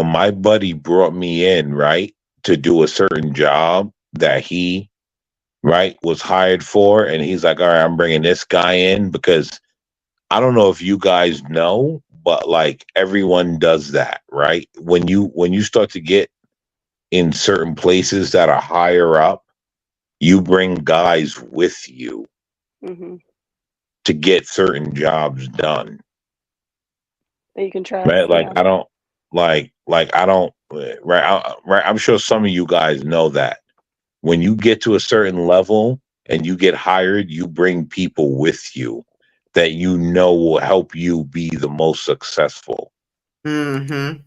Speaker 2: my buddy brought me in, right, to do a certain job that he, right, was hired for, and he's like, all right, I'm bringing this guy in because I don't know if you guys know, but like everyone does that, right? When you start to get in certain places that are higher up, you bring guys with you
Speaker 10: Mm-hmm.
Speaker 2: to get certain jobs done,
Speaker 10: That you can
Speaker 2: right?
Speaker 10: trust.
Speaker 2: Like
Speaker 10: Yeah.
Speaker 2: I don't like I don't right right. I'm sure some of you guys know that when you get to a certain level and you get hired, you bring people with you that you know will help you be the most successful.
Speaker 1: Mm-hmm.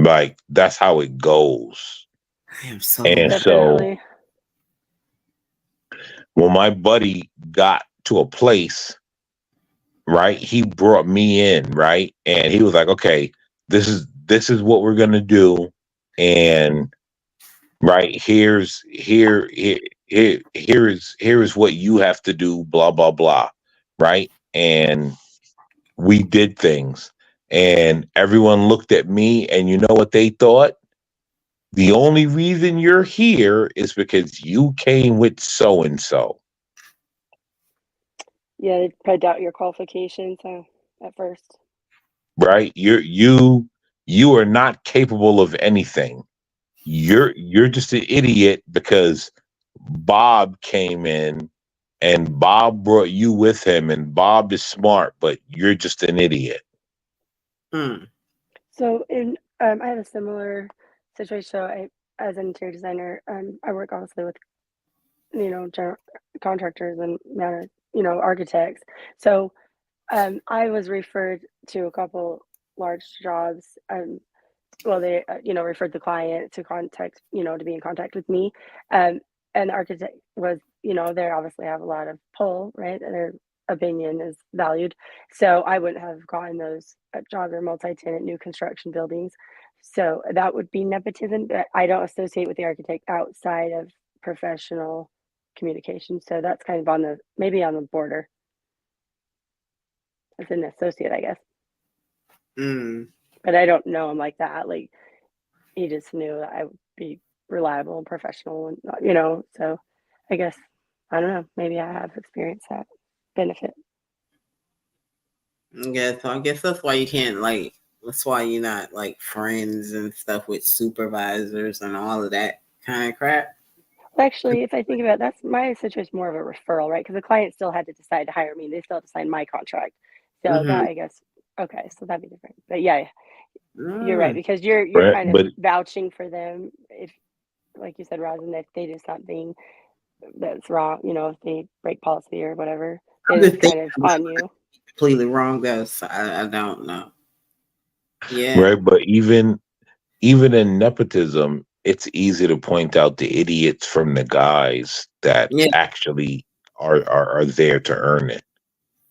Speaker 2: Like that's how it goes.
Speaker 1: I am so
Speaker 2: And so
Speaker 10: Definitely.
Speaker 2: when my buddy got to a place, right, he brought me in, right? And he was like, okay, this is what we're gonna do. And right, here is what you have to do, blah, blah, blah. Right. And we did things. And everyone looked at me, and you know what they thought? The only reason you're here is because you came with so and so.
Speaker 10: Yeah, they probably doubt your qualifications at first.
Speaker 2: Right? You are not capable of anything. You're just an idiot because Bob came in and Bob brought you with him, and Bob is smart, but you're just an idiot.
Speaker 1: mm.
Speaker 10: So, I have a similar situation. So, as an interior designer, I work obviously with general contractors and architects. So, I was referred to a couple large jobs. Well, they referred the client to contact to be in contact with me, um, and the architect was they obviously have a lot of pull, right? Their opinion is valued, so I wouldn't have gotten those jobs or multi-tenant new construction buildings. So that would be nepotism, but I don't associate with the architect outside of professional communication. So that's kind of on the maybe on the border as an associate, I guess.
Speaker 1: Mm.
Speaker 10: But I don't know him like that. Like he just knew that I would be reliable and professional, and So I guess I don't know. Maybe I have experienced that benefit.
Speaker 1: Yeah, so I guess that's why you can't like. That's why you're not like friends and stuff with supervisors and all of that kind of crap.
Speaker 10: Actually, if I think about it, that's my situation more of a referral, right? Because the client still had to decide to hire me. They still had to sign my contract. So that
Speaker 1: Mm-hmm.
Speaker 10: I guess okay, so that'd be different. But yeah, you're right
Speaker 1: Mm.
Speaker 10: because you're
Speaker 2: Right?
Speaker 10: kind of
Speaker 2: But
Speaker 10: vouching for them if, like you said, Rosin, if they do something that's wrong, if they break policy or whatever,
Speaker 1: I'm
Speaker 10: it is
Speaker 1: just
Speaker 10: kind
Speaker 1: thinking
Speaker 10: of
Speaker 1: about
Speaker 10: on you.
Speaker 1: completely wrong though. So I don't know. Yeah.
Speaker 9: right? But even in nepotism, it's easy to point out the idiots from the guys that
Speaker 1: Yeah.
Speaker 9: actually are there to earn it.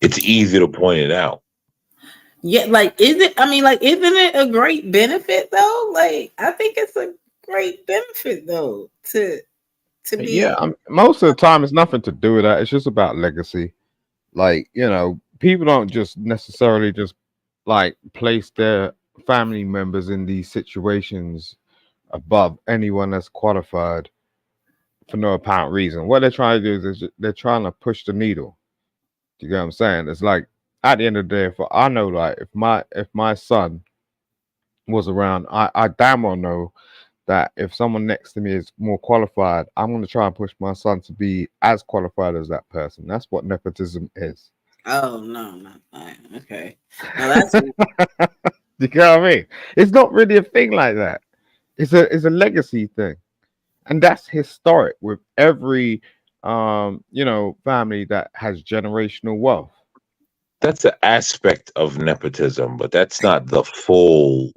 Speaker 9: It's easy to point it out.
Speaker 1: Yeah, like is it I mean, like, isn't it a great benefit though? Like, I think it's a great benefit though to
Speaker 11: Yeah,
Speaker 1: be
Speaker 11: most of the time it's nothing to do with that. It's just about legacy. Like, people don't just necessarily just like place their family members in these situations above anyone that's qualified for no apparent reason. What they're trying to do is they're trying to push the needle. Do you get what I'm saying? It's like at the end of the day, if I know, like, if my son was around, I damn well know that if someone next to me is more qualified, I'm going to try and push my son to be as qualified as that person. That's what nepotism is.
Speaker 1: oh no, not fine. Okay. No, that's
Speaker 11: You get what I mean? It's not really a thing like that. It's a legacy thing, and that's historic with every family that has generational wealth.
Speaker 9: That's an aspect of nepotism, but that's not the full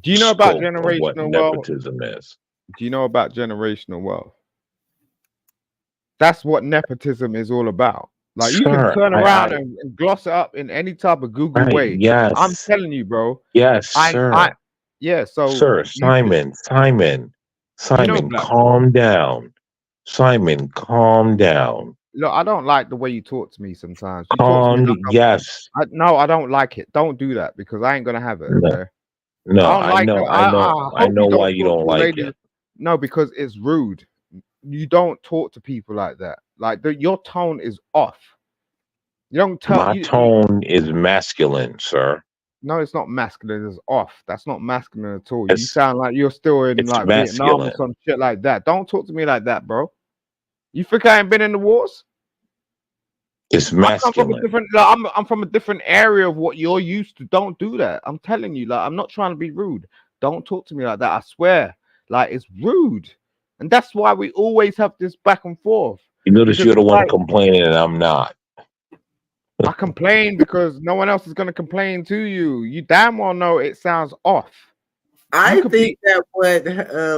Speaker 11: Do you know about
Speaker 9: scope of what
Speaker 11: generational wealth?
Speaker 9: nepotism is.
Speaker 11: Do you know about generational wealth? That's what nepotism is all about. Like, you can
Speaker 9: Sir,
Speaker 11: turn around
Speaker 9: I
Speaker 11: and gloss it up in any type of Google
Speaker 9: right,
Speaker 11: way. I'm
Speaker 9: yes,
Speaker 11: telling you, bro.
Speaker 9: yes,
Speaker 11: I
Speaker 9: sir.
Speaker 11: yeah. So
Speaker 9: Sir,
Speaker 11: you should,
Speaker 9: Simon,
Speaker 11: Black Thought.
Speaker 9: calm down. Simon, calm down.
Speaker 11: Look, I don't like the way you talk to me sometimes. You talk to me
Speaker 9: Calm,
Speaker 11: like
Speaker 9: yes.
Speaker 11: no, I don't like it. Don't do that because I ain't gonna have it.
Speaker 9: No,
Speaker 11: Okay. I
Speaker 9: no,
Speaker 11: don't like it. I
Speaker 9: I
Speaker 11: hope
Speaker 9: know
Speaker 11: you
Speaker 9: why
Speaker 11: don't
Speaker 9: you
Speaker 11: talk
Speaker 9: don't
Speaker 11: to a
Speaker 9: like
Speaker 11: lady.
Speaker 9: it.
Speaker 11: No, because it's rude. You don't talk to people like that. Like, your tone is off. You don't tell
Speaker 9: My
Speaker 11: you.
Speaker 9: tone is masculine, sir.
Speaker 11: No, it's not masculine. It's off. That's not masculine at all. You
Speaker 9: It's
Speaker 11: sound like you're still in
Speaker 9: it's
Speaker 11: like Vietnam or
Speaker 9: masculine.
Speaker 11: some shit like that. Don't talk to me like that, bro. You think I ain't been in the wars?
Speaker 9: It's
Speaker 11: I come from a
Speaker 9: masculine.
Speaker 11: different. Like, I'm from a different area of what you're used to. Don't do that. I'm telling you. Like, I'm not trying to be rude. Don't talk to me like that. I swear. Like, it's rude, and that's why we always have this back and forth.
Speaker 9: You notice
Speaker 11: Because
Speaker 9: you're the
Speaker 11: it's
Speaker 9: one
Speaker 11: like
Speaker 9: complaining and I'm not.
Speaker 11: I complain because no one else is gonna complain to you. You damn well know it sounds off. You
Speaker 1: I
Speaker 11: could
Speaker 1: think
Speaker 11: be
Speaker 1: that what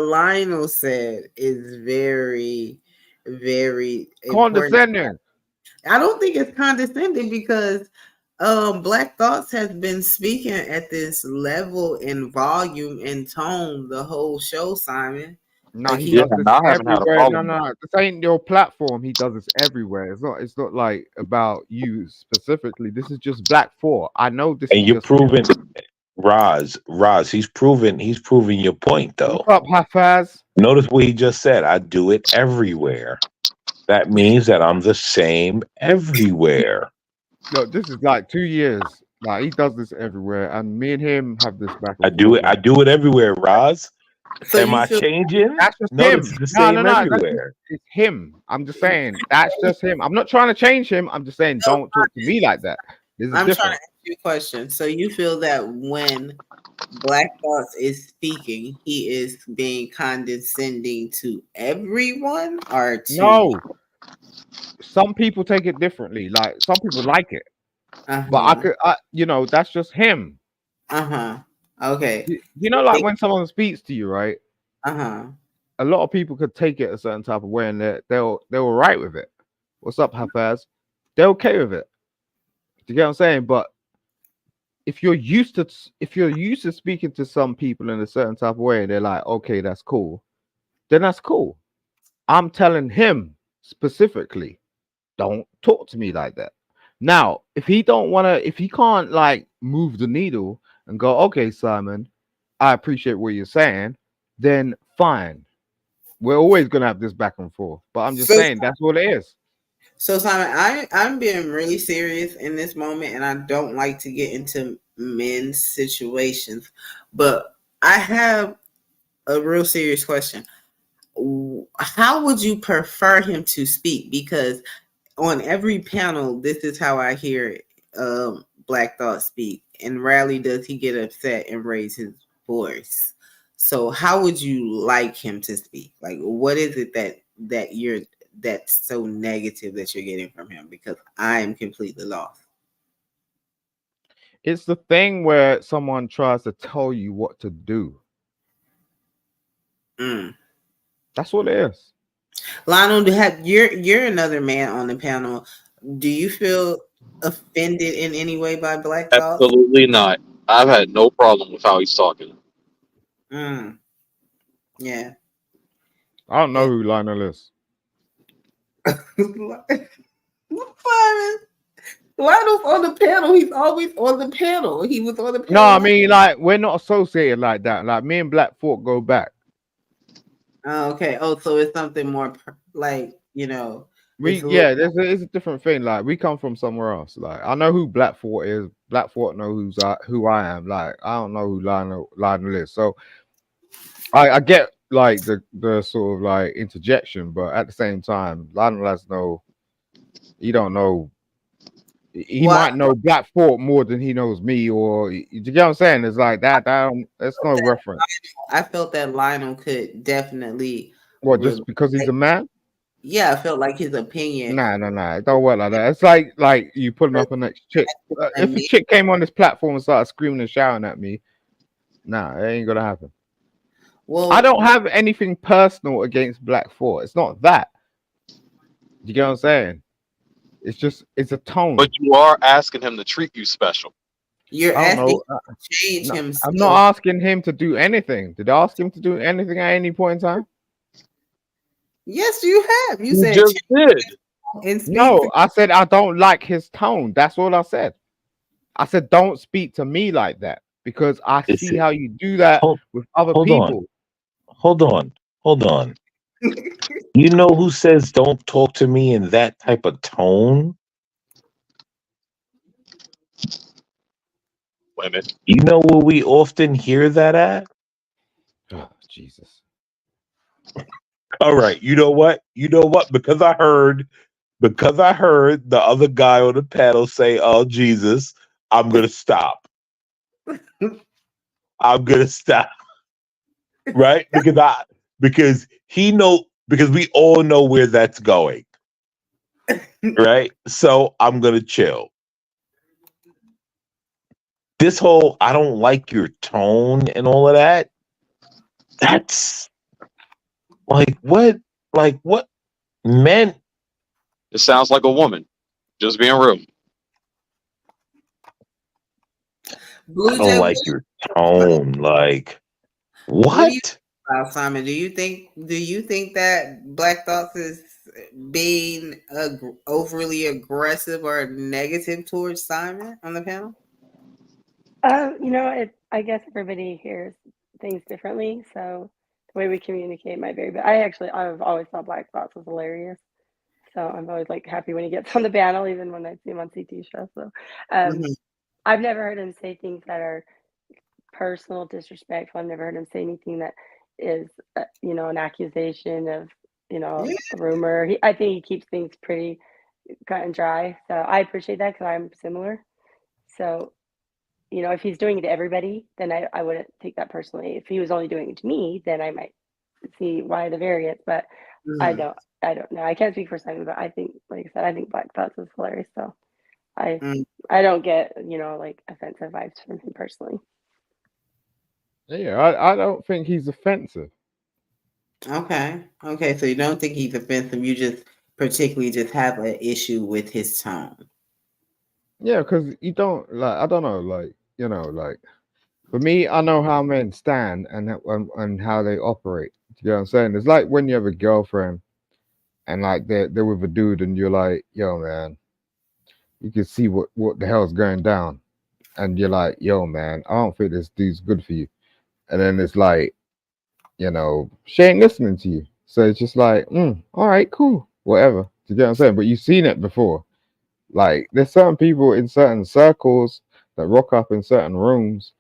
Speaker 1: Lionel said is very, very important.
Speaker 11: condescending.
Speaker 1: I don't think it's condescending because Black Thoughts has been speaking at this level and volume and tone the whole show, Simon.
Speaker 11: No,
Speaker 1: Like
Speaker 11: he
Speaker 4: Yeah,
Speaker 1: he
Speaker 11: does
Speaker 4: and
Speaker 11: this
Speaker 4: I haven't had a
Speaker 11: everywhere. No,
Speaker 4: problem
Speaker 11: no,
Speaker 4: with
Speaker 11: no. This ain't your platform. He does this everywhere. It's not like about you specifically. This is just Black Four. I know this
Speaker 9: And
Speaker 11: is
Speaker 9: you're
Speaker 11: just him.
Speaker 9: proving Roz, he's proving your point
Speaker 11: What's
Speaker 9: though.
Speaker 11: up, Hafaz?
Speaker 9: Notice what he just said. I do it everywhere. That means that I'm the same everywhere.
Speaker 11: Look, this is like 2 years. Like, he does this everywhere, and me and him have this back and forth.
Speaker 9: I
Speaker 11: Like,
Speaker 9: do it everywhere, Roz.
Speaker 1: so
Speaker 9: Am
Speaker 1: you
Speaker 9: I
Speaker 1: feel
Speaker 9: changing?
Speaker 11: that's just
Speaker 9: No,
Speaker 11: him.
Speaker 9: it's the
Speaker 11: No, no,
Speaker 9: same
Speaker 11: no. That's just,
Speaker 9: everywhere.
Speaker 11: it's him. I'm just saying that's just him. I'm not trying to change him. I'm just saying
Speaker 1: no,
Speaker 11: don't talk to me like that. This is
Speaker 1: I'm trying to
Speaker 11: different.
Speaker 1: ask you a question. So you feel that when Black Thoughts is speaking, he is being condescending to everyone or to
Speaker 11: No, some people take it differently. Like, some people like it, but
Speaker 1: uh-huh.
Speaker 11: that's just him.
Speaker 1: Uh-huh. Okay.
Speaker 11: Like when someone speaks to you, right?
Speaker 1: Uh-huh.
Speaker 11: A lot of people could take it a certain type of way, and they're all right with it. What's up, Hafaz? They're okay with it. Do you get what I'm saying? But if you're used to speaking to some people in a certain type of way, and they're like, okay, that's cool, then that's cool. I'm telling him specifically, don't talk to me like that. Now, if he can't like move the needle and go, okay, Simon, I appreciate what you're saying, then fine. We're always gonna have this back and forth. But I'm just
Speaker 1: So
Speaker 11: saying that's what it is.
Speaker 1: so Simon, I'm being really serious in this moment and I don't like to get into men's situations, but I have a real serious question. How would you prefer him to speak? Because on every panel, this is how I hear Black Thought speak. And rarely does he get upset and raise his voice. So how would you like him to speak? Like, what is it that's so negative that you're getting from him? Because I am completely lost.
Speaker 11: It's the thing where someone tries to tell you what to do.
Speaker 1: Mm.
Speaker 11: That's what it is.
Speaker 1: Lionel, you're another man on the panel. Do you feel offended in any way by Black Thoughts?
Speaker 4: Absolutely not. I've had no problem with how he's talking.
Speaker 1: Mm. Yeah.
Speaker 11: I don't know who Lionel is.
Speaker 1: Lionel's on the panel. He's always on the panel. He was on the panel.
Speaker 11: No, I mean, like, we're not associated like that. Like, me and Black Thought go back.
Speaker 1: Oh, okay. Oh, so it's something more like,
Speaker 11: It's a different thing. Like, we come from somewhere else. Like, I know who Black Thought is. Black Thought knows who I am. Like, I don't know who Lionel is. So I get like the sort of like interjection, but at the same time, Lionel has no. He don't know. He might know Black Thought more than he knows me, or you get what I'm saying? It's like that. That's no reference.
Speaker 1: I felt that Lionel could definitely.
Speaker 11: What, just because he's a man?
Speaker 1: Yeah, I felt like his opinion.
Speaker 11: Nah. It don't work like that. It's like you putting up a next chick. If a chick came on this platform and started screaming and shouting at me, nah, it ain't gonna happen. Well, I don't have anything personal against Black Thought. It's not that. You get what I'm saying? It's a tone.
Speaker 4: But you are asking him to treat you special.
Speaker 1: You're asking him to change him.
Speaker 11: I'm not asking him to do anything. Did I ask him to do anything at any point in time?
Speaker 1: Yes, you have. You said
Speaker 4: just did.
Speaker 11: No, I said I don't like his tone. That's all I said. I said don't speak to me like that because I see how you do that with other people.
Speaker 9: Hold on. You know who says don't talk to me in that type of tone?
Speaker 4: Women.
Speaker 9: You know where we often hear that at?
Speaker 11: Oh, Jesus.
Speaker 9: All right. You know what? Because I heard the other guy on the panel say, "Oh, Jesus," I'm gonna stop. Right? Because we all know where that's going. Right? So I'm gonna chill. This whole I don't like your tone and all of that. That's like what men.
Speaker 4: It sounds like a woman. Just being real.
Speaker 9: I don't like your tone. Like what?
Speaker 1: Simon, do you think that Black Thoughts is being overly aggressive or negative towards Simon on the panel?
Speaker 10: I guess everybody hears things differently, so the way we communicate might vary. But I've always thought Black Thoughts was hilarious, so I'm always like happy when he gets on the panel, even when I see him on CT show. So I've never heard him say things that are personal, disrespectful. I've never heard him say anything that is, an accusation of, a rumor. I think he keeps things pretty cut and dry. So I appreciate that because I'm similar. So, if he's doing it to everybody, then I wouldn't take that personally. If he was only doing it to me, then I might see why the variance. But I don't know. I can't speak for Simon, but I think, like I said, I think Black Thoughts is hilarious. So I don't get, offensive vibes from him personally.
Speaker 11: Yeah, I don't think he's offensive.
Speaker 1: Okay. So you don't think he's offensive. You just particularly just have an issue with his tone.
Speaker 11: Yeah, because you don't I don't know, for me, I know how men stand and how they operate. You know what I'm saying? It's like when you have a girlfriend and like they're with a dude and you're like, yo man, you can see what the hell's going down. And you're like, yo man, I don't think this dude's good for you. And then it's like, she ain't listening to you. So it's just like, all right, cool, whatever. You get what I'm saying? But you've seen it before. Like, there's certain people in certain circles that rock up in certain rooms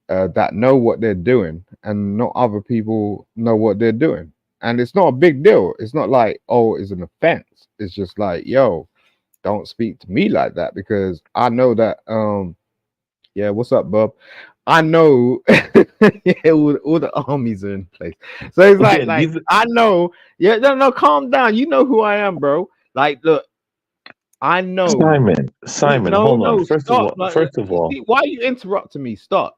Speaker 11: that know what they're doing, and not other people know what they're doing. And it's not a big deal. It's not like, oh, it's an offense. It's just like, yo, don't speak to me like that because I know that. Yeah, what's up, bub? I know all the armies are in place. So it's like I know. Yeah, no, calm down. You know who I am, bro. Like, look, I know.
Speaker 2: Simon,
Speaker 11: No,
Speaker 2: hold on.
Speaker 11: no, stop. Like, you see, why are you interrupting me? Stop.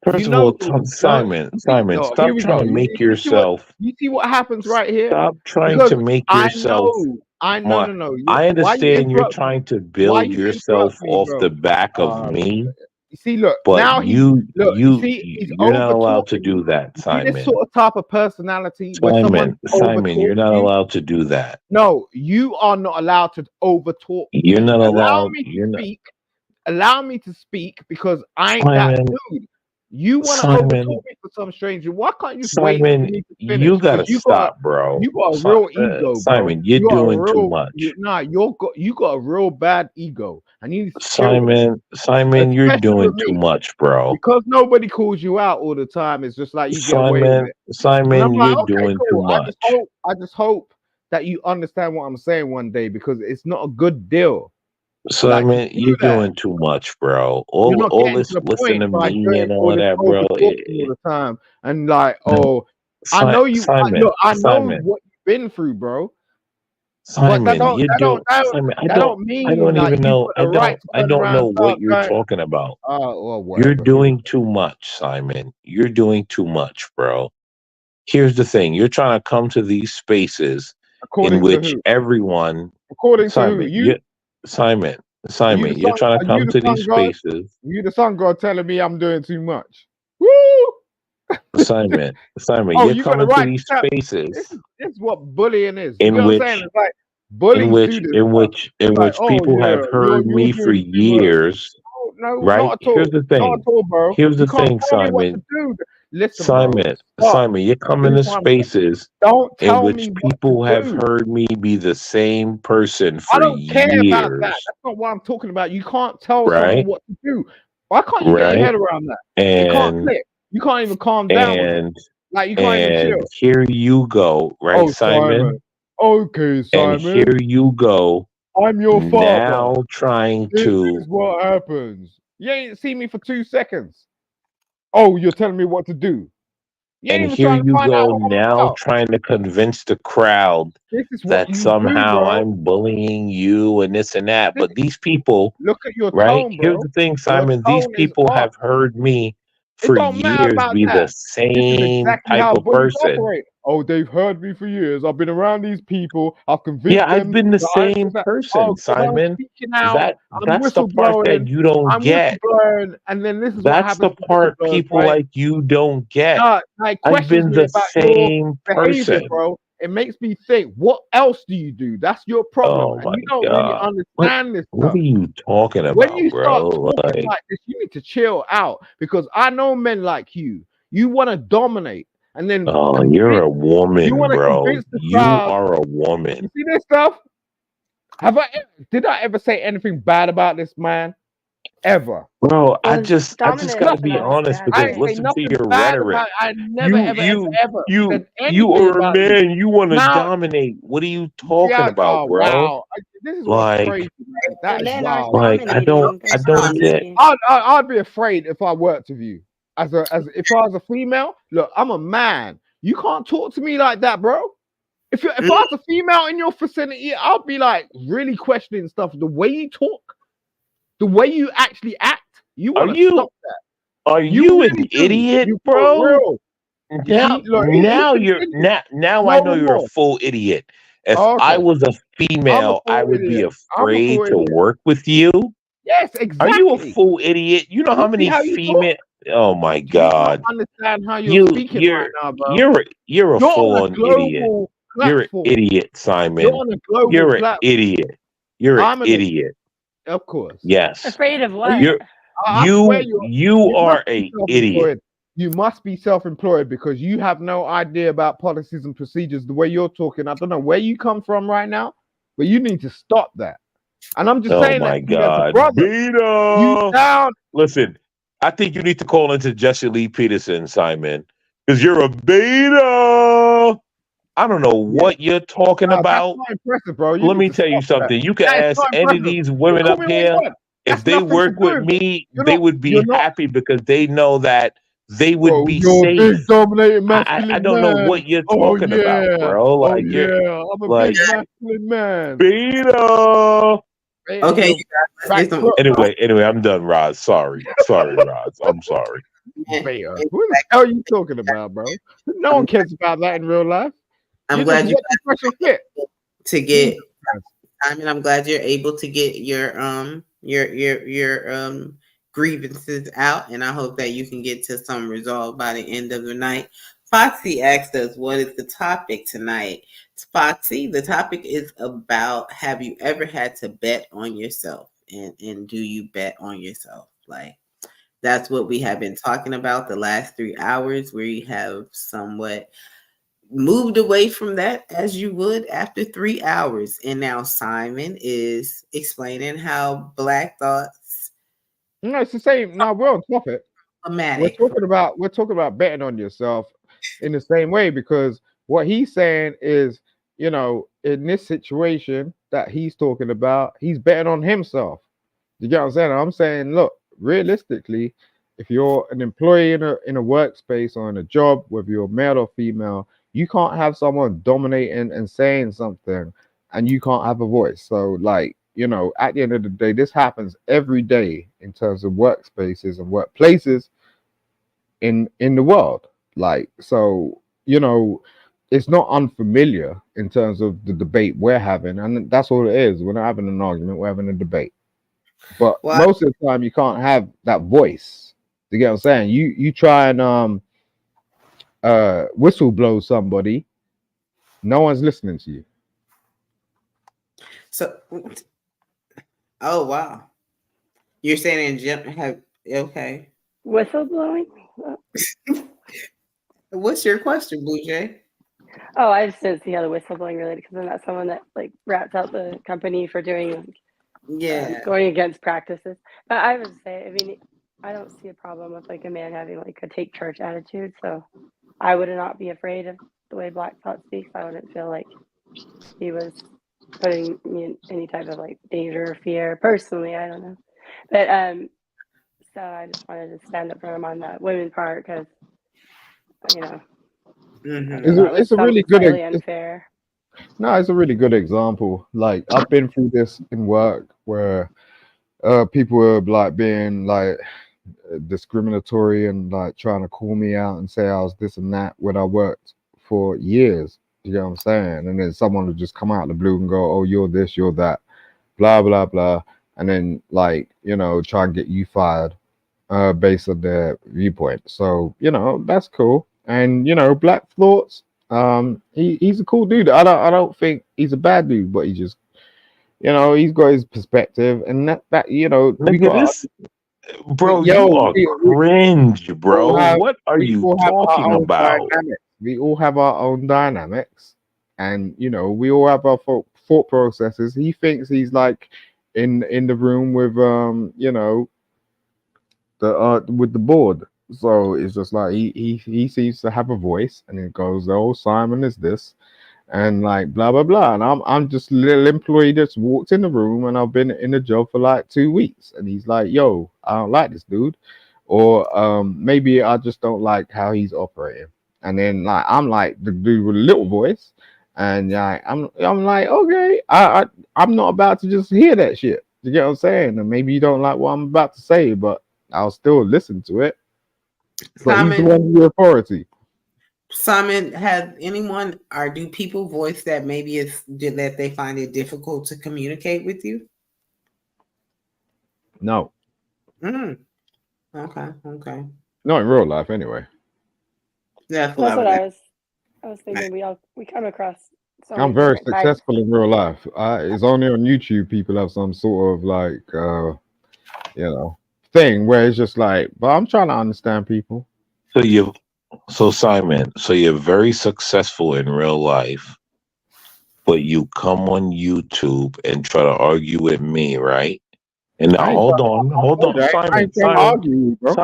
Speaker 2: First
Speaker 11: You
Speaker 2: of all,
Speaker 11: know, no,
Speaker 2: Simon,
Speaker 11: you see,
Speaker 2: Simon,
Speaker 11: no, here
Speaker 2: stop
Speaker 11: we
Speaker 2: trying
Speaker 11: go.
Speaker 2: to make
Speaker 11: You see what happens right here?
Speaker 2: stop trying
Speaker 11: Because
Speaker 2: to make
Speaker 11: I
Speaker 2: yourself
Speaker 11: know,
Speaker 2: my.
Speaker 11: no.
Speaker 2: I
Speaker 11: Why you
Speaker 2: understand you're
Speaker 11: interrupt me?
Speaker 2: trying to
Speaker 11: Why
Speaker 2: build
Speaker 11: you
Speaker 2: yourself
Speaker 11: interrupt me,
Speaker 2: off the
Speaker 11: bro?
Speaker 2: back of me,
Speaker 11: You see, look,
Speaker 2: but
Speaker 11: now he's look. You see, he's
Speaker 2: you're not
Speaker 11: over
Speaker 2: allowed to
Speaker 11: talking
Speaker 2: do
Speaker 11: you.
Speaker 2: that,
Speaker 11: You see this
Speaker 2: Simon.
Speaker 11: sort of type of personality where someone over
Speaker 2: Simon, you're
Speaker 11: talks
Speaker 2: not
Speaker 11: you.
Speaker 2: allowed to do that.
Speaker 11: No, you are not allowed to over talk
Speaker 2: You're
Speaker 11: me.
Speaker 2: not
Speaker 11: Allow
Speaker 2: allowed.
Speaker 11: me to
Speaker 2: You're not.
Speaker 11: speak. Allow me to speak because I ain't that
Speaker 2: Simon,
Speaker 11: dude. You want to over
Speaker 2: Simon,
Speaker 11: talk me for some stranger. Why can't you just wait for
Speaker 2: Simon,
Speaker 11: me to
Speaker 2: you
Speaker 11: finish?
Speaker 2: gotta
Speaker 11: Because
Speaker 2: stop, bro.
Speaker 11: you got a real ego, bro.
Speaker 2: Simon, you're
Speaker 11: You got a
Speaker 2: doing too
Speaker 11: real
Speaker 2: much.
Speaker 11: you got a real bad ego, and you need to chill with it,
Speaker 2: Simon, you're
Speaker 11: especially
Speaker 2: doing
Speaker 11: with
Speaker 2: too
Speaker 11: me.
Speaker 2: much, bro.
Speaker 11: Because nobody calls you out all the time. It's just like you get away with it. And I'm
Speaker 2: Simon,
Speaker 11: like,
Speaker 2: you're
Speaker 11: okay,
Speaker 2: doing too
Speaker 11: cool.
Speaker 2: much.
Speaker 11: I just hope that you understand what I'm saying one day because it's not a good deal. Like to
Speaker 2: Simon,
Speaker 11: do
Speaker 2: you're
Speaker 11: that.
Speaker 2: doing too much, bro.
Speaker 11: You're not
Speaker 2: All
Speaker 11: getting to
Speaker 2: this
Speaker 11: the
Speaker 2: listen
Speaker 11: point
Speaker 2: to
Speaker 11: by
Speaker 2: me
Speaker 11: doing
Speaker 2: and all
Speaker 11: all
Speaker 2: of
Speaker 11: this
Speaker 2: that,
Speaker 11: over
Speaker 2: bro.
Speaker 11: talking all the time. And like, oh, I know you.
Speaker 2: Simon,
Speaker 11: Look, I know
Speaker 2: Simon,
Speaker 11: what you've been through, bro. But
Speaker 2: Simon, you do Simon,
Speaker 11: that don't
Speaker 2: I
Speaker 11: mean
Speaker 2: don't
Speaker 11: like
Speaker 2: even
Speaker 11: you
Speaker 2: know
Speaker 11: got the right to
Speaker 2: I
Speaker 11: turn
Speaker 2: don't
Speaker 11: around
Speaker 2: know
Speaker 11: and
Speaker 2: what
Speaker 11: start
Speaker 2: you're
Speaker 11: going,
Speaker 2: talking about.
Speaker 11: or
Speaker 2: You're
Speaker 11: whatever.
Speaker 2: doing too much, Simon. You're doing too much, bro. Here's the thing. You're trying to come to these spaces in
Speaker 11: According to
Speaker 2: which
Speaker 11: who?
Speaker 2: everyone
Speaker 11: According to who?
Speaker 2: Simon, you Simon,
Speaker 11: You the
Speaker 2: You're
Speaker 11: sun?
Speaker 2: trying to
Speaker 11: Are you
Speaker 2: come
Speaker 11: the
Speaker 2: to
Speaker 11: sun
Speaker 2: these
Speaker 11: god?
Speaker 2: spaces.
Speaker 11: You the sun god telling me I'm doing too much? Woo!
Speaker 2: Simon,
Speaker 11: Oh,
Speaker 2: you're
Speaker 11: you got the
Speaker 2: coming to
Speaker 11: right
Speaker 2: these
Speaker 11: to tell. This
Speaker 2: spaces
Speaker 11: is what bullying is. You
Speaker 2: in
Speaker 11: get what I'm saying?
Speaker 2: which
Speaker 11: It's like bullies do this stuff.
Speaker 2: in
Speaker 11: Like,
Speaker 2: which
Speaker 11: oh
Speaker 2: people
Speaker 11: yeah,
Speaker 2: have heard
Speaker 11: you're
Speaker 2: me for
Speaker 11: doing too much.
Speaker 2: years,
Speaker 11: No,
Speaker 2: right?
Speaker 11: not at all. Not at all, bro.
Speaker 2: Here's
Speaker 11: You
Speaker 2: the
Speaker 11: can't
Speaker 2: thing,
Speaker 11: tell me what to
Speaker 2: Simon.
Speaker 11: do. Listen, bro. Stop.
Speaker 2: Simon, you're coming
Speaker 11: This
Speaker 2: to
Speaker 11: is what I'm saying.
Speaker 2: spaces
Speaker 11: Don't
Speaker 2: in
Speaker 11: tell
Speaker 2: which
Speaker 11: me what to
Speaker 2: people have
Speaker 11: do.
Speaker 2: heard me be the same person
Speaker 11: I
Speaker 2: for
Speaker 11: don't care about that.
Speaker 2: years,
Speaker 11: That's not what I'm talking about. You can't tell someone
Speaker 2: right?
Speaker 11: what to do. Why can't you get your
Speaker 2: Right?
Speaker 11: head around that? It can't
Speaker 2: And
Speaker 11: click. You can't even calm down with it.
Speaker 2: and
Speaker 11: Like you can't even chill.
Speaker 2: here you go, right,
Speaker 11: Oh, Simon.
Speaker 2: Simon?
Speaker 11: Okay,
Speaker 2: And
Speaker 11: Simon.
Speaker 2: here you go
Speaker 11: I'm your father.
Speaker 2: now trying
Speaker 11: This
Speaker 2: to
Speaker 11: is what happens. You ain't seen me for 2 seconds. Oh, you're telling me what to do. You ain't
Speaker 2: and
Speaker 11: even
Speaker 2: here
Speaker 11: trying to
Speaker 2: you
Speaker 11: find out
Speaker 2: go
Speaker 11: what I'm
Speaker 2: now
Speaker 11: about.
Speaker 2: trying to convince the crowd
Speaker 11: This is what
Speaker 2: that
Speaker 11: you do,
Speaker 2: somehow
Speaker 11: bro.
Speaker 2: I'm bullying you and this and that. But these people,
Speaker 11: Look at your
Speaker 2: right?
Speaker 11: tone,
Speaker 2: Here's
Speaker 11: bro.
Speaker 2: the thing,
Speaker 11: Your
Speaker 2: Simon. These
Speaker 11: tone is
Speaker 2: people
Speaker 11: off.
Speaker 2: have heard me
Speaker 11: It
Speaker 2: for
Speaker 11: don't matter
Speaker 2: years
Speaker 11: about
Speaker 2: be the
Speaker 11: that. This is
Speaker 2: same
Speaker 11: exactly
Speaker 2: type
Speaker 11: how
Speaker 2: of
Speaker 11: bullies
Speaker 2: person.
Speaker 11: operate. Oh, they've heard me for years. I've been around these people. I've
Speaker 2: Yeah,
Speaker 11: convinced
Speaker 2: I've
Speaker 11: them
Speaker 2: been the
Speaker 11: that I'm
Speaker 2: same
Speaker 11: just that.
Speaker 2: person,
Speaker 11: Oh, because I'm
Speaker 2: Simon.
Speaker 11: speaking out. I'm
Speaker 2: That's the part that
Speaker 11: whistleblowing.
Speaker 2: you don't
Speaker 11: I'm
Speaker 2: get.
Speaker 11: whistleblowing. And then this is what
Speaker 2: That's the
Speaker 11: happens to
Speaker 2: part
Speaker 11: whistleblowers,
Speaker 2: people
Speaker 11: right?
Speaker 2: like you don't get. I've
Speaker 11: Questions
Speaker 2: been
Speaker 11: me
Speaker 2: the
Speaker 11: about your
Speaker 2: same
Speaker 11: behavior,
Speaker 2: person.
Speaker 11: bro. It makes me think, what else do you do? That's your problem.
Speaker 2: Oh
Speaker 11: And
Speaker 2: my
Speaker 11: you don't really
Speaker 2: God.
Speaker 11: understand this
Speaker 2: What
Speaker 11: stuff.
Speaker 2: are you talking
Speaker 11: When
Speaker 2: about,
Speaker 11: you start
Speaker 2: bro?
Speaker 11: talking like this, you need to chill out because I know men like you. You want to dominate and then
Speaker 2: Oh, you're a
Speaker 11: you
Speaker 2: woman,
Speaker 11: want to
Speaker 2: bro.
Speaker 11: convince the
Speaker 2: You
Speaker 11: crowd.
Speaker 2: are a
Speaker 11: You
Speaker 2: woman.
Speaker 11: see this stuff? Did I ever say anything bad about this man? Ever?
Speaker 2: Bro, I
Speaker 10: Well,
Speaker 2: just gotta
Speaker 10: dominance is
Speaker 2: be
Speaker 10: not a
Speaker 2: honest
Speaker 10: bad
Speaker 11: I
Speaker 2: because
Speaker 11: ain't say
Speaker 10: thing.
Speaker 2: listen to
Speaker 11: nothing
Speaker 2: your
Speaker 11: bad
Speaker 2: rhetoric.
Speaker 11: about. I never, ever said
Speaker 2: You
Speaker 11: anything
Speaker 2: are a
Speaker 11: about you.
Speaker 2: man. You want to
Speaker 11: Now,
Speaker 2: dominate. What are you talking
Speaker 11: yeah,
Speaker 2: about,
Speaker 11: oh
Speaker 2: bro?
Speaker 11: wow, this is what's
Speaker 2: Like,
Speaker 11: crazy, man. That
Speaker 10: When
Speaker 11: is
Speaker 10: men are
Speaker 11: wild.
Speaker 10: dominating,
Speaker 2: I
Speaker 10: there's
Speaker 2: don't get.
Speaker 10: jealousy.
Speaker 11: I'd be afraid if I worked with you. As if I was a female, look, I'm a man. You can't talk to me like that, bro. If I was a female in your vicinity, I'll be like really questioning stuff. The way you talk, the way you actually act, you
Speaker 2: Are
Speaker 11: want to
Speaker 2: you
Speaker 11: stop that.
Speaker 2: are
Speaker 11: You
Speaker 2: you an
Speaker 11: really do.
Speaker 2: idiot,
Speaker 11: You for
Speaker 2: bro?
Speaker 11: real. You see, look, he continues.
Speaker 2: Now I
Speaker 11: No
Speaker 2: know you're a
Speaker 11: more.
Speaker 2: full idiot. If
Speaker 11: Oh,
Speaker 2: I
Speaker 11: okay.
Speaker 2: was a
Speaker 11: I'm a
Speaker 2: female, I
Speaker 11: full
Speaker 2: would be
Speaker 11: idiot. I'm a
Speaker 2: afraid
Speaker 11: full
Speaker 2: to
Speaker 11: idiot.
Speaker 2: work with you.
Speaker 11: Yes,
Speaker 2: Are you a
Speaker 11: exactly.
Speaker 2: full idiot? You know how
Speaker 11: You see
Speaker 2: many
Speaker 11: how you talk?
Speaker 2: female? Oh my
Speaker 11: You don't
Speaker 2: God!
Speaker 11: understand how you're speaking right now, bro.
Speaker 2: You're a
Speaker 11: You're on
Speaker 2: full
Speaker 11: a
Speaker 2: on idiot.
Speaker 11: global
Speaker 2: You're an
Speaker 11: platform.
Speaker 2: idiot,
Speaker 11: You're
Speaker 2: Simon.
Speaker 11: on a global
Speaker 2: You're an
Speaker 11: platform.
Speaker 2: idiot. You're an
Speaker 11: I'm an idiot,
Speaker 2: idiot.
Speaker 11: of course.
Speaker 2: Yes,
Speaker 10: Afraid of
Speaker 11: Are you?
Speaker 10: what?
Speaker 2: you're
Speaker 11: I swear
Speaker 2: you
Speaker 11: you
Speaker 2: are
Speaker 11: must be
Speaker 2: a idiot.
Speaker 11: self-employed. You must be self-employed because you have no idea about policies and procedures. The way you're talking, I don't know where you come from right now, but you need to stop that. And I'm just
Speaker 2: Oh
Speaker 11: saying that
Speaker 2: my
Speaker 11: to you as a
Speaker 2: God,
Speaker 11: brother. You
Speaker 2: Beta!
Speaker 11: sound
Speaker 2: Listen, I think you need to call into Jesse Lee Peterson, Simon, because you're a beta. I don't know what you're talking
Speaker 11: that's
Speaker 2: about.
Speaker 11: not impressive, bro. You
Speaker 2: Let
Speaker 11: need
Speaker 2: me
Speaker 11: to
Speaker 2: tell you
Speaker 11: stop that.
Speaker 2: something. You can
Speaker 11: That is
Speaker 2: ask
Speaker 11: not
Speaker 2: any of
Speaker 11: impressive.
Speaker 2: these
Speaker 11: You
Speaker 2: women
Speaker 11: call
Speaker 2: up
Speaker 11: me what you
Speaker 2: here.
Speaker 11: want.
Speaker 2: If
Speaker 11: That's
Speaker 2: they
Speaker 11: nothing to
Speaker 2: work
Speaker 11: do
Speaker 2: with
Speaker 11: with it.
Speaker 2: me,
Speaker 11: You're
Speaker 2: they
Speaker 11: not.
Speaker 2: would be
Speaker 11: You're not.
Speaker 2: happy because they know that they would
Speaker 11: Oh,
Speaker 2: be
Speaker 11: you're a big
Speaker 2: safe.
Speaker 11: dominating
Speaker 2: I
Speaker 11: masculine
Speaker 2: don't know
Speaker 11: man.
Speaker 2: what you're
Speaker 11: Oh
Speaker 2: talking about,
Speaker 11: yeah.
Speaker 2: bro.
Speaker 11: Oh
Speaker 2: Like you're
Speaker 11: yeah. I'm a
Speaker 2: like
Speaker 11: big masculine man.
Speaker 2: beta.
Speaker 1: Okay,
Speaker 11: Your
Speaker 1: you guys, let's
Speaker 11: back
Speaker 1: get some
Speaker 11: foot, bro.
Speaker 9: Anyway, I'm done, Roz. Sorry, Roz. I'm sorry.
Speaker 1: man.
Speaker 11: Beta. What the hell are you talking about, bro? No one
Speaker 1: I'm,
Speaker 11: cares about that in real life.
Speaker 1: I'm
Speaker 11: You just
Speaker 1: glad you
Speaker 11: watch a special fit.
Speaker 1: to
Speaker 11: Jesus
Speaker 1: get.
Speaker 11: Christ.
Speaker 1: I mean, I'm glad you're able to get your grievances out, and I hope that you can get to some resolve by the end of the night. Foxy asked us, "What is the topic tonight?" Foxy, the topic is about: have you ever had to bet on yourself, and do you bet on yourself? Like that's what we have been talking about the last 3 hours. We have somewhat moved away from that as you would after 3 hours. And now Simon is explaining how Black Thoughts
Speaker 11: No, it's the same. No, we're on topic.
Speaker 1: problematic.
Speaker 11: We're talking about betting on yourself in the same way, because what he's saying is, in this situation that he's talking about, he's betting on himself. You get what I'm saying? I'm saying, look, realistically, if you're an employee in a workspace or in a job, whether you're male or female, you can't have someone dominating and saying something, and you can't have a voice. So, like, at the end of the day, this happens every day in terms of workspaces and workplaces in the world. Like, so, it's not unfamiliar in terms of the debate we're having, and that's all it is. We're not having an argument, we're having a debate. But
Speaker 1: Well,
Speaker 11: most of the time, you can't have that voice. You get what I'm saying? You try and whistle blow somebody, no one's listening to you.
Speaker 1: so, oh wow, you're saying in general, okay.
Speaker 10: Whistleblowing?
Speaker 1: What's your question, Blue Jay?
Speaker 10: Oh, I just didn't see how the whistleblowing related, because I'm not someone that like rats out the company for doing
Speaker 1: Yeah,
Speaker 10: going against practices. But I would say, I mean, I don't see a problem with like a man having like a take charge attitude. So I would not be afraid of the way Black Thought speaks. I wouldn't feel like he was putting me in any type of like danger or fear. Personally, I don't know. But so I just wanted to stand up for him on the women's part, because I
Speaker 1: mm-hmm.
Speaker 10: thought it was
Speaker 11: It's a really good
Speaker 10: slightly unfair.
Speaker 11: no, it's a really good example. Like, I've been through this in work where people were like being like discriminatory and like trying to call me out and say I was this and that when I worked for years. You know what I'm saying? And then someone would just come out of the blue and go, "Oh, you're this, you're that, blah blah blah," and then, like, try and get you fired based on their viewpoint. So, that's cool. And, Black Thoughts, he's a cool dude. I don't think he's a bad dude, but he just, he's got his perspective, and that we
Speaker 9: Nigga,
Speaker 11: got.
Speaker 9: this, bro,
Speaker 11: Yo,
Speaker 9: you are
Speaker 11: we
Speaker 9: cringe,
Speaker 11: all
Speaker 9: bro.
Speaker 11: have
Speaker 9: What are
Speaker 11: we
Speaker 9: you
Speaker 11: all have our
Speaker 9: talking
Speaker 11: own
Speaker 9: about?
Speaker 11: dynamics. We all have our own dynamics, and we all have our thought processes. He thinks he's like in the room with the with the board. So it's just like he seems to have a voice, and it goes, "Oh, Simon is this," and like blah blah blah. And I'm just a little employee that's walked in the room, and I've been in the job for like 2 weeks, and he's like, "Yo, I don't like this dude," or maybe I just don't like how he's operating. And then, like, I'm like the dude with a little voice, and like I'm like, okay, I'm not about to just hear that shit. You get what I'm saying? And maybe you don't like what I'm about to say, but I'll still listen to it. But he's the
Speaker 1: Simon,
Speaker 11: one with the authority.
Speaker 1: Simon, has anyone or do people voice that maybe it's that they find it difficult to communicate with you?
Speaker 11: No,
Speaker 1: Mm. Okay.
Speaker 11: not in real life anyway.
Speaker 1: That's what I
Speaker 10: That's what
Speaker 1: was
Speaker 10: I was thinking. We come across so
Speaker 11: I'm
Speaker 10: many
Speaker 11: very
Speaker 10: different types.
Speaker 11: successful in real life. It's only on YouTube people have some sort of like thing where it's just like, but I'm trying to understand people.
Speaker 9: So Simon, so you're very successful in real life, but you come on YouTube and try to argue with me, right? And now,
Speaker 11: I ain't
Speaker 9: hold on,
Speaker 11: I
Speaker 9: Simon,
Speaker 11: ain't trying to argue, with you, bro.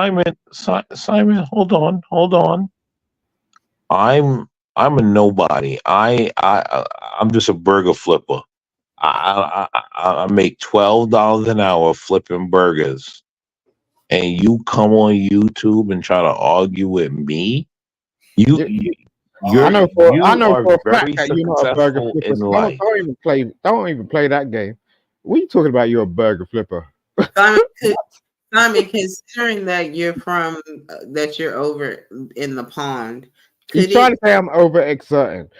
Speaker 9: Simon, hold on. I'm a nobody. I'm just a burger flipper. I make $12 an hour flipping burgers, and you come on YouTube and try to argue with me. You,
Speaker 11: You,
Speaker 9: you
Speaker 11: I
Speaker 9: you're
Speaker 11: know for
Speaker 9: you are
Speaker 11: a fact
Speaker 9: very
Speaker 11: that you're not a burger
Speaker 9: successful
Speaker 11: flipper.
Speaker 9: in
Speaker 11: So don't
Speaker 9: life.
Speaker 11: don't even play that game. What are you talking about? You're a burger flipper.
Speaker 1: Simon, Simon, considering that you're from that you're over in the pond,
Speaker 11: He's
Speaker 1: could
Speaker 11: trying
Speaker 1: it
Speaker 11: to say I'm overexerting,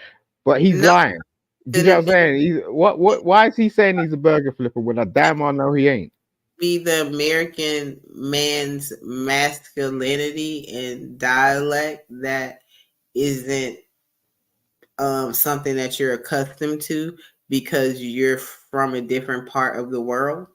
Speaker 11: but he's
Speaker 1: no?
Speaker 11: lying. You
Speaker 1: Could
Speaker 11: get what I'm
Speaker 1: it
Speaker 11: saying? He's what? Why is he saying he's a burger flipper when I damn well know he ain't?
Speaker 1: be the American man's masculinity and dialect that isn't something that you're accustomed to because you're from a different part of the world?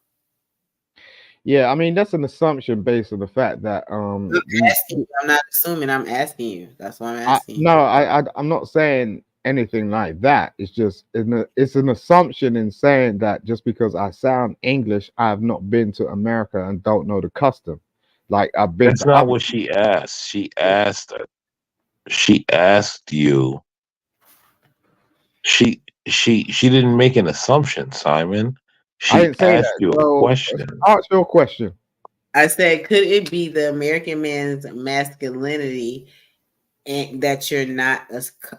Speaker 11: Yeah, I mean that's an assumption based on the fact that
Speaker 1: I'm
Speaker 11: we
Speaker 1: asking you. I'm not assuming. I'm asking you. That's why I'm
Speaker 11: I
Speaker 1: asking you.
Speaker 11: no, I'm not saying anything like that. It's just it's an assumption in saying that just because I sound English, I have not been to America and don't know the custom. Like I've been
Speaker 9: That's
Speaker 11: to
Speaker 9: not
Speaker 11: other.
Speaker 9: what she asked. She asked you. She didn't make an assumption, Simon.
Speaker 11: I
Speaker 9: She
Speaker 11: didn't say
Speaker 9: asked
Speaker 11: that.
Speaker 9: you a
Speaker 11: So
Speaker 9: question.
Speaker 11: ask your question.
Speaker 1: I said, could it be the American man's masculinity and that you're not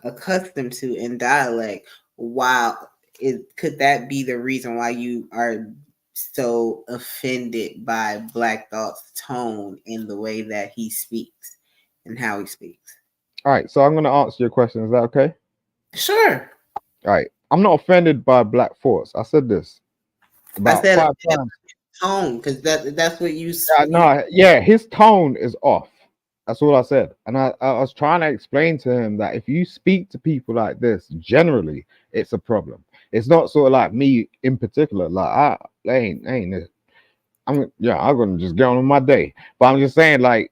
Speaker 1: accustomed to in dialect? While it could that be the reason why you are so offended by Black Thought's tone in the way that he speaks and how he speaks?
Speaker 11: All right, so I'm gonna answer your question. Is that okay?
Speaker 1: Sure.
Speaker 11: All right. I'm not offended by Black Force. I said this
Speaker 1: I
Speaker 11: about
Speaker 1: said
Speaker 11: 5 times.
Speaker 1: tone because that's what you
Speaker 11: Yeah, no, yeah, his tone is off. That's all I said. And I was trying to explain to him that if you speak to people like this, generally, it's a problem. It's not sort of like me in particular. Like ain't this. I'm gonna just get on with my day. But I'm just saying, like,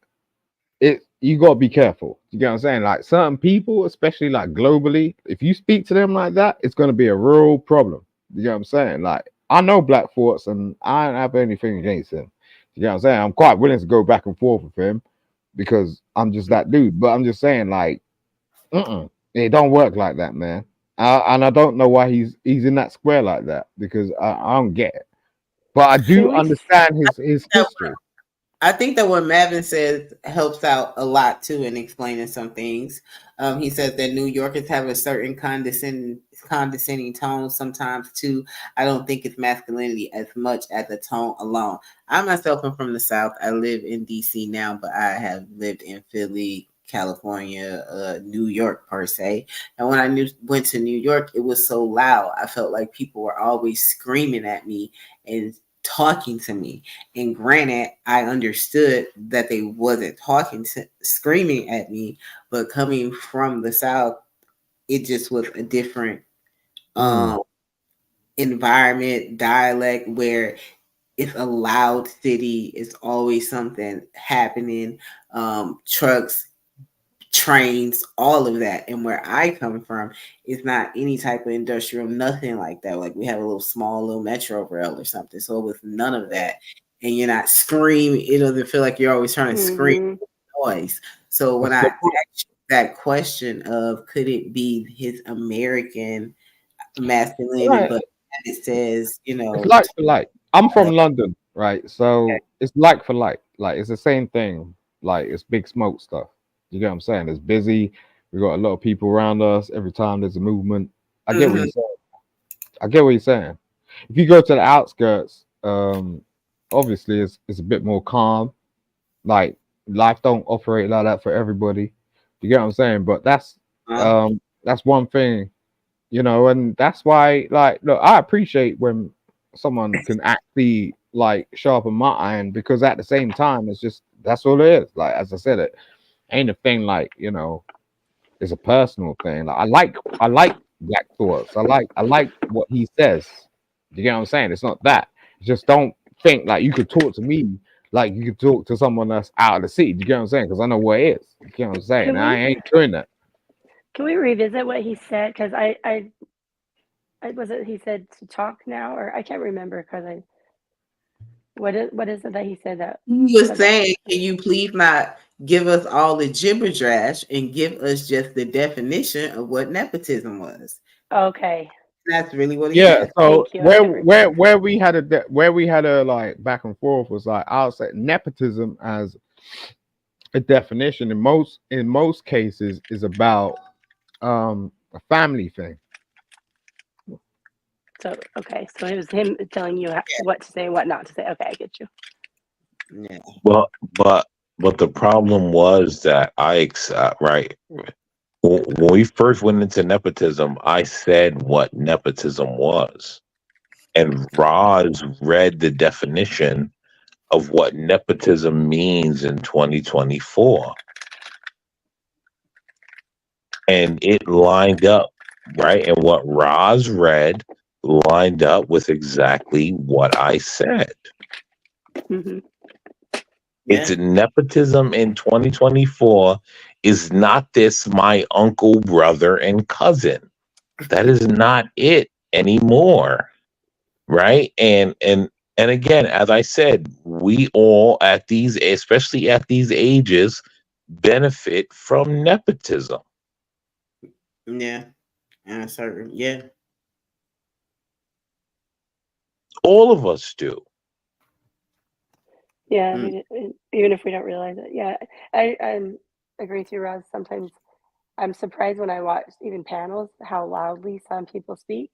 Speaker 11: you gotta be careful. You get what I'm saying? Like certain people, especially like globally, if you speak to them like that, it's gonna be a real problem. You get what I'm saying? Like I know Black Force and I don't have anything against him. You get what I'm saying? I'm quite willing to go back and forth with him because I'm just that dude. But I'm just saying, like, it don't work like that, man. And I don't know why he's in that square like that because I don't get it. But I
Speaker 10: Can
Speaker 11: do
Speaker 10: we?
Speaker 11: understand his history.
Speaker 1: I think that what Mavin says helps out a lot too in explaining some things. He says that New Yorkers have a certain condescending tone sometimes too. I don't think it's masculinity as much as the tone alone. I myself am from the South. I live in DC now, but I have lived in Philly, California, New York per se. And when I went to New York, it was so loud. I felt like people were always screaming at me and talking to me. And granted, I understood that they wasn't screaming at me, but coming from the South, it just was a different
Speaker 11: Mm.
Speaker 1: environment, dialect where it's a loud city. It's always something happening. Trucks, trains, all of that. And where I come from, it's not any type of industrial, nothing like that. Like we have a little metro rail or something. So with none of that, and you're not screaming, it doesn't feel like you're always trying to scream
Speaker 10: Mm-hmm.
Speaker 1: noise. So when
Speaker 11: That's
Speaker 1: I
Speaker 11: the point.
Speaker 1: asked you that question of could it be his American masculinity,
Speaker 11: Right.
Speaker 1: but it says,
Speaker 11: It's like for like. I'm from
Speaker 1: like,
Speaker 11: London, right? So it's like for like. Like it's the same thing. Like it's big smoke stuff. You get what I'm saying? It's busy. We got a lot of people around us. Every time there's a movement. I get what
Speaker 1: mhm,
Speaker 11: you're saying. I get what you're saying. If you go to the outskirts, obviously it's a bit more calm. Like life don't operate like that for everybody. You get what I'm saying? But
Speaker 1: uh,
Speaker 11: that's one thing, and that's why, like, look, I appreciate when someone can actually like sharpen my iron because at the same time it's just that's all it is. Like as I said, it ain't a thing like, it's a personal thing. Like I like Black Thoughts. I like what he says. You get what I'm saying? It's not that. Just don't think like you could talk to me like you could talk to someone that's out of the city. You get what I'm saying? Because I know what it is. You get what I'm saying?
Speaker 10: Can
Speaker 11: And I
Speaker 10: we?
Speaker 11: ain't doing that.
Speaker 10: Can we revisit what he said? Because I was it he said to talk now, or I can't remember because I what is it that he said that
Speaker 1: he was
Speaker 10: about?
Speaker 1: saying, can you please not give us all the gibberish and give us just the definition of what nepotism was?
Speaker 10: Okay,
Speaker 1: That's really what he
Speaker 11: Yeah,
Speaker 1: said.
Speaker 11: so
Speaker 10: thank you. I
Speaker 11: where
Speaker 10: couldn't
Speaker 11: where
Speaker 10: remember.
Speaker 11: where we had a like back and forth was like I'll say nepotism as a definition in most cases is about a family thing.
Speaker 10: So okay, so it was him telling you what to say and what not to say. Okay, I get you.
Speaker 1: Yeah.
Speaker 9: Well, but the problem was that right when we first went into nepotism, I said what nepotism was, and Roz read the definition of what nepotism means in 2024, and it lined up, right, and what Roz read lined up with exactly what I said.
Speaker 10: Hmm.
Speaker 9: It's
Speaker 1: Yeah.
Speaker 9: nepotism in 2024 is not this my uncle, brother, and cousin. That is not it anymore, right? And again, as I said, we all at these, especially at these ages, benefit from nepotism.
Speaker 1: Yeah. And certain. Yeah.
Speaker 9: All of us do.
Speaker 10: Yeah,
Speaker 1: Mm.
Speaker 10: even if we don't realize it. Yeah, I agree with you, Roz. Sometimes I'm surprised when I watch even panels how loudly some people speak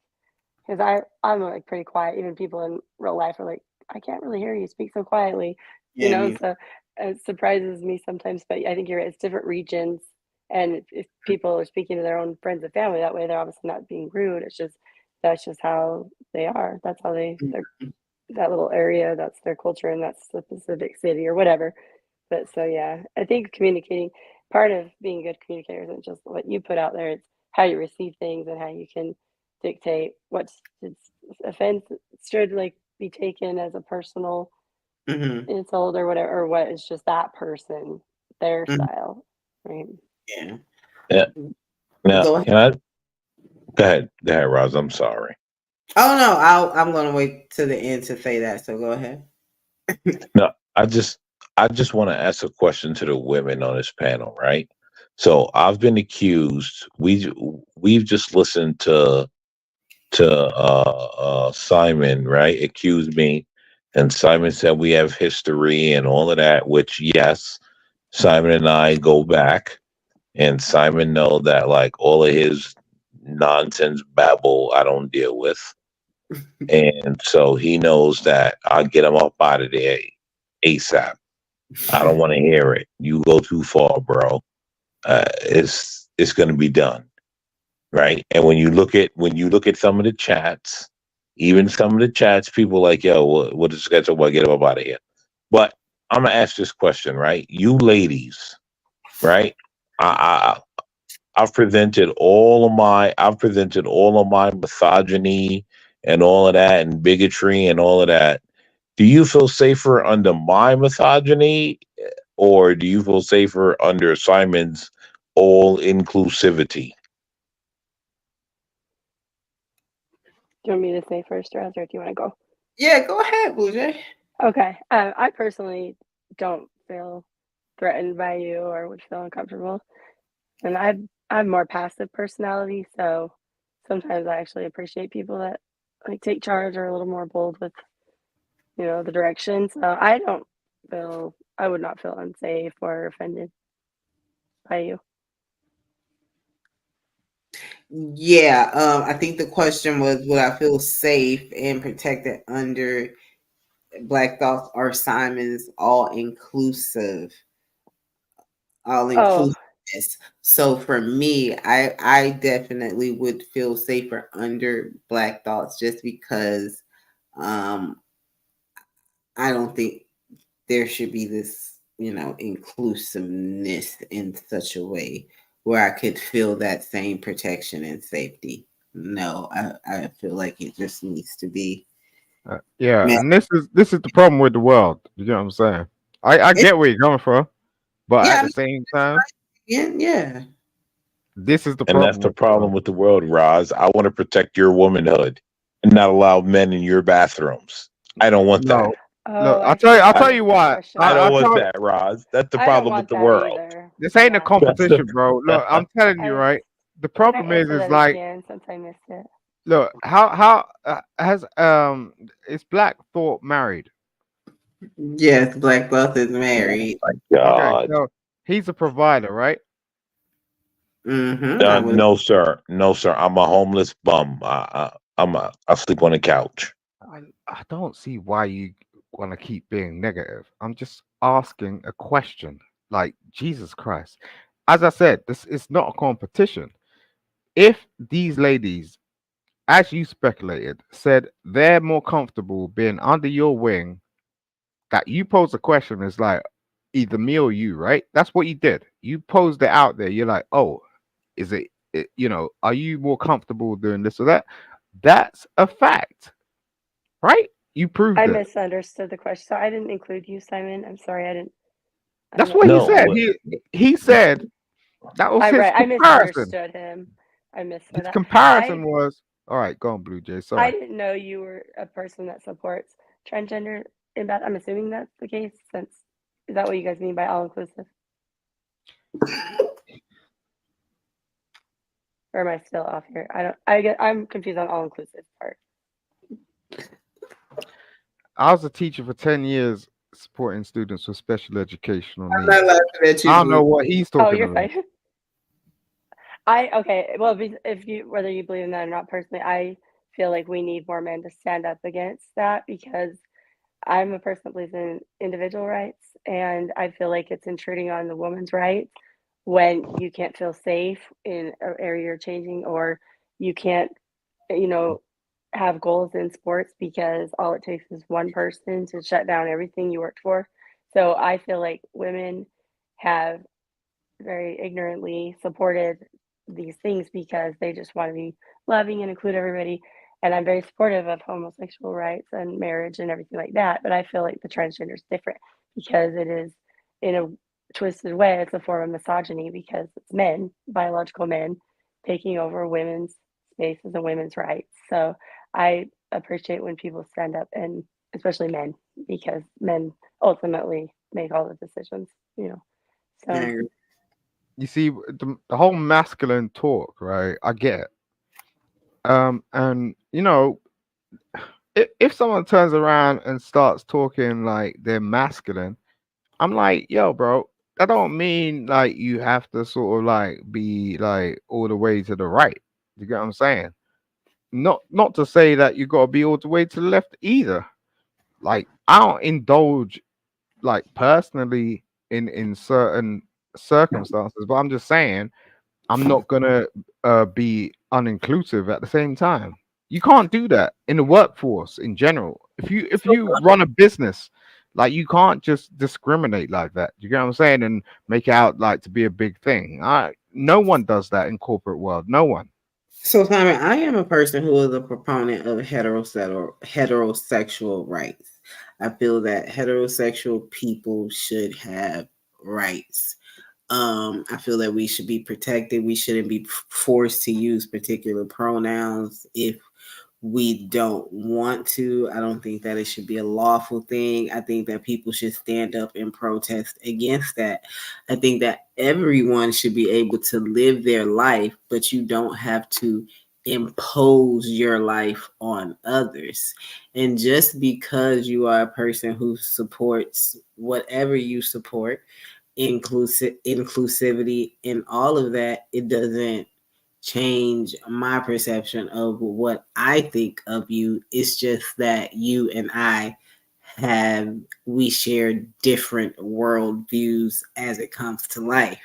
Speaker 10: because I'm like pretty quiet. Even people in real life are like, I can't really hear you speak so quietly,
Speaker 1: Yeah.
Speaker 10: So it surprises me sometimes. But I think you're right. It's different regions, and if people are speaking to their own friends and family that way, they're obviously not being rude. It's just that's just how they are. That's how they're that little area, that's their culture, and that's the specific city or whatever. But so yeah, I think communicating part of being a good communicator isn't just what you put out there; it's how you receive things and how you can dictate what's offense should like be taken as a personal
Speaker 1: Mm-hmm.
Speaker 10: insult or whatever, or what is just that person, their
Speaker 1: Mm-hmm.
Speaker 10: style, right?
Speaker 1: Yeah.
Speaker 9: Yeah. Now,
Speaker 1: Go ahead.
Speaker 9: can I go ahead, Roz? I'm sorry.
Speaker 1: Oh no, I'm gonna wait to the end to say that. So go ahead.
Speaker 9: No, I just want to ask a question to the women on this panel, right? So I've been accused. We've just listened to Simon, right? Accused me, and Simon said we have history and all of that. Which yes, Simon and I go back, and Simon know that like all of his nonsense babble I don't deal with, and so he knows that I'll get him up out of there ASAP. I don't want to hear it. You go too far, bro. It's going to be done, right? And when you look at some of the chats, even some of the chats, people like, yo, what is schedule? Well, get him up out of here. But I'm gonna ask this question, right? You ladies, right? I, I've presented all of my misogyny and all of that and bigotry and all of that. Do you feel safer under my misogyny or do you feel safer under Simon's all inclusivity?
Speaker 10: Do you want me to say first, Roz, or do you want to go?
Speaker 1: Yeah, go ahead, Blue Jay.
Speaker 10: Okay. I personally don't feel threatened by you or would feel uncomfortable. And I have more passive personality, so sometimes I actually appreciate people that like take charge or are a little more bold with, the direction. So I would not feel unsafe or offended by you.
Speaker 1: Yeah, I think the question was, would I feel safe and protected under Black Thoughts or Simon's all
Speaker 10: Oh,
Speaker 1: inclusiveness? So for me, I definitely would feel safer under Black Thoughts just because um I don't think there should be this, inclusiveness in such a way where I could feel that same protection and safety. No, I feel like it just needs to be.
Speaker 11: Yeah,
Speaker 1: Man,
Speaker 11: and this is the problem with the world. You know what I'm saying? I
Speaker 1: it,
Speaker 11: get where you're coming from, but
Speaker 1: yeah,
Speaker 11: at
Speaker 1: I
Speaker 11: the
Speaker 1: mean,
Speaker 11: same time,
Speaker 1: yeah.
Speaker 11: this is the
Speaker 9: And that's
Speaker 11: problem
Speaker 9: the
Speaker 11: with the
Speaker 9: problem
Speaker 11: world.
Speaker 9: with the world, Roz. I want to protect your womanhood and not allow men in your bathrooms. I don't want that.
Speaker 11: No, no.
Speaker 10: oh,
Speaker 11: I'll
Speaker 10: I
Speaker 11: tell
Speaker 10: see
Speaker 11: you. I'll
Speaker 10: how
Speaker 9: I,
Speaker 11: tell
Speaker 10: this
Speaker 11: you why.
Speaker 10: question
Speaker 9: I don't
Speaker 11: I'll
Speaker 9: want
Speaker 11: tell
Speaker 10: works.
Speaker 11: you.
Speaker 9: that, Roz. That's the
Speaker 10: I don't
Speaker 9: problem with
Speaker 10: want
Speaker 9: the
Speaker 10: that
Speaker 9: world.
Speaker 10: either.
Speaker 11: This ain't a
Speaker 10: Yeah.
Speaker 9: That's the
Speaker 11: competition, bro. Look, I'm telling you,
Speaker 10: I
Speaker 11: right? The
Speaker 10: Can I
Speaker 11: problem
Speaker 10: answer
Speaker 11: is
Speaker 10: that
Speaker 11: like,
Speaker 10: again since I missed it?
Speaker 11: look, how has is Black Thought married?
Speaker 1: Yes, Black Wealth is
Speaker 9: oh
Speaker 1: married.
Speaker 9: my
Speaker 11: Okay,
Speaker 9: God.
Speaker 11: so he's a provider, right?
Speaker 1: Mm-hmm. I would.
Speaker 9: No, sir. No, sir. I'm a homeless bum. I'm out. I sleep on the couch.
Speaker 11: I don't see why you want to keep being negative. I'm just asking a question. Like, Jesus Christ. As I said, this is not a competition. If these ladies, as you speculated, said they're more comfortable being under your wing, that you posed a question is like either me or you, right? That's what you did. You posed it out there. You're like, oh, is are you more comfortable doing this or that? That's a fact, right? You proved
Speaker 10: I
Speaker 11: it.
Speaker 10: misunderstood the question, so I didn't include you, Simon. I'm sorry, I didn't. I'm
Speaker 11: That's
Speaker 10: not
Speaker 11: what he
Speaker 10: sure
Speaker 9: No,
Speaker 10: what.
Speaker 11: said.
Speaker 9: what?
Speaker 11: He said that was
Speaker 10: I
Speaker 11: his
Speaker 10: right. I
Speaker 11: comparison.
Speaker 10: misunderstood him. I
Speaker 11: His
Speaker 10: misread that.
Speaker 11: comparison was all right. Go on, Blue Jay.
Speaker 10: I
Speaker 11: Sorry.
Speaker 10: didn't know you were a person that supports transgender in Beth. I'm assuming that's the case. Since is that what you guys mean by all inclusive? Or am I still off here? I don't. I'm confused on all inclusive part.
Speaker 11: I was a teacher for 10 years supporting students with special educational
Speaker 1: I'm not
Speaker 11: needs.
Speaker 1: laughing at you,
Speaker 11: I don't
Speaker 1: Blue.
Speaker 11: know what he's
Speaker 10: Oh,
Speaker 11: talking
Speaker 10: you're
Speaker 11: about.
Speaker 10: fine. Okay. Well, if you whether you believe in that or not, personally, I feel like we need more men to stand up against that because I'm a person that believes in individual rights, and I feel like it's intruding on the woman's rights when you can't feel safe in an area you're changing, or you can't, you know, have goals in sports because all it takes is one person to shut down everything you worked for. So I feel like women have very ignorantly supported these things because they just want to be loving and include everybody. And I'm very supportive of homosexual rights and marriage and everything like that. But I feel like the transgender is different because it is, in a twisted way, it's a form of misogyny because it's men, biological men, taking over women's spaces and women's rights. So I appreciate when people stand up, and especially men, because men ultimately make all the decisions, you know.
Speaker 1: I
Speaker 10: So
Speaker 1: agree.
Speaker 11: You see, the whole masculine talk, right? I get it. And if someone turns around and starts talking like they're masculine, I'm like, yo, bro, that don't mean like you have to sort of like be like all the way to the right. You get what I'm saying? Not to say that you got to be all the way to the left either. Like I don't indulge like personally in certain circumstances, but I'm just saying I'm not gonna be uninclusive at the same time. You can't do that in the workforce in general. If you run a business, like you can't just discriminate like that. You get what I'm saying? And make it out like to be a big thing. No one does that in corporate world. No one.
Speaker 1: So, Simon, I am a person who is a proponent of heterosexual rights. I feel that heterosexual people should have rights. I feel that we should be protected. We shouldn't be forced to use particular pronouns if we don't want to. I don't think that it should be a lawful thing. I think that people should stand up and protest against that. I think that everyone should be able to live their life, but you don't have to impose your life on others. And just because you are a person who supports whatever you support, inclusivity and all of that, it doesn't change my perception of what I think of you. It's just that you and I we share different worldviews as it comes to life.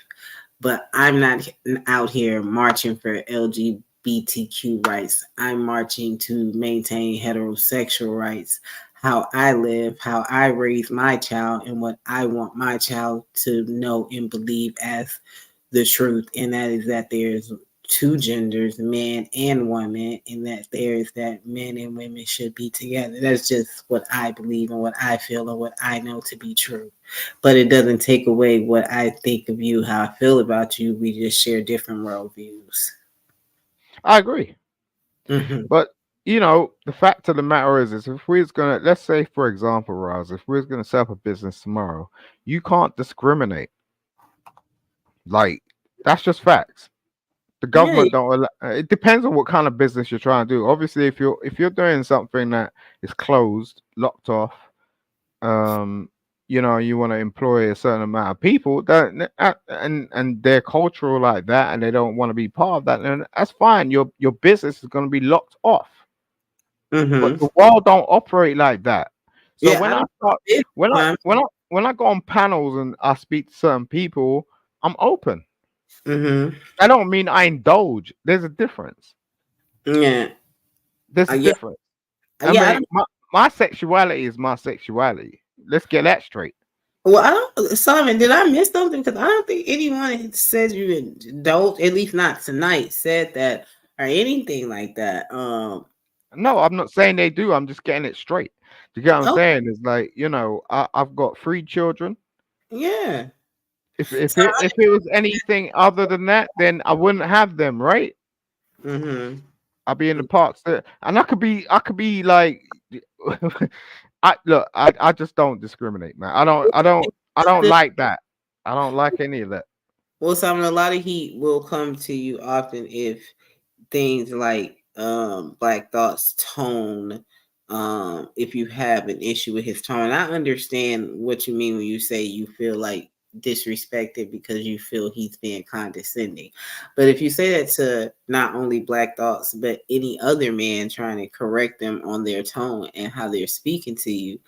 Speaker 1: But I'm not out here marching for LGBTQ rights. I'm marching to maintain heterosexual rights, how I live, how I raise my child, and what I want my child to know and believe as the truth. And that is that there's two genders, man and woman, and that there's that men and women should be together. That's just what I believe and what I feel and what I know to be true. But it doesn't take away what I think of you, how I feel about you. We just share different worldviews.
Speaker 11: I agree.
Speaker 1: Mm-hmm.
Speaker 11: But the fact of the matter is if we're gonna, let's say for example, Roz, if we're gonna set up a business tomorrow, you can't discriminate. Like that's just facts. The
Speaker 1: Yeah.
Speaker 11: government don't allow, it depends on what kind of business you're trying to do. Obviously, if you're doing something that is closed, locked off, um, you want to employ a certain amount of people that and they're cultural like that, and they don't want to be part of that, then that's fine. Your business is going to be locked off. but
Speaker 1: Mm-hmm.
Speaker 11: the world don't operate like that. So
Speaker 1: Yeah,
Speaker 11: when
Speaker 1: I
Speaker 11: I
Speaker 1: don't.
Speaker 11: start,
Speaker 1: It's
Speaker 11: when I
Speaker 1: fun.
Speaker 11: when I when I go on panels and I speak to certain people, I'm open.
Speaker 1: Mm-hmm.
Speaker 11: I don't mean I indulge. There's a difference.
Speaker 1: Yeah.
Speaker 11: There's a
Speaker 1: Yeah.
Speaker 11: difference. I
Speaker 1: Yeah. I
Speaker 11: mean,
Speaker 1: don't.
Speaker 11: my sexuality is my sexuality. Let's get that straight.
Speaker 1: Well, I don't. Simon, did I miss something? Because I don't think anyone had said you indulge. At least not tonight. Said that or anything like that.
Speaker 11: No, I'm not saying they do. I'm just getting it straight. You get what I'm
Speaker 1: Oh,
Speaker 11: saying? It's like, I've got 3 children.
Speaker 1: yeah.
Speaker 11: If
Speaker 1: So.
Speaker 11: it was anything other than that, then I wouldn't have them, right?
Speaker 1: Mm-hmm.
Speaker 11: I'll be in the parks there, and I could be like, I just don't discriminate, man. I don't like that. I don't like any of that.
Speaker 1: Well, Simon, a lot of heat will come to you often if things like Black Thought's tone, if you have an issue with his tone. I understand what you mean when you say you feel like disrespected because you feel he's being condescending. But if you say that to not only Black Thoughts but any other man trying to correct them on their tone and how they're speaking to you,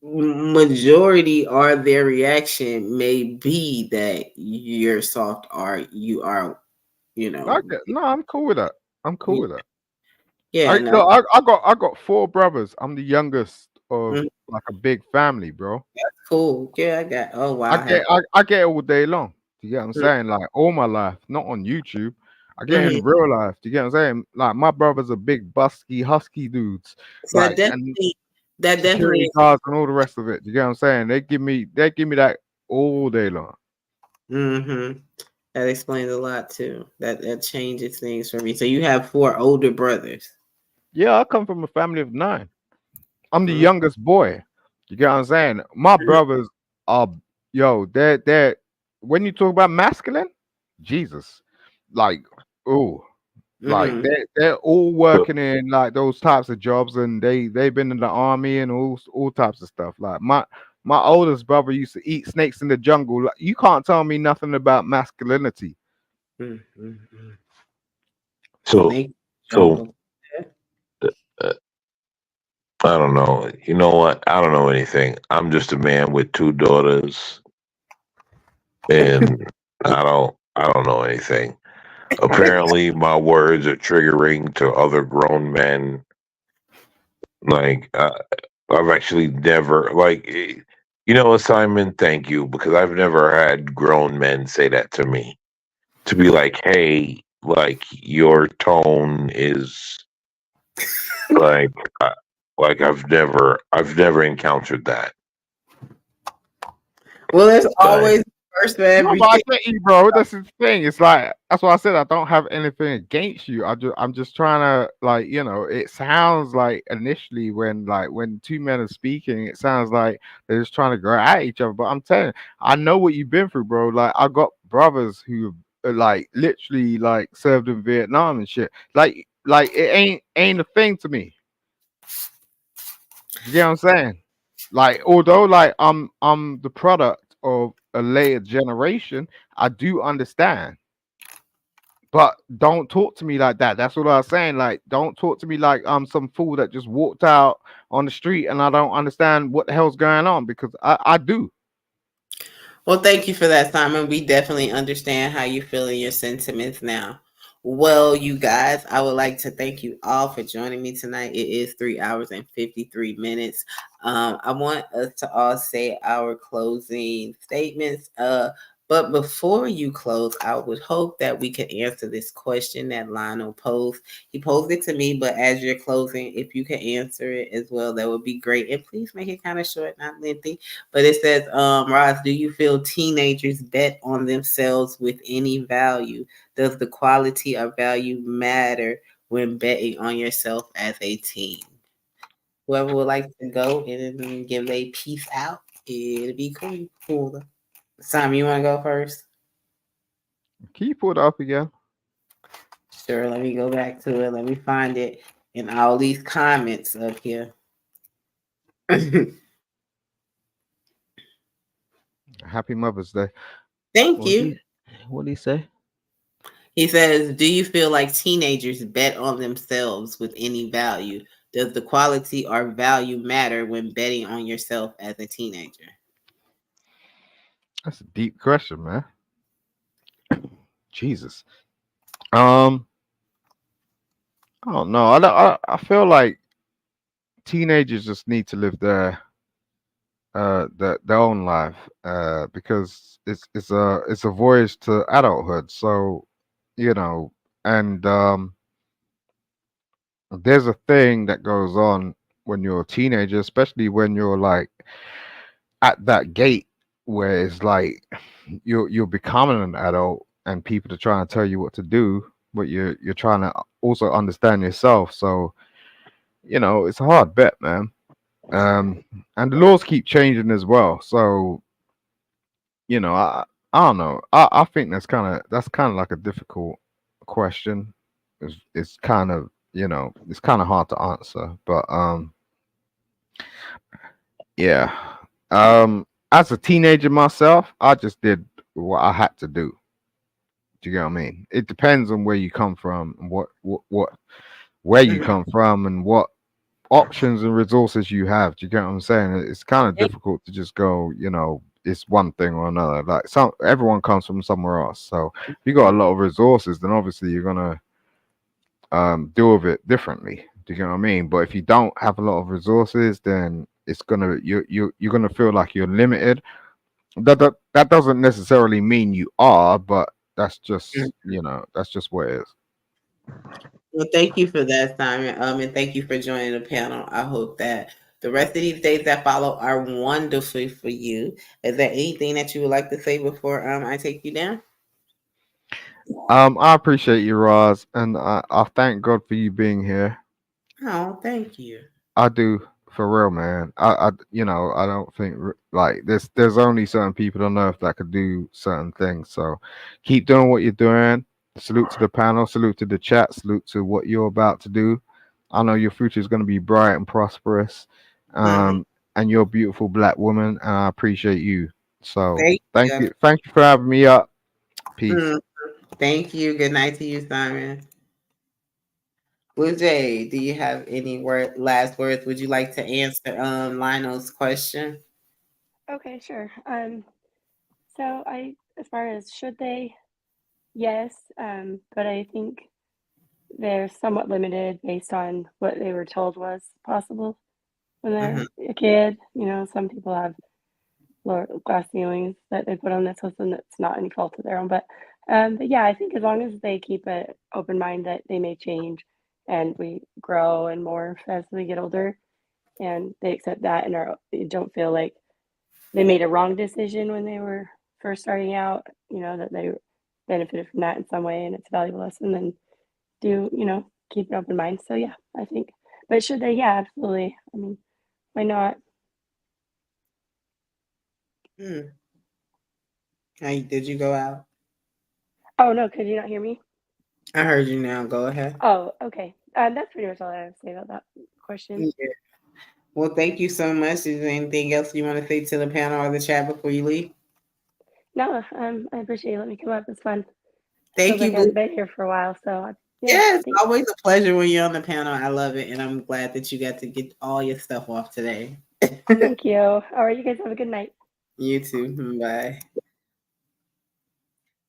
Speaker 1: majority or their reaction may be that you're soft or you are, you know.
Speaker 11: No, I'm cool with that. I'm cool with that.
Speaker 1: Yeah,
Speaker 11: I
Speaker 1: no.
Speaker 11: look, I got 4 brothers. I'm the youngest of
Speaker 1: Mm,
Speaker 11: like a big family, bro.
Speaker 1: cool. Yeah, I got. Oh wow.
Speaker 11: I
Speaker 1: I have.
Speaker 11: get I get it all day long. Do you get what I'm
Speaker 1: Mm,
Speaker 11: saying? Like all my life, not on YouTube. I get it
Speaker 1: mhm.
Speaker 11: in real life. Do you get what I'm saying? Like my brothers are big, busky, husky dudes.
Speaker 1: So
Speaker 11: Like and
Speaker 1: that
Speaker 11: security
Speaker 1: definitely.
Speaker 11: guards and all the rest of it. Do you get what I'm saying? They give me that all day long.
Speaker 1: Mm-hmm. That explains a lot too. That changes things for me. So you have 4 older brothers.
Speaker 11: Yeah, I come from a family of 9. I'm the
Speaker 1: Mm-hmm.
Speaker 11: youngest boy. You get what I'm saying? My brothers are they're when you talk about masculine, Jesus. Like, oh, like
Speaker 1: Mm-hmm.
Speaker 11: they're all
Speaker 2: But
Speaker 11: working in like those types of jobs and they've been in the army and all types of stuff. Like my oldest brother used to eat snakes in the jungle. Like, you can't tell me nothing about masculinity.
Speaker 1: Mm-hmm.
Speaker 2: so
Speaker 1: Snake
Speaker 2: so
Speaker 1: jungle.
Speaker 2: uh, I don't know. You know what? I don't know anything. I'm just a man with 2 daughters, and I don't know anything. Apparently, my words are triggering to other grown men. Like I've actually never you know, Simon. Thank you, because I've never had grown men say that to me. To be like, hey, like your tone is like, uh, like I've never encountered that.
Speaker 1: Well, there's
Speaker 2: Like,
Speaker 1: always a first for
Speaker 11: No, but I
Speaker 1: everything.
Speaker 11: get you, bro. That's the thing. It's like that's why I said I don't have anything against you. I'm just trying to like It sounds like initially when 2 men are speaking, it sounds like they're just trying to go at each other. But I'm telling you, I know what you've been through, bro. Like I got brothers who like literally like served in Vietnam and shit. Like it ain't a thing to me. You get what I'm saying? Like, although like I'm the product of a later generation, I do understand. But don't talk to me like that. That's what I was saying. Like, don't talk to me like I'm some fool that just walked out on the street and I don't understand what the hell's going on because I do.
Speaker 1: Well, thank you for that, Simon. We definitely understand how you feel and your sentiments now. Well, you guys, I would like to thank you all for joining me tonight. It is 3 hours and 53 minutes. I want us to all say our closing statements. But before you close, I would hope that we could answer this question that Lionel posed. He posed it to me, but as you're closing, if you can answer it as well, that would be great. And please make it kind of short, not lengthy. But it says, Roz, do you feel teenagers bet on themselves with any value? Does the quality of value matter when betting on yourself as a teen? Whoever would like to go and give a peace out, it'll be cool. Simon, you want to go first?
Speaker 11: Can you pull it up again?
Speaker 1: Sure, let me go back to it. Let me find it in all these comments up here.
Speaker 11: Happy Mother's Day.
Speaker 1: Thank
Speaker 8: What
Speaker 1: you.
Speaker 8: he what he say?
Speaker 1: He says, "Do you feel like teenagers bet on themselves with any value? Does the quality or value matter when betting on yourself as a teenager?"
Speaker 11: That's a deep question, man. Jesus. Um, I don't know. I feel like teenagers just need to live their own life because it's a voyage to adulthood. So, you know, and there's a thing that goes on when you're a teenager, especially when you're like at that gate where it's like you're becoming an adult and people are trying to tell you what to do, but you're trying to also understand yourself. So, it's a hard bet, man. Um, and the laws keep changing as well. So, I don't know. I think that's kind of like a difficult question. It's kind of it's kind of hard to answer, but yeah. As a teenager myself, I just did what I had to do. Do you get what I mean? It depends on where you come from and what where you
Speaker 1: Mhm.
Speaker 11: come from and what options and resources you have. Do you get what I'm saying? It's kind of difficult to just go, it's one thing or another. Like everyone comes from somewhere else. So if you got a lot of resources, then obviously you're gonna deal with it differently. Do you get what I mean? But if you don't have a lot of resources, then it's gonna you're gonna feel like you're limited. That doesn't necessarily mean you are, but that's just what it is.
Speaker 1: Well, thank you for that, Simon. And thank you for joining the panel. I hope that the rest of these days that follow are wonderful for you. Is there anything that you would like to say before I take you down?
Speaker 11: I appreciate you, Roz, and I thank God for you being here.
Speaker 1: Oh, thank you.
Speaker 11: I do, for real, man. I don't think like there's only certain people on earth that could do certain things. So keep doing what you're doing. Salute to the panel. Salute to the chat. Salute to what you're about to do. I know your future is going to be bright and prosperous.
Speaker 1: Mhm.
Speaker 11: And you're a beautiful black woman, and I appreciate you. So
Speaker 1: Thank
Speaker 11: thank
Speaker 1: you.
Speaker 11: you, thank you for having me up. Peace.
Speaker 1: Mhm. Thank you. Good night to you, Simon. Blue Jay, do you have any last words? Would you like to answer Lionel's question?
Speaker 10: Okay, sure. So as far as should they, yes, but I think they're somewhat limited based on what they were told was possible when they're
Speaker 1: Hmm.
Speaker 10: a kid. Some people have lower glass ceilings that they put on this system that's not any fault of their own. But yeah, I think as long as they keep an open mind that they may change and we grow and morph as we get older, and they accept that and don't feel like they made a wrong decision when they were first starting out, that they benefited from that in some way and it's a valuable lesson, then keep an open mind. So yeah, I think, but should they? Yeah, absolutely. I mean, why not?
Speaker 1: Hmm. Hey, did you go out?
Speaker 10: Oh no, could you not hear me?
Speaker 1: I heard you now. Go ahead.
Speaker 10: Oh, okay. That's pretty much all I have to say about that question.
Speaker 1: Yeah. Well, thank you so much. Is there anything else you want to say to the panel or the chat before you leave?
Speaker 10: No, I appreciate you letting me come up. It's fun. Feels
Speaker 1: Thank you,
Speaker 10: like I
Speaker 1: Blue.
Speaker 10: haven't been here for a while. So yeah,
Speaker 1: Yeah, it's
Speaker 10: thanks.
Speaker 1: always a pleasure when you're on the panel. I love it, and I'm glad that you got to get all your stuff off today.
Speaker 10: Thank you. All right, you guys have a good night.
Speaker 1: You too. Bye.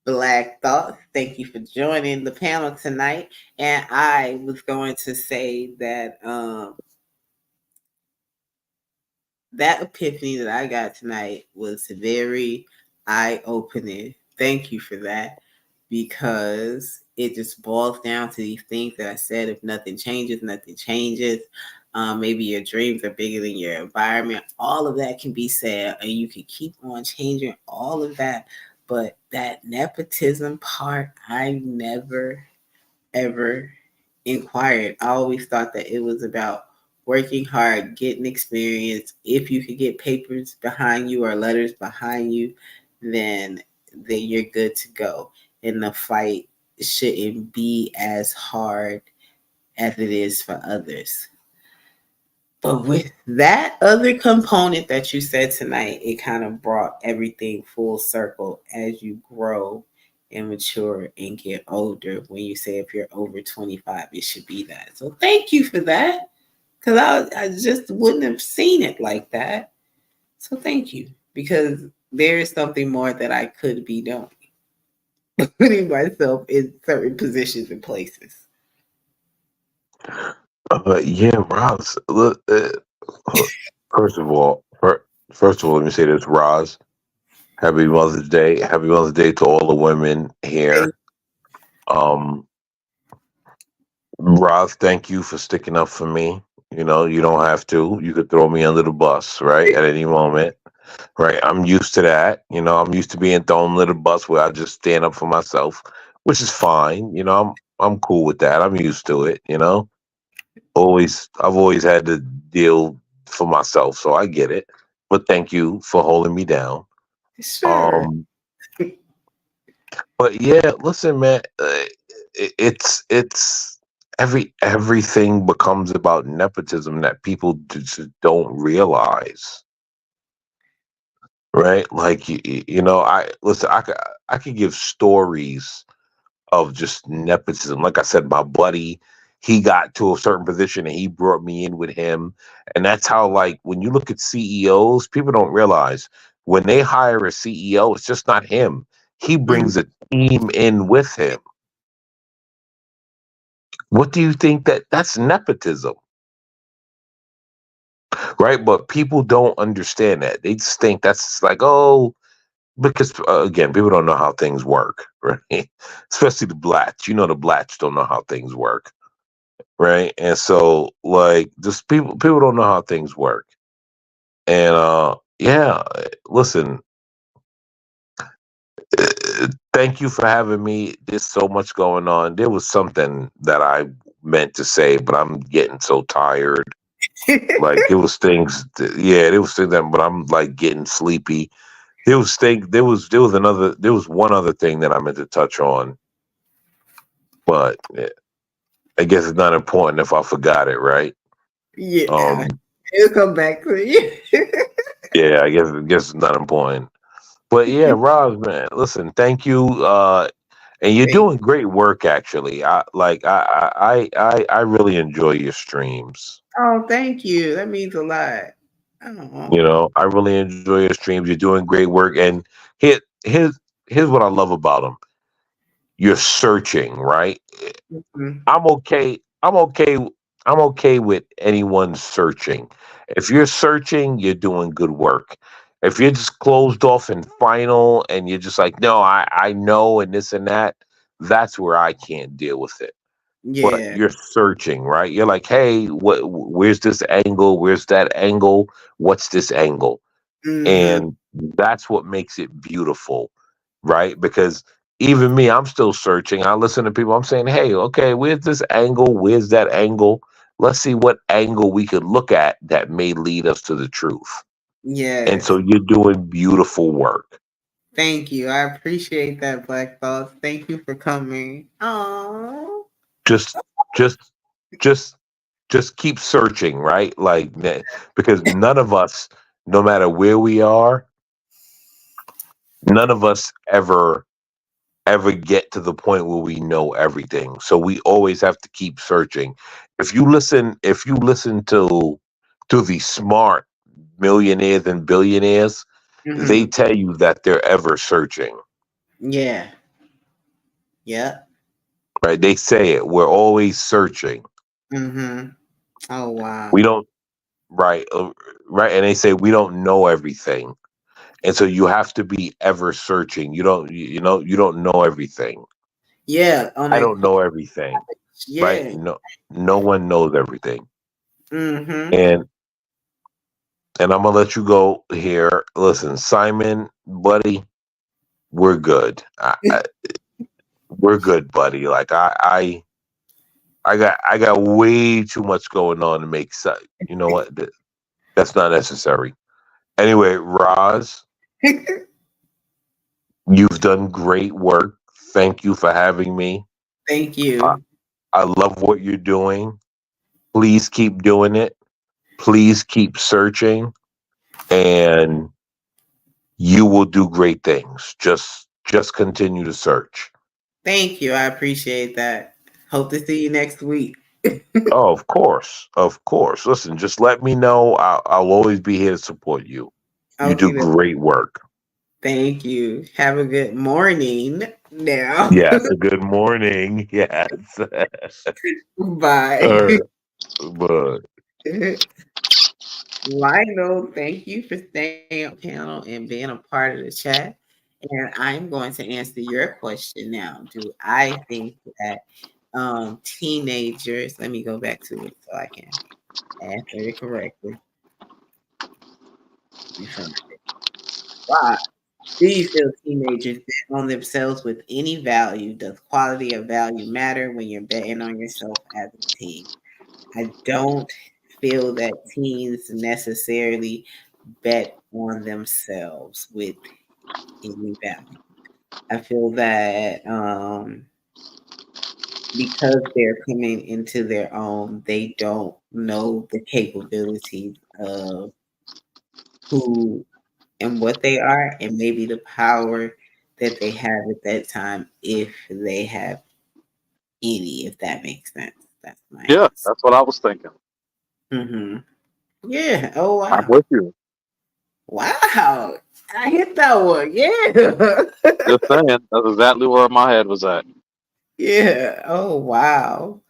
Speaker 1: Black Thoughts, thank you for joining the panel tonight. And I was going to say that that epiphany that I got tonight was very eye opening. Thank you for that, because it just boils down to these things that I said. If nothing changes, nothing changes. Maybe your dreams are bigger than your environment. All of that can be said, and you can keep on changing all of that. But that nepotism part, I never ever inquired. I always thought that it was about working hard, getting experience. If you could get papers behind you or letters behind you, then you're good to go. And the fight shouldn't be as hard as it is for others. But with that other component that you said tonight, it kind of brought everything full circle as you grow and mature and get older. When you say if you're over 25, it should be that. So thank you for that, because I just wouldn't have seen it like that. So thank you, because there is something more that I could be doing, putting myself in certain positions and places.
Speaker 9: Yeah, Roz. Look, first of all, let me say this, Roz. Happy Mother's Day. Happy Mother's Day to all the women
Speaker 1: Thank
Speaker 9: here. Um, Roz, thank you for sticking up for me. You know, you don't have to. You could throw me under the bus, right, at any moment. Right. I'm used to that. You know, I'm used to being thrown under the bus where I just stand up for myself, which is fine. You know, I'm cool with that. I'm used to it, you know. I've always had to deal for myself, so I get it. But thank you for holding me down.
Speaker 1: Sure.
Speaker 9: Um, but yeah, listen, man, it's everything becomes about nepotism that people just don't realize, right? Like you know, I listen. I could give stories of just nepotism. Like I said, my buddy, he got to a certain position and he brought me in with him. And that's how, like, when you look at CEOs, people don't realize when they hire a CEO, it's just not him. He
Speaker 1: Mhm.
Speaker 9: brings a team in with him. What do you think that's nepotism, right? But people don't understand that. They just think that's like, oh, because again, people don't know how things work, right? Especially the blacks. You know, the blacks don't know how things work, right? And so like just people don't know how things work. And yeah, listen, thank you for having me. There's so much going on. There was something that I meant to say, but I'm getting so tired. Like there was things yeah, there was things that, but I'm like getting sleepy. There was one other thing that I meant to touch on, but I guess it's not important if I forgot it, right?
Speaker 1: Yeah,
Speaker 9: Um
Speaker 1: it'll come back to you.
Speaker 9: yeah, I guess it's not important. But yeah, Rob, man, listen, thank you. And you're
Speaker 1: Thank
Speaker 9: doing great work actually. I really enjoy your streams.
Speaker 1: Oh, thank you. That means a lot. Oh.
Speaker 9: You know, I really enjoy your streams. You're doing great work. And here here's what I love about them. You're searching, right?
Speaker 1: Mhm.
Speaker 9: I'm okay. I'm okay with anyone searching. If you're searching, you're doing good work. If you're just closed off and final and you're just like, no, I know and this and that, that's where I can't deal with it. But
Speaker 1: Yeah.
Speaker 9: you're searching, right? You're like, hey, where's this angle? Where's that angle? What's this angle?
Speaker 1: Mhm.
Speaker 9: And that's what makes it beautiful, right? Because even me, I'm still searching. I listen to people, I'm saying, hey, okay, where's this angle? Where's that angle? Let's see what angle we could look at that may lead us to the truth. And
Speaker 1: Yes.
Speaker 9: so you're doing beautiful work.
Speaker 1: Thank you. I appreciate that, Black Thoughts. Thank you for coming. Oh.
Speaker 9: Just just just just keep searching, right? Like because none of us, no matter where we are, none of us ever get to the point where we know everything. So we always have to keep searching. If you listen to the smart millionaires and billionaires, they
Speaker 1: Mhm.
Speaker 9: tell you that they're ever searching.
Speaker 1: Yeah. Yeah.
Speaker 9: Right? They say it. We're always searching.
Speaker 1: Mhm. Oh wow.
Speaker 9: We don't right right and they say we don't know everything. And so you have to be ever searching. You don't know everything.
Speaker 1: Yeah. On
Speaker 9: I
Speaker 1: that
Speaker 9: don't
Speaker 1: question.
Speaker 9: know everything. Right?
Speaker 1: Yeah.
Speaker 9: No one knows everything.
Speaker 1: Mhm.
Speaker 9: And I'm gonna let you go here. Listen, Simon, buddy, we're good. We're good, buddy. Like I got way too much going on to make. You know what? That's not necessary. Anyway, Roz, you've done great work. Thank you for having me.
Speaker 1: Thank
Speaker 9: I,
Speaker 1: you.
Speaker 9: I love what you're doing. Please keep doing it. Please keep searching, and you will do great things. Just continue to search.
Speaker 1: Thank you. I appreciate that. Hope to see you next week.
Speaker 9: Oh, of course. Of course. Listen, just let me know. I'll always be here to support you. You do
Speaker 1: Okay.
Speaker 9: great work.
Speaker 1: Thank you. Have a good morning now.
Speaker 9: Yes. A good morning. Yes.
Speaker 1: Bye.
Speaker 9: All right. But
Speaker 1: Lionel, thank you for staying on the panel and being a part of the chat. And I'm going to answer your question now. Do I think that teenagers, let me go back to it so I can answer it correctly. Let me find it. Why do you feel teenagers bet on themselves with any value? Does quality of value matter when you're betting on yourself as a teen? I don't feel that teens necessarily bet on themselves with any value. I feel that because they're coming into their own, they don't know the capabilities of who and what they are, and maybe the power that they have at that time, if they have any, if that makes sense. That's my
Speaker 4: Yeah,
Speaker 1: answer.
Speaker 4: that's what I was thinking.
Speaker 1: Yeah. Oh,
Speaker 4: I'm
Speaker 1: wow.
Speaker 4: with you.
Speaker 1: Wow. I hit that one. Yeah.
Speaker 4: Just saying, that's exactly where my head was at.
Speaker 1: Yeah. Oh, wow.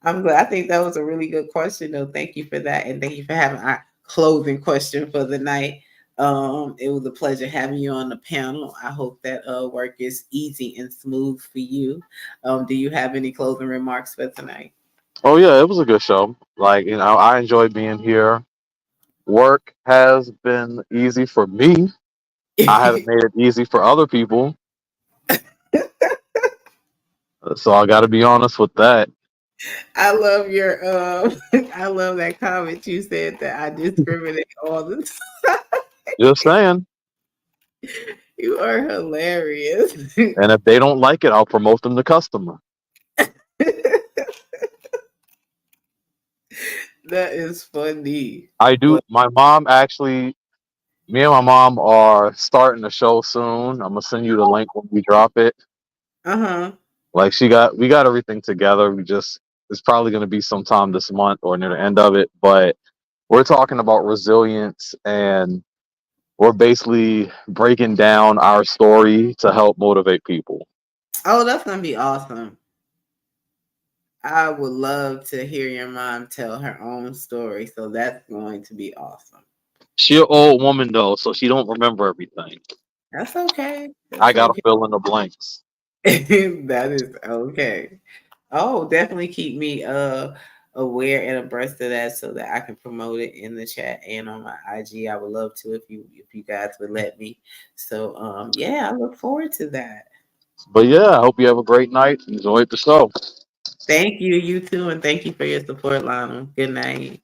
Speaker 1: I'm glad. I think that was a really good question, though. Thank you for that. And thank you for having our closing question for the night. It was a pleasure having you on the panel. I hope that work is easy and smooth for you. Do you have any closing remarks for tonight?
Speaker 4: Oh yeah, it was a good show. Like, I enjoyed being here. Work has been easy for me. I haven't made it easy for other people, so I got to be honest with that.
Speaker 1: I love your I love that comment you said that I discriminate all the time.
Speaker 4: Just saying.
Speaker 1: You are hilarious.
Speaker 4: And if they don't like it, I'll promote them to customer.
Speaker 1: That is funny.
Speaker 4: I do.
Speaker 1: But
Speaker 4: My mom actually, me and my mom are starting the show soon. I'm gonna send you the link when we drop it.
Speaker 1: uh-huh.
Speaker 4: Like we got everything together. It's probably gonna be sometime this month or near the end of it. But we're talking about resilience, and we're basically breaking down our story to help motivate people.
Speaker 1: Oh, that's gonna be awesome. I would love to hear your mom tell her own story. So that's going to be awesome.
Speaker 4: She an old woman though, so she don't remember everything.
Speaker 1: That's okay.
Speaker 4: I
Speaker 1: That's
Speaker 4: gotta
Speaker 1: okay.
Speaker 4: fill in the blanks.
Speaker 1: That is okay. Oh, definitely keep me aware and abreast of that so that I can promote it in the chat and on my IG. I would love to if you guys would let me. So yeah, I look forward to that.
Speaker 4: But yeah, I hope you have a great night. Enjoy the show.
Speaker 1: Thank you, you too, and thank you for your support, Lionel. Good night.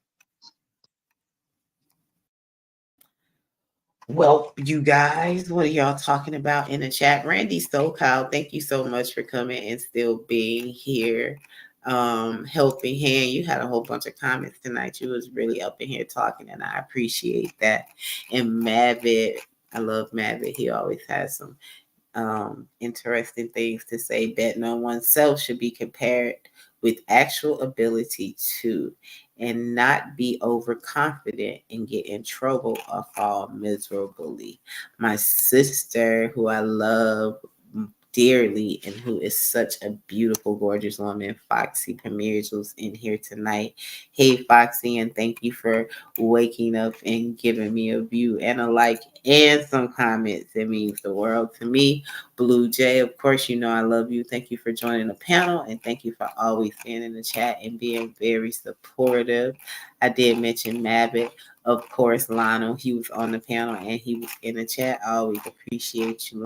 Speaker 1: Well, you guys, what are y'all talking about in the chat? Randy SoCal, thank you so much for coming and still being here. Helping hand. You had a whole bunch of comments tonight. You was really up in here talking, and I appreciate that. And Mavitt, I love Mavitt. He always has some interesting things to say. Betting on oneself should be compared with actual ability to, and not be overconfident and get in trouble or fall miserably. My sister, who I love dearly and who is such a beautiful, gorgeous woman, Foxy Premiers, was in here tonight. Hey, Foxy, and thank you for waking up and giving me a view and a like and some comments. It means the world to me. Blue Jay, of course, you know I love you. Thank you for joining the panel, and thank you for always being in the chat and being very supportive. I did mention Mavitt. Of course, Lionel, he was on the panel and he was in the chat. I always appreciate you,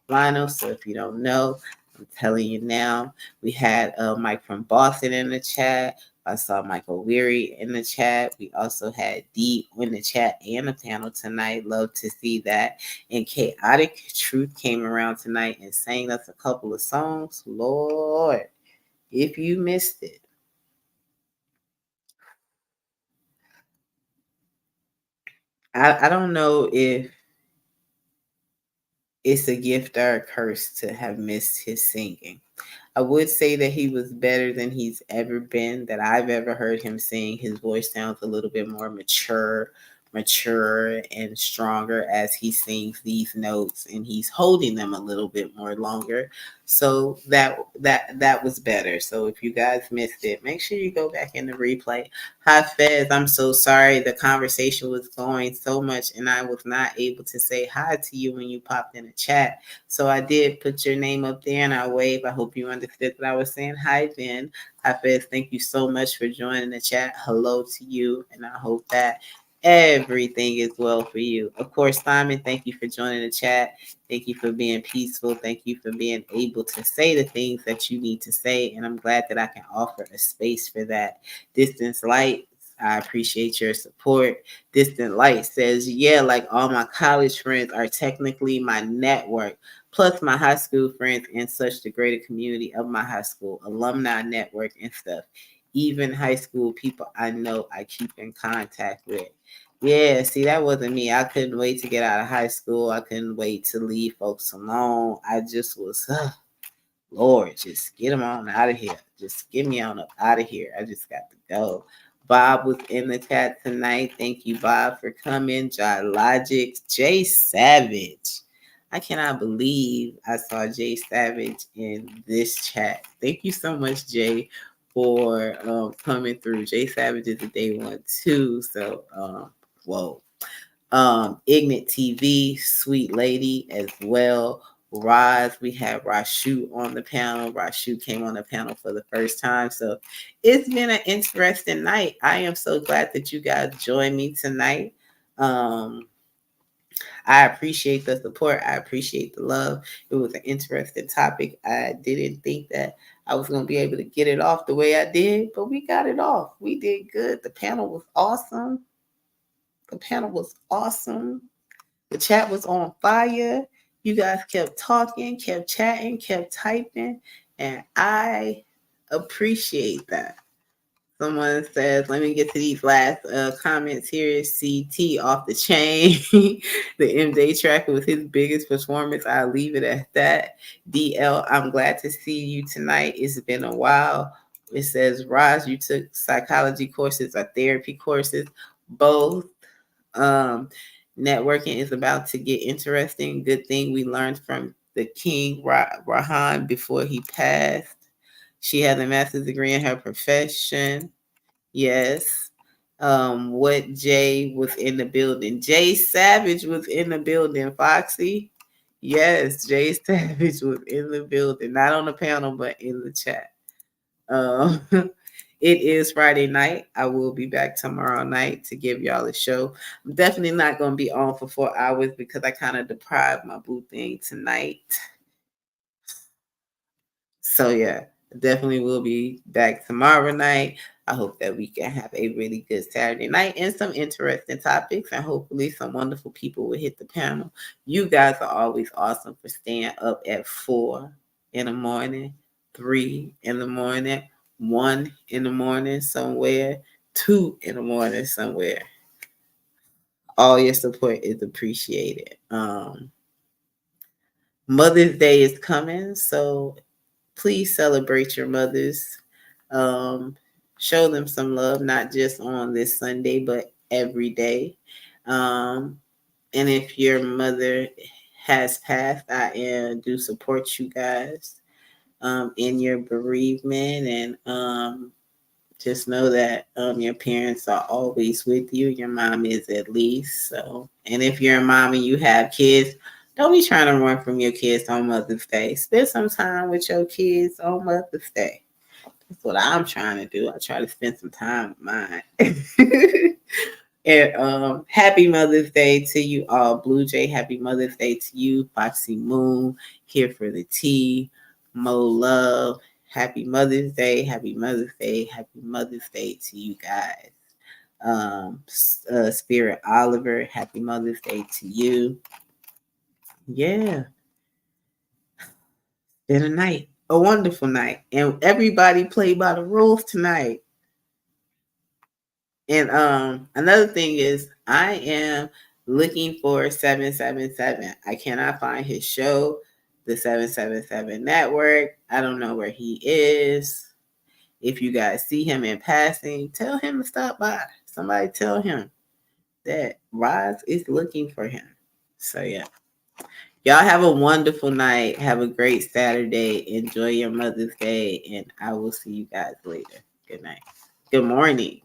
Speaker 1: Lionel. So if you don't know, I'm telling you now. We had Mike from Boston in the chat. I saw Michael Weary in the chat. We also had Dee in the chat and the panel tonight. Love to see that. And Chaotic Truth came around tonight and sang us a couple of songs. Lord, if you missed it. I don't know it's a gift or a curse to have missed his singing. I would say that he was better than he's ever been, that I've ever heard him sing. His voice sounds a little bit more mature and stronger as he sings these notes, and he's holding them a little bit more longer. So that was better. So if you guys missed it, make sure you go back in the replay. Hi Fez, I'm so sorry. The conversation was going so much and I was not able to say hi to you when you popped in the chat. So I did put your name up there and I wave. I hope you understood what I was saying. Hi Ben. Hi Fez, thank you so much for joining the chat. Hello to you, and I hope that everything is well for you. Of course, Simon, thank you for joining the chat. Thank you for being peaceful. Thank you for being able to say the things that you need to say. And I'm glad that I can offer a space for that. Distance Light, I appreciate your support. Distant Light says, yeah, like all my college friends are technically my network, plus my high school friends and such the greater community of my high school, alumni network and stuff. Even high school people I know I keep in contact with. Yeah, see, that wasn't me. I couldn't wait to get out of high school. I couldn't wait to leave folks alone. I just was, Lord, just get them on out of here. Just get me on up out of here. I just got to go. Bob was in the chat tonight. Thank you, Bob, for coming. Jai Logic, Jay Savage. I cannot believe I saw Jay Savage in this chat. Thank you so much, Jay, for coming through. Jay Savage is a day one too. So, whoa. Ignite TV, Sweet Lady as well. Roz, we have Rashu on the panel. Rashu came on the panel for the first time. So it's been an interesting night. I am so glad that you guys joined me tonight. I appreciate the support. I appreciate the love. It was an interesting topic. I didn't think that I was going to be able to get it off the way I did, but we got it off. We did good. The panel was awesome. The panel was awesome. The chat was on fire. You guys kept talking, kept chatting, kept typing, and I appreciate that. Someone says, let me get to these last comments here. CT off the chain. The MJ tracker was his biggest performance. I'll leave it at that. DL, I'm glad to see you tonight. It's been a while. It says, Roz, you took psychology courses or therapy courses? Both. Networking is about to get interesting. Good thing we learned from the King Rahan before he passed. She has a master's degree in her profession. Yes. What Jay was in the building? Jay Savage was in the building. Foxy. Yes, Jay Savage was in the building, not on the panel, but in the chat. It is Friday night. I will be back tomorrow night to give y'all a show. I'm definitely not going to be on for 4 hours because I kind of deprived my boo thing tonight. So yeah, definitely will be back tomorrow night. I hope that we can have a really good Saturday night and some interesting topics, and hopefully some wonderful people will hit the panel. You guys are always awesome for staying up at 4 in the morning, 3 in the morning, 1 in the morning somewhere, 2 in the morning somewhere. All your support is appreciated. Mother's Day is coming, so please celebrate your mothers. Show them some love, not just on this Sunday, but every day. And if your mother has passed, I do support you guys in your bereavement. And just know that your parents are always with you. Your mom is at least. So, and if you're a mom and you have kids, don't be trying to run from your kids on Mother's Day. Spend some time with your kids on Mother's Day. That's what I'm trying to do. I try to spend some time with mine. And happy Mother's Day to you all. Blue Jay, happy Mother's Day to you. Foxy Moon, here for the tea. Mo Love, happy Mother's Day. Happy Mother's Day. Happy Mother's Day to you guys. Spirit Oliver, happy Mother's Day to you. Yeah. Been a night, a wonderful night. And everybody played by the rules tonight. And another thing is, I am looking for 777. I cannot find his show, the 777 Network. I don't know where he is. If you guys see him in passing, tell him to stop by. Somebody tell him that Roz is looking for him. So yeah. Y'all have a wonderful night. Have a great Saturday. Enjoy your Mother's Day. And I will see you guys later. Good night. Good morning.